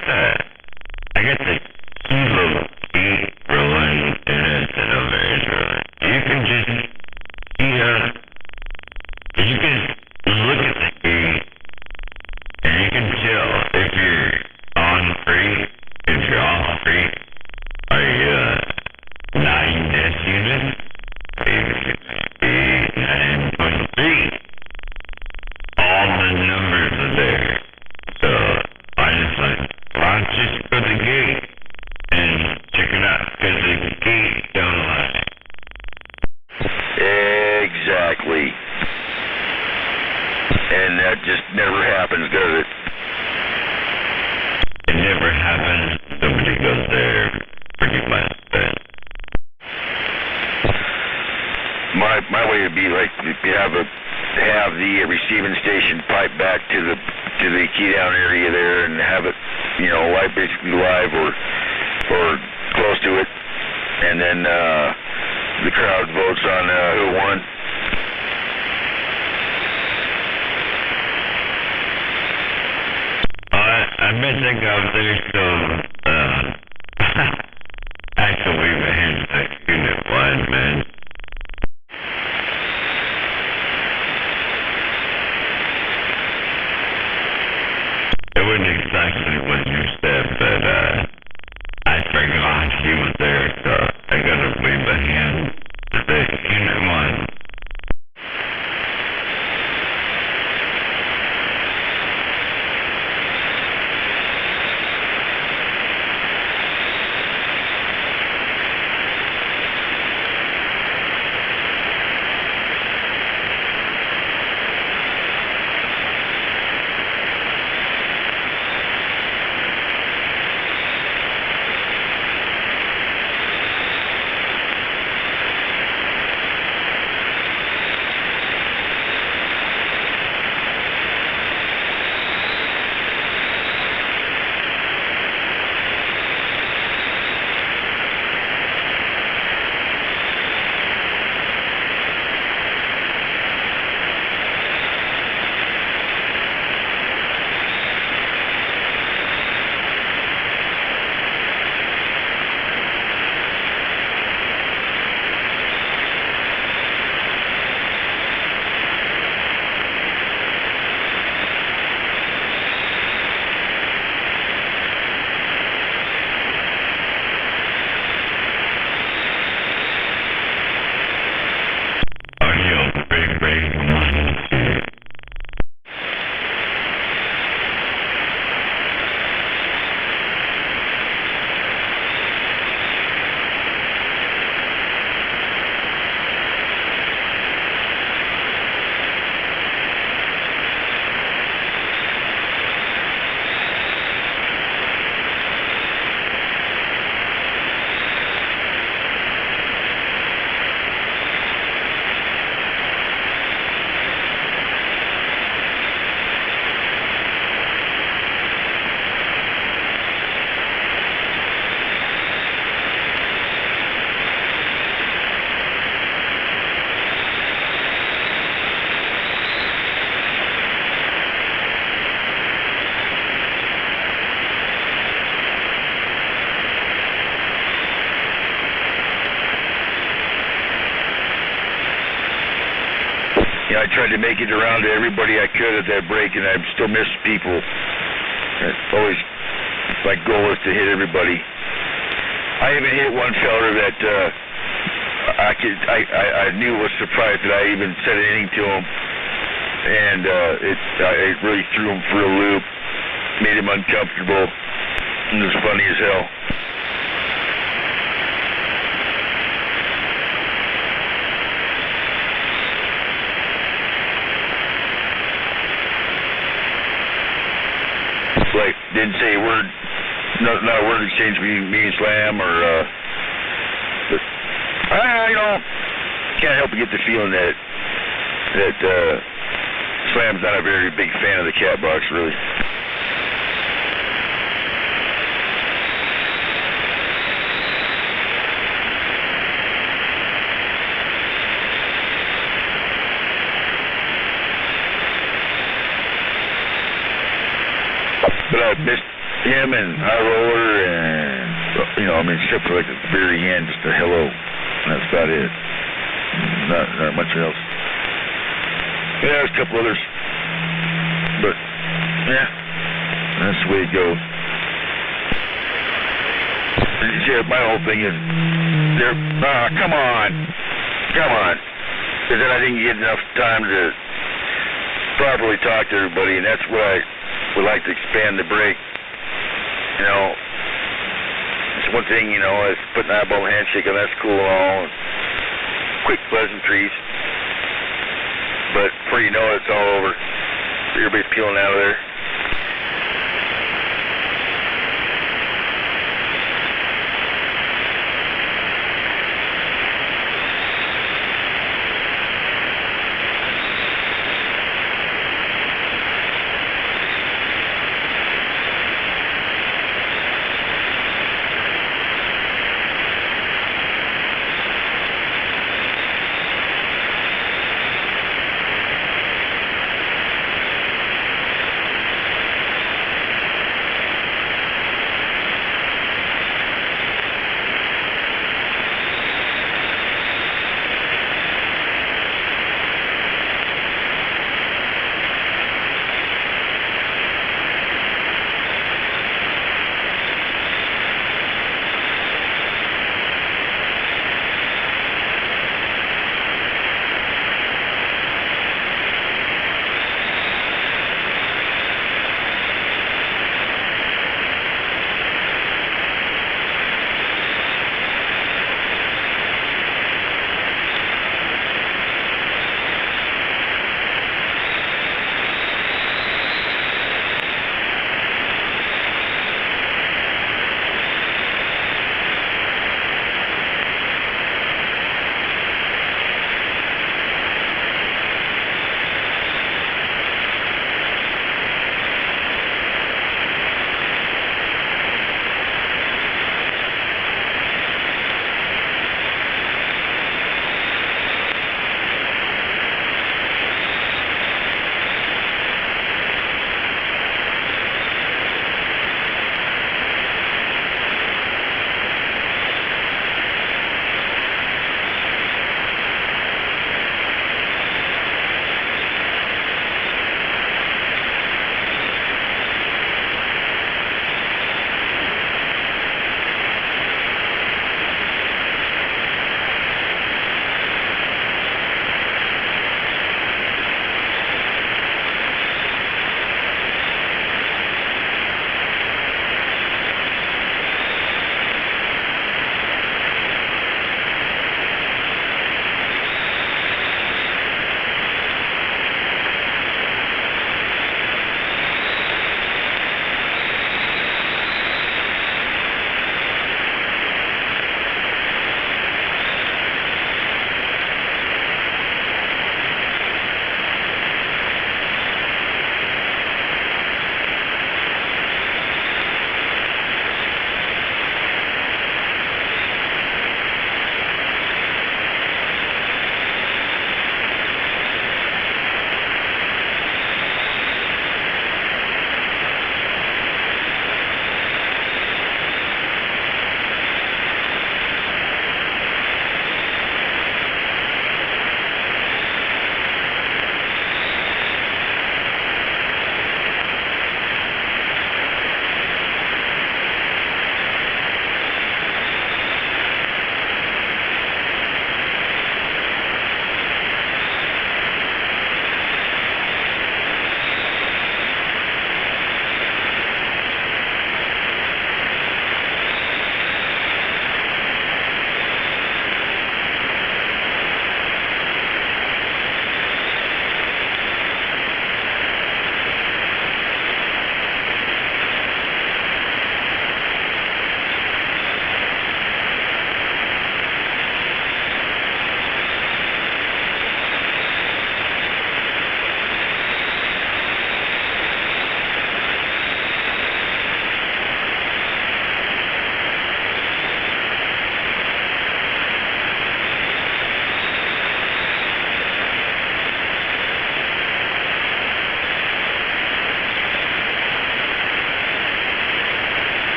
the kilo key rolling in it over Israel. You can just you can look at the key and you can tell if you're on free, if you're off free. Are you 9 desk units? Maybe 9.3. All the numbers are there. So I just go to the gate and check it out, because the gate don't lie.
Exactly. And that just never happens, does it?
It never happens. Nobody goes there pretty much, but
my way would be like if you have the receiving station pipe back to the key down area there and have it, basically live or close to it, and then the crowd votes on who won.
I've been thinking of there, so actually my hands like unit 1, man. It wasn't exactly what you said, but I forgot he was there, so I gotta wave a hand to say unit 1.
I tried to make it around to everybody I could at that break, and I still missed people. It's always my goal is to hit everybody. I even hit one feller that I knew was surprised that I even said anything to him, and it really threw him for a loop, made him uncomfortable, and it was funny as hell. Like, didn't say a word, not a word exchange between me and Slam, or, but can't help but get the feeling that Slam's not a very big fan of the cat box, really. But I missed him and High Roller and, except for like at the very end, just a hello. And that's about it. Not much else. Yeah, there's a couple others. But, yeah, that's the way it goes. Yeah, my whole thing is, come on. Because then I didn't get enough time to properly talk to everybody, and that's what I would like to expand the break. It's one thing, is putting an eyeball handshake on, that's cool and all, quick pleasantries. But before you know it, it's all over. Everybody's peeling out of there.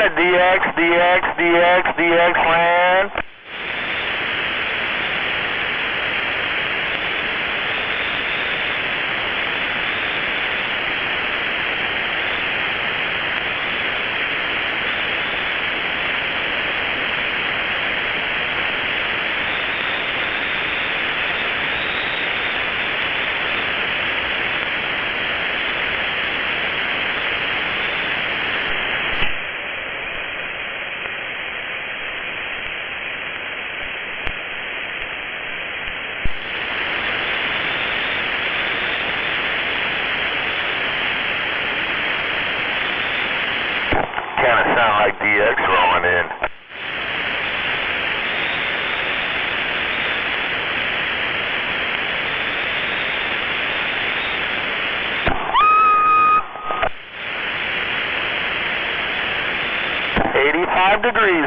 at DX land. Kind of sound like DX rolling in. Degrees.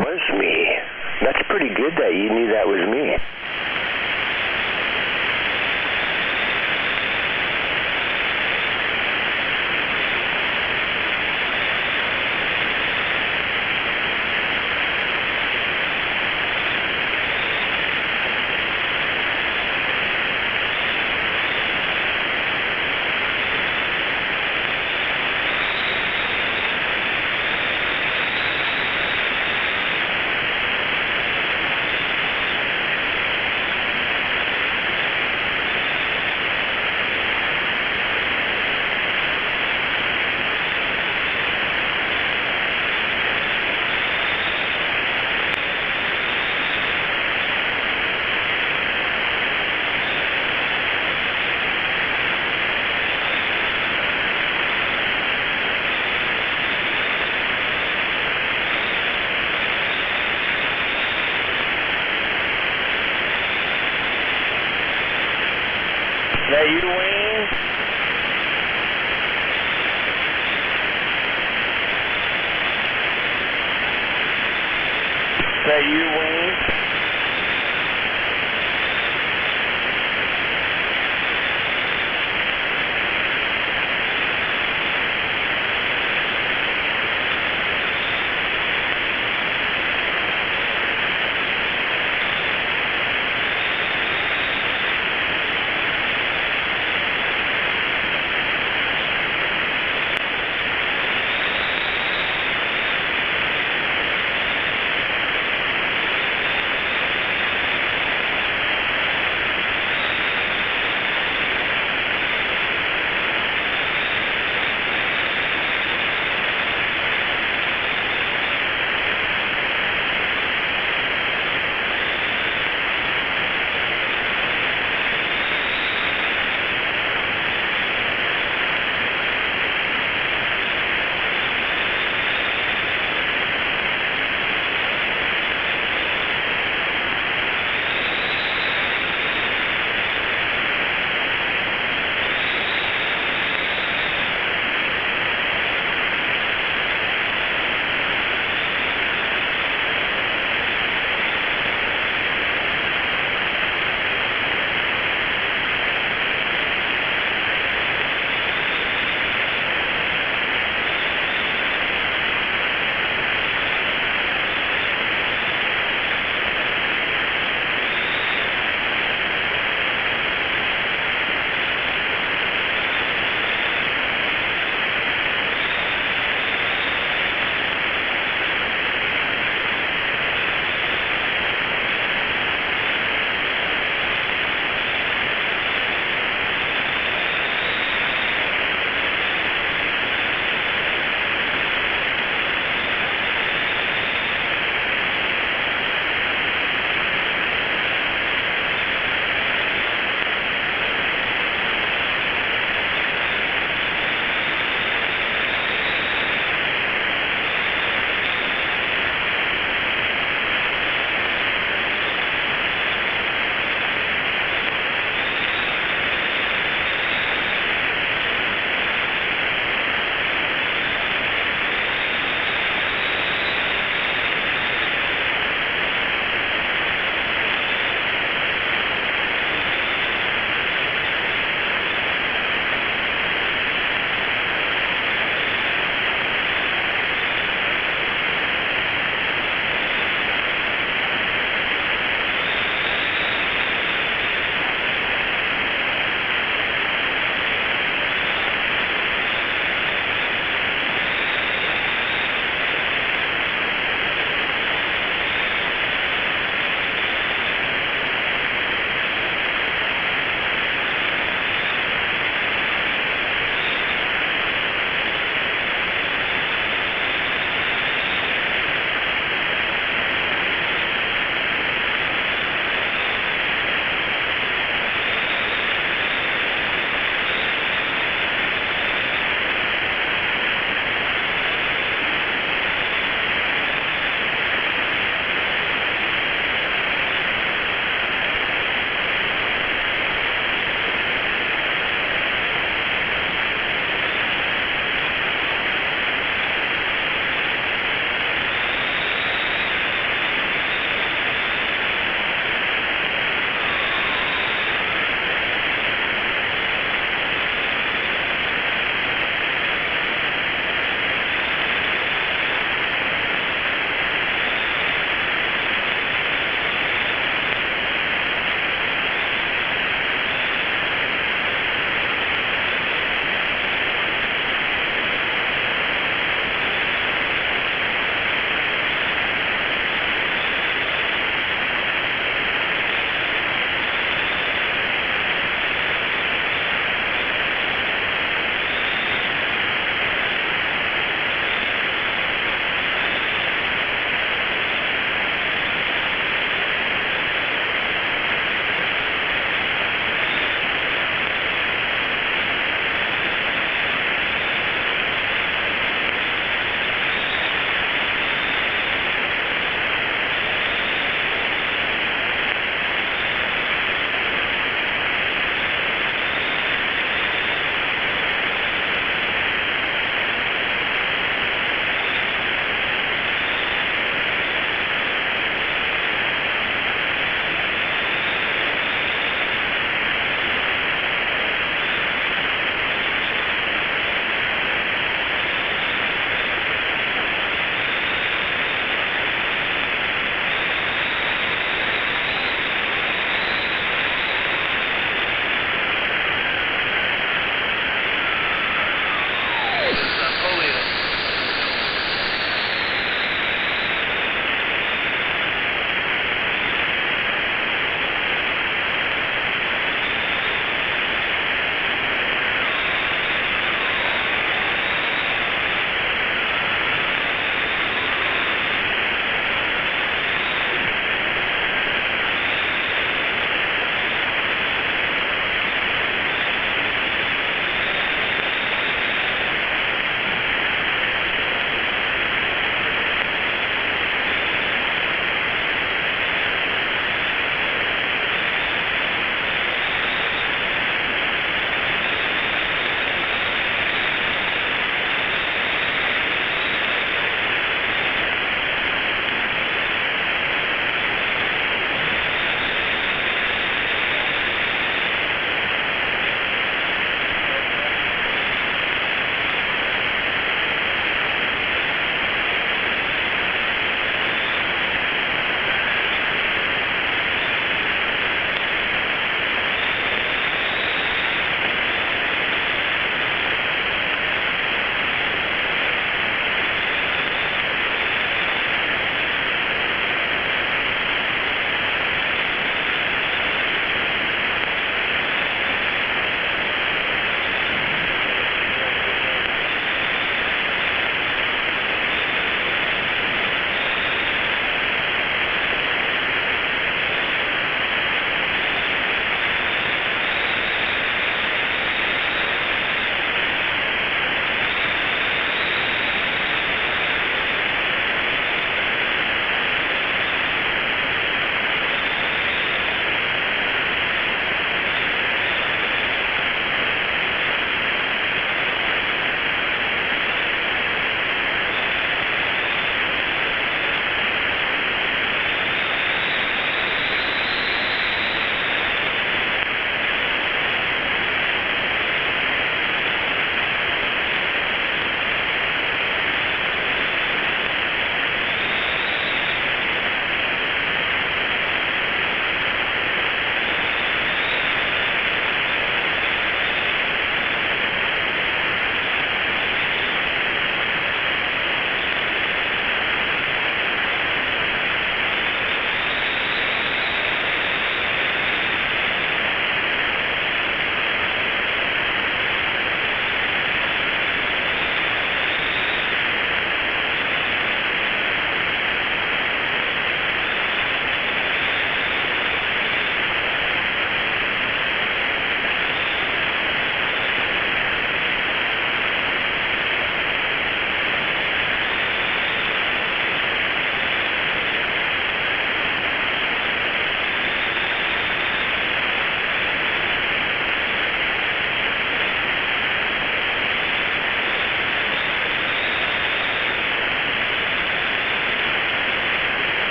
Was me. That's pretty good that you knew that was me.
That you, Wayne? That you, Wayne?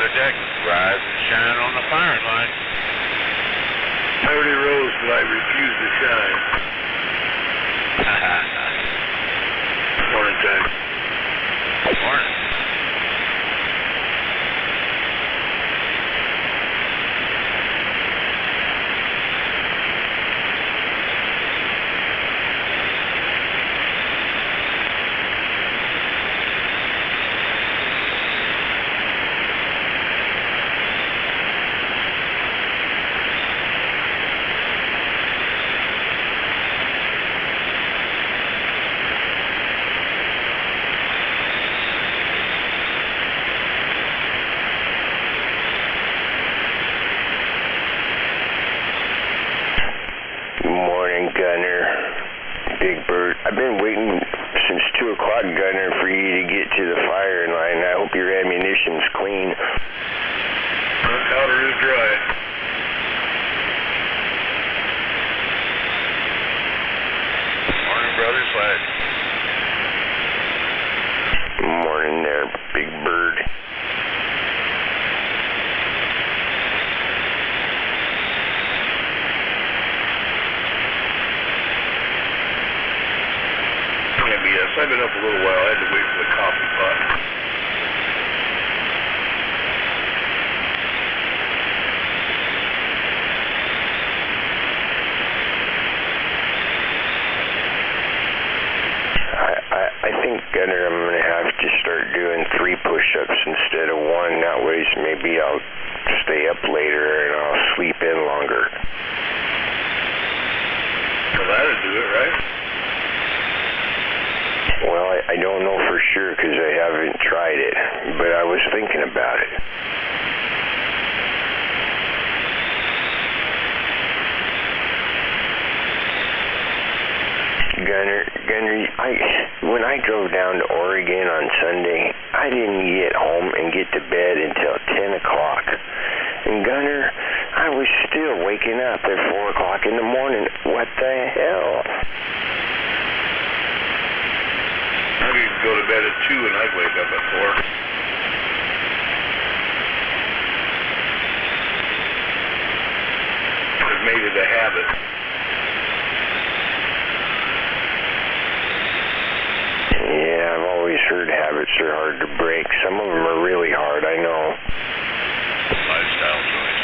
quarter deck, rise and shine on the firing line.
I already rose, but I refuse to shine. Morning time.
Morning.
Gunner, Big Bird. I've been waiting since 2 o'clock, Gunner, for you to get to the firing line. I hope your ammunition's clean.
The powder is dry.
Morning, brother Sled. Morning there, Big Bird.
I've been up a little while. I had to wait for the coffee pot.
I think, Gunner, I'm going to have to start doing 3 push-ups instead of 1. That way maybe I'll stay up later and I'll sleep in longer.
Well, that'll do it, right?
Well, I don't know for sure because I haven't tried it, but I was thinking about it. Gunner, when I drove down to Oregon on Sunday, I didn't get home and get to bed until 10 o'clock. And Gunner, I was still waking up at 4 o'clock in the morning. What the hell?
I could go to bed at 2 and I'd wake up at 4. I've made it a habit.
Yeah, I've always heard habits are hard to break. Some of them are really hard, I know.
Lifestyle choice.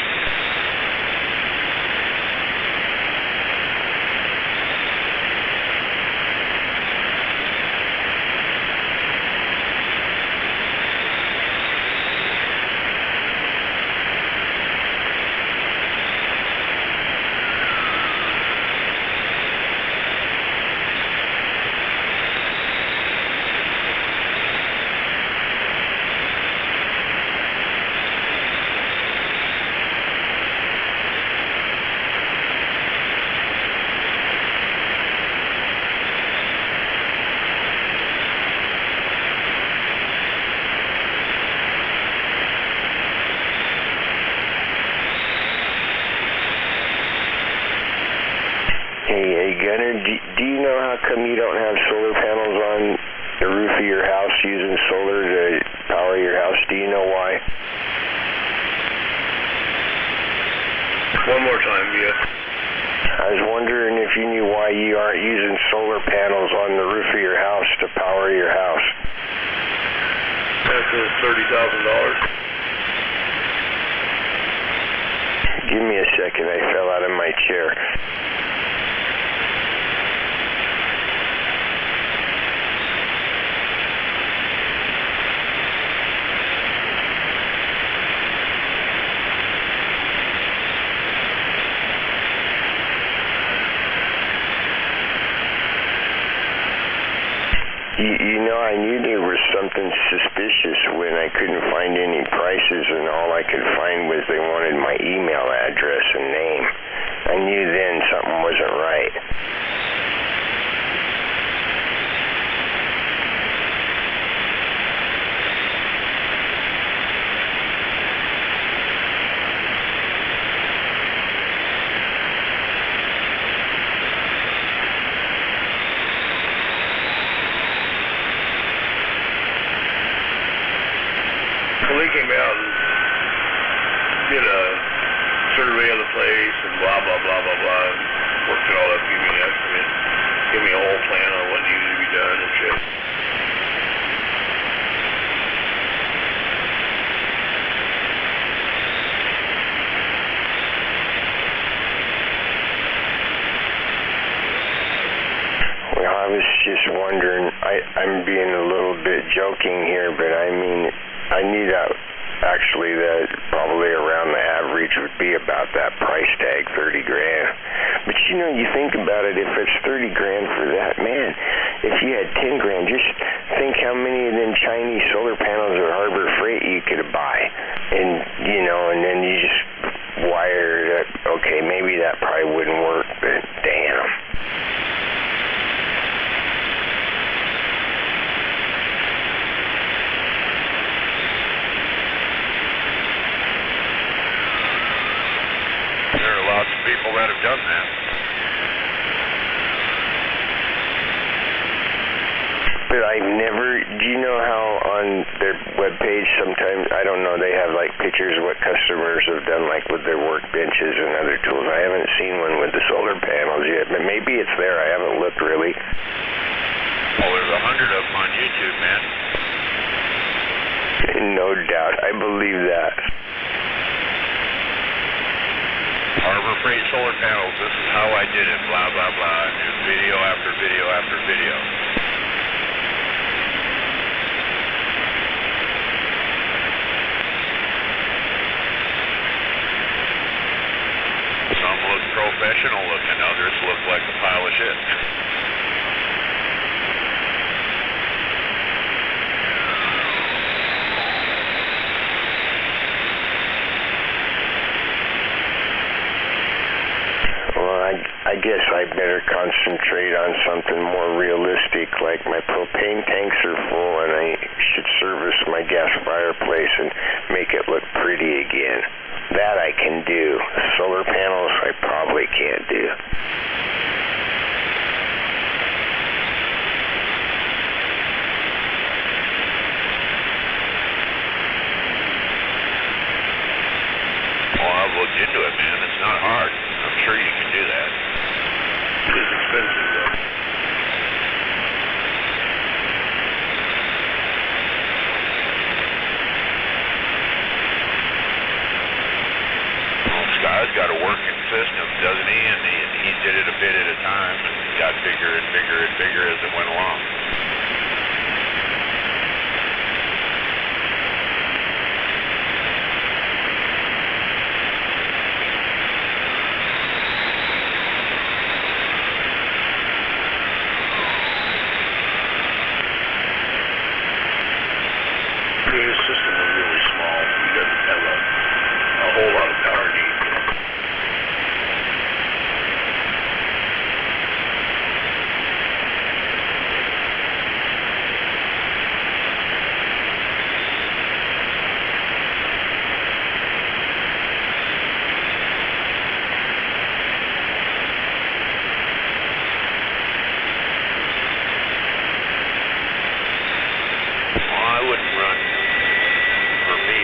Hey, Gunner, do you know how come you don't have solar panels on the roof of your house using solar to power your house? Do you know why?
One more time, yeah.
I was wondering if you knew why you aren't using solar panels on the roof of your house to power your house.
That's $30,000.
Give me a second, I fell out of my chair. You know, I knew there was something suspicious when I couldn't find any prices and all I could find was they wanted my email address and name. I knew then something wasn't right.
Well, they came out and did a survey of the place and blah, blah, blah, blah, blah. Worked it all up, give me an estimate, give me a whole plan on what needed to be done and shit.
Well, I was just wondering, I'm being a little bit joking here, but I mean, I need actually that probably around the average would be about that price tag, 30 grand. But you know, you think about it, if it's 30 grand for that, man, if you had 10 grand, just think how many of them Chinese solar panels or Harbor Freight you could buy. And, you know, and then you just wire it up. Okay, maybe that probably wouldn't work, but damn.
There are lots of people that have done that.
But I've never, do you know how on their webpage sometimes, I don't know, they have like pictures of what customers have done like with their workbenches and other tools. I haven't seen one with the solar panels yet, but maybe it's there. I haven't looked really.
Oh, there's 100 of them on YouTube, man.
No doubt. I believe that.
Harbor Freight solar panels, this is how I did it, blah, blah, blah. And there's video after video after video. Some look professional looking, others look like a pile of shit.
I guess I better concentrate on something more realistic, like my propane tanks are full and I should service my gas fireplace and make it look pretty again. That I can do. Solar panels I probably can't do.
Well, I've looked into it, man. It's not hard. I'm sure you can do that. It is expensive, though. Well, Sky's got a working system, doesn't he? And he did it a bit at a time and got bigger and bigger and bigger as it went along. His system was really small. He doesn't have a whole lot of power needs.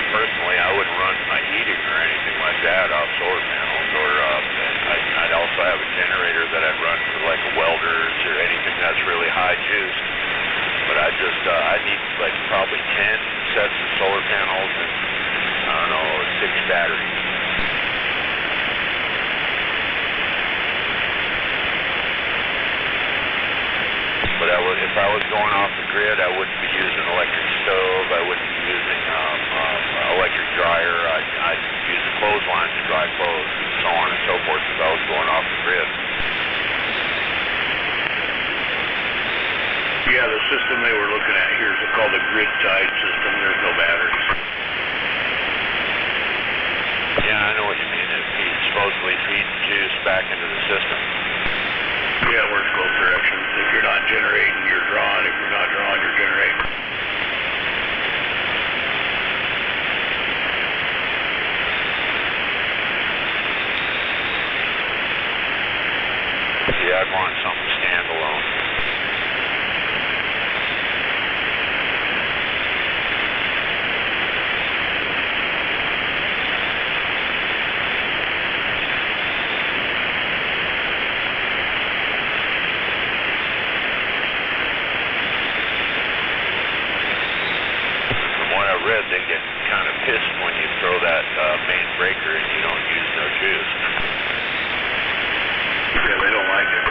Personally, I wouldn't run my heating or anything like that off solar panels, or I'd also have a generator that I'd run for like a welders or anything that's really high juice. But I need like probably 10 sets of solar panels and I don't know, 6 batteries. But if I was going off the grid, I wouldn't be using electric stove. I wouldn't be using electric dryer. I'd use a clothesline to dry clothes, and so on and so forth. If I was going off the grid. Yeah, the system they were looking at here is called a grid-tied system. There's no batteries. Yeah, I know what you mean. It supposedly feeds juice back into the system. Yeah, it works both directions. If you're not generating, you're drawing. If you're not drawing, you're generating. Yeah, I'd want something standalone.
spread, they get kind of pissed when you throw that main breaker and you don't use no juice.
Yeah, they don't like it.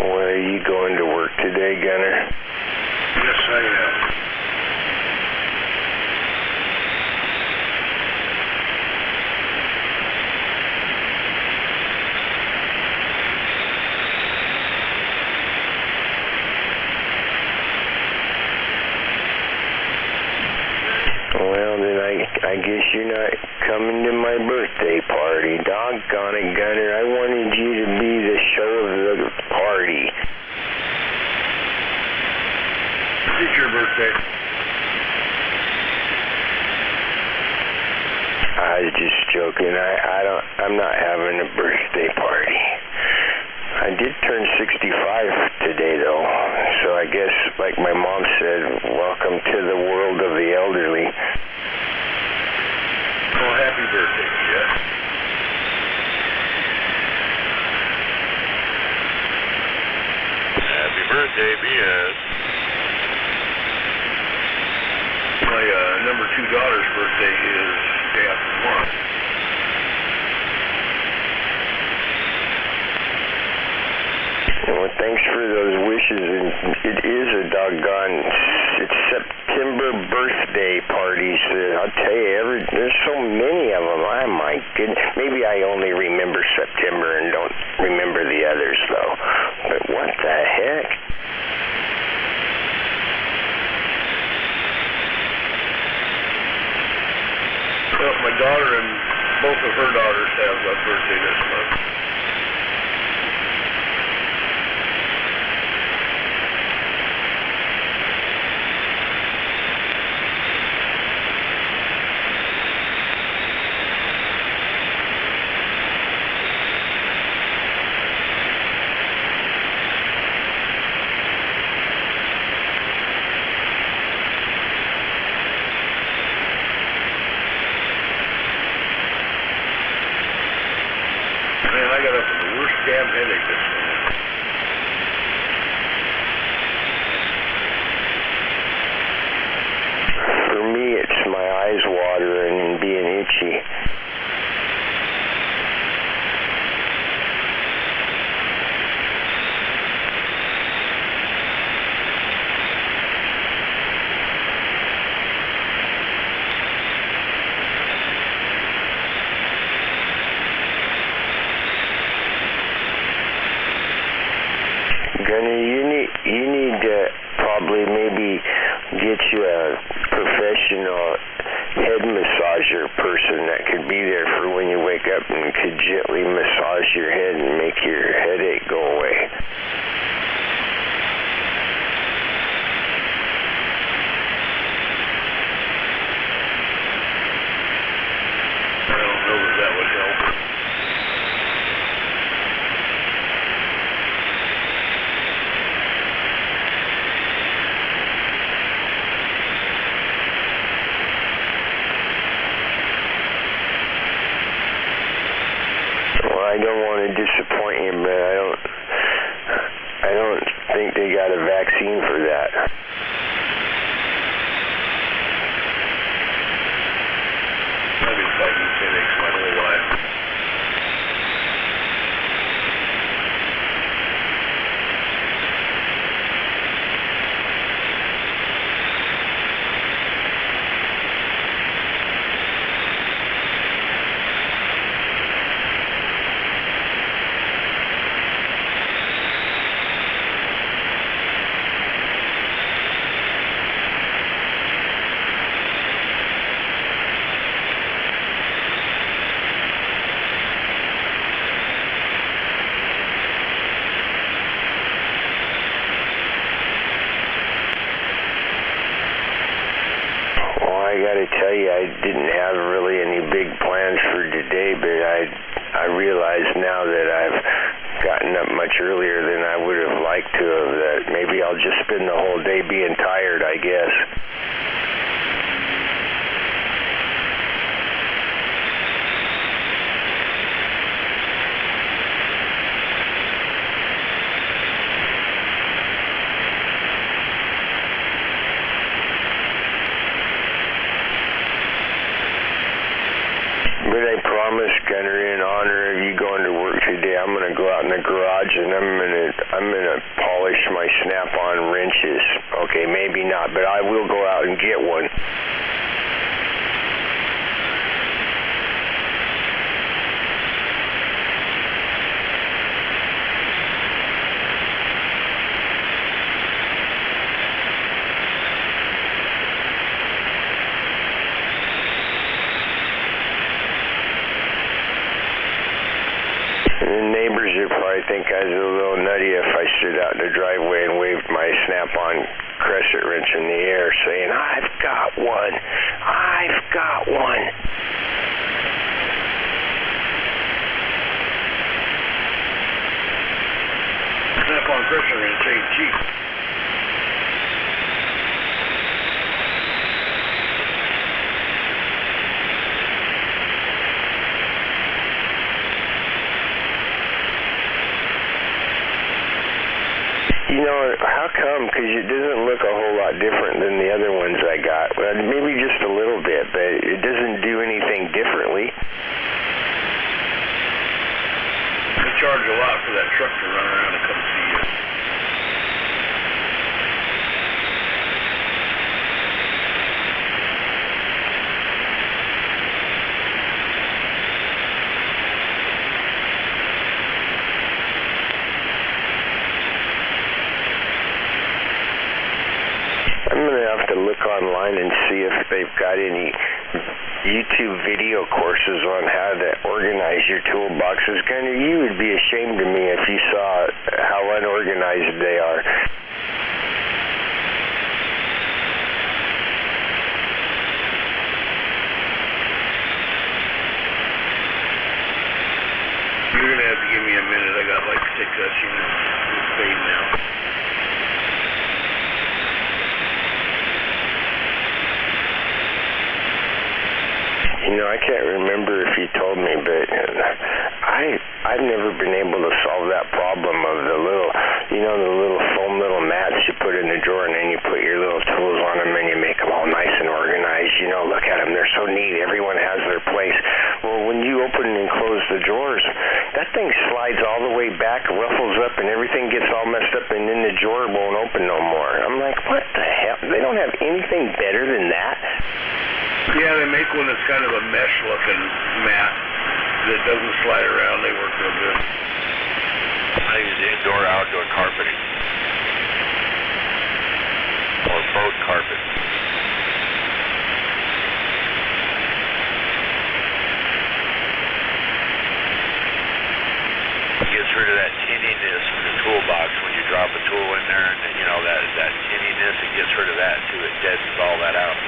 Are you going to work today, Gunner?
Yes, I am.
Well, then I guess you're not coming to my birthday party. Doggone it, Gunner. I wanted you to be the show of the party.
It's your birthday.
I was just joking. I'm not having a birthday party. I did turn 65 today, though, so I guess, like my mom said, welcome to the world of the elderly.
Well, happy birthday, Jeff.
Happy birthday, BS.
My number 2 daughter's birthday is day after tomorrow.
Well, thanks for those wishes, and it is a doggone, it's September birthday parties. I'll tell you, there's so many of them. Oh, my goodness. Maybe I only remember September and don't remember the others, though. But what the heck?
Well, my daughter and both of her daughters have a birthday this month. Man, I got up with the worst damn headache this morning.
For me, it's my eyes watering and being itchy. Gunner, you need to probably maybe get you a professional head massager person that could be there for when you wake up and could gently massage your head and make your headache go away.
I don't know that that would help.
I don't want to disappoint you, but I don't think they got a vaccine for that.
I've been fighting headaches my whole life.
realize now that I've gotten up much earlier than I would have liked to have, that maybe I'll just spend the whole day being tired, I guess. But I promise, Gunner, in honor of you going to work today, I'm gonna go out in the garage and I'm gonna polish my Snap-on wrenches. Okay, maybe not, but I will go out and get one. You'd probably think I was a little nutty if I stood out in the driveway and waved my Snap-on crescent wrench in the air saying, I've got one, I've got one.
Snap-on crescent wrench ain't cheap.
You know, how come? Because it doesn't look a whole lot different than the other ones I got. Well, maybe just a little bit, but it doesn't do anything differently.
They charge a lot for that truck to run around and come see you.
I'm going to have to look online and see if they've got any YouTube video courses on how to organize your toolboxes. Gunner, you would be ashamed of me if you saw how unorganized they are.
You're going to have to give me a minute. I got like 6 units in Spain now.
You know, I can't remember if you told me, but I've never been able to solve that problem of the little, you know, the little foam little mats you put in the drawer and then you put your little tools on them and you make them all nice and organized. You know, look at them. They're so neat. Everyone has their place. Well, when you open and close the drawers, that thing slides all the way back, ruffles up, and everything gets all messed up, and then the drawer won't open no more. I'm like, what the hell? They don't have anything better than that?
Yeah, they make one that's kind of a mesh-looking mat that doesn't slide around. They work real good.
I use indoor-outdoor carpeting. Or boat carpet. It gets rid of that tinniness in the toolbox when you drop a tool in there, and then, you know, that tinniness, it gets rid of that too. It deadens all that out.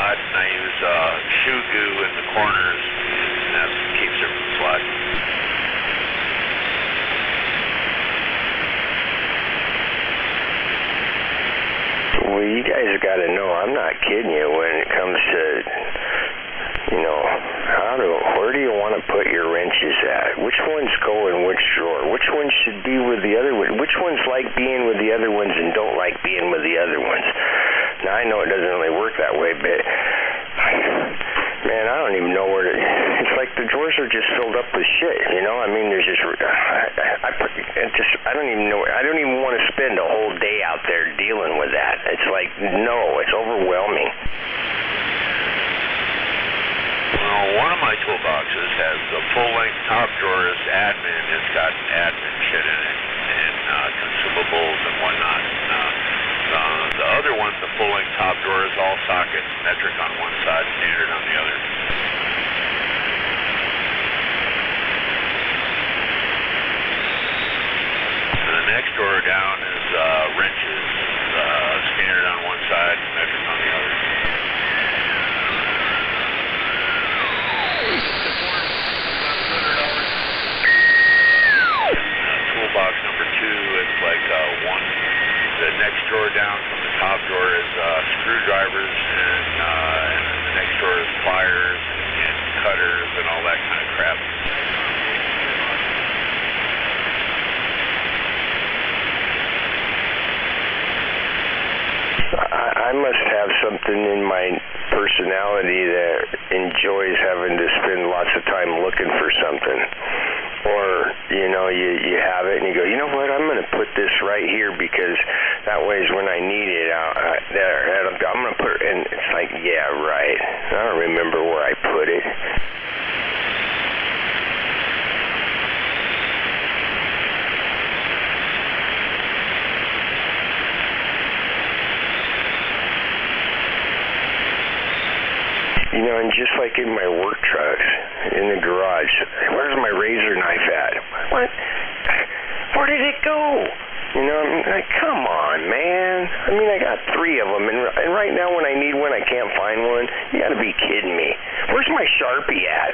And I use shoe goo in the corners, and that keeps it from sliding.
Well, you guys got to know, I'm not kidding you when it comes to, you know, where do you want to put your wrenches at? Which ones go in which drawer? Which ones should be with the other ones? Which ones like being with the other ones and don't like being with the other ones? Now, I know it doesn't really work that way, but, man, I don't even know where to... It's like the drawers are just filled up with shit, you know? I mean, there's just... I don't even know... I don't even want to spend a whole day out there dealing with that. It's like, no, it's overwhelming.
Well, one of my toolboxes has a full-length top drawer as admin. It's got admin shit in it and consumables and whatnot. The other one, the full-length top drawer, is all socket, metric on one side, standard on the other. And then next drawer down is wrenches, standard on one side, metric on the other. Toolbox number 2 is like one. The next drawer down from the top drawer is screwdrivers, and the next drawer is pliers and cutters and all that kind of crap.
I must have something in my personality that enjoys having to spend lots of time looking for something. Or, you know, you have it and you go, you know what, I'm going to put this right here because that way is when I need it. I'm going to put it, and it's like, yeah, right. I don't remember where I put it. You know, and just like in my work trucks, in the garage, where's my razor knife at? What? Where did it go? You know, I'm like, come on, man. I mean, I got 3 of them, and right now when I need one, I can't find one. You got to be kidding me. Where's my Sharpie at?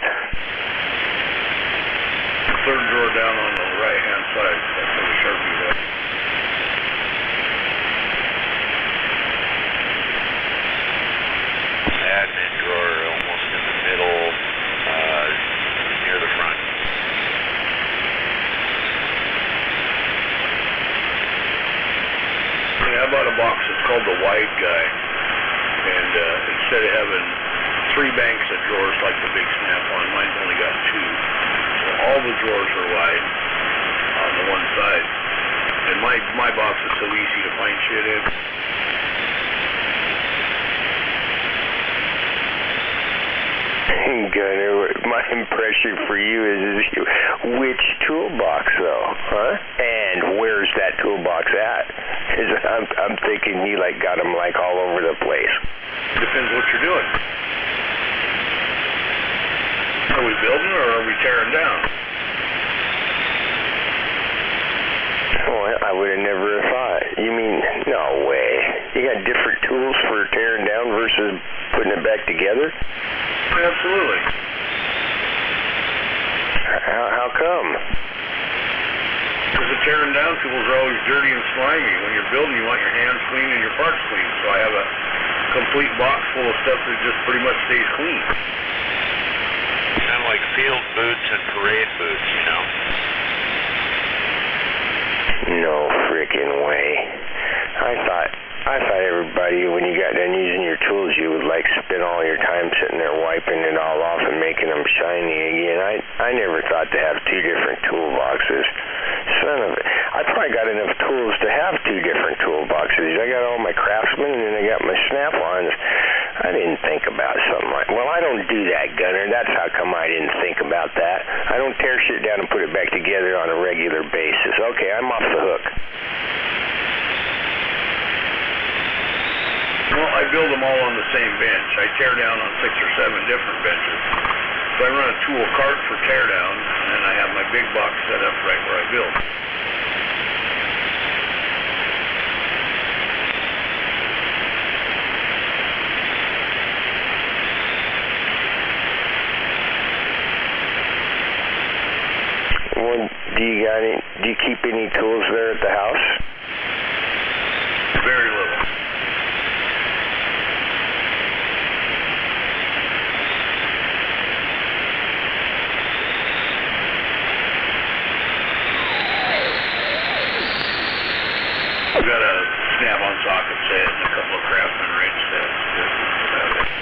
Third drawer down on the right-hand side. That's where the Sharpie's at.
Admin drawer almost in the middle, near the front.
Yeah, I bought a box that's called the Wide Guy, and instead of having 3 banks of drawers like the big Snap-on, mine's only got 2. So all the drawers are wide on the one side, and my box is so easy to find shit in.
Gunner, my impression for you is which toolbox though, huh? And where's that toolbox at? Because I'm thinking you like got them like all over the place.
Depends what you're doing. Are we building or are we tearing down?
Oh, I would have never thought. You mean, no way. You got different tools for tearing down versus putting it back together?
Absolutely.
How come?
Because the tearing down tools are always dirty and slimy. When you're building, you want your hands clean and your parts clean. So I have a complete box full of stuff that just pretty much stays clean.
Kind of like field boots and parade boots, you know.
No frickin' way. I thought everybody, when you got done using your tools, you would like spend all your time sitting there wiping it all off and making them shiny again. I never thought to have 2 different toolboxes. Son of it. I probably got enough tools to have 2 different toolboxes. I got all my Craftsman and then I got my Snap-ons. I didn't think about something like, well, I don't do that, Gunner. That's how come I didn't think about that. I don't tear shit down and put it back together on a regular basis. Okay, I'm off the hook.
Well, I build them all on the same bench. I tear down on 6 or 7 different benches. So I run a tool cart for tear down, and then I have my big box set up right where I build.
Well, do you keep any tools there at the house?
Very little. I've got a Snap-on socket set and a couple of Craftsman wrench sets. That's about it.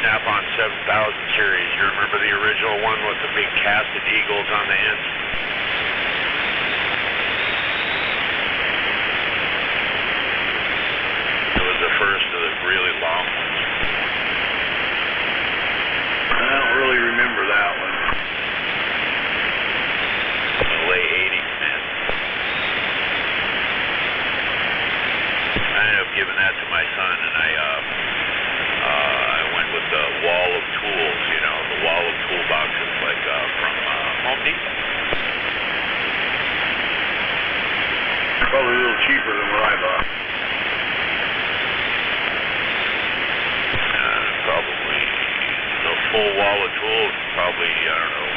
Snap-on 7000 series. You remember the original one with the big casted eagles on the ends? It was the first of the really long ones.
I don't really remember that one.
The late 80s, man. given that to my son, and I went with the wall of tools, you know, the wall of toolboxes, like from Home Depot.
Probably a little cheaper than what I bought.
Probably the full wall of tools, probably, I don't know,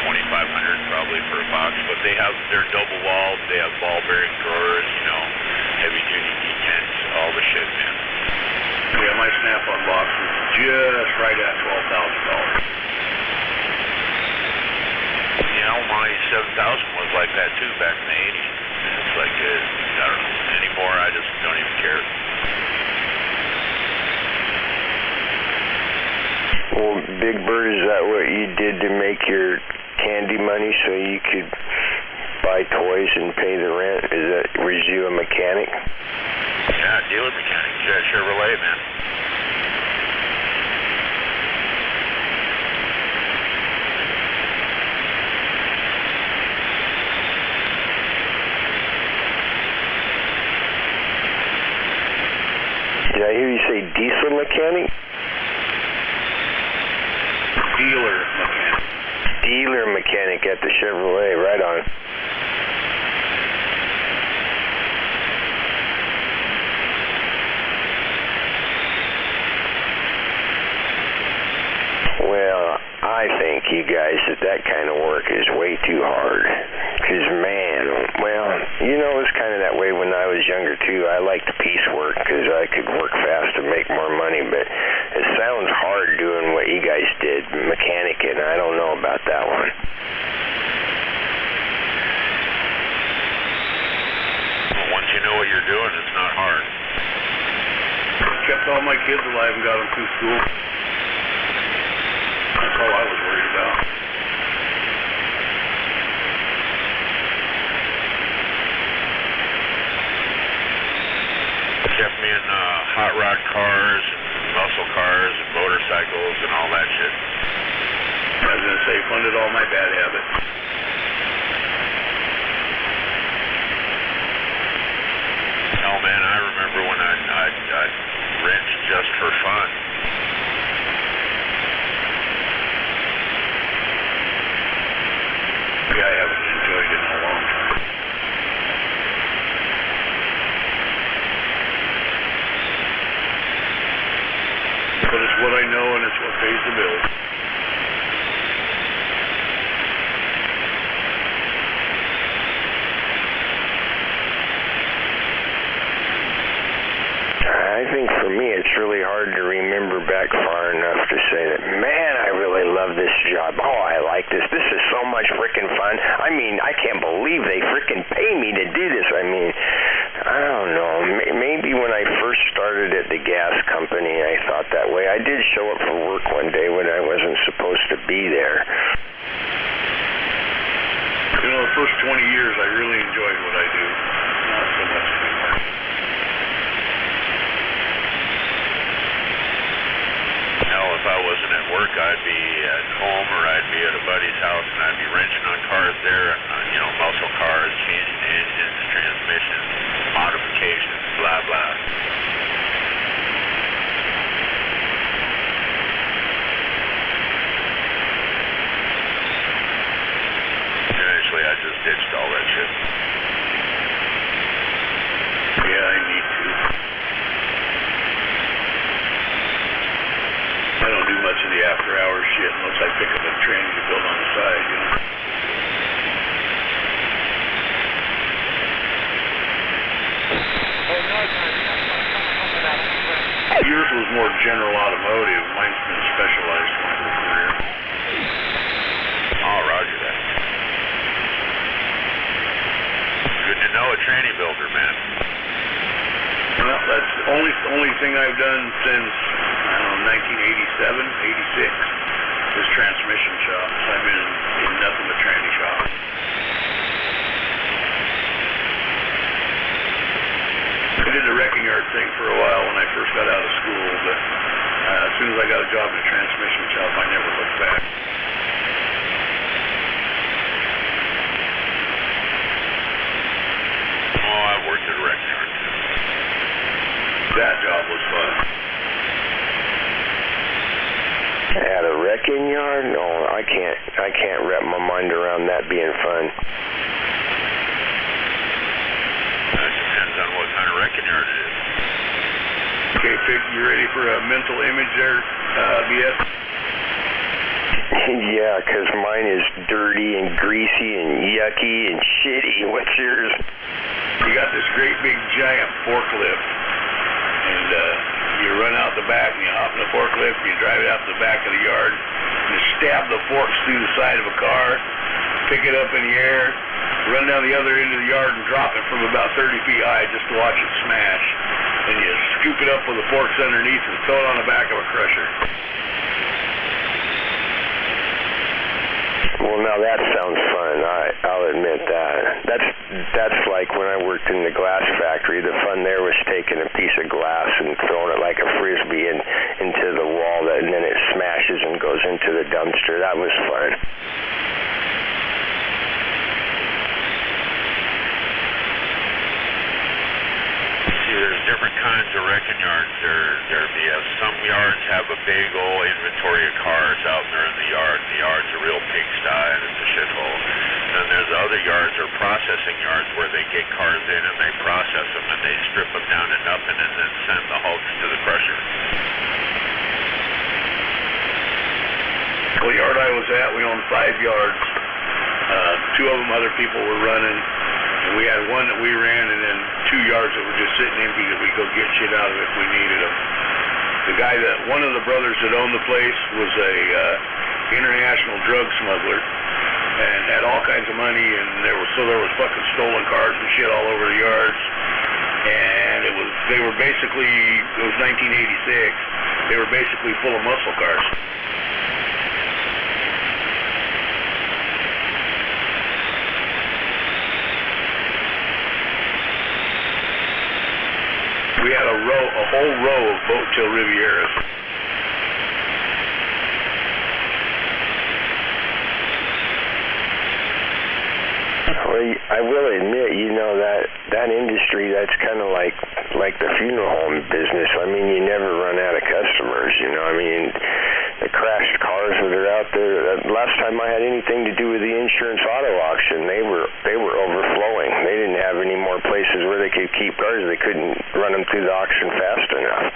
$2,500 probably for a box, but they're double walled, they have ball bearing drawers, you know, heavy duty detents, all the shit, man.
Yeah, my Snap-on box is just right at $12,000.
You know, my 7000 was like that too back in the 80s. It's like, I don't know, anymore I just don't even care.
Well, Big Bird, is that what you did to make your candy money so you could buy toys and pay the rent? Was you a mechanic?
Yeah, dealer mechanic, Chevrolet, man.
Did I hear you say diesel mechanic?
Dealer mechanic.
Dealer mechanic at the Chevrolet, right on. Well, I think, you guys, that kind of work is way too hard. Because, man, well, you know, it was kind of that way when I was younger, too. I liked piecework because I could work fast and make more money, but it sounds hard doing what you guys did, mechanicking. I don't know about that one.
Well, once you know what you're doing, it's not hard.
Kept all my kids alive and got them through school. That's all I was worried about.
Kept me in hot rod cars and muscle cars and motorcycles and all that shit.
I was going to say, funded all my bad habits.
Oh man, I remember when I'd wrench just for fun.
Yeah, I haven't enjoyed it in a long time. But it's what I know and it's what pays the bills.
I think for me it's really hard to remember back far enough to say that, man, I really love this job. Oh, I like this. This is so much freaking fun. I mean, I can't believe they freaking pay me to do this. I mean, I don't know. Maybe when I first started at the gas company, I thought that way. I did show up for work one day when I wasn't supposed to be there.
You know, the first 20 years I really enjoyed what I do. Not so much anymore.
If I wasn't at work, I'd be at home or I'd be at a buddy's house and I'd be wrenching on cars there and, you know, muscle cars, changing engines, transmissions, modifications, blah, blah. Eventually, I just ditched all that shit.
Yeah, I need to. I don't do much of the after-hours shit unless I pick up a tranny to build on the side, you know. Yours was more general automotive. Mine's been specialized my whole career.
Oh, roger that. Good to know a tranny builder, man.
Well, that's the only thing I've done since, I don't know, 1987, 86 was transmission shops. I've been in nothing but tranny shops. I did the wrecking yard thing for a while when I first got out of school, but as soon as I got a job in a transmission shop, I never looked back.
Oh, I've worked at a wrecking yard too.
That job was fun.
At a wrecking yard? No, I can't wrap my mind around that being fun.
That depends on what kind of wrecking yard it is.
Okay, Pig, you ready for a mental image there, BS?
Yeah, 'cause mine is dirty and greasy and yucky and shitty. What's yours?
You got this great big giant forklift, and you run out the back and you hop in the forklift and you drive it out to the back of the yard and you stab the forks through the side of a car, pick it up in the air, run down the other end of the yard and drop it from about 30 feet high just to watch it smash. And you scoop it up with the forks underneath and throw it on the back of a crusher.
Well, now that sounds fun. I'll admit that. That's like when I worked in the glass factory. The fun there was taking a piece of glass and throwing it like a frisbee into the wall, and then it smashes and goes into the dumpster. That was fun.
See, there's different kinds of wrecking yards there BS. Some yards have a big old inventory of cars out there in the yard. The yard's a real pigsty and it's a shithole. Then there's other yards or processing yards where they get cars in and they process them and they strip them down to nothing and then send the hulks to the crusher.
The yard I was at, we owned 5 yards. 2 of them other people were running. And we had one that we ran and then 2 yards that were just sitting empty that we'd go get shit out of if we needed them. The guy one of the brothers that owned the place was a international drug smuggler and had all kinds of money, and there was fucking stolen cars and shit all over the yards. And it was 1986. They were basically full of muscle cars. We had a whole row of Boat Tail Rivieras.
Well, I will admit, that industry, that's kind of like the funeral home business. I mean, you never run out of customers, I mean, the crashed cars that are out there. Last time I had anything to do with the insurance auto auction, they were overflowing. They didn't have any more places where they could keep cars. They couldn't run them through the auction fast enough.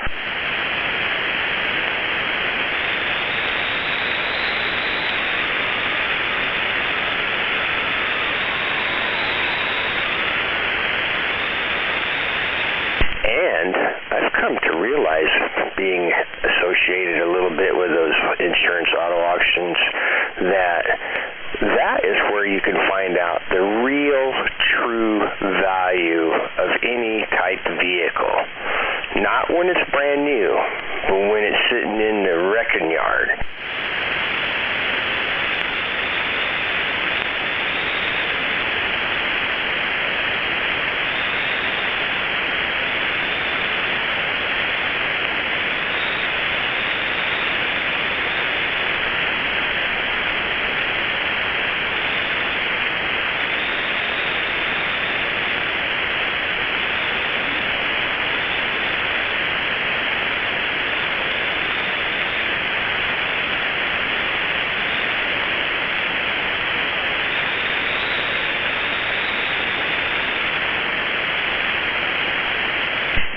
And I've come to realize, being associated a little bit with those insurance auto auctions, that is where you can find out the real, true value of any type of vehicle. Not when it's brand new, but when it's sitting in the wrecking yard.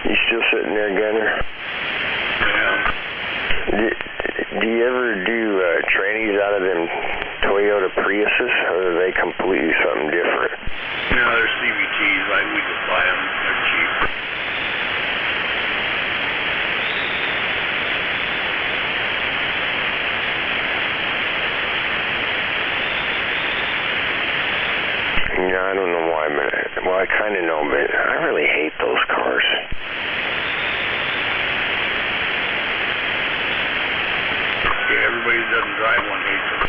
You still sitting there, Gunner? Yeah. Do you ever do trannies out of them Toyota Priuses, or are they completely something different?
No, they're CVTs. We just buy them. They're cheap.
Yeah, I don't know why, but I kind of know, but I really hate those cars.
Yeah, everybody who doesn't drive one hates them.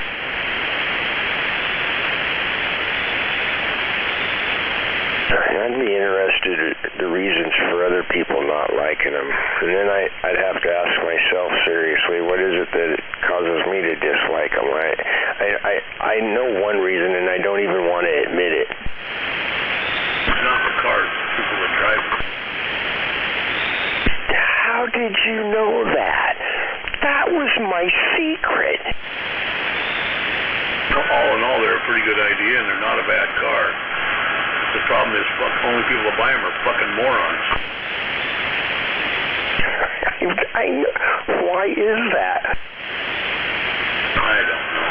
I'd be interested in the reasons for other people not liking them. And then I'd have to ask myself seriously, what is it that causes me to dislike them? I know one reason, and I don't even want to admit it.
It's not the cars, it's people that drive them.
pretty good idea, and they're not a bad car. The problem is, only people that buy them are fucking morons.
Why is that?
I don't know.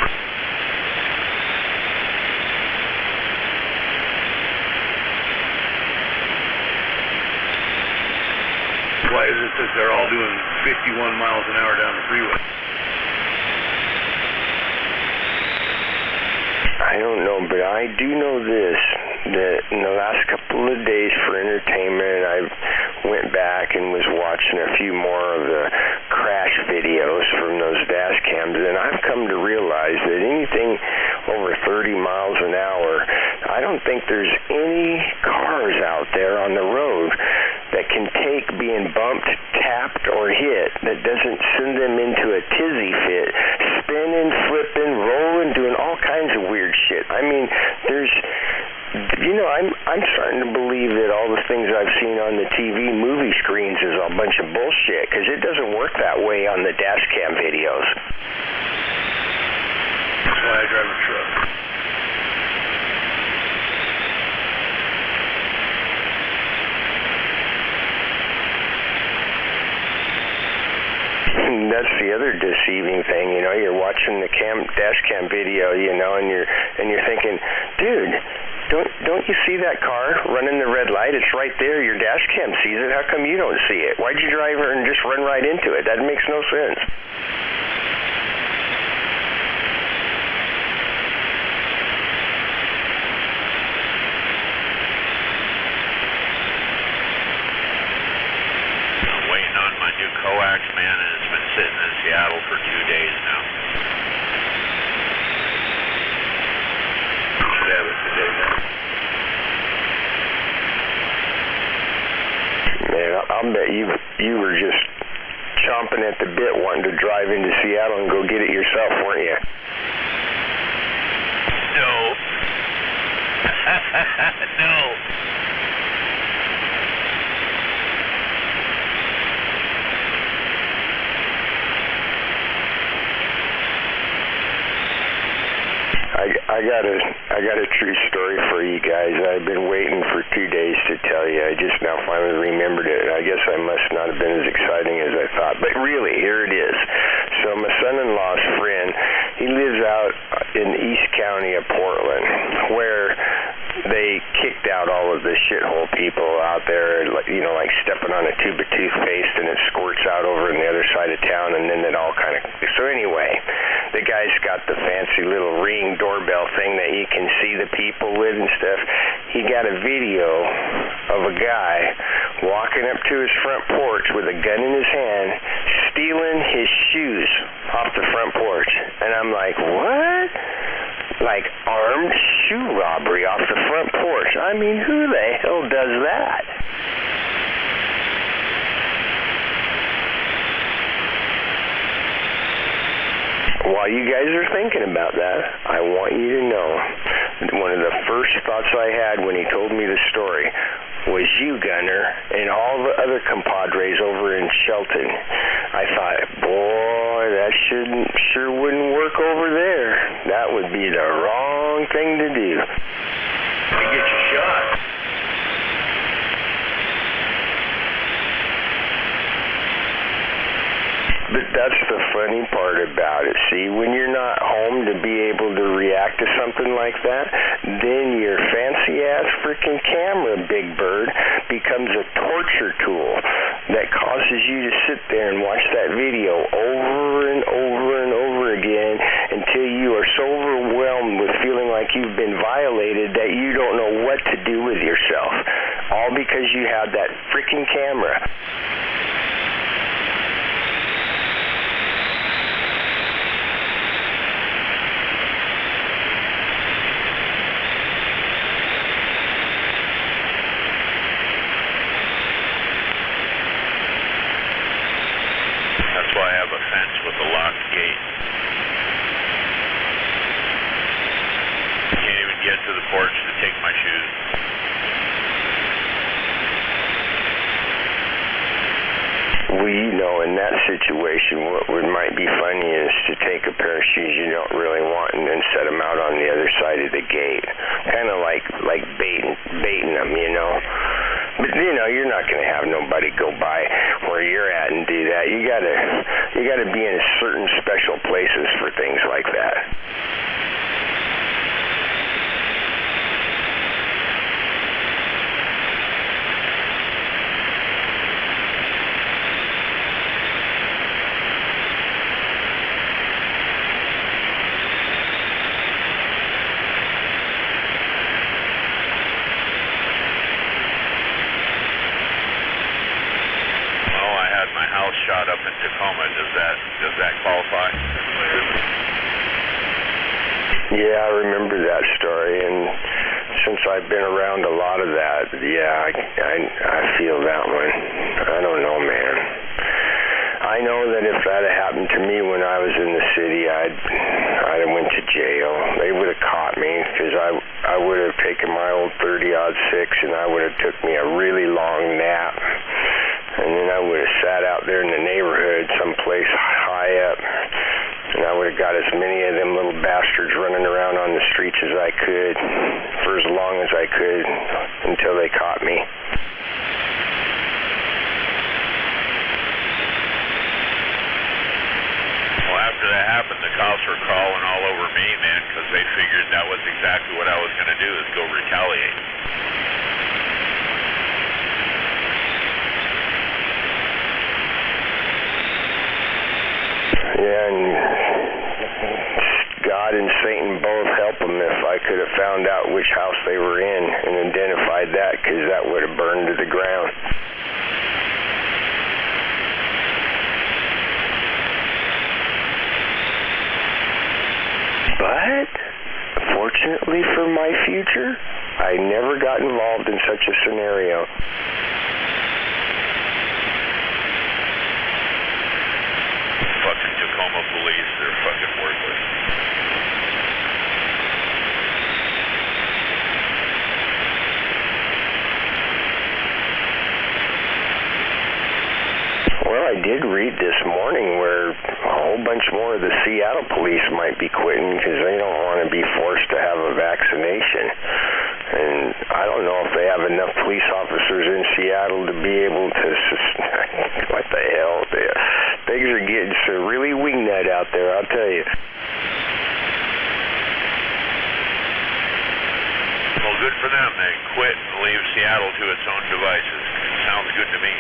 Why is it that they're all doing 51 miles an hour down the freeway?
I don't know, but I do know this, that in the last couple of days for entertainment, I went back and was watching a few more of the crash videos from those dash cams, and I've come to realize that anything over 30 miles an hour, I don't think there's any cars out there on the road that can take being bumped, tapped, or hit that doesn't send them into a tizzy fit, spinning, flipping, rolling, doing all kinds of weird shit. I mean, there's, you know, I'm starting to believe that all the things I've seen on the TV movie screens is a bunch of bullshit, because it doesn't work that way on the dash cam videos.
That's why I drive a truck.
That's the other deceiving thing, you know. You're watching the dash cam video, you know, and you're thinking, dude, don't you see that car running the red light? It's right there. Your dash cam sees it. How come you don't see it? Why'd you drive and just run right into it? That makes no sense.
Coax, man, and it's been sitting in Seattle for 2 days now.
Should have it today now.
Man, I'll bet you were just chomping at the bit wanting to drive into Seattle and go get it yourself, weren't you?
No. No.
I got a true story for you guys. I've been waiting for 2 days to tell you. I just now finally remembered it. I guess I must not have been as exciting as I thought. But really, here it is. So my son-in-law's friend, he lives out in East County of Portland, where they kicked out all of the shithole people out there, you know, like stepping on a tube of toothpaste and it squirts out over on the other side of town, and then it all kind of... So anyway, the guy's got the fancy little Ring doorbell thing that you can see the people with and stuff. He got a video of a guy walking up to his front porch with a gun in his hand, stealing his shoes off the front porch. And I'm like, what? Like armed shoe robbery off the front porch. I mean, who the hell does that? While you guys are thinking about that, I want you to know one of the first thoughts I had when he told me the story was you, Gunner, and all the other compadres over in Shelton. I thought, boy, that sure wouldn't work over there. That would be the wrong thing to do.
They get you shot.
But that's the funny part about it. See, when you're not home to be able to react to something like that, then your fancy-ass freaking camera, Big Bird, becomes a torture tool that causes you to sit there and watch that video over and over and over again until you are so overwhelmed with feeling like you've been violated that you don't know what to do with yourself. All because you have that freaking camera.
That's why I have a fence with a locked gate. Can't even get to the porch to take my shoes.
Well, you know So in that situation, what might be funny is to take a pair of shoes you don't really want and then set them out on the other side of the gate, kind of like baiting them, you know. But you know, you're not going to have nobody go by where you're at and do that. You gotta be in certain special places for things like that.
Shot up in Tacoma. Does that qualify?
Yeah, I remember that story, and since I've been around a lot of that, yeah, I feel that one. I don't know, man. I know that if that had happened to me when I was in the city, I'd have went to jail. They would have caught me because I would have taken my old 30-06 and I would have took me a really long nap. And then I would have sat out there in the neighborhood someplace high up, and I would have got as many of them little bastards running around on the streets as I could for as long as I could until they caught me.
Well, after that happened, the cops were crawling all over me, man, because they figured that was exactly what I was going to do, is go retaliate.
Yeah, and God and Satan both help them if I could have found out which house they were in and identified that, because that would have burned to the ground. But, fortunately for my future, I never got involved in such a scenario.
Fucking Tacoma police, they're fucking worthless.
Well, I did read this morning where a whole bunch more of the Seattle police might be quitting because they don't want to be forced to have a vaccination. And I don't know if they have enough police officers in Seattle to be able to what the hell? Things are getting so really wingnut out there, I'll tell you.
Well, good for them. They quit and leave Seattle to its own devices. Sounds good to me.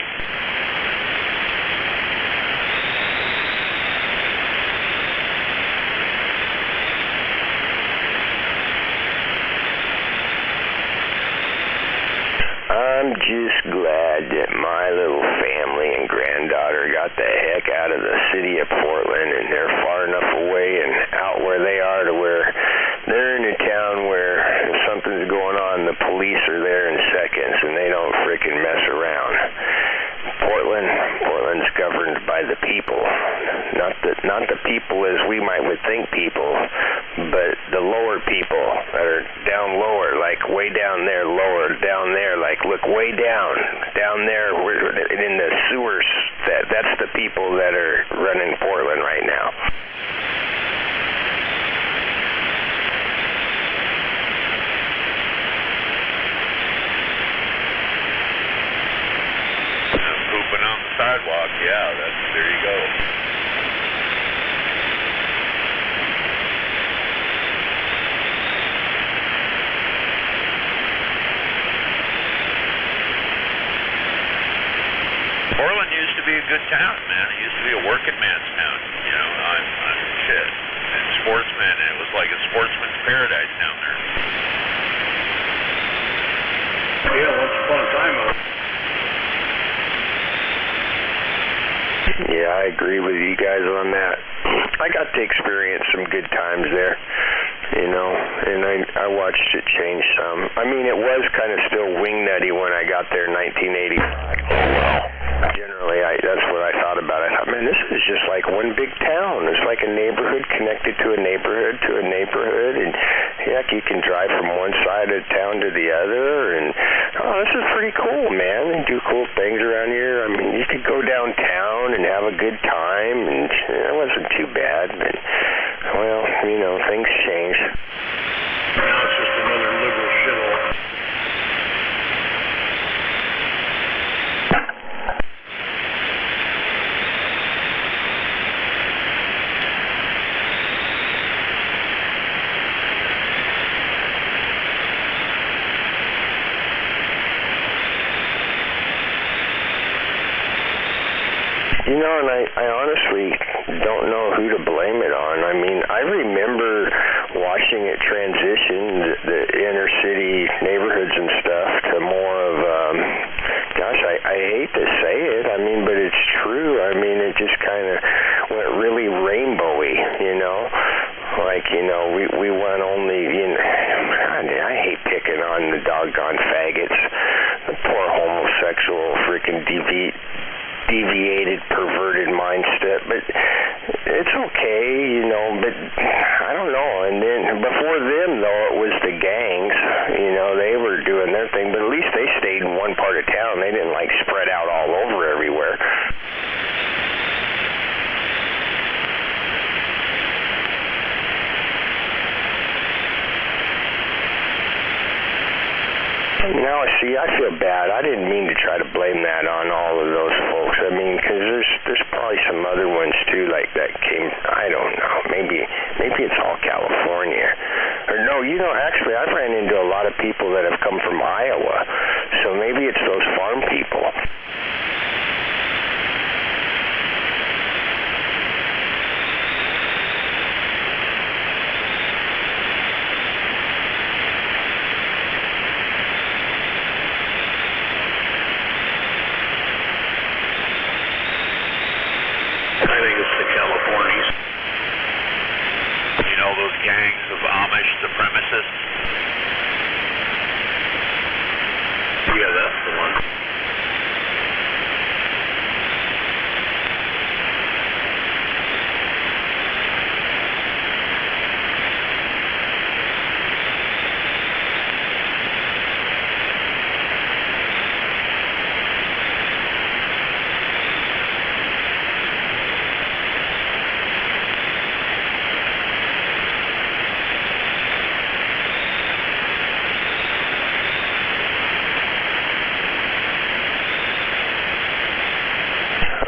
I'm just glad that my little family and granddaughter got the heck out of the city of Portland, and they're far enough away and out where they are to where they're in a town where if something's going on, the police are there in seconds and they don't frickin' mess around. Portland's governed by the people, not the people as we would think people, but the lower people that are down lower, like way down there, lower down there, like look way down there, in the sewers. That's the people that are running Portland right now.
Pooping on the sidewalk, yeah, there you go. Portland used to be a good town, man. It used to be a working man's town, you know. I'm shit. And sportsmen, it was like a sportsman's paradise down there.
Yeah, once upon a time,
Yeah, I agree with you guys on that. I got to experience some good times there, you know, and I watched it change some. I mean, it was kind of still wingnutty when I got there in 1985. Oh, wow. Generally, that's what I thought about it. I thought, man, this is just like one big town. It's like a neighborhood connected to a neighborhood to a neighborhood, and heck, you can drive from one side of town to the other, and this is pretty cool, man. They do cool things around here. I mean, you could go downtown and have a You know, and I honestly don't know who to blame it on. I mean, I remember watching it transition the inner city neighborhoods and stuff to more of, gosh, I hate to say it, I mean, but it's true. I mean, it just kind of went really rainbowy, you know? Like, you know, we went only, you know, I hate picking on the doggone faggots, the poor homosexual freaking deviated, perverted mindset, but it's okay, you know, but I don't know. And then before them, though, it was the gangs, you know, they were doing their thing, but at least they stayed in one part of town. They didn't, like, spread out all over everywhere. Now, see, I feel bad. I didn't mean to try to blame that on all of those folks. I mean, because there's probably some other ones, too, like that came, I don't know, maybe it's all California. Or no, you know, actually, I've ran into a lot of people that have come from Iowa, so maybe it's those farm people.
Gangs of Amish supremacists?
Yeah, that's the one.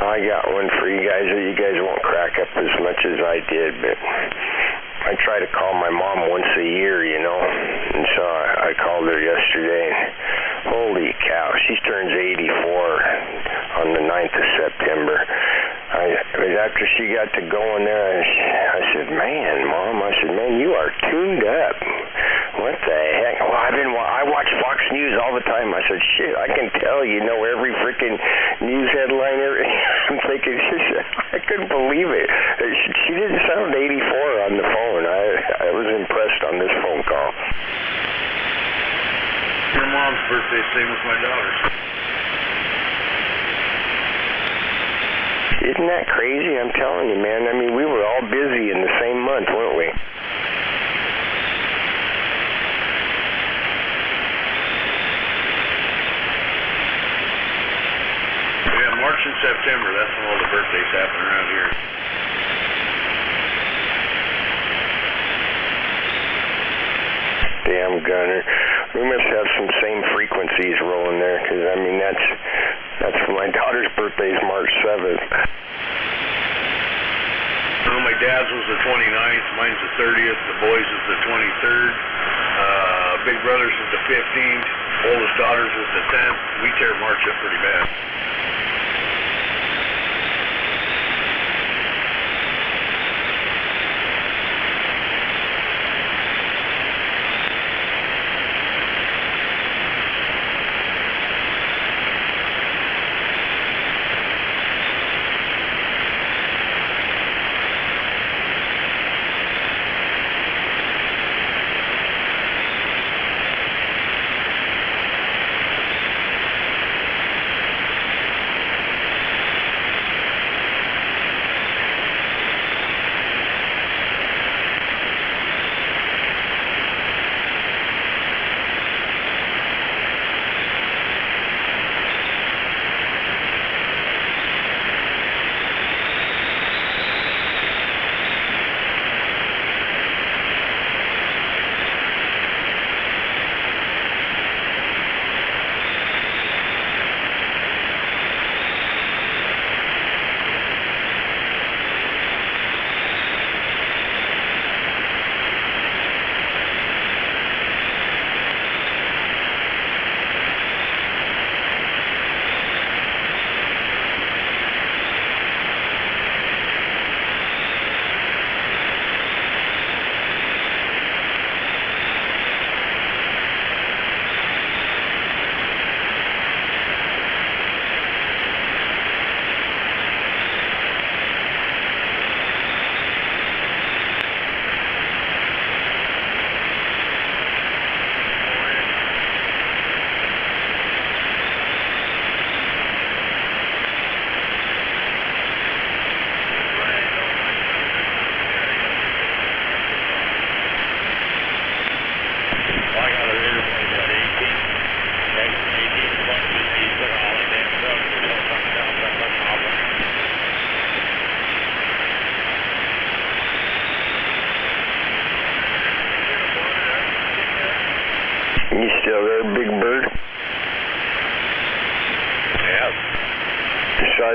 I got one for you guys that you guys won't crack up as much as I did, but I try to call my mom once a year, you know, and so I called her yesterday, and holy cow, she turns 84 on the 9th of September. After she got to going there, I said, man, Mom, you are tuned up. What the heck? Well, I watch Fox News all the time. I said, shit, I can tell you know every freaking news headline. I'm thinking, I couldn't believe it. She didn't sound 84 on the phone. I was impressed on this phone call. Your mom's birthday, same as my daughter's.
Isn't that crazy? I'm telling you, man. I mean, we were all busy in the same month, weren't we?
Yeah, March and September, that's when all the birthdays happen around here.
Damn, Gunner. We must have some same frequencies rolling there, because, I mean, that's my daughter's birthday is March 7th.
Well, my dad's was the 29th, mine's the 30th, the boys' is the 23rd, big brother's is the 15th, oldest daughter's is the 10th. We tear March up pretty bad.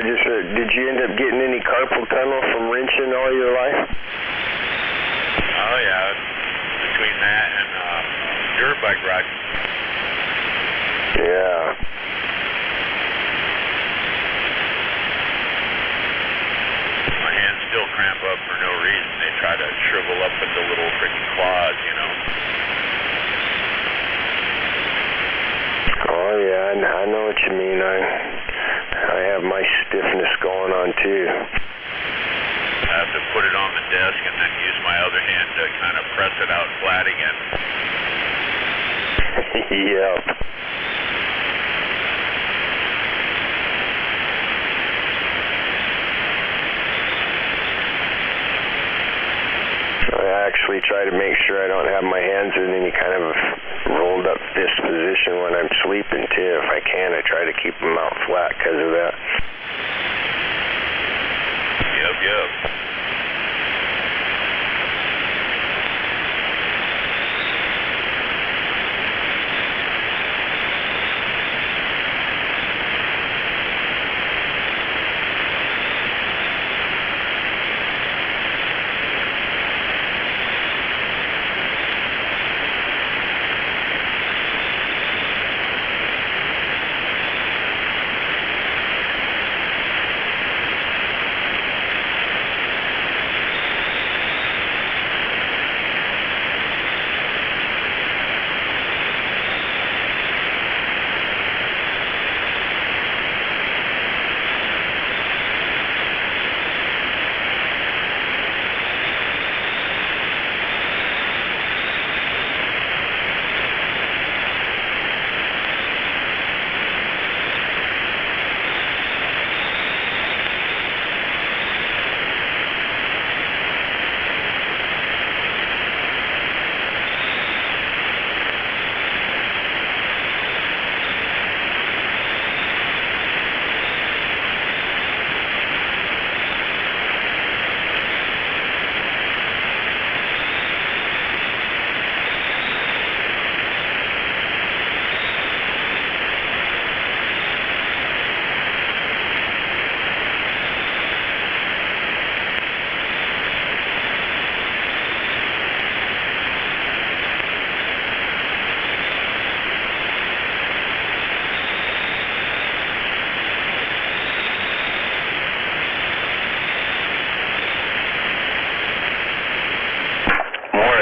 did you end up getting any carpal tunnel from wrenching all your life?
Oh yeah, between that and dirt bike riding.
Yeah.
My hands still cramp up for no reason. They try to shrivel up into little freaking claws, you know.
Oh yeah, I know what you mean. I have my stiffness going on too.
I have to put it on the desk and then use my other hand to kind of press it out flat again.
Yep. I actually try to make sure I don't have my hands in any kind of rolled up fist position when I'm sleeping too. If I can, I try to keep them out flat because of that.
Yep.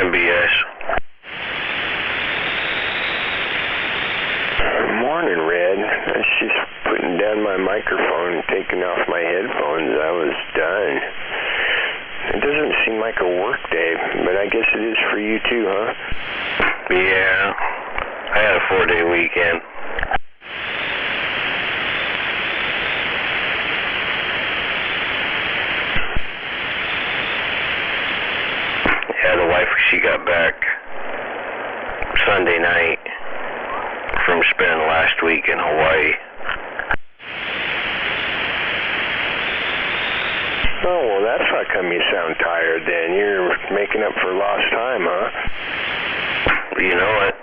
BS. Morning, Red. I was just putting down my microphone and taking off my headphones. I was done. It doesn't seem like a work day, but I guess it is for you too, huh?
Yeah. I had a 4-day weekend. Yeah, the wife, she got back Sunday night from spending last week in Hawaii.
Oh, well, that's how come you sound tired then. You're making up for lost time, huh?
You know it.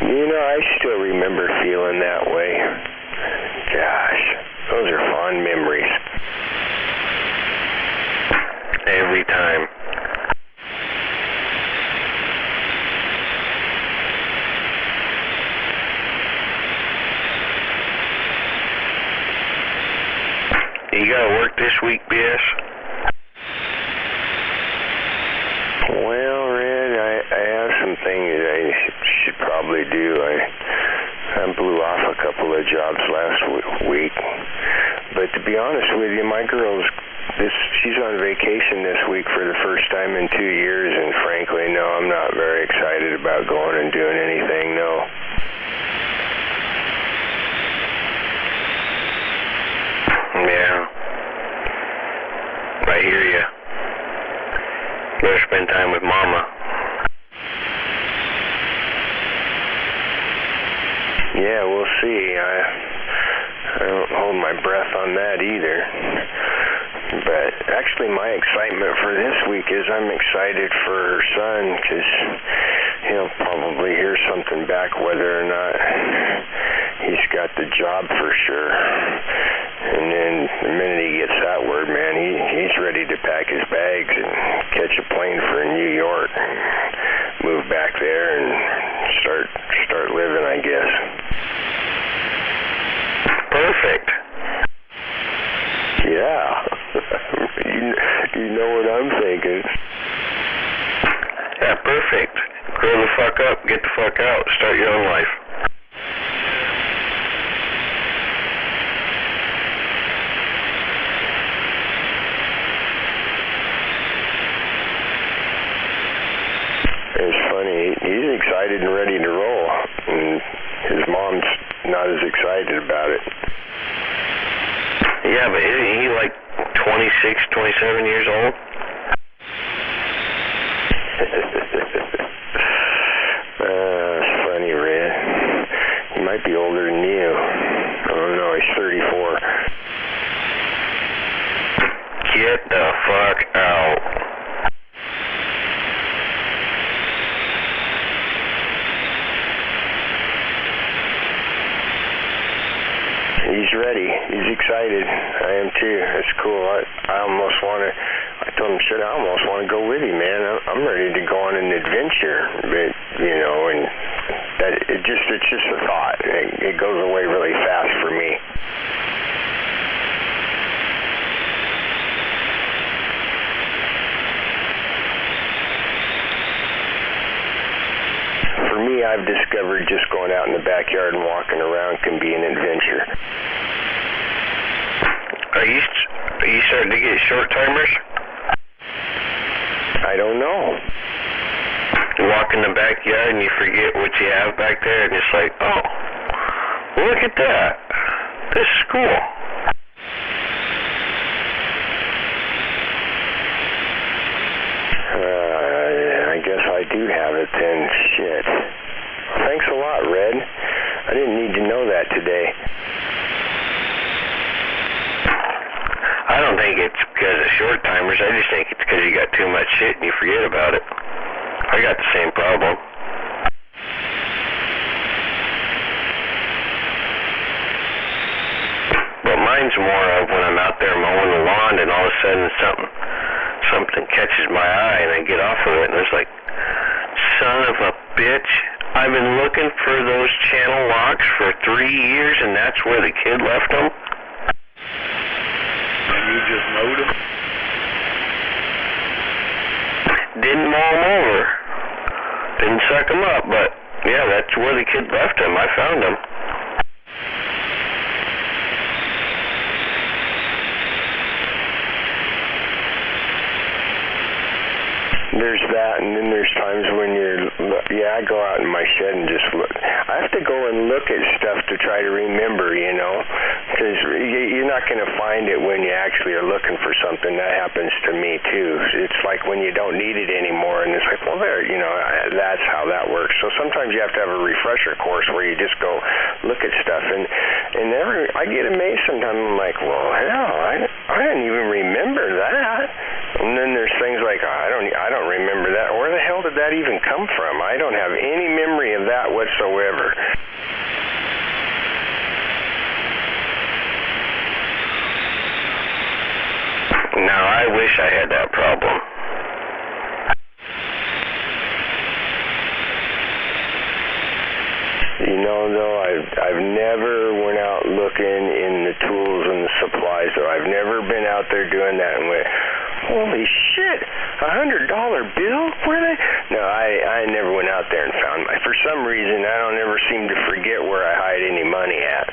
You know, I still remember feeling that way. Gosh, those are fond memories.
Every time. You gotta work this week, BS?
Well, Red, I have some things I should probably do. I blew off a couple of jobs last week. But to be honest with you, my girl's, she's on vacation this week for the first time in 2 years, and frankly, no, I'm not very excited about going and doing anything, no. Yeah, we'll see. I don't hold my breath on that either. But actually my excitement for this week is I'm excited for her son because he'll probably hear something back whether or not he's got the job for sure. And then the minute he gets that word, man, he's ready to pack his bags and catch a plane for New York and move back there and start living, I guess.
Perfect.
Yeah. you know what I'm thinking.
Yeah, perfect. Grow the fuck up, get the fuck out, start your own life.
It's funny, he's excited and ready to roll, and his mom's not as excited about it.
Yeah, but isn't he like 26, 27 years old?
It's funny, Red. He might be older than you. I don't know, he's 34.
Get the fuck out.
He's ready. He's excited. I am too. It's cool. I almost want to. I told him, shit, I almost want to go with him, man. I'm ready to go on an adventure, but and that it's just a thought. It goes away really fast for me. For me, I've discovered just going out in the backyard and walking around can be an adventure.
Are you starting to get short timers?
I don't know.
You walk in the backyard and you forget what you have back there, and it's like, oh, look at that. This is cool.
I guess I do have it then. Shit. Thanks a lot, Red. I didn't need to know that today.
I don't think it's because of short timers. I just think it's because you got too much shit and you forget about it. I got the same problem. But mine's more of when I'm out there mowing the lawn and all of a sudden something catches my eye and I get off of it and it's like, son of a bitch, I've been looking for those channel locks for 3 years and that's where the kid left them.
And you just mowed them?
Didn't mow them over. Didn't suck them up, but yeah, that's where the kid left them. I found them.
There's that, and then there's times when I go out in my shed and just look. I have to go and look at stuff to try to remember, because you're not going to find it when you actually are looking for something. That happens to me, too. It's like when you don't need it anymore, and it's like, well, there, that's how that works. So sometimes you have to have a refresher course where you just go look at stuff, and I get amazed sometimes. I'm like, well, hell, I didn't even remember that. And then there's things like, I don't remember that. Where the hell did that even come from? I don't have any memory of that whatsoever.
Now, I wish I had that problem.
Though, I've never went out looking in the tools and the supplies, though. I've never been out there doing that and went, holy shit, $100 bill? No, I never went out there and found for some reason, I don't ever seem to forget where I hide any money at.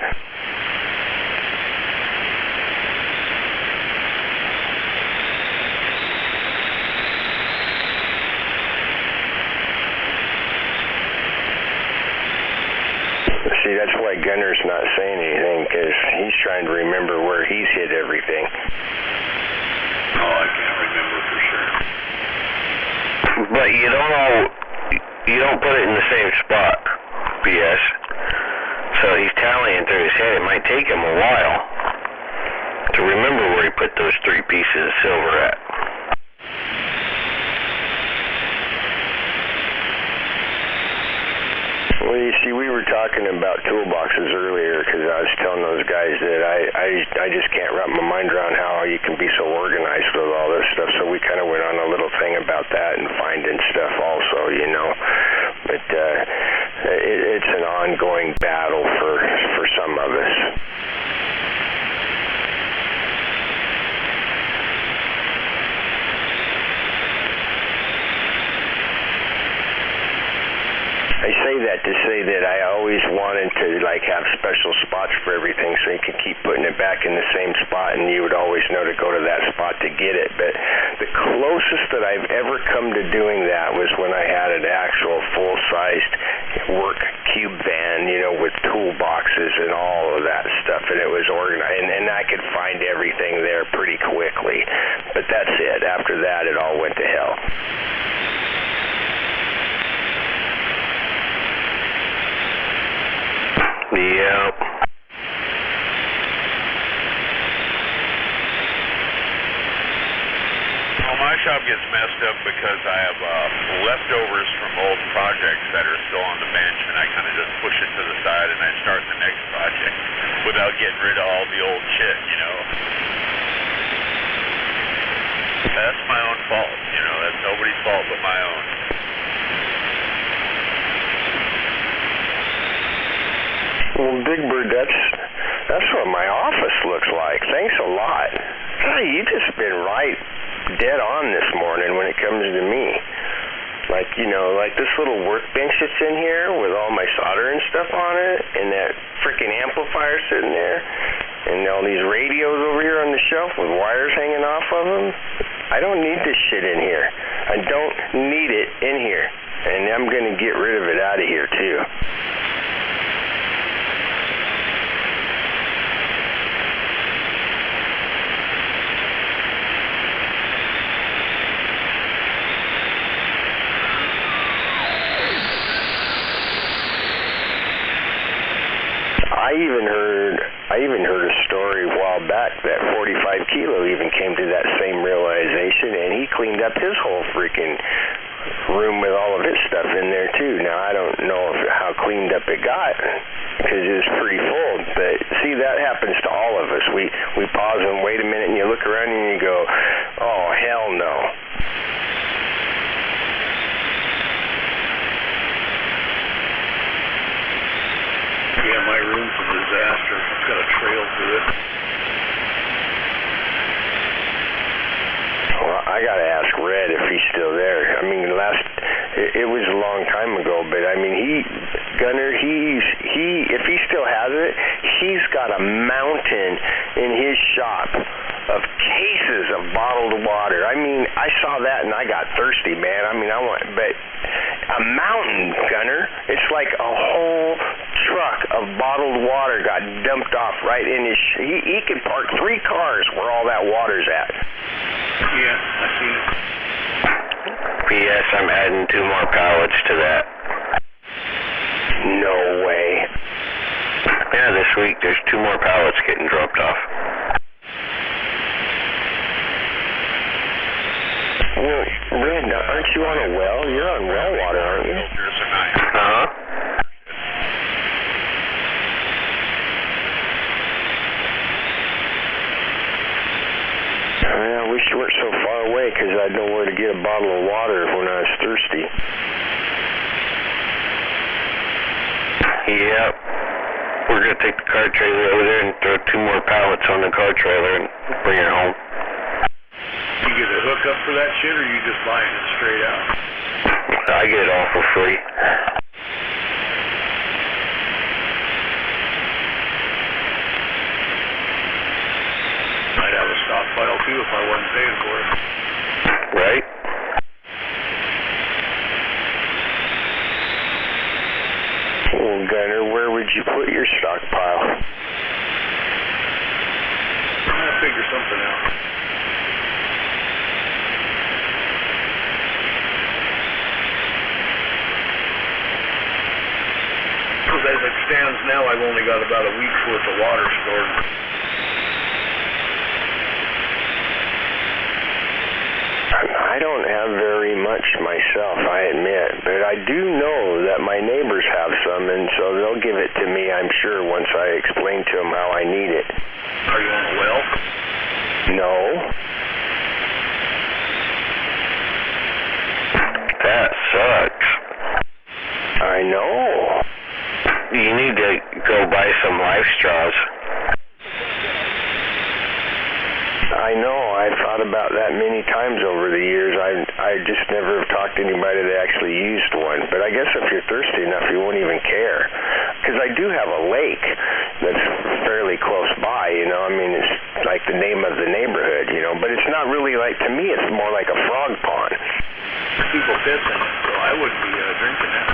See, that's why Gunner's not saying anything, because he's trying to remember where he's hid everything.
Oh, I can't remember for sure.
But you don't put it in the same spot, BS. said, it might take him a while to remember where he put those 3 pieces of silver at. Well, you see, we were talking about toolboxes earlier because I was telling those guys that I just can't wrap my mind around how you can be so organized with all this stuff. So we kind of went on a little thing about that and finding stuff also, you know. But it's an ongoing battle for some of us. I say that to say that I always wanted to like have special spots for everything so you could keep putting it back in the same spot and you would always know to go to that spot to get it. But the closest that I've ever come to doing that was when I had an actual full-sized work cube van, you know, with toolboxes and all of that stuff, and it was organized, and I could find everything there pretty quickly. But that's it. After that, it all went to hell. Yep.
Well, my shop gets messed up because I have leftovers from old projects that are still on the bench, and I kind of just push it to the side and I start the next project without getting rid of all the old shit, you know. That's my own fault, you know. That's nobody's fault but my own.
Well, Big Bird, that's what my office looks like. Thanks a lot. God, you just been right dead on this morning when it comes to me. Like, you know, like this little workbench that's in here with all my solder and stuff on it, and that freaking amplifier sitting there, and all these radios over here on the shelf with wires hanging off of them. I don't need this shit in here. I don't need it in here. And I'm going to get rid of it out of here, too. I even heard a story a while back that 45 Kilo even came to that same realization, and he cleaned up his whole freaking room with all of his stuff in there too. Now I don't know how cleaned up it got because it was pretty full, but see, that happens to all of us. We pause and wait a minute, and you look around and you go, oh hell no.
Yeah, my room's a disaster. It's got a trail through it.
Well, I gotta ask Red if he's still there. I mean, it was a long time ago, but I mean, Gunner, if he still has it, he's got a mountain in his shop of cases of bottled water. I mean, I saw that and I got thirsty, man. I mean, but a mountain, Gunner. It's like a whole truck of bottled water got dumped off right in his. He could park 3 cars where all that water's at.
Yeah, I see it.
P.S. I'm adding 2 more pallets to that.
No way.
Yeah, this week there's 2 more pallets getting dropped off.
Well, Red, aren't you on a well? You're on well water, aren't you?
Uh-huh.
I wish you weren't so far away because I'd know where to get a bottle of water when I was thirsty.
Yep. We're going to take the car trailer over there and throw 2 more pallets on the car trailer and bring it home.
You get a hookup for that shit, or you just buying it straight out?
I get it all for free.
I'd have a stockpile too if I wasn't paying for it.
Right?
Well, Gunner, where would you put your stockpile?
I'll figure something out. Because
as it stands now, I've only got about a week's worth of water stored.
I don't have very much myself, I admit, but I do know that my neighbors have some, and so they'll give it to me, I'm sure, once I explain to them how I need it.
Are you on a well?
No.
That sucks.
I know.
You need to go buy some life straws.
I know. I've thought about that many times over the years. I just never have talked to anybody that actually used one. But I guess if you're thirsty enough, you won't even care. Because I do have a lake that's fairly close by, you know. I mean, it's like the name of the neighborhood, you know. But it's not really like, to me, it's more like a frog pond.
People piss in it, so I wouldn't be drinking it.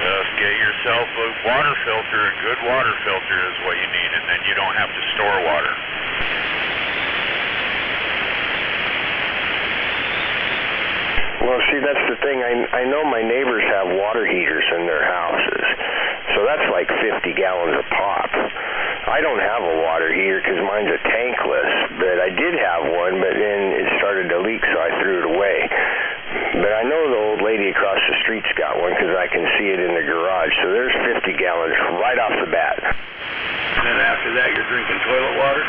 Just get yourself a water filter. A good water filter is what you need, and then you don't have to store water.
Well, see, that's the thing. I know my neighbors have water heaters in their houses, so that's like 50 gallons a pop. I don't have a water heater because mine's a tankless, but I did have one, but then it started to leak, so I threw it away. But I know the old lady across the street's got one because I can see it in the garage, so there's 50 gallons right off the bat.
And then after that, you're drinking toilet water?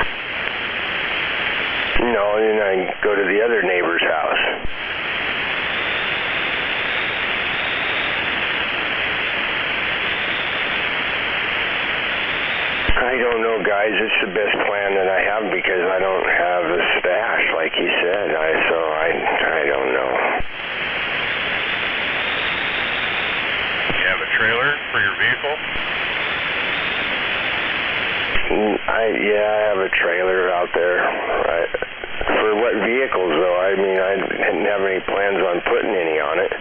No, and then I go to the other neighbor's house. I don't know, guys. It's the best plan that I have because I don't have a stash, like you said. So I don't know.
You have a trailer for your vehicle?
Yeah, I have a trailer out there. For what vehicles, though? I mean, I didn't have any plans on putting any on it.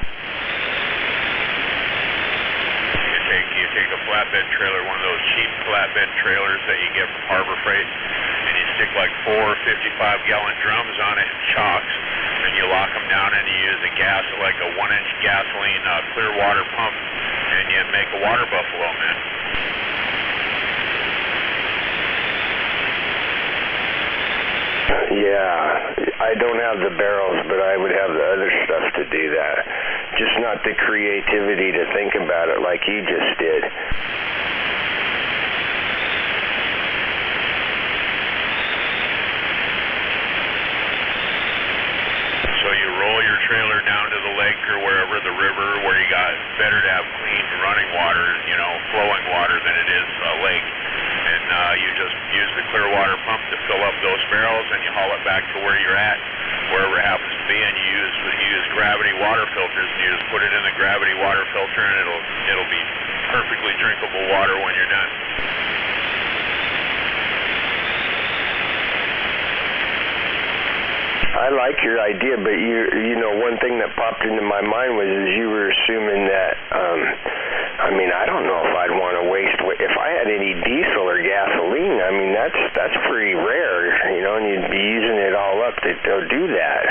You take a flatbed trailer, one of those cheap flatbed trailers that you get from Harbor Freight, and you stick like 4 55-gallon drums on it and chocks, and you lock them down and you use like a 1-inch gasoline clear water pump, and you make a water buffalo, man.
Yeah, I don't have the barrels, but I would have the other stuff to do that. Just not the creativity to think about it like you just did.
So you roll your trailer down to the lake or wherever, the river, where you got better to have clean running water, you know, flowing water than it is a lake. And you just use the clear water pump to fill up those barrels, and you haul it back to where you're at, wherever it happens to be, and you use gravity water filters, and you just put it in the gravity water filter, and it'll be perfectly drinkable water when you're done.
I like your idea, but you know, one thing that popped into my mind was you were assuming that, I mean, I don't know if I'd want to waste, if I had any diesel or gasoline, I mean, that's pretty rare, you know, and you'd be using it all up to do that.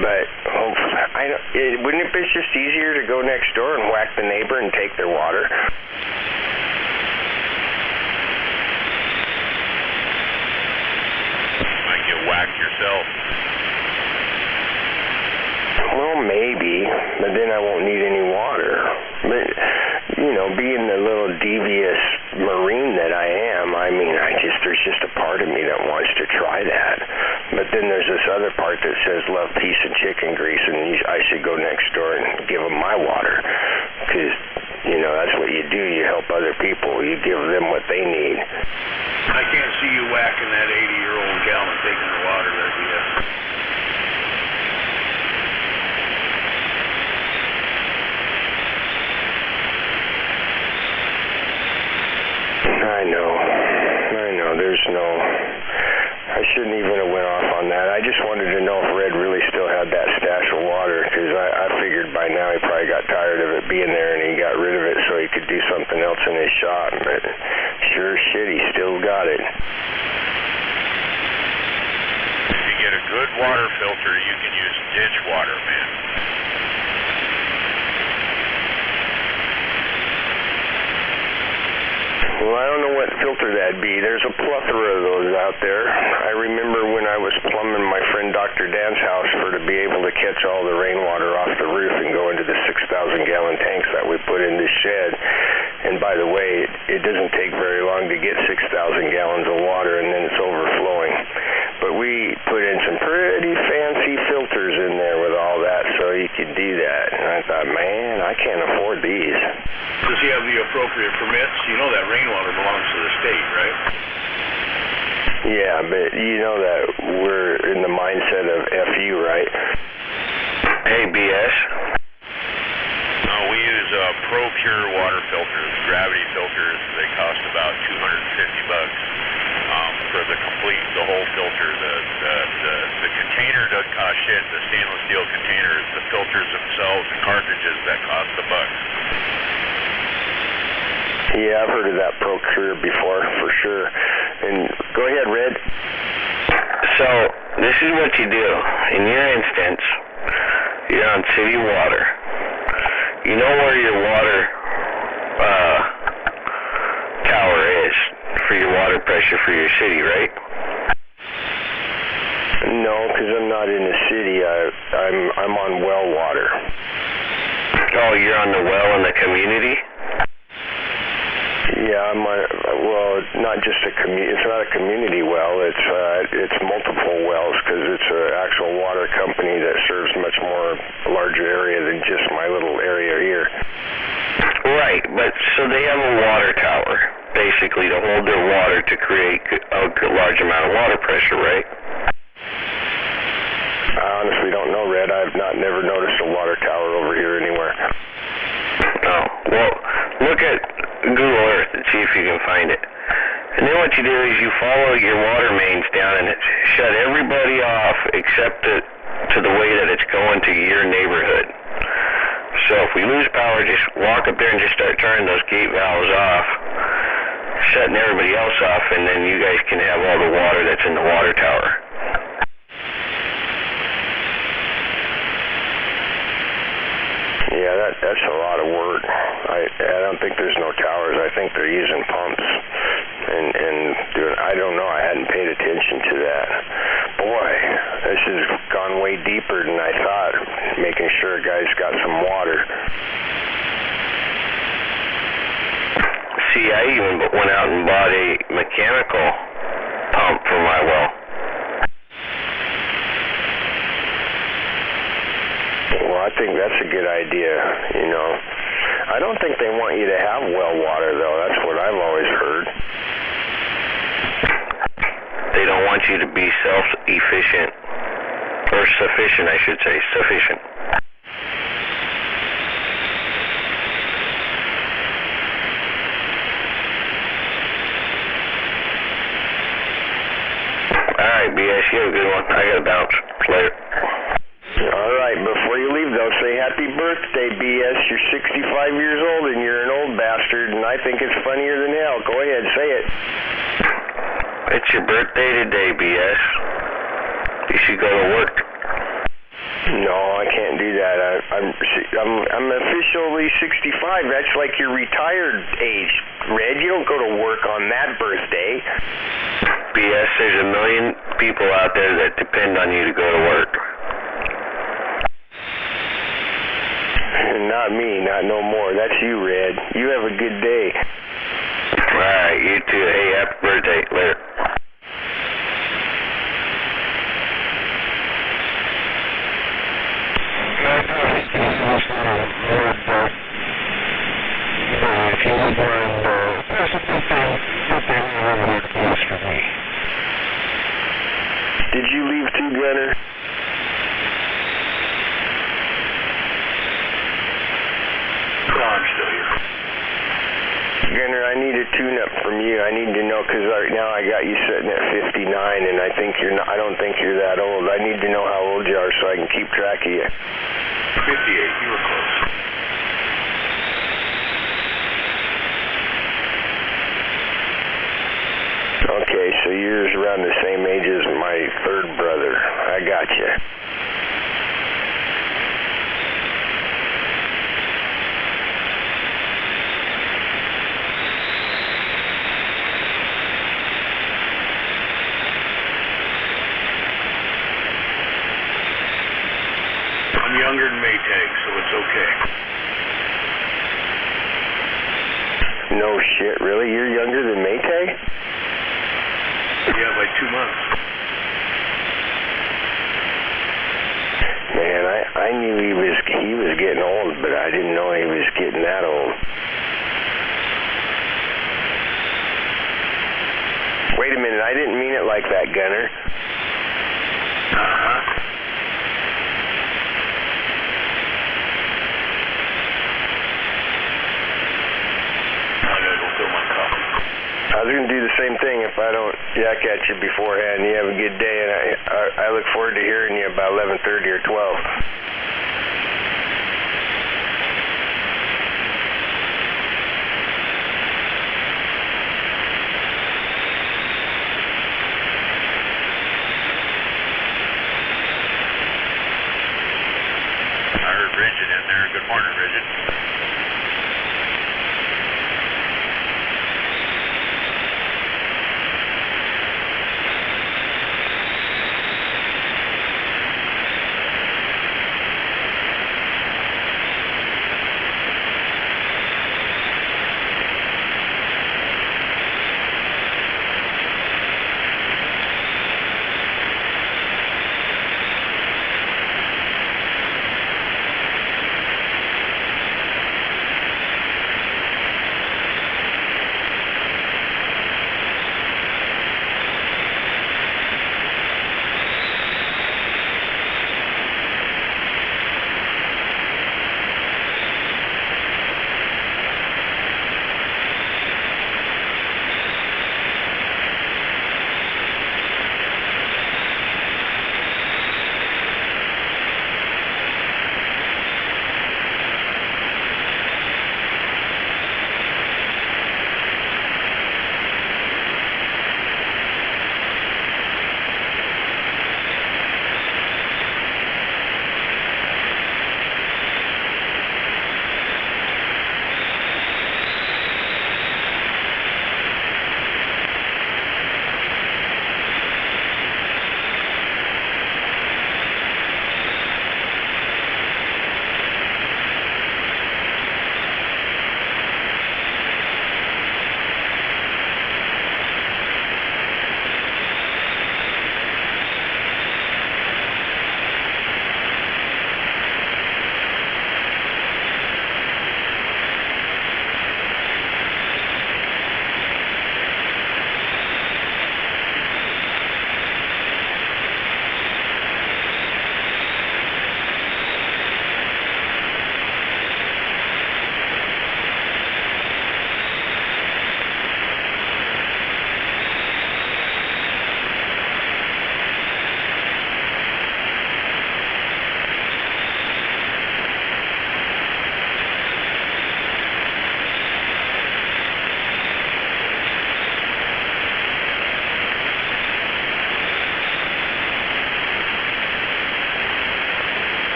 But wouldn't it be just easier to go next door and whack the neighbor and take their water?
Might get whacked yourself.
Well, maybe, but then I won't need any water. But, you know, being the little devious Marine that I am, I mean, there's just a part of me that wants to try that. But then there's this other part that says love, peace, and chicken grease, and I should go next door and give them my water. Because, you know, that's what you do. You help other people. You give them what they need.
I can't see you whacking that 80-year-old gal and taking her water, that'd be it.
I know. I shouldn't even have went off on that. I just wanted to know if Red really still had that stash of water, because I figured by now he probably got tired of it being there and he got rid of it so he could do something else in his shop. But sure as shit, he still got it.
If you get a good water filter, you can use ditch water, man.
Well, I don't know what filter that'd be. There's a plethora of those out there. I remember when I was plumbing my friend Dr. Dan's house to be able to catch all the rainwater off the roof and go into the 6,000-gallon tanks that we put in this shed. And by the way, it doesn't take very long to get 6,000 gallons of water, and then it's overflowing. But we put in some pretty fancy filters in there with all that so you could do that. And I thought, man, I can't afford these.
Does he have the appropriate permits? You know that rainwater belongs to the state, right?
Yeah, but you know that we're in the mindset of FU, right?
Hey, BS.
No, we use ProPure water filters, gravity filters. They cost about $250 for the whole filter. The container doesn't cost shit. The stainless steel containers, the filters themselves, the cartridges that cost $1.
Yeah, I've heard of that ProPure before, for sure. And go ahead, Red.
So, this is what you do. In your instance, you're on city water. You know where your water tower is for your water pressure for your city, right?
No, because I'm not in the city. I'm on well water.
Oh, you're on the well in the community?
Yeah, I'm on, well, not just it's not a community well, it's multiple wells because it's an actual water company that serves much more larger area than just my little area here.
Right, but so they have a water tower, basically, to hold their water to create a large amount of water pressure, right?
I honestly don't know, Red. I've never noticed a water tower over here anywhere.
Oh, well, look at Google Earth and see if you can find it. And then what you do is you follow your water mains down and shut everybody off except to the way that it's going to your neighborhood. So if we lose power, just walk up there and just start turning those gate valves off, shutting everybody else off, and then you guys can have all the water that's in the water tower.
Yeah, that's a lot of work. I don't think there's no towers. I think they're using pumps and doing. I don't know. I hadn't paid attention to that. Boy, this has gone way deeper than I thought. Making sure guys got some water.
See, I even went out and bought a mechanical pump for my well.
Well, I think that's a good idea, you know. I don't think they want you to have well water, though. That's what I've always heard.
They don't want you to be self-efficient, or sufficient, I should say, sufficient. Alright, BS, you have a good one. I gotta bounce. Later.
All right, before you leave, though, say happy birthday, BS. You're 65 years old and you're an old bastard, and I think it's funnier than hell. Go ahead, say it.
It's your birthday today, BS. You should go to work.
No, I can't do that. I'm officially 65. That's like your retired age, Red. You don't go to work on that birthday.
BS, there's a million people out there that depend on you to go to work.
Not me, not no more. That's you, Red. You have a good day.
Alright, you too. Hey, happy birthday. Later.
Did you leave too, Gunner?
I'm still here.
Gunner, I need a tune-up from you. I need to know, because right now I got you sitting at 59, and I don't think you're that old. I need to know how old you are so I can keep track of you.
58, you were close.
Okay, so you're around the same age as my third brother. I got you. No shit, really? You're younger than Maytag?
Yeah, by 2 months.
Man, I knew he was getting old, but I didn't know he was getting that old. Wait a minute, I didn't mean it like that, Gunner.
Uh-huh. I gotta go fill my coffee.
I was going to do the same thing if I don't yak at you beforehand. You have a good day, and I look forward to hearing you about 11:30 or 12.
I heard Rigid in there. Good morning, Rigid.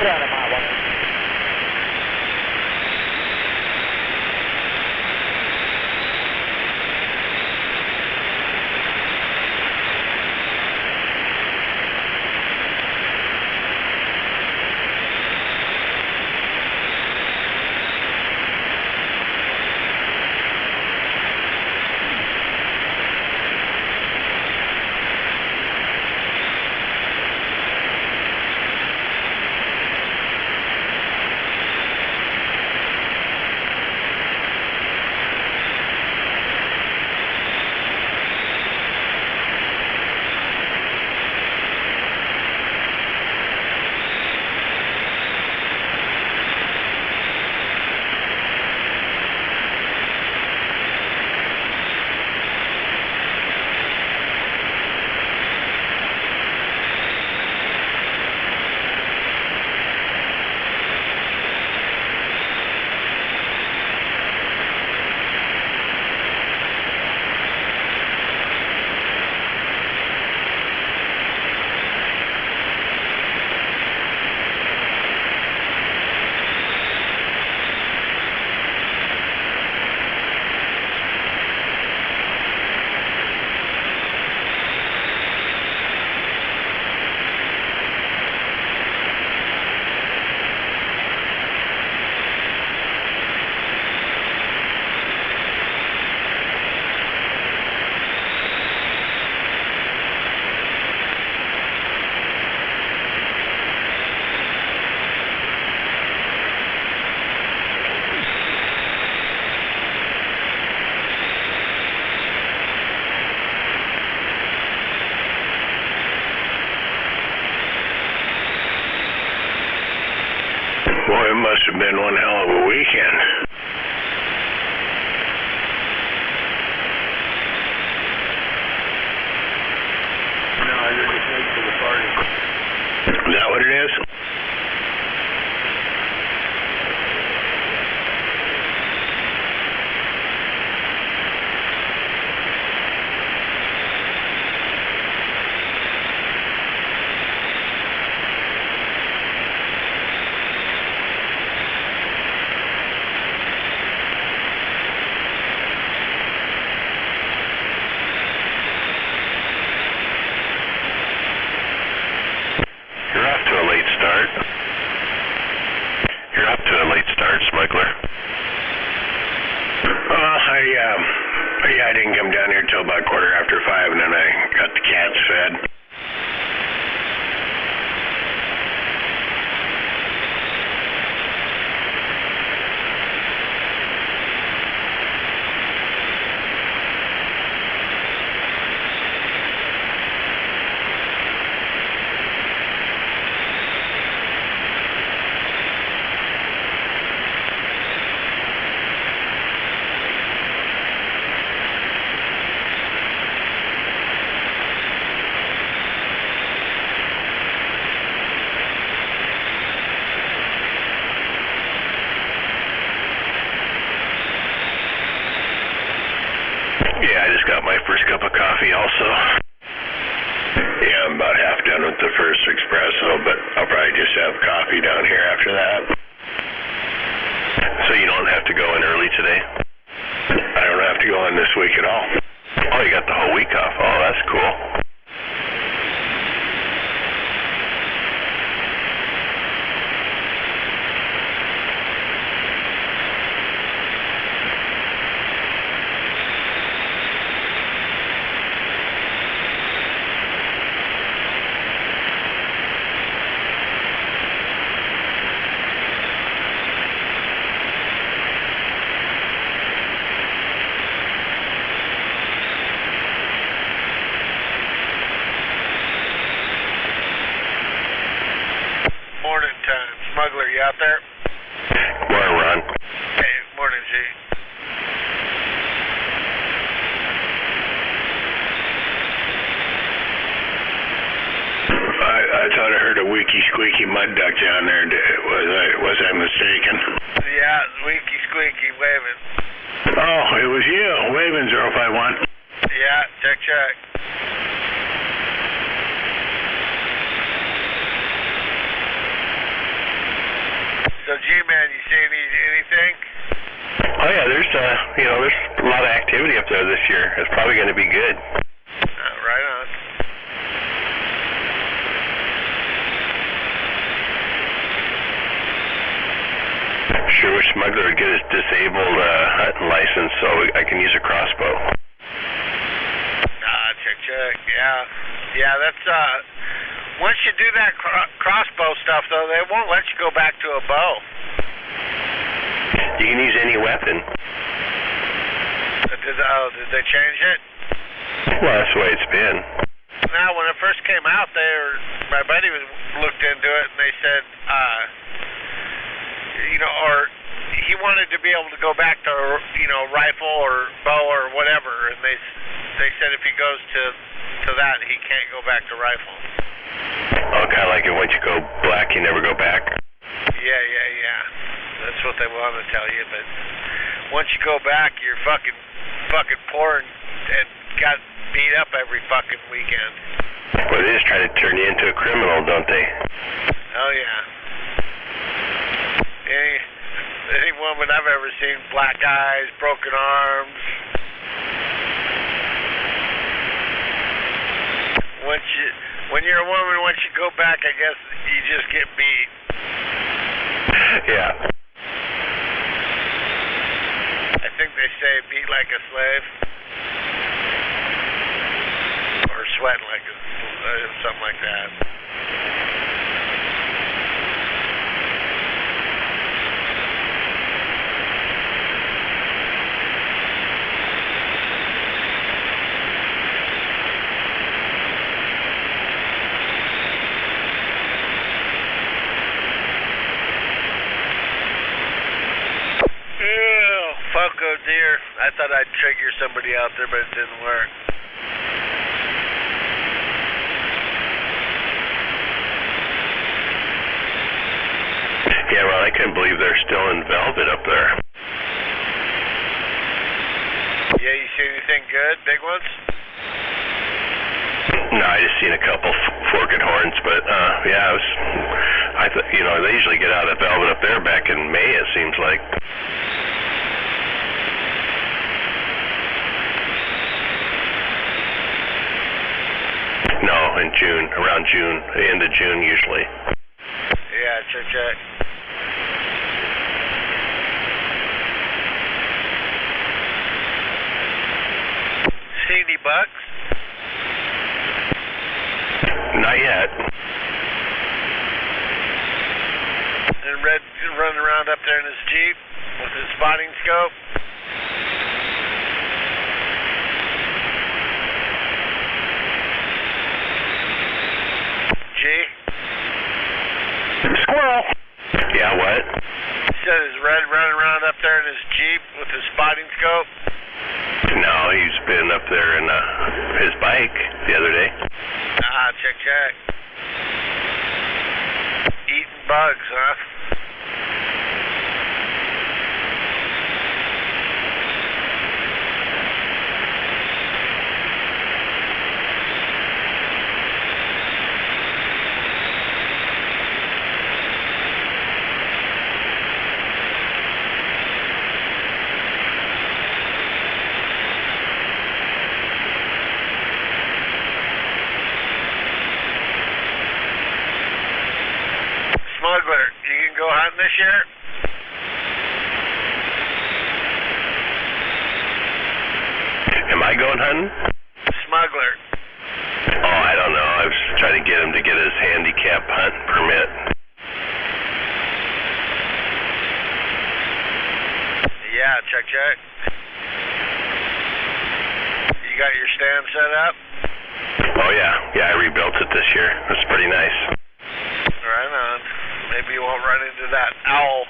Get out of my way.
Boy, it must have been one hell of a weekend. No, I didn't take to the party. Is that what it is? I didn't come down here till about 5:15, and then I got the cats fed. Yeah, I just got my first cup of coffee also. Yeah, I'm about half done with the first espresso, but I'll probably just have coffee down here after that. So you don't have to go in early today? I don't have to go in this week at all. Oh, you got the whole week off. Oh, that's cool.
Morning time. Smuggler, you out there?
Morning, Ron.
Hey, morning, G.
I thought I heard a weaky squeaky mud duck down there. Was I mistaken?
Yeah, squeaky squeaky waving.
Oh, it was you. Waving 051.
Yeah, check.
there's a lot of activity up there this year. It's probably going to be good.
Right on.
Sure wish Smuggler would get his disabled hunting license so I can use a crossbow.
Check. Yeah, that's, once you do that crossbow stuff, though, they won't let you go back to a bow.
You can use any weapon.
Did they change it?
Well, that's the way it's been.
Now, when it first came out, my buddy looked into it, and they said, or he wanted to be able to go back to, rifle or bow or whatever, and they said if he goes to that, he can't go back to rifle.
Oh, kind of like once you go black, you never go back?
Yeah. That's what they want to tell you, but once you go back, you're fucking poor and got beat up every fucking weekend.
Well, they just try to turn you into a criminal, don't they?
Oh, yeah. Any woman I've ever seen, black eyes, broken arms. When you're a woman, once you go back, I guess you just get beat.
Yeah.
I think they say beat like a slave. Or sweating like something like that. Oh dear, I thought I'd trigger somebody out there, but it didn't work.
Yeah, well, I couldn't believe they're still in velvet up there.
Yeah, you see anything good? Big ones?
No, I just seen a couple forked horns, but yeah, I thought, they usually get out of velvet up there back in May, it seems like. No, in June, around June, the end of June usually.
Yeah, check. See any bucks?
Not yet.
And Red running around up there in his Jeep with his spotting scope?
Squirrel. Yeah, what?
He said is Red running around up there in his Jeep with his spotting scope?
No, he's been up there in his bike the other day.
Check. Eating bugs, huh? Smuggler, you can go hunting this year?
Am I going hunting?
Smuggler.
Oh, I don't know. I was trying to get him to get his handicap hunt permit.
Yeah, check. You got your stand set up?
Oh, yeah, I rebuilt it this year. It's pretty nice.
Right on. Maybe you won't run into that owl.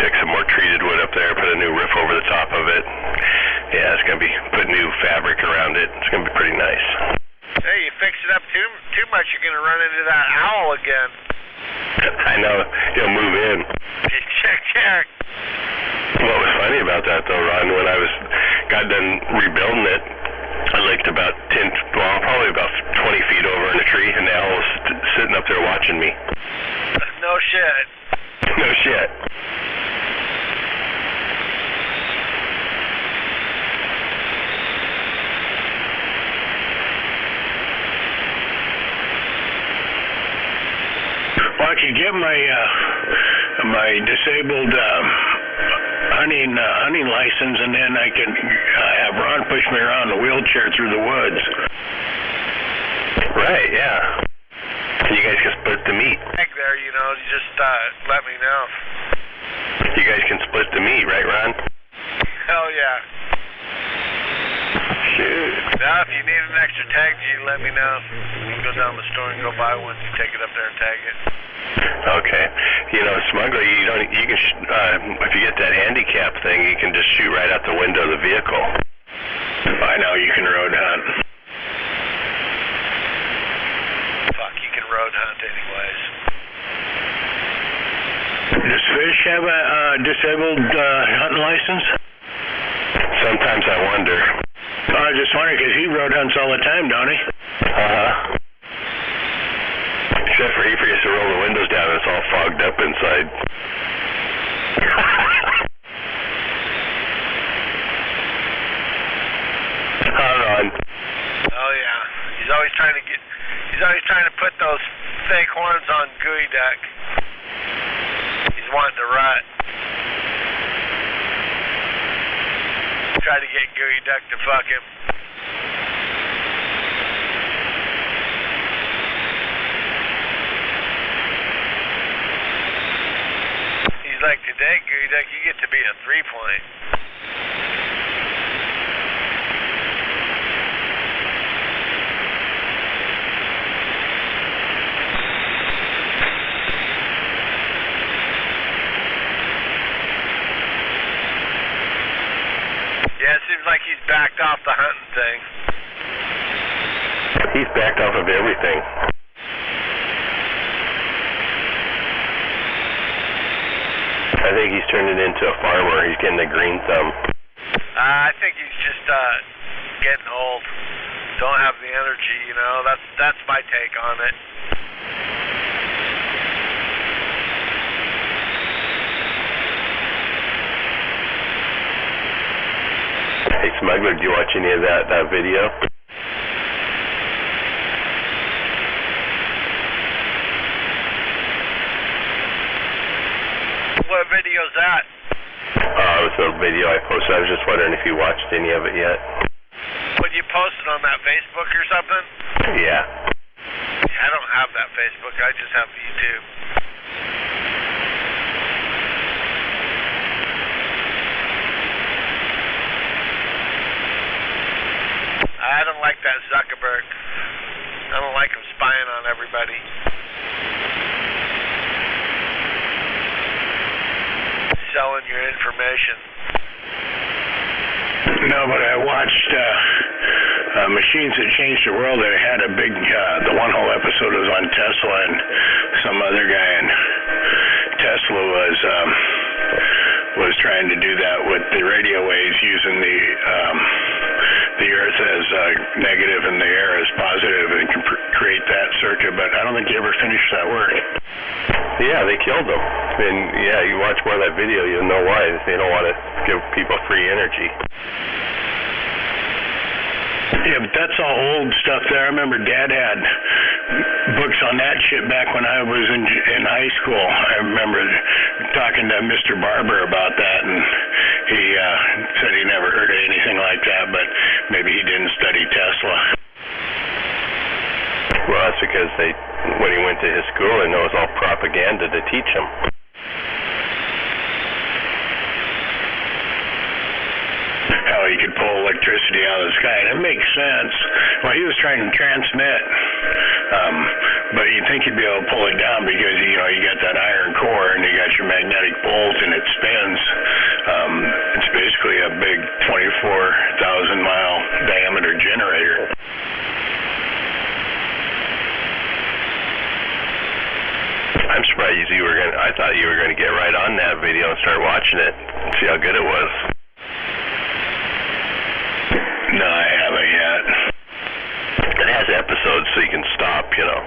Took some more treated wood up there, put a new roof over the top of it. Yeah, it's going to be, put new fabric around it. It's going to be pretty nice.
Hey, you fix it up too much, you're going to run into that owl again.
I know. He'll move in.
Check.
What was funny about that, though, Ron, when I got done rebuilding it, I looked about probably about 20 feet over in a tree, and the owl was sitting up there watching me.
No shit.
No shit.
I could get my disabled hunting license, and then I could have Ron push me around in a wheelchair through the woods.
Right, yeah. You guys can split the meat.
There, you know, you just let me know.
You guys can split the meat, right, Ron?
Hell yeah.
Shoot.
Now, if you need an extra tag, you let me know. We can go down to the store and go buy one. You take it up there and tag it.
Okay. You know, smuggler, you can, if you get that handicap thing, you can just shoot right out the window of the vehicle.
I know, you can road hunt.
Fuck, you can road hunt anyways.
Does Fish have a disabled hunting license?
Sometimes I wonder.
I was just wondering, because he road hunts all the time, don't he?
Uh-huh. Except for he forgets to roll the windows down and it's all fogged up inside. Hold on.
Oh yeah. He's always trying to put those fake horns on Gooey Duck. He's wanting to rut. Try to get Gooey Duck to fuck him. He's like, today, Gooey Duck, you get to be a 3-point. Yeah, it seems like he's backed off the hunting thing.
He's backed off of everything. I think he's turned it into a farmer. He's getting a green thumb.
I think he's just getting old. Don't have the energy, you know. That's my take on it.
Hey, Smuggler, do you watch any of that video?
What video's that?
It was a video I posted. I was just wondering if you watched any of it yet.
Would you post it on that Facebook or something?
Yeah.
I don't have that Facebook. I just have YouTube. I don't like that Zuckerberg. I don't like him spying on everybody. Selling your information.
No, but I watched Machines That Changed the World. They had a big, the one whole episode was on Tesla and some other guy, and Tesla was trying to do that with the radio waves, using the Earth as negative and the air as positive, and can create that circuit. But I don't think he ever finished that work.
Yeah, they killed them. And yeah, you watch more of that video, you'll know why. They don't want to give people free energy.
Yeah, but that's all old stuff there. I remember Dad had books on that shit back when I was in high school. I remember talking to Mr. Barber about that, and he said he never heard of anything like that, but maybe he didn't study Tesla.
Well, that's because when he went to his school, and it was all propaganda to teach him.
How he could pull electricity out of the sky, and it makes sense. Well, he was trying to transmit, but you'd think he'd be able to pull it down because, you know, you got that iron core and you got your magnetic bolt and it spins. It's basically a big 24,000-mile diameter generator.
I'm surprised I thought you were gonna get right on that video and start watching it and see how good it was.
No, I haven't yet.
It has episodes so you can stop, you know.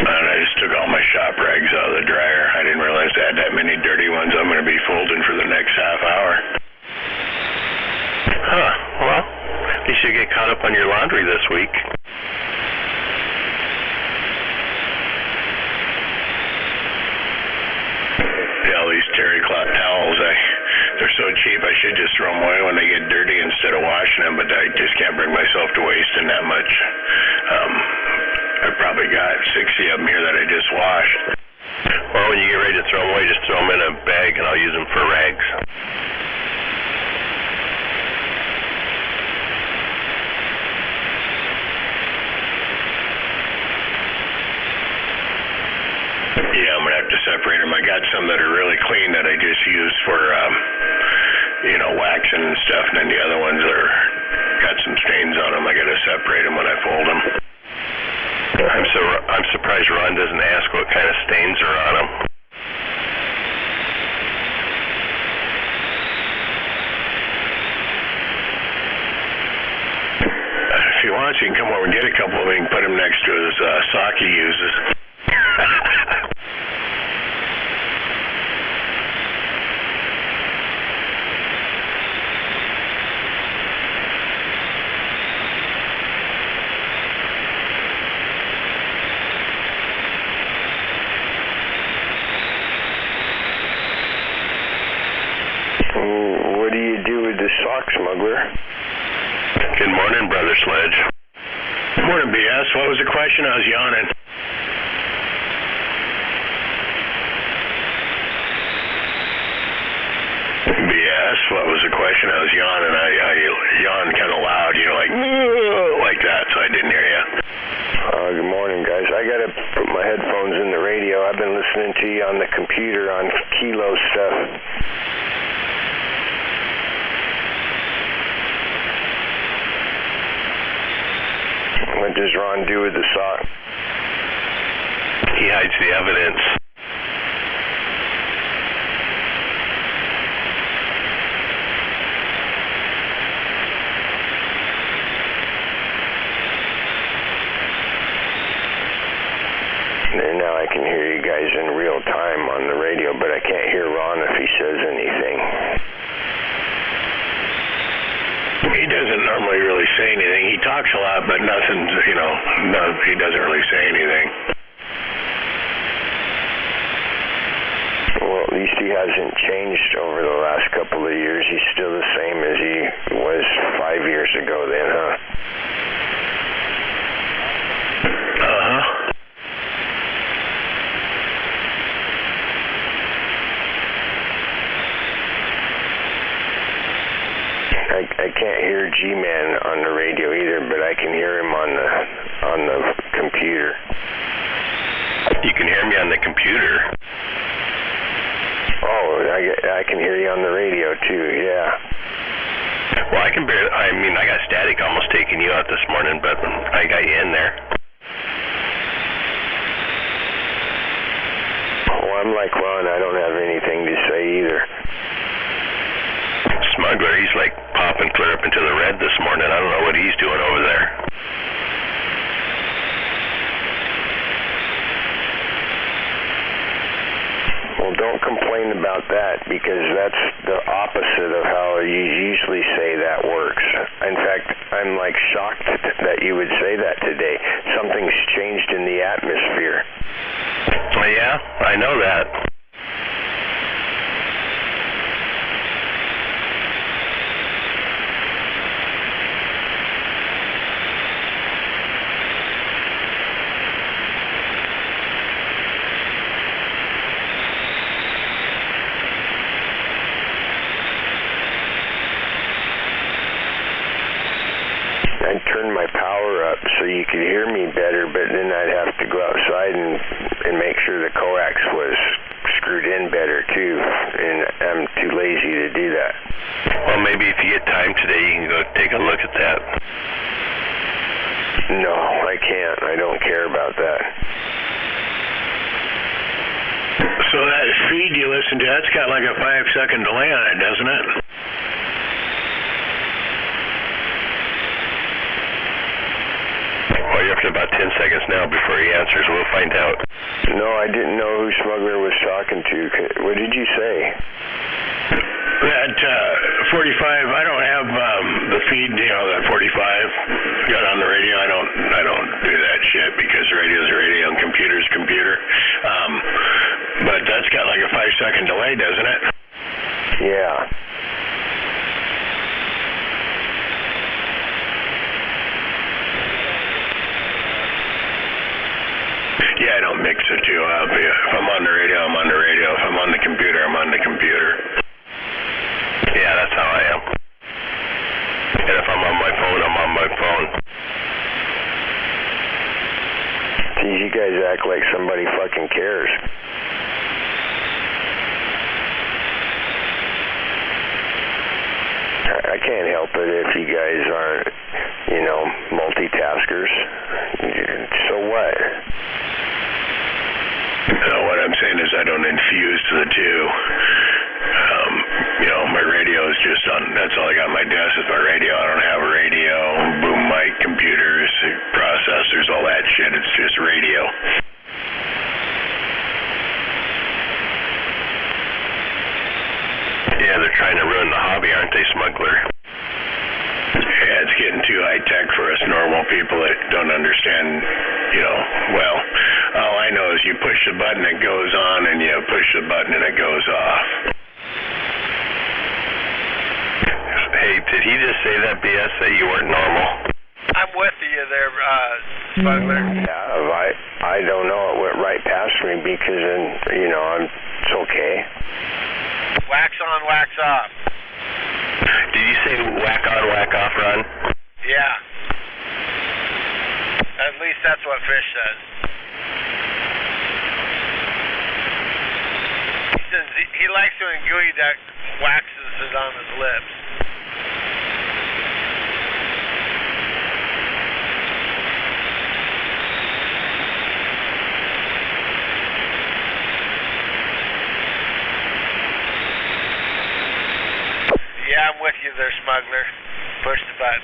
And I just took all my shop rags out of the dryer. I didn't realize I had that many dirty ones I'm going to be folding for the next half hour.
Huh, well, at least least you get caught up on your laundry this week.
Yeah, all these terry cloth towels, they're so cheap, I should just throw them away when they get dirty instead of washing them, but I just can't bring myself to wasting that much. I've probably got 60 of them here that I just washed.
Well, when you get ready to throw them away, just throw them in a bag and I'll use them for rags.
Yeah, I'm going to have to separate them. I got some that are really clean that I just use for, waxing and stuff, and then the other ones are got some stains on them. I got to separate them when I fold them.
I'm surprised Ron doesn't ask what kind of stains are on them.
If he wants, he can come over and get a couple of them and put them next to his sock he uses.
What do you do with the sock, Smuggler?
Good morning, Brother Sledge.
Morning, BS. What was the question? I was yawning. BS, what was the question? I was yawning. I yawned kind of loud, like that, so I didn't hear you.
Good morning, guys. I got to put my headphones in the radio. I've been listening to you on the computer on Kilo stuff. What does Ron do with the sock?
He hides the evidence.
And now I can hear you guys in real time on the radio, but I can't hear Ron if he says anything.
He doesn't normally really say anything. He talks a lot, but nothing's, he doesn't really say anything.
Well, at least he hasn't changed over the last couple of years. He's still the same as he was 5 years ago then, huh?
Uh-huh.
I can't hear G-Man on the radio either, but I can hear him on the computer.
You can hear me on the computer.
Oh, I can hear you on the radio too, yeah.
Well, I got static almost taking you out this morning, but I got you in there.
Well, I'm like Ron, I don't have anything to say either.
Smuggler, he's like popping clear up into the red this morning. I don't know what he's doing over there.
Well, don't complain about that, because that's the opposite of how you usually say that works. In fact, I'm like shocked that you would say that today. Something's changed in the atmosphere.
Well, yeah, I know that.
I'd turn my power up so you could hear me better, but then I'd have to go outside and make sure the coax was screwed in better too, and I'm too lazy to do that.
Well, maybe if you get time today, you can go take a look at that.
No, I can't. I don't care about that.
So that feed you listen to, that's got like a 5-second delay on it, doesn't it?
Well, you're up to about 10 seconds now before he answers. We'll find out.
No, I didn't know who Smuggler was talking to. What did you say?
That 45, I don't have
the
feed, you know, that 45 got on the radio. I don't do that shit because radio's radio and computer's computer. But that's got like a 5-second delay, doesn't it?
Yeah.
Yeah, I don't mix the two up. If I'm on the radio, I'm on the radio. If I'm on the computer, I'm on the computer.
Yeah, that's how I am. And if I'm on my phone, I'm on my phone.
Geez, you guys act like somebody fucking cares. I can't help it if you guys aren't, you know, multitaskers. So what?
What I'm saying is I don't infuse the two. You know, my radio is just on, that's all I got on my desk is my radio. I don't have a radio, boom mic, computers, processors, all that shit. It's just radio.
Yeah, they're trying to ruin the hobby, aren't they, Smuggler?
Yeah, it's getting too high-tech for us normal people that don't understand, you know, well, all I know is you push the button, it goes on, and you push the button, and it goes off.
Hey, did he just say that BS that you weren't normal?
I'm with you there, Smuggler.
Yeah, I don't know. It went right past me because, you know, it's okay.
Wax on, wax off.
Did you say whack on, whack off, Ron?
Yeah. At least that's what Fish says. He says he likes to enjoy that waxes it on his lips. Yeah, I'm with you there, Smuggler. Push the button.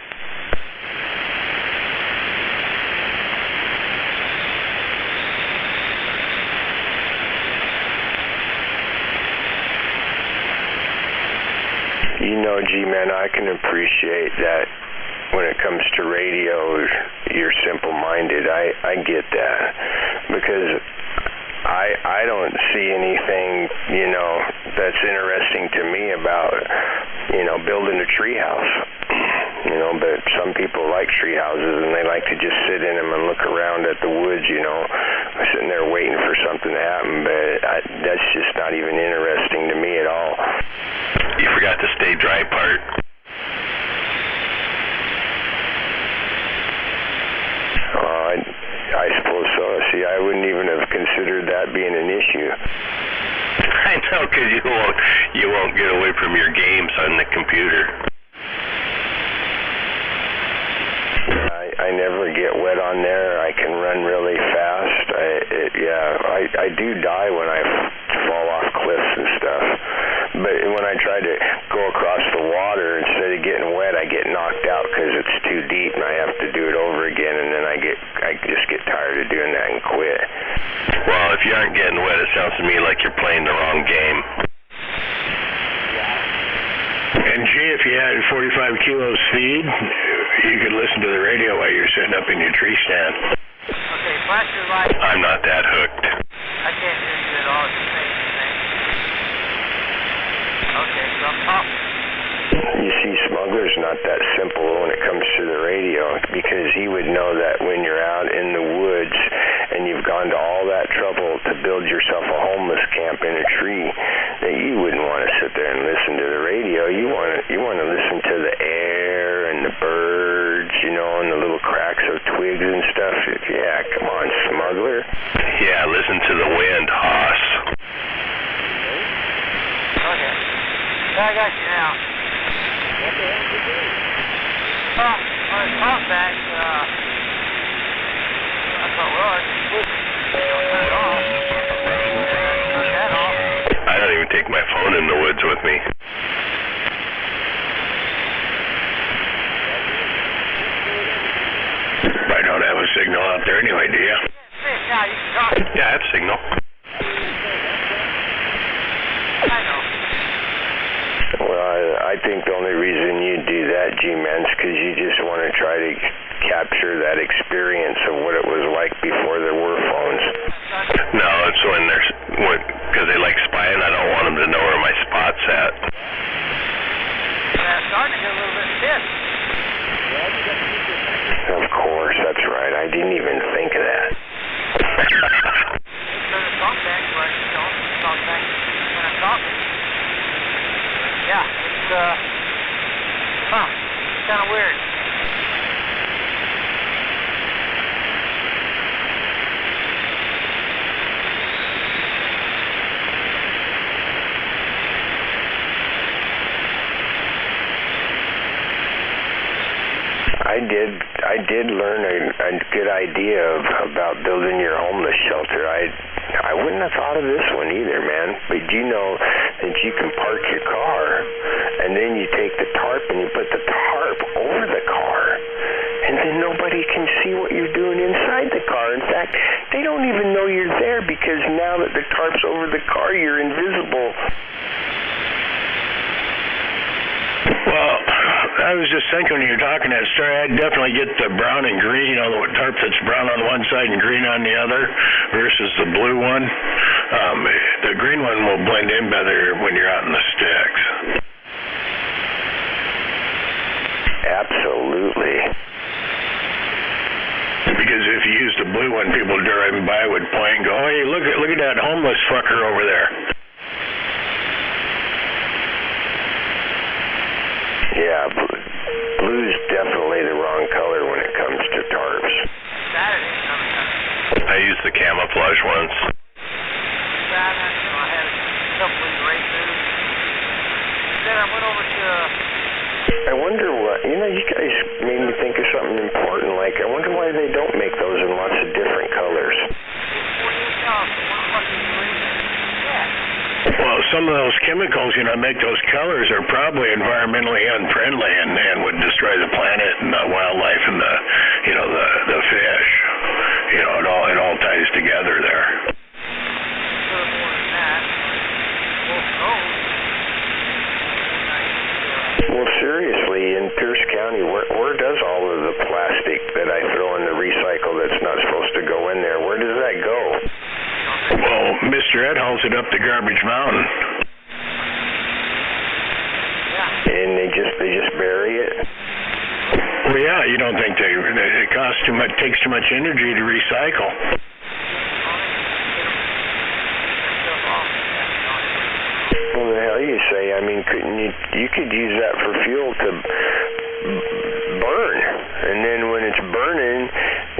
You know, G-Man, I can appreciate that when it comes to radio, you're simple-minded. I get that. Because I don't see anything, you know, that's interesting to me about, you know, building a treehouse. You know, but some people like tree houses and they like to just sit in them and look around at the woods, you know, sitting there waiting for something to happen, but that's just not even interesting to me at all.
You forgot the stay dry part.
I suppose so. See, I wouldn't even have considered that being an issue.
I know, because you won't get away from your games on the computer.
I never get wet on there. I can run really fast. I do die when I fall off cliffs and stuff. But when I try to go across the water, instead of getting wet, I get knocked out because it's too deep, and I have to do it over again. And then I just get tired of doing that and quit.
Well, if you aren't getting wet, it sounds to me like you're playing the wrong game.
And gee, if you had 45 kilos speed, you could listen to the radio while you're sitting up in your tree stand.
Okay, flash your light.
I'm not that hooked.
I can't hear you at all. Just say anything. Okay, so I'm talking.
You see, Smuggler's not that simple when it comes to the radio, because he would know that when you're out in the woods and you've gone to all that trouble to build yourself a homeless camp in a tree, that you wouldn't want to sit there and listen to the radio. You want to listen to the air and the birds, you know, and the little cracks of twigs and stuff. Yeah, come on, Smuggler.
Yeah, listen to the wind, Hoss.
Okay. Yeah, I got you now. What the hell did you do? Well, on his talk back, I thought, well, I just don't turn it off. Turn that off.
I don't even take my phone in the woods with me.
I don't have a signal out there anyway, do you?
Yeah, you can talk.
Yeah, I have signal.
I know.
Well, I I think the only reason you do that, G-Man, is because you just want to try to capture that experience of what it was like before there were phones.
No, it's because they like spying. I don't want them to know where my spot's at.
It's starting to get a little bit stiff.
Of course, that's right. I didn't even think of that.
Turn the talk back, but don't talk back when I'm talking. Yeah, it's kind of weird.
I did learn a good idea about building your homeless shelter. I wouldn't have thought of this one either, man. But you know that you can park your car, and then you take the tarp and you put the tarp over the car, and then nobody can see what you're doing inside the car. In fact, they don't even know you're there because now that the tarp's over the car, you're invisible.
Well, I was just thinking when you were talking that story, I'd definitely get the brown and green, you know, the tarp that's brown on one side and green on the other versus the blue one. The green one will blend in better when you're out in the sticks.
Absolutely.
Because if you used the blue one, people driving by would point and go, "Oh, hey, look at that homeless fucker over there."
Yeah, blue's definitely the wrong color when it comes to tarps.
I used the camouflage ones.
Saturday, I had a couple of great moves. Then I went over to...
I wonder what, you know, you guys made me think of something important, like I wonder why they don't make those in lots of different colors.
Well, some of those chemicals, you know, make those colors are probably environmentally unfriendly and would destroy the planet and the wildlife and the, you know, the fish. You know, it all ties together there.
Well, seriously, in Pierce County, where does all of the plastic that I throw in the recycle that's not supposed to go in there, where does that go?
Well, Mr. Ed hauls it up the garbage mountain.
And they just bury it?
Well, yeah, you don't think it costs too much, takes too much energy to recycle.
Well, the hell you say? I mean, couldn't you could use that for fuel to burn, and then when it's burning,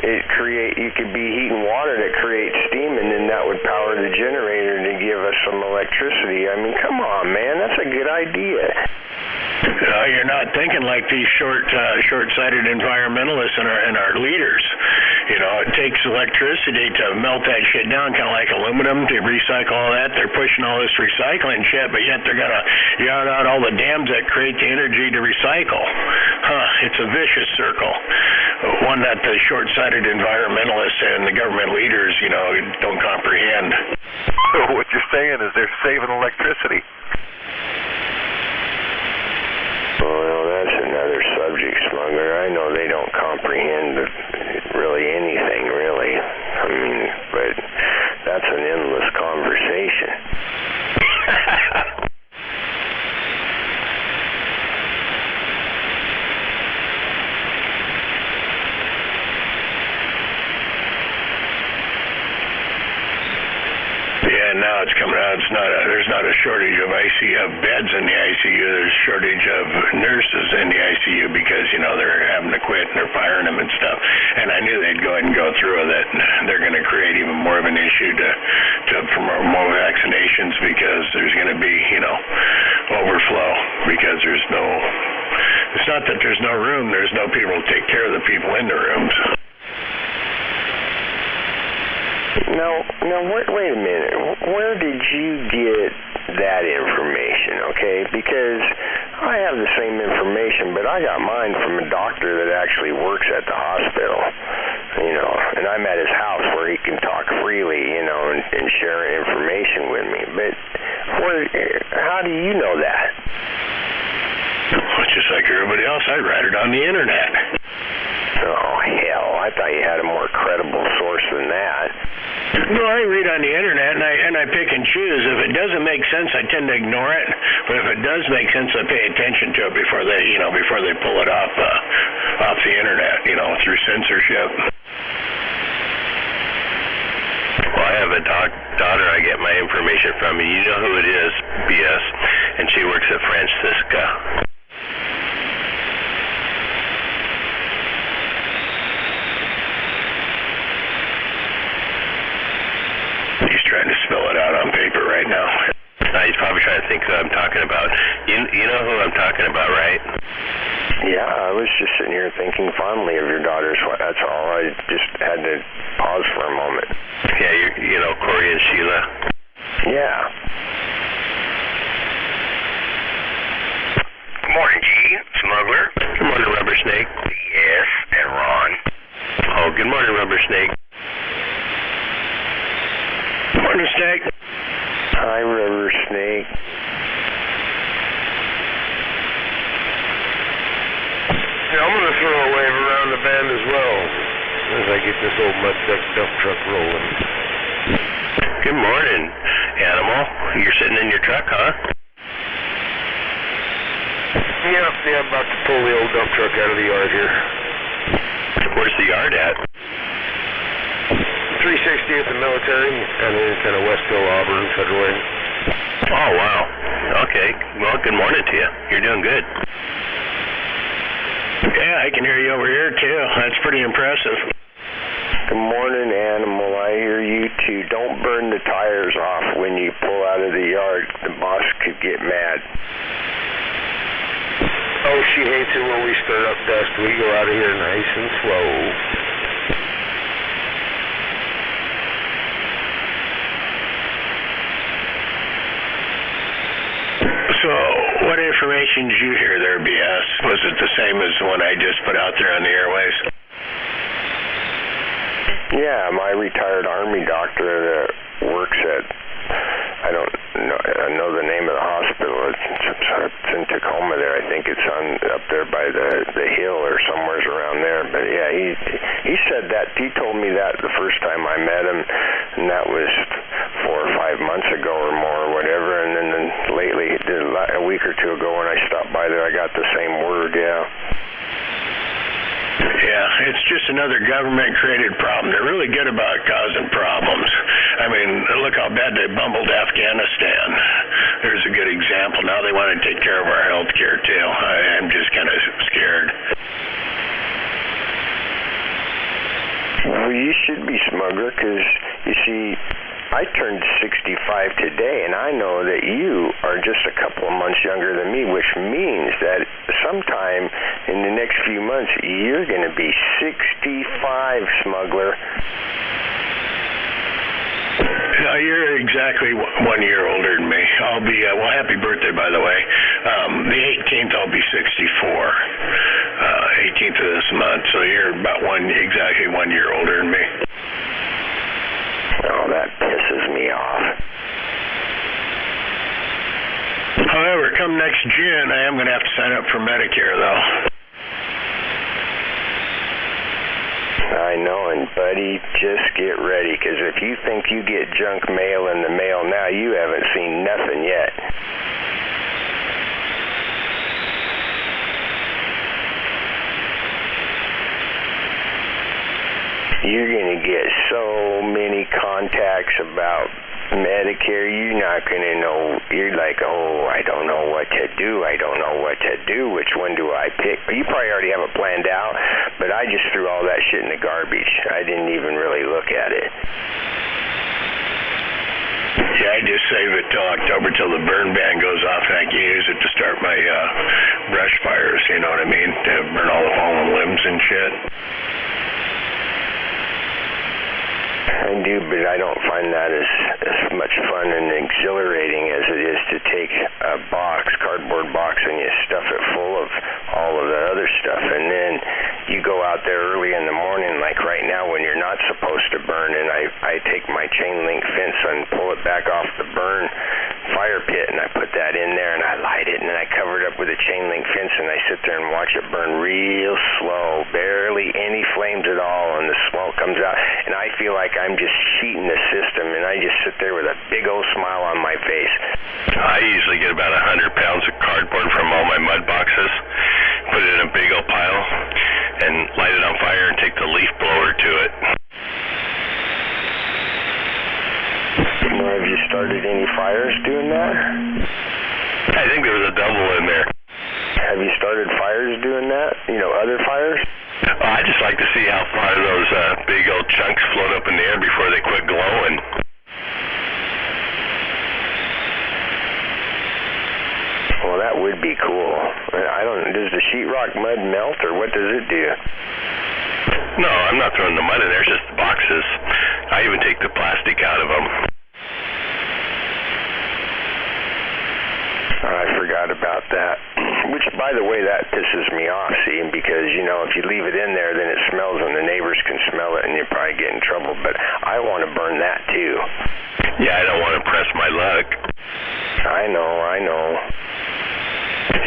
you could be heating water that creates steam, and then that would power the generator to give us some electricity. I mean, come on, man, that's a good idea.
You're not thinking like these short-sighted environmentalists and our leaders. You know, it takes electricity to melt that shit down, kind of like aluminum, to recycle all that. They're pushing all this recycling shit, but yet they're going to yard out all the dams that create the energy to recycle. It's a vicious circle, one that the short-sighted environmentalists and the government leaders, you know, don't comprehend.
So what you're saying is they're saving electricity.
Well, that's another subject, Smuggler. I know they don't comprehend really anything, really. I mean, but that's an endless conversation.
Yeah, now it's coming out. There's not a shortage of beds in the ICU. There's a shortage of nurses in the ICU because, you know, they're having to quit and they're firing them and stuff. And I knew they'd go ahead and go through with it. They're going to create even more of an issue to promote more vaccinations because there's going to be, you know, overflow because it's not that there's no room. There's no people to take care of the people in the rooms.
Now, wait a minute. Where did you get that information, okay? Because I have the same information, but I got mine from a doctor that actually works at the hospital, you know, and I'm at his house where he can talk freely, you know, and share information with me. But how do you know that?
just like everybody else. I read it on the internet.
Oh, hell. I thought you had a more credible source than that.
No, I read on the internet, and I pick and choose. If it doesn't make sense, I tend to ignore it. But if it does make sense, I pay attention to it before they pull it off the internet, through censorship.
Well, I have a daughter I get my information from, and you know who it is, BS, and she works at Francisca.
He's trying to spell it out on paper right now.
He's probably trying to think who I'm talking about. You know who I'm talking about, right?
Yeah, I was just sitting here thinking fondly of your daughters. That's all. I just had to pause for a moment.
Yeah, you know Corey and Sheila.
Yeah.
Good morning, G. Smuggler.
Good morning, Rubber Snake.
Yes, and Ron.
Oh, good morning, Rubber Snake.
Morning, Snake.
Hi, Rubber Snake.
Yeah, I'm going to throw a wave around the band as well as I get this old mud duck dump truck rolling.
Good morning, Animal. You're sitting in your truck, huh?
Yeah, I'm about to pull the old dump truck out of the yard here.
Where's the yard at?
360th and Military, and then kind of Westville, Auburn, Federal Way.
Oh, wow. Okay. Well, good morning to you. You're doing good.
Yeah, I can hear you over here, too. That's pretty impressive.
Good morning, Animal. I hear you, too. Don't burn the tires off when you pull out of the yard. The boss could get mad.
Oh, she hates it when we stir up dust. We go out of here nice and slow.
So, what information did you hear there, BS? Was it the same as the one I just put out there on the airways?
Yeah, my retired Army doctor that works at, I don't know the name of the hospital. It's in Tacoma there. I think it's up there by the hill or somewhere's around there. But yeah, he said that. He told me that the first time I met him, and that was 4 or 5 months ago or more or whatever. And then lately, a week or two ago when I stopped by there, I got the same word, yeah.
Yeah, it's just another government-created problem. They're really good about causing problems. I mean, look how bad they bumbled Afghanistan. There's a good example. Now they want to take care of our health care, too. I'm just kind of scared.
Well, you should be, Smuggler, because, you see, I turned 65 today, and I know that you are just a couple of months younger than me, which means that sometime in the next few months, you're going to be 65, Smuggler.
No, you're exactly 1 year older than me. I'll be, well, happy birthday, by the way. The 18th, I'll be 64. 18th of this month, so you're about exactly 1 year older than me.
Oh, that pisses me off.
However, come next June, I am going to have to sign up for Medicare, though.
I know, and buddy, just get ready, because if you think you get junk mail in the mail now, you haven't seen nothing yet. You're going to get so many contacts about Medicare, you're not going to know. You're like, oh, I don't know what to do. I don't know what to do. Which one do I pick? You probably already have it planned out, but I just threw all that shit in the garbage. I didn't even really look at it.
Yeah, I just save it till October, till the burn ban goes off, and I can use it to start my brush fires, you know what I mean? To burn all the fallen limbs and shit.
I do, but I don't find that as much fun and exhilarating as it is to take a cardboard box, and you stuff it full of all of that other stuff, and then you go out there early in the morning, like right now when you're not supposed to burn, and I take my chain link fence and pull it back off the burn fire pit, and I put that in there, and I light it, and then I cover it up with a chain link fence, and I sit there and watch it burn real slow, barely any flames at all, and the smoke comes out, and I feel like I'm just cheating the system, and I just sit there with a big old smile on my face.
I usually get about 100 pounds of cardboard from all my mud boxes, put it in a big old pile, and light it on fire and take the leaf blower to it.
Have you started any fires doing that?
I think there was a double in there.
Have you started fires doing that? You know, other fires?
I just like to see how far those big old chunks float up in the air before they quit glowing.
Well, that would be cool. Does the sheetrock mud melt, or what does it do?
No, I'm not throwing the mud in there, it's just the boxes. I even take the plastic out of them.
I forgot about that. Which, by the way, that pisses me off, see, because, you know, if you leave it in there, then it smells and the neighbors can smell it and you probably get in trouble. But I want to burn that, too.
Yeah, I don't want to press my luck.
I know.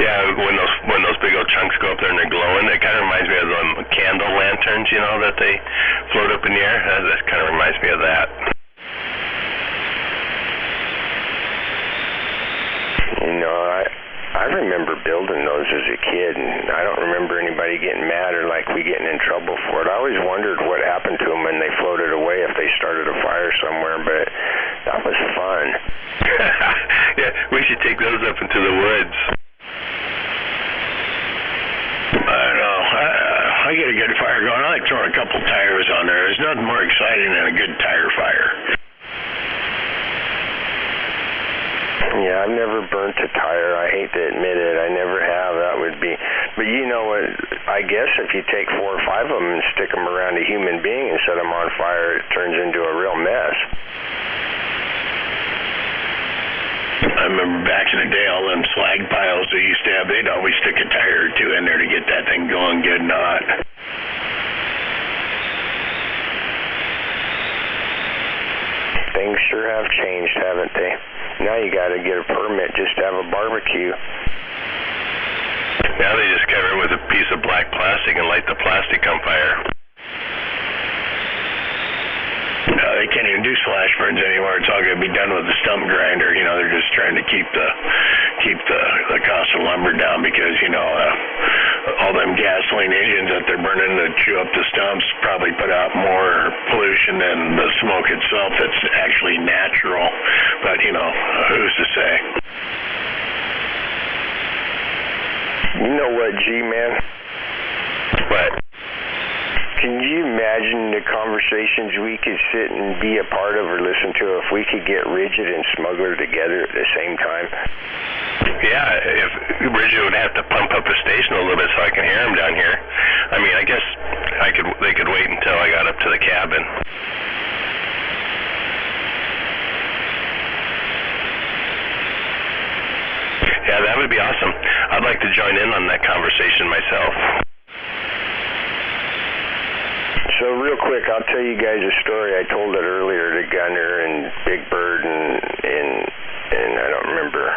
Yeah, when those big old chunks go up there and they're glowing, it kind of reminds me of the candle lanterns, you know, that they float up in the air. That kind of reminds me of that.
You know, I remember building those as a kid, and I don't remember anybody getting mad or like we getting in trouble for it. I always wondered what happened to them when they floated away, if they started a fire somewhere, but that was fun.
Yeah, we should take those up into the woods.
I don't know. I get a good fire going. I like throwing a couple tires on there. There's nothing more exciting than a good tire fire.
Yeah, I've never burnt a tire. I hate to admit it. I never have. That would be... But you know what? I guess if you take 4 or 5 of them and stick them around a human being and set them on fire, it turns into a real mess.
I remember back in the day, all them slag piles they used to have, they'd always stick a tire or 2 in there to get that thing going good and hot.
Things sure have changed, haven't they? Now you got to get a permit just to have a barbecue.
Now they just cover it with a piece of black plastic and light the plastic on fire.
No, they can't even do slash burns anymore. It's all going to be done with a stump grinder. You know, they're just trying to keep the cost of lumber down because, you know, all them gasoline engines that they're burning to chew up the stumps probably put out more pollution than the smoke itself that's actually natural. But, you know, who's to say?
You know what, G-Man?
What?
Can you imagine the conversations we could sit and be a part of or listen to if we could get Rigid and Smuggler together at the same time?
Yeah, if Rigid would have to pump up the station a little bit so I can hear him down here. I mean, I guess they could wait until I got up to the cabin. Yeah, that would be awesome. I'd like to join in on that conversation myself.
So real quick, I'll tell you guys a story. I told it earlier to Gunner and Big Bird and I don't remember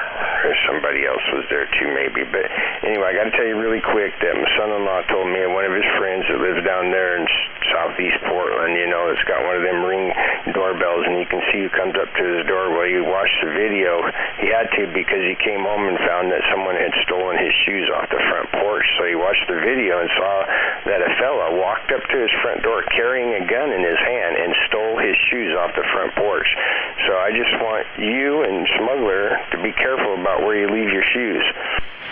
if somebody else was there too maybe. But anyway, I got to tell you really quick that my son-in-law told me one of his friends that lives down there in southeast Portland, you know, it's got one of them Ring doorbells and you can see who comes up to his door. Well, he watched the video. He had to because he came home and found that someone had stolen his shoes off the front porch. So he watched the video and saw that a fella walked up to his front door carrying a gun in his hand and stole his shoes off the front porch. So I just want you and Smuggler to be careful about where you leave your shoes.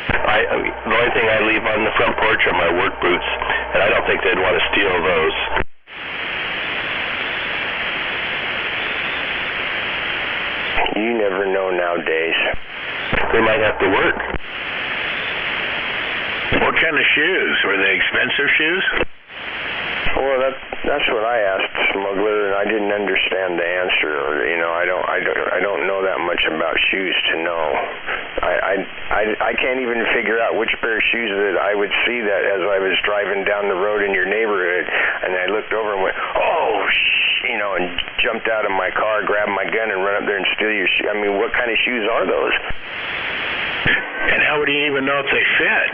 The only thing I leave on the front porch are my work boots, and I don't think they'd want to steal those.
You never know nowadays.
They might have to work.
What kind of shoes? Were they expensive shoes?
Well, that's what I asked Smuggler, and I didn't understand the answer. You know, I don't know that much about shoes to know. I can't even figure out which pair of shoes that I would see that as I was driving down the road in your neighborhood, and I looked over and went, oh, you know, and jumped out of my car, grabbed my gun, and run up there and steal your shoes. I mean, what kind of shoes are those?
And how would he even know if they fit?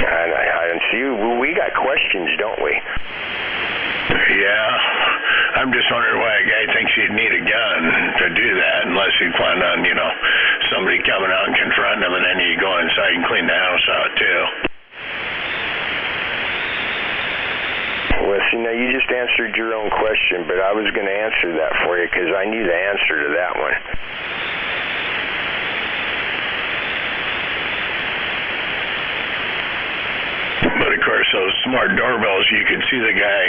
I don't see. We got questions, don't we?
Yeah. I'm just wondering why a guy thinks he'd need a gun to do that, unless he planned on, somebody coming out and confronting him, and then he'd go inside and clean the house out, too.
Well, see, now you just answered your own question, but I was going to answer that for you because I knew the answer to that one.
But of course, those smart doorbells, you could see the guy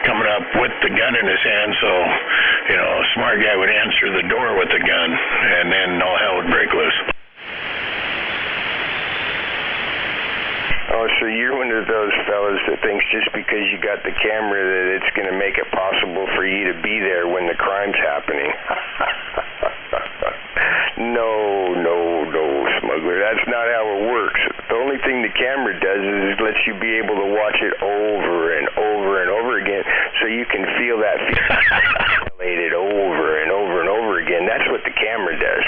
coming up with the gun in his hand, so, a smart guy would answer the door with the gun, and then all hell would break loose.
Oh, so you're one of those fellas that thinks just because you got the camera that it's going to make it possible for you to be there when the crime's happening. No, smuggler. That's not how it works. The only thing the camera does is it lets you be able to watch it over and over and over again so you can feel that violated over and over and over again. That's what the camera does.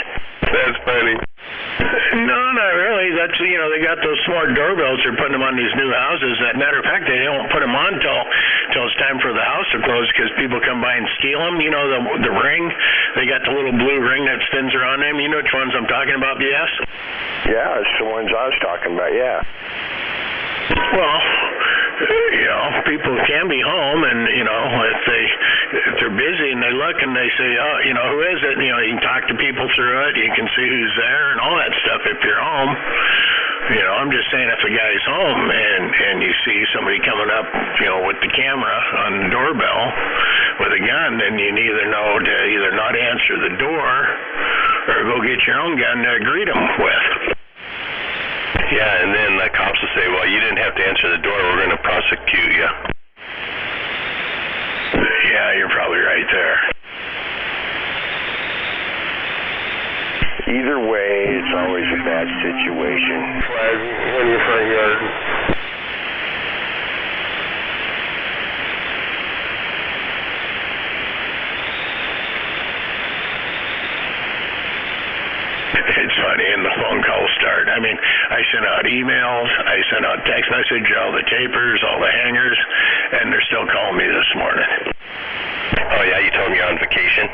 That's funny.
No, not really. That's, they got those smart doorbells. They're putting them on these new houses. As a matter of fact, they don't put them on till it's time for the house to close because people come by and steal them. The ring. They got the little blue ring that spins around them. You know which ones I'm talking about, BS?
Yeah, it's the ones I was talking about, yeah.
Well, people can be home, and if they're busy and they look and they say, who is it? You can talk to people through it. You can see who's there and all that stuff if you're home. I'm just saying if a guy's home and you see somebody coming up, with the camera on the doorbell with a gun, then you either know to either not answer the door or go get your own gun to greet them with.
Yeah, and then the cops will say, well, you didn't have to answer the door. We're going to prosecute you.
Yeah, you're probably right there.
Either way, it's always a bad situation.
Flag in your front yard.
It's funny, and the phone calls start. I mean, I sent out emails, I sent out text message, all the tapers, all the hangers, and they're still calling me this morning.
Oh, yeah, you told me you're on vacation?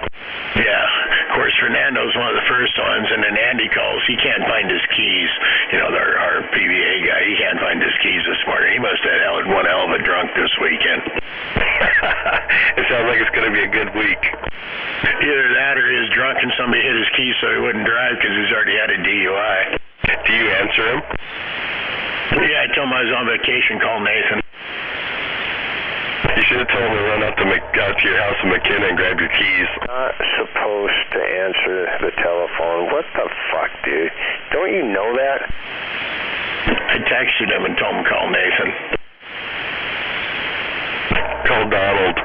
Yeah. Of course, Fernando's one of the first ones, and then Andy calls. He can't find his keys. Our PVA guy, he can't find his keys this morning. He must have had one hell of a drunk this weekend.
It sounds like it's going to be a good week.
Either that or he's drunk and somebody hit his keys so he wouldn't drive because he's already had a DUI.
Do you answer him?
Yeah, I told him I was on vacation. Call Nathan.
You should have told him to run out to your house in McKenna and grab your keys.
Not supposed to answer the telephone. What the fuck, dude? Don't you know that?
I texted him and told him to call Nathan.
Call Donald.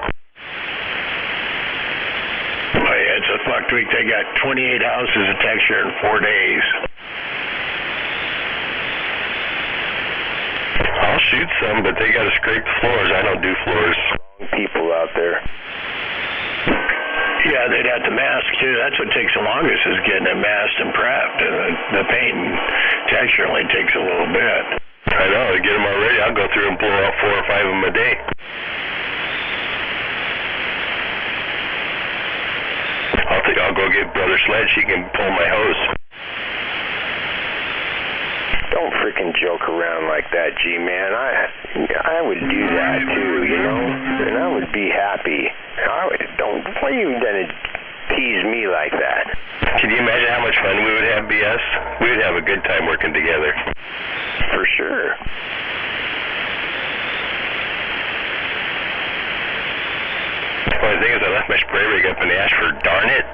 Oh, yeah, it's a fucked week. They got 28 houses to text here in 4 days.
I'll shoot some, but they got to scrape the floors. I don't do floors.
People out there.
Yeah, they'd have to mask, too. That's what takes the longest is getting it masked and prepped. And the paint and texture only takes a little bit.
I know. To get them already, I'll go through and blow out 4 or 5 of them a day. I'll go get Brother Sledge. He can pull my hose.
Don't freaking joke around like that, G-Man. I would do that too, and I would be happy. Why are you gonna tease me like that?
Can you imagine how much fun we would have, BS? We would have a good time working together.
For sure.
Well, the thing is, I left my spray rig up in Ashford. Darn it.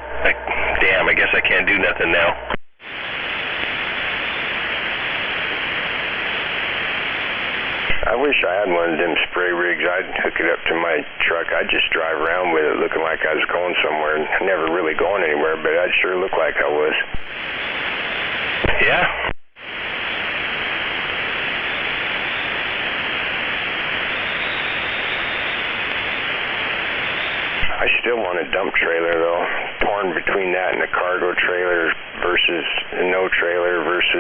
Damn, I guess I can't do nothing now.
I wish I had one of them spray rigs. I'd hook it up to my truck. I'd just drive around with it looking like I was going somewhere. Never really going anywhere, but I'd sure look like I was.
Yeah.
I still want a dump trailer, though. Torn between that and a cargo trailer versus no trailer versus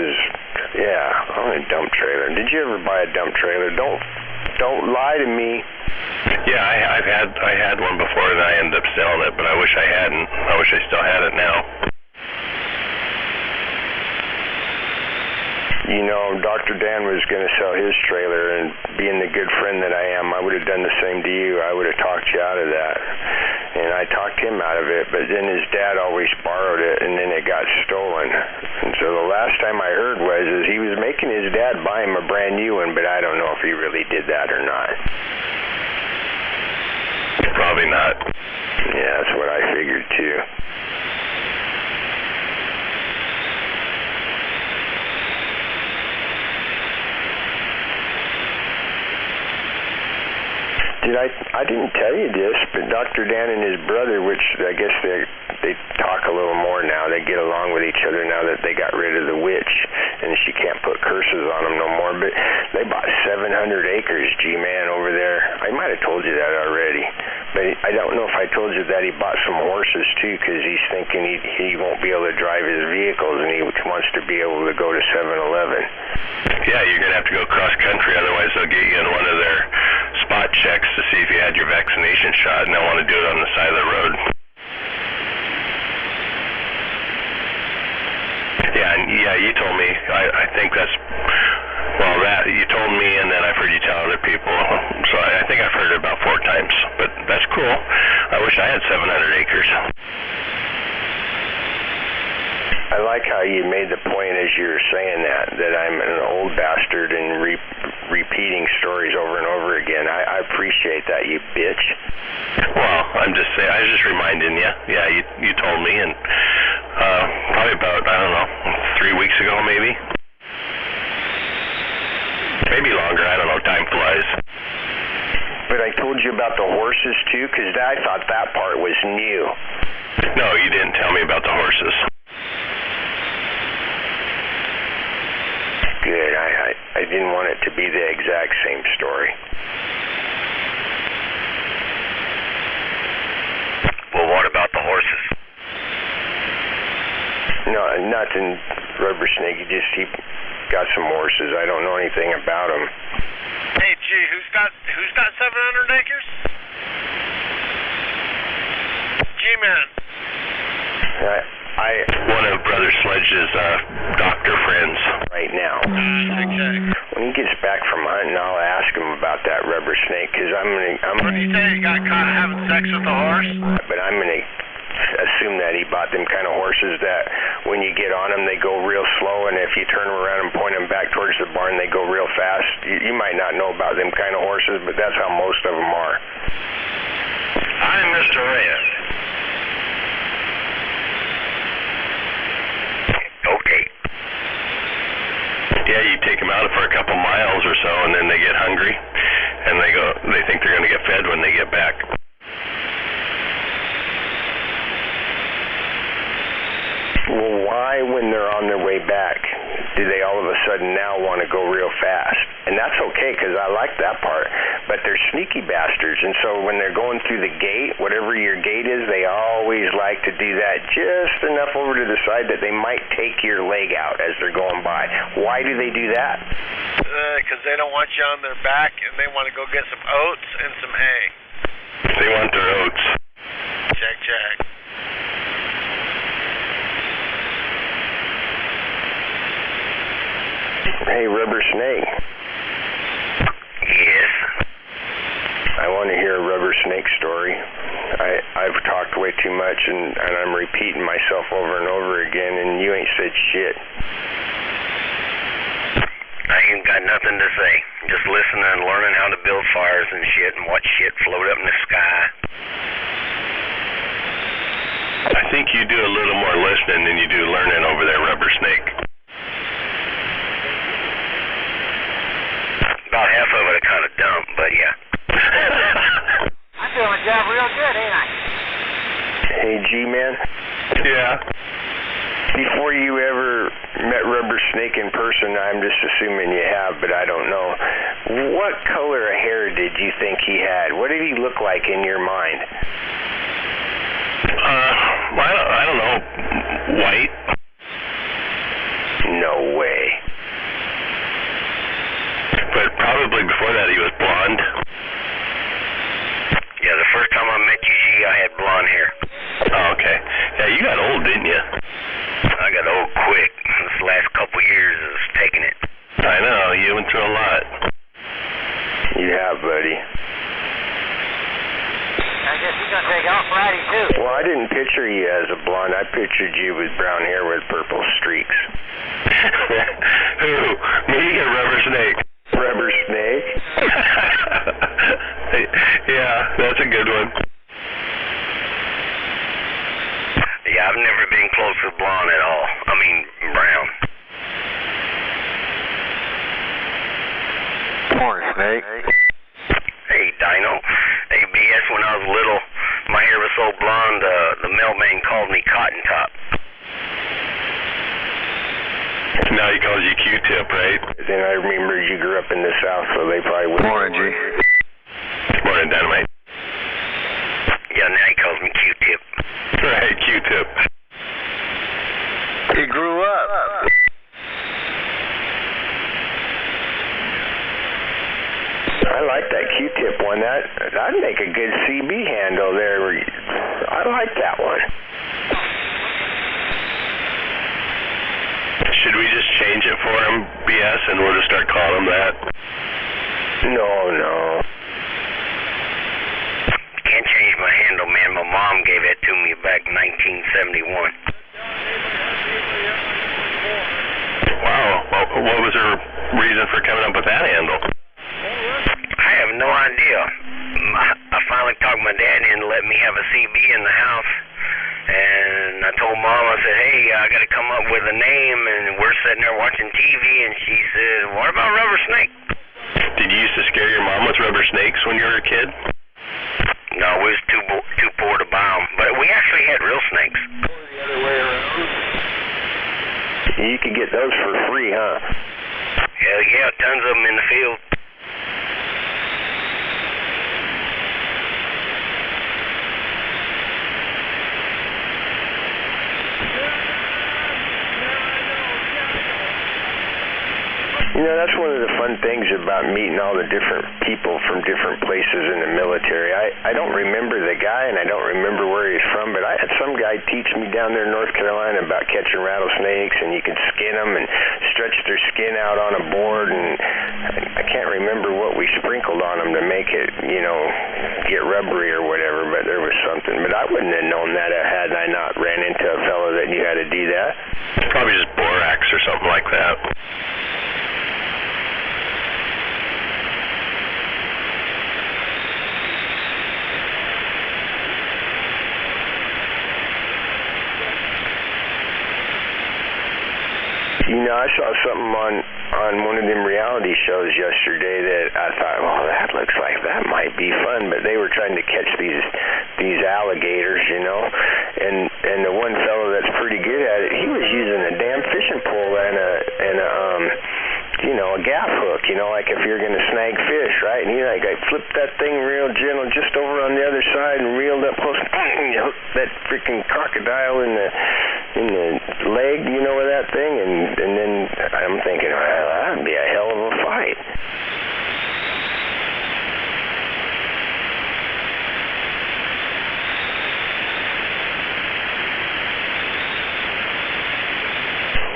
a dump trailer. Did you ever buy a dump trailer? Don't lie to me.
Yeah, I had one before and I ended up selling it, but I wish I hadn't. I wish I still had it now.
You know, Dr. Dan was going to sell his trailer, and being the good friend that I am, I would have done the same to you. I would have talked you out of that. And I talked him out of it, but then his dad always borrowed it, and then it got stolen. And so the last time I heard is he was making his dad buy him a brand new one, but I don't know if he really did that or not.
Probably not.
Yeah, that's what I figured too. I didn't tell you this, but Dr. Dan and his brother, which I guess they talk a little more now, they get along with each other now that they got rid of the witch, and she can't put curses on them no more, but they bought 700 acres, G-Man, over there. I might have told you that already, but I don't know if I told you that he bought some horses too, because he's thinking he won't be able to drive his vehicles, and he wants to be able to go to 7-Eleven.
Yeah, you're going to have to go cross country, otherwise they'll get you in one of their spot checks to see if you had your vaccination shot, and they'll want to do it on the side of the road. Yeah, you told me. I think that's, well, that you told me, and then I've heard you tell other people. So I think I've heard it about 4 times, but that's cool. I wish I had 700 acres.
I like how you made the point as you were saying that I'm an old bastard and repeating stories over and over again. I appreciate that, you bitch.
Well, I was just reminding you. Yeah, you told me, and probably about, I don't know, 3 weeks ago maybe. Maybe longer, I don't know, time flies.
But I told you about the horses too, because I thought that part was new.
No, you didn't tell me about the horses.
Good. I didn't want it to be the exact same story.
Well, what about the horses?
No, nothing, Rubber Snake. He got some horses. I don't know anything about them.
Hey, gee, who's got 700 acres? G-Man.
One of Brother Sledge's doctor friends.
Right now. When he gets back from hunting, I'll ask him about that Rubber Snake, because
What did he say? He got caught having sex with a horse?
But I'm going to assume that he bought them kind of horses that when you get on them, they go real slow, and if you turn them around and point them back towards the barn, they go real fast. You might not know about them kind of horses, but that's how most of them are.
I'm Mr. Reyes. Okay.
Yeah, you take them out for a couple miles or so, and then they get hungry, and they think they're going to get fed when they get back.
Well, why, when they're on their way back, do they all of a sudden now want to go real fast? And that's okay, because I like that part. But they're sneaky bastards, and so when they're going through the gate, whatever your gate is, they always like to do that just enough over to the side that they might take your leg out as they're going by. Why do they do that?
Because they don't want you on their back, and they want to go get some oats and some hay.
They want their oats.
Check.
Hey, Rubber Snake.
Yes?
I want to hear a Rubber Snake story. I've talked way too much, and I'm repeating myself over and over again, and you ain't said shit.
I ain't got nothing to say. Just listening and learning how to build fires and shit and watch shit float up in the sky.
I think you do a little more listening than you do learning over there, Rubber Snake.
About half of it are kind of dumb, but yeah.
I'm doing my job real good, ain't I?
Hey, G-Man?
Yeah?
Before you ever met Rubber Snake in person, I'm just assuming you have, but I don't know. What color of hair did you think he had? What did he look like in your mind?
I don't know. White?
No way.
probably before that he was blonde.
Yeah, the first time I met you, G, I had blonde hair.
Oh, okay. Yeah, you got old, didn't you?
I got old quick. This last couple years is taking it.
I know, you went through a lot.
You have, buddy.
I guess he's going to take off Friday, too.
Well, I didn't picture you as a blonde. I pictured you with brown hair with purple streaks.
Who? Me or Rubber Snake?
Rubber Snake?
Yeah, that's a good one.
Yeah, I've never been close to blonde at all. I mean, brown.
Morning, Snake.
Hey, Dino. Hey, BS, when I was little, my hair was so blonde, the mailman called me Cotton Top.
Now he calls you Q-Tip, right?
Then I remember you grew up in the South, so they probably wouldn't.
Morning, G. Morning, Dynamite.
Yeah, now he calls me Q-Tip.
Right, Q-Tip.
He grew up. I like that Q-Tip one. That'd make a good CB handle there. I like that one.
Should we just change it for him, BS, and we'll just start calling him that?
No.
Can't change my handle, man. My mom gave it to me back in 1971.
Wow. Well, what was her reason for coming up with that handle?
I have no idea. I finally talked my dad in to let me have a CB in the house. And I told Mom, I said, hey, I got to come up with a name. And we're sitting there watching TV. And she said, what about Rubber Snake?
Did you used to scare your mom with rubber snakes when you were a kid?
No, we was too poor to buy them. But we actually had real snakes.
The other way around. You could get those for free, huh?
Hell yeah, tons of them in the field.
You know, that's one of the fun things about meeting all the different people from different places in the military. I don't remember the guy, and I don't remember where he's from, but I had some guy teach me down there in North Carolina about catching rattlesnakes, and you can skin them and stretch their skin out on a board, and I can't remember what we sprinkled on them to make it, you know, get rubbery or whatever, but there was something. But I wouldn't have known that had I not ran into a fellow that knew how to do that.
Probably just borax or something like that.
You know, I saw something on one of them reality shows yesterday that I thought, well, that looks like that might be fun, but they were trying to catch these alligators, you know, and the one fellow that's pretty good at it, he was using a damn fishing pole and a gaff hook, you know, like if you're going to snag fish, right? And he I flipped that thing real gentle just over on the other side and reeled up close and hooked that freaking crocodile in the leg, you know, with that thing, and then I'm thinking, well, that'd be a hell of a fight.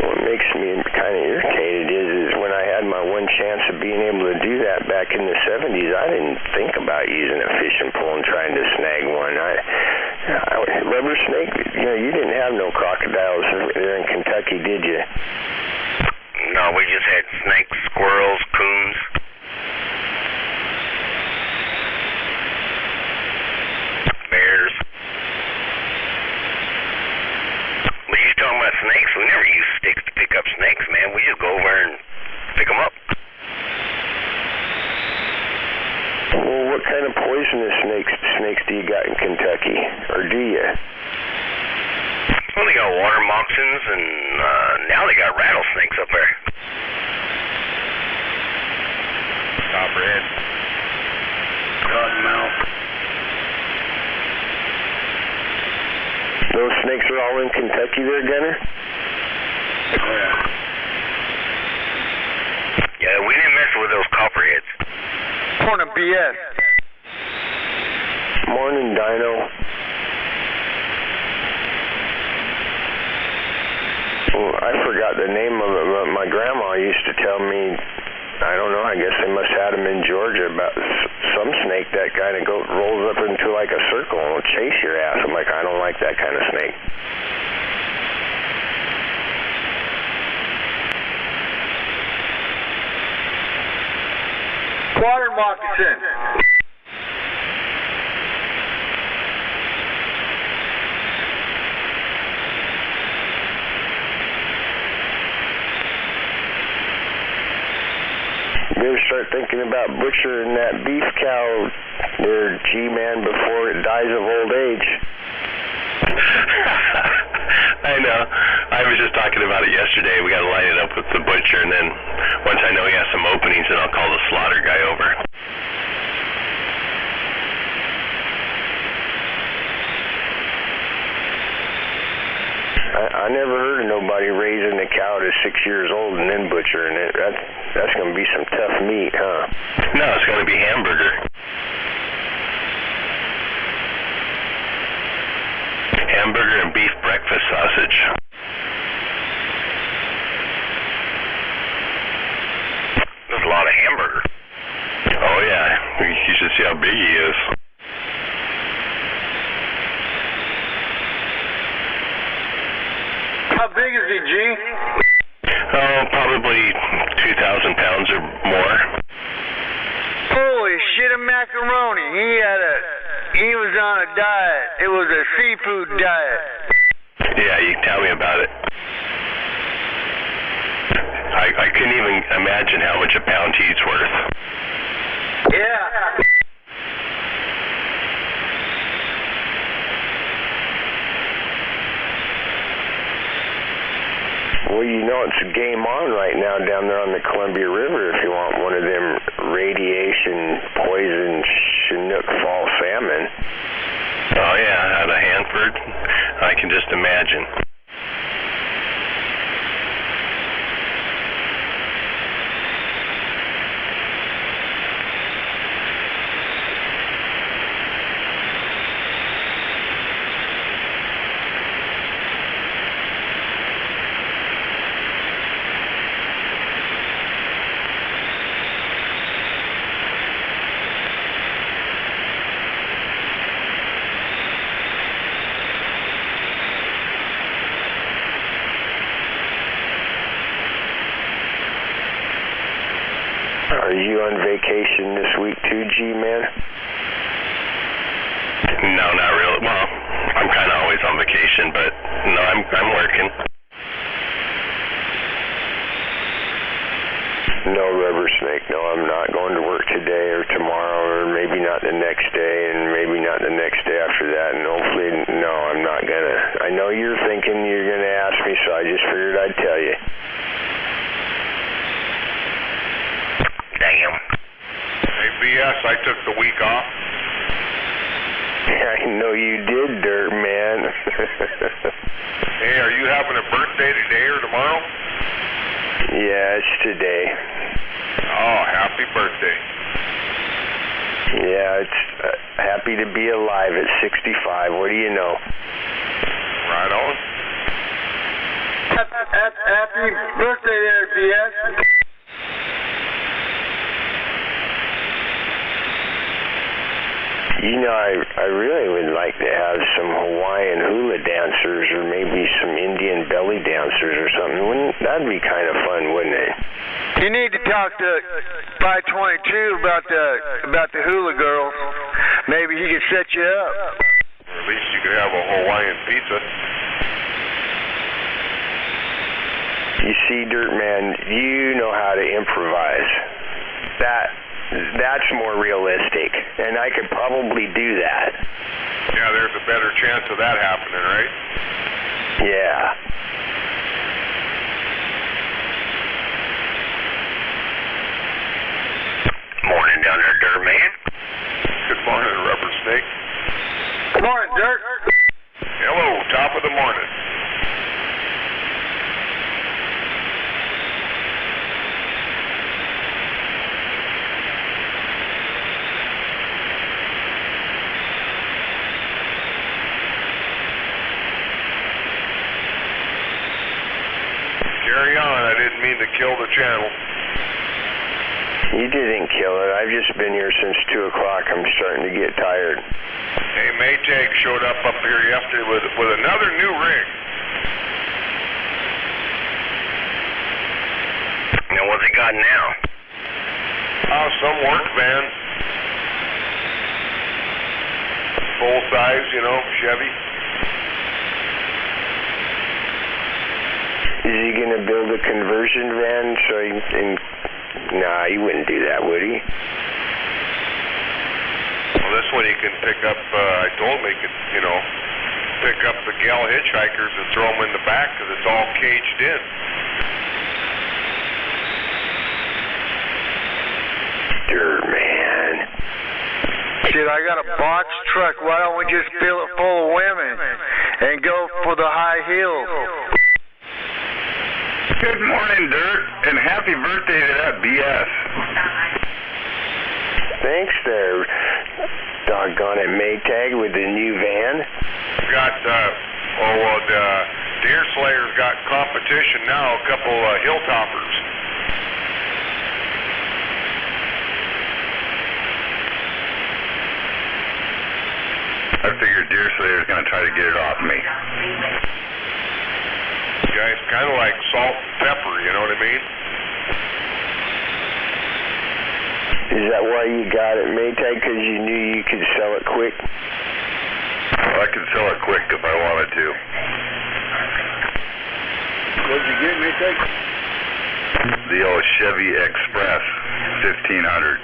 What makes me kind of irritated is when I had my one chance of being able to do that back in the 70s, I didn't think about using a fishing pole and trying to snag one. Rubber snake, you know, you didn't have no crocodiles there in Kentucky, did you?
No, we just had snakes, squirrels, coons. Bears. But you talking about snakes? We never use sticks to pick up snakes, man. We just go over and pick them up.
Well, what kind of poisonous snakes do you got in Kentucky? Or do you?
Well, they got water moccasins, and now they got rattlesnakes up there.
Copperhead.
Cottonmouth.
Those snakes are all in Kentucky there, Gunner?
Yeah, we didn't mess with those copperheads.
Morning, BS.
Morning, Dino. Well, I forgot the name of it, but my grandma used to tell me, I don't know, I guess they must have them in Georgia, about some snake that kind of rolls up into like a circle and will chase your ass. I'm like, I don't like that kind of snake.
Water moccasin.
You ever start thinking about butchering that beef cow there, G-Man, before it dies of old age?
I know. I was just talking about it yesterday. We got to line it up with the butcher, and then once I know he has some openings, then I'll call the slaughter guy over.
I never heard of nobody raising a cow to 6 years old and then butchering it. That's going to be some tough meat, huh?
No, it's going to be hamburger. Hamburger and beef breakfast sausage. There's a lot of hamburger. Oh yeah, you should see how big he is.
How big is he, G?
Oh, probably 2,000 pounds or more.
Holy shit, a macaroni. He was on a diet. It was a seafood diet.
Yeah, you tell me about it. I couldn't even imagine how much a pound he's worth.
Yeah.
Well, you know it's game on right now down there on the Columbia River if you want one of them radiation poison Chinook fall salmon.
Oh yeah, out of Hanford. I can just imagine.
Are you on vacation this week too, G-Man?
No, not really. Well, I'm kind of always on vacation, but no, I'm working.
No, Rubber Snake. No, I'm not going to work today or tomorrow or maybe not the next day and maybe not the next day after that. And hopefully, no, I'm not going to. I know you're thinking you're going to ask me, so I just figured I'd tell you.
Damn.
Hey, BS, I took the week off.
I know you did, Dirt Man.
Hey, are you having a birthday today or tomorrow?
Yeah, it's today.
Oh, happy birthday.
Yeah, it's happy to be alive at 65. What do you know?
Right on.
Happy birthday there, BS.
You know, I really would like to have some Hawaiian hula dancers or maybe some Indian belly dancers or something. That'd be kind of fun, wouldn't it?
You need to talk to 522 about the hula girls. Maybe he could set you up.
Or at least you could have a Hawaiian pizza.
You see, Dirt Man, you know how to improvise. That's more realistic, and I could probably do that.
Yeah, there's a better chance of that happening, right?
Yeah.
Morning down there, Dirt Man.
Good morning, Rubber Snake.
Good morning, Dirt.
Hello, top of the morning. didn't mean to kill the channel.
You didn't kill it. I've just been here since 2 o'clock. I'm starting to get tired.
Hey, Maytag showed up here yesterday with another new rig.
Now, what's he got now?
Some work van. Full size, you know, Chevy.
Is he going to build a conversion van so he can... Nah, he wouldn't do that, would he?
Well, this one he can pick up, I told him he could, you know, pick up the gal hitchhikers and throw them in the back because it's all caged in.
Dirt, man.
Shit, I got a box truck. Why don't we just fill it full of women and go for the high heels?
Good morning, Dirt, and happy birthday to that BS.
Thanks there, doggone it, Maytag, with the new van.
Got, the Deer Slayer's got competition now, a couple Hilltoppers.
I figured Deer Slayer's going to try to get it off me.
Guys, kind of like salt and pepper, you know what I mean?
Is that why you got it, Maytag? Because you knew you could sell it quick?
Well, I could sell it quick if I wanted to.
What'd you get, Maytag?
The old Chevy Express 1500.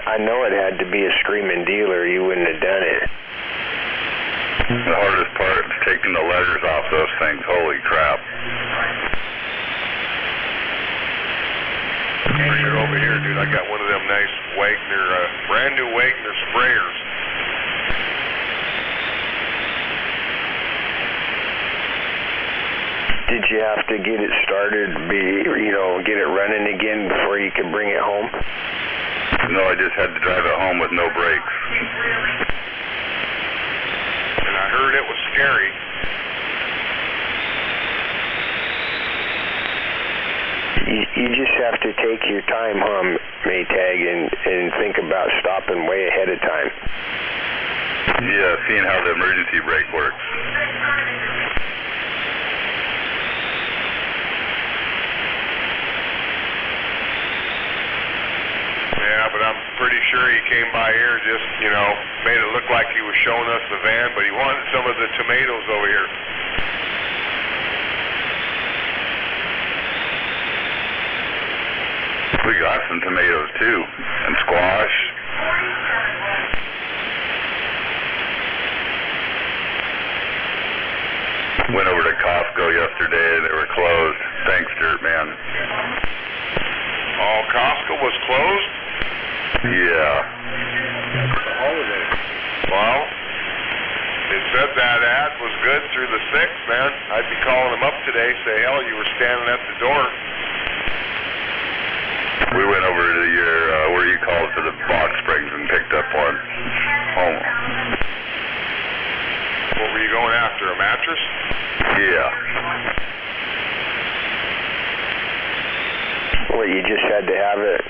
I know it had to be a screaming dealer. You wouldn't have done it.
The hardest part is taking the letters off those things. Holy crap.
Bring it over here, dude. I got one of them nice Wagner, brand new Wagner sprayers.
Did you have to get it started, get it running again before you could bring it home?
No, I just had to drive it home with no brakes.
And I heard it was scary.
You just have to take your time, Maytag, and think about stopping way ahead of time.
Yeah, seeing how the emergency brake works.
Yeah, but I'm pretty sure he came by here just, made it look like he was showing us the van, but he wanted some of the tomatoes over here.
We got some tomatoes too, and squash. Went over to Costco yesterday, they were closed. Thanks, Dirt Man.
Oh, Costco was closed?
Yeah.
Holiday. Well, they said that ad was good through the 6th, man. I'd be calling them up today, say, hell, you were standing at the door.
We went over to your, where you called for the box springs and picked up one. Home.
What were you going after, a mattress?
Yeah.
Well, you just had to have it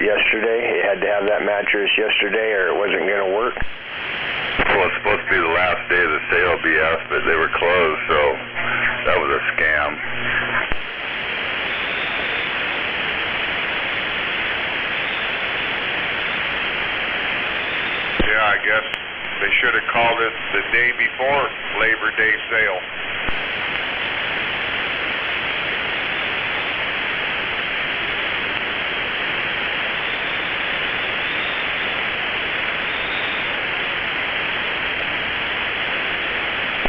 yesterday? You had to have that mattress yesterday or it wasn't going to work?
Well, it's supposed to be the last day of the sale, BS, but they were closed, so that was a scam.
Yeah, I guess they should have called it the day before Labor Day sale.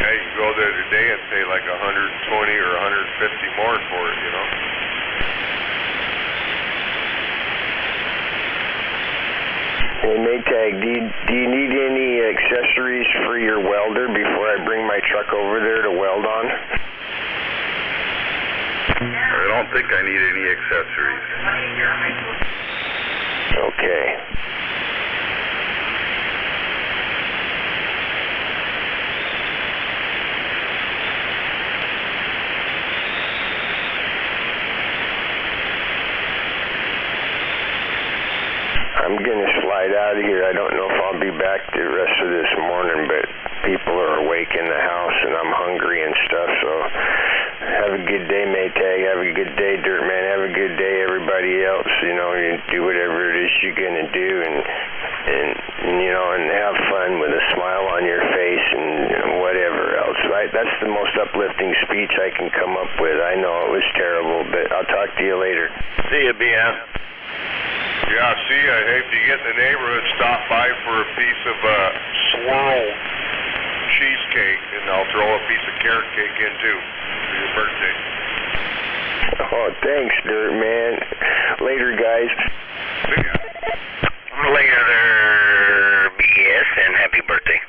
Yeah, you can go there today and pay like 120 or 150 more for it,
Hey, Maytag, do you need any accessories for your welder before I bring my truck over there to weld on?
I don't think I need any accessories.
Okay. I'm gonna slide out of here. I don't know if I'll be back the rest of this morning, but people are awake in the house and I'm hungry and stuff, so have a good day, Maytag. Have a good day, Dirtman. Have a good day, everybody else. You know, you do whatever it is you're gonna do and you know, and have fun with a smile on your face and whatever else, right? That's the most uplifting speech I can come up with. I know it was terrible, but I'll talk to you later.
See you, BM.
Yeah, see ya. Hey, if you get in the neighborhood, stop by for a piece of swirl cheesecake, and I'll throw a piece of carrot cake in too for your birthday.
Oh, thanks, Dirt Man. Later, guys.
See ya.
Later there, BS, and happy birthday.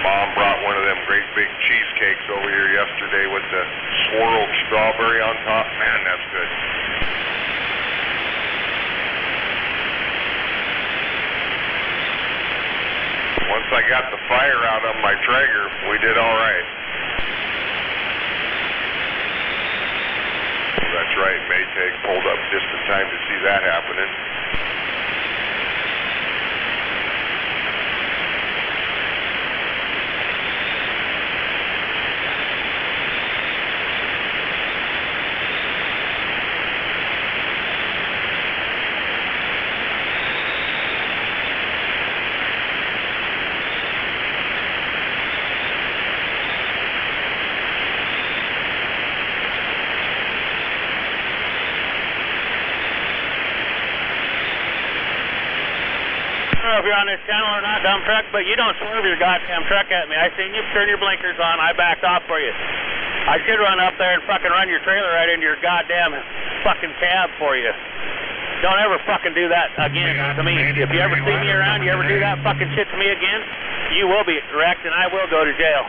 Mom brought one of them great big cheesecakes over here yesterday with the swirled strawberry on top. Man, that's good. Once I got the fire out on my Traeger, we did all right. That's right, Maytag pulled up just in time to see that happening.
I don't know if you're on this channel or not, dumb truck, but you don't swerve your goddamn truck at me. I seen you turn your blinkers on. I backed off for you. I should run up there and fucking run your trailer right into your goddamn fucking cab for you. Don't ever fucking do that again to me. If you ever see me around, you ever do that fucking shit to me again, you will be wrecked and I will go to jail.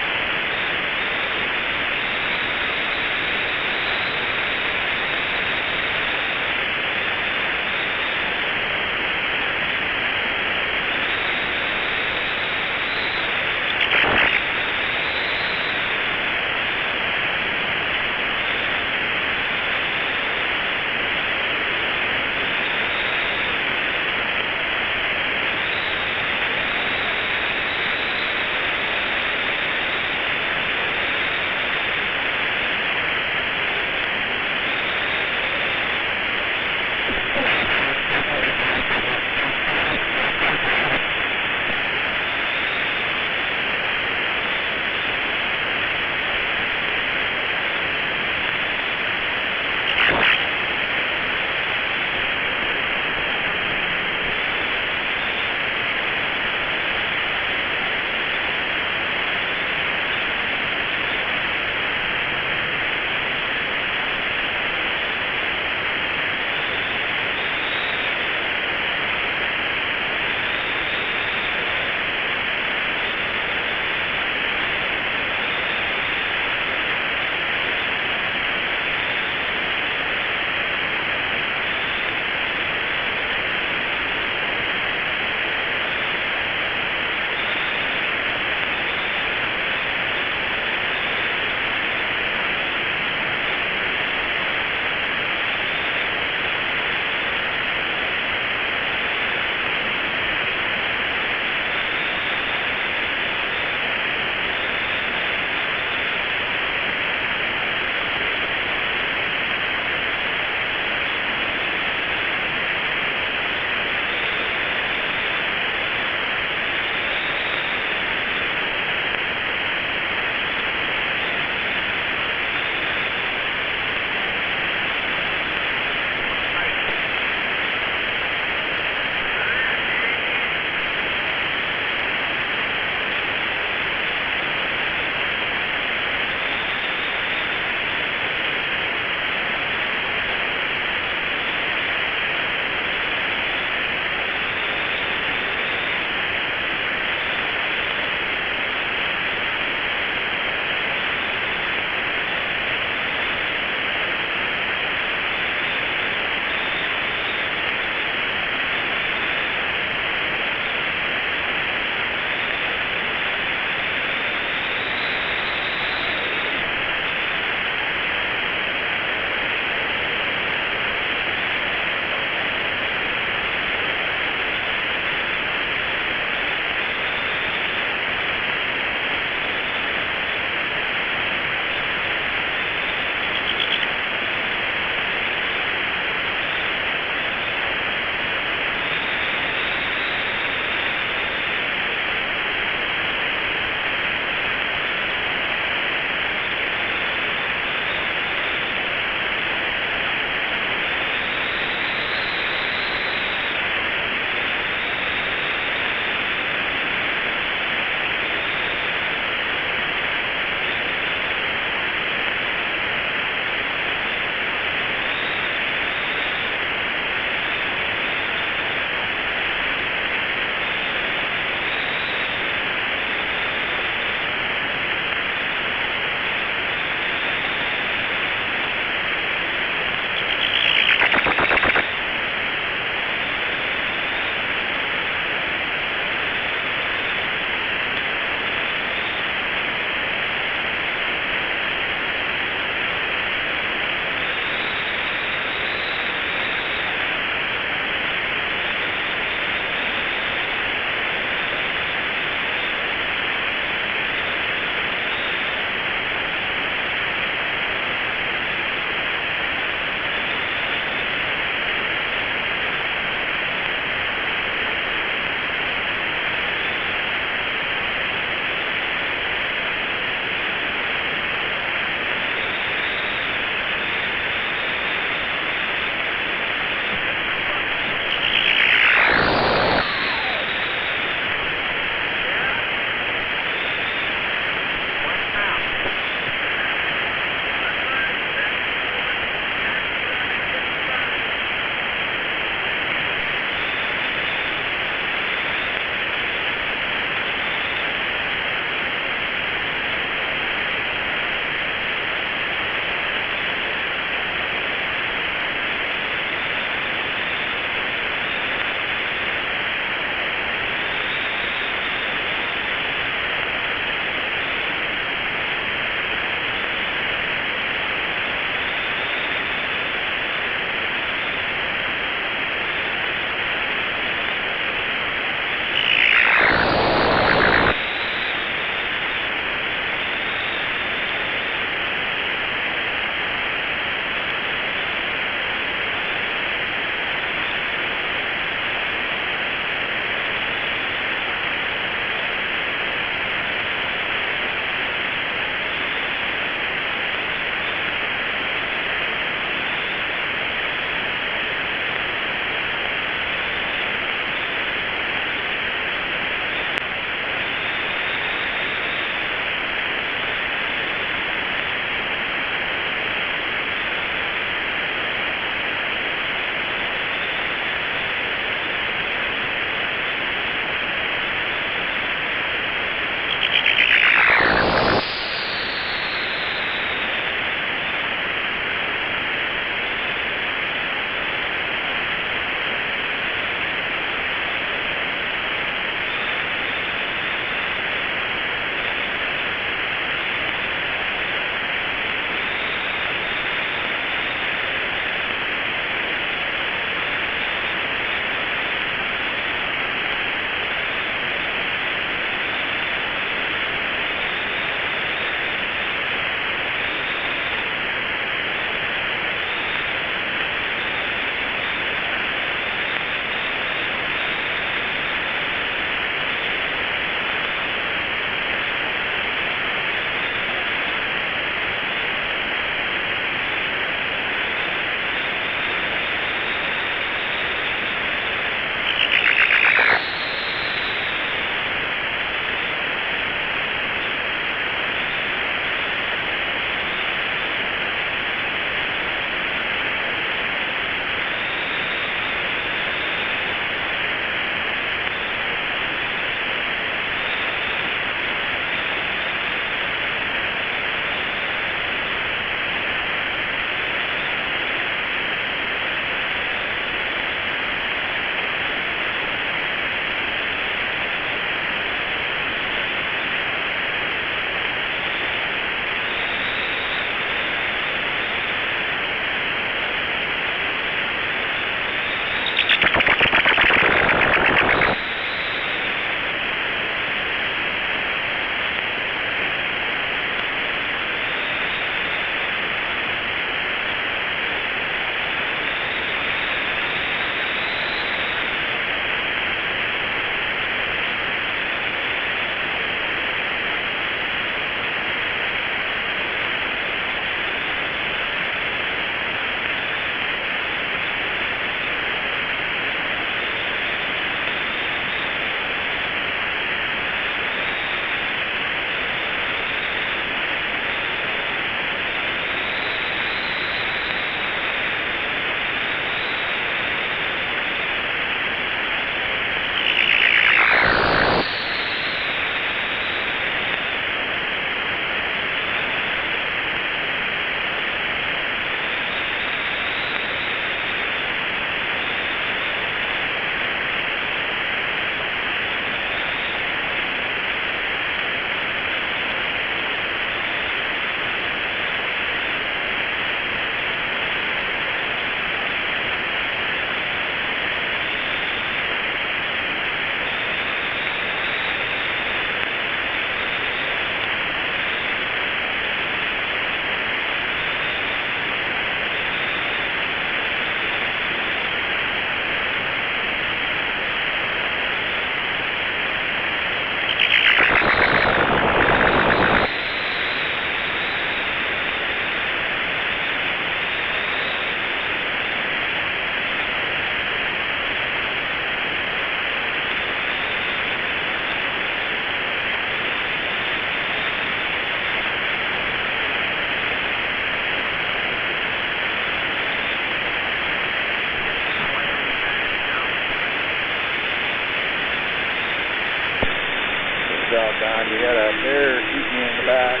We had a bear shoot me in the back,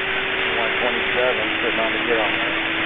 127, sitting on the get on there.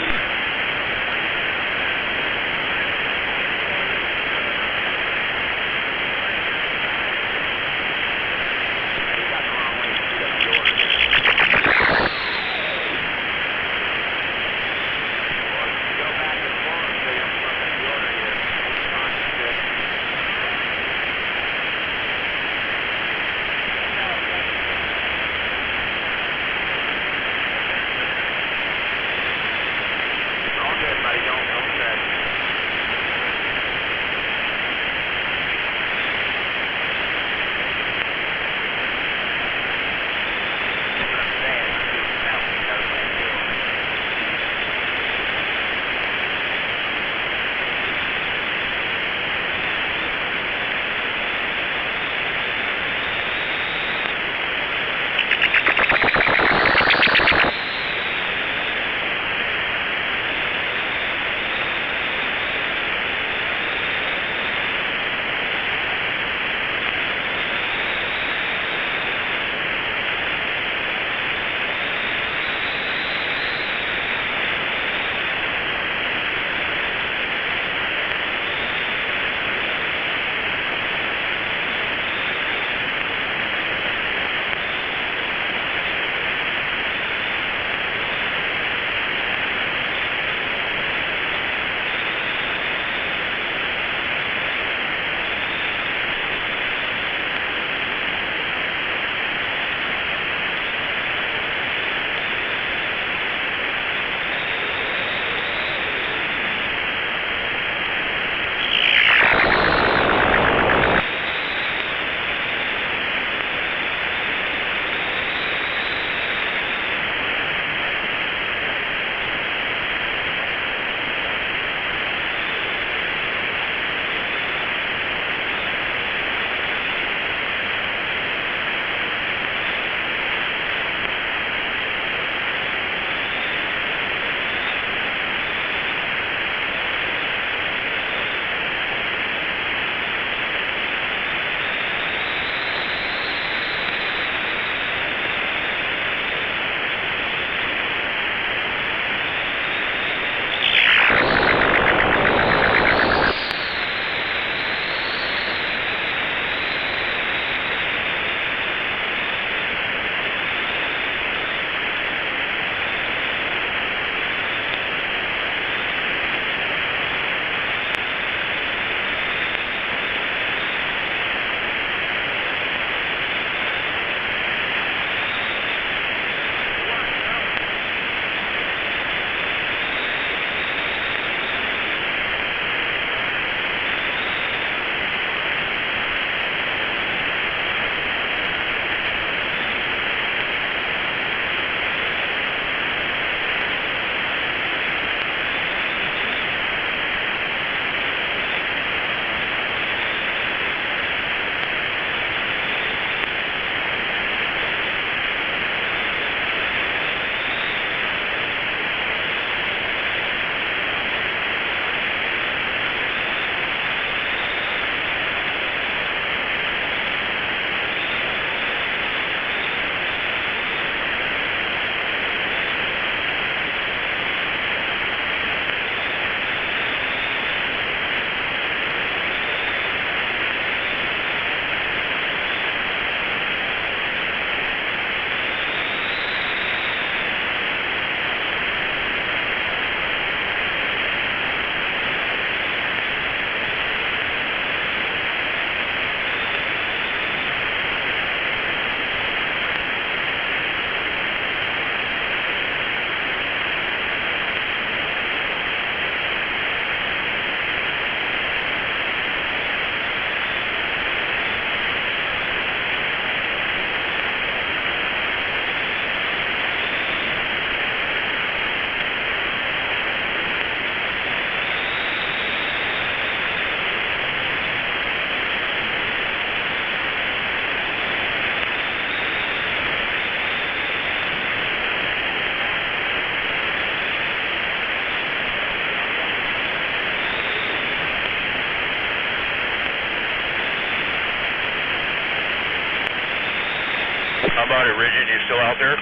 about it, Rigid? You still out there?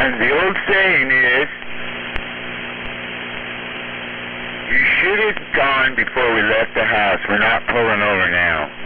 And the old saying is, you should have gone before we left the house. We're not pulling over now.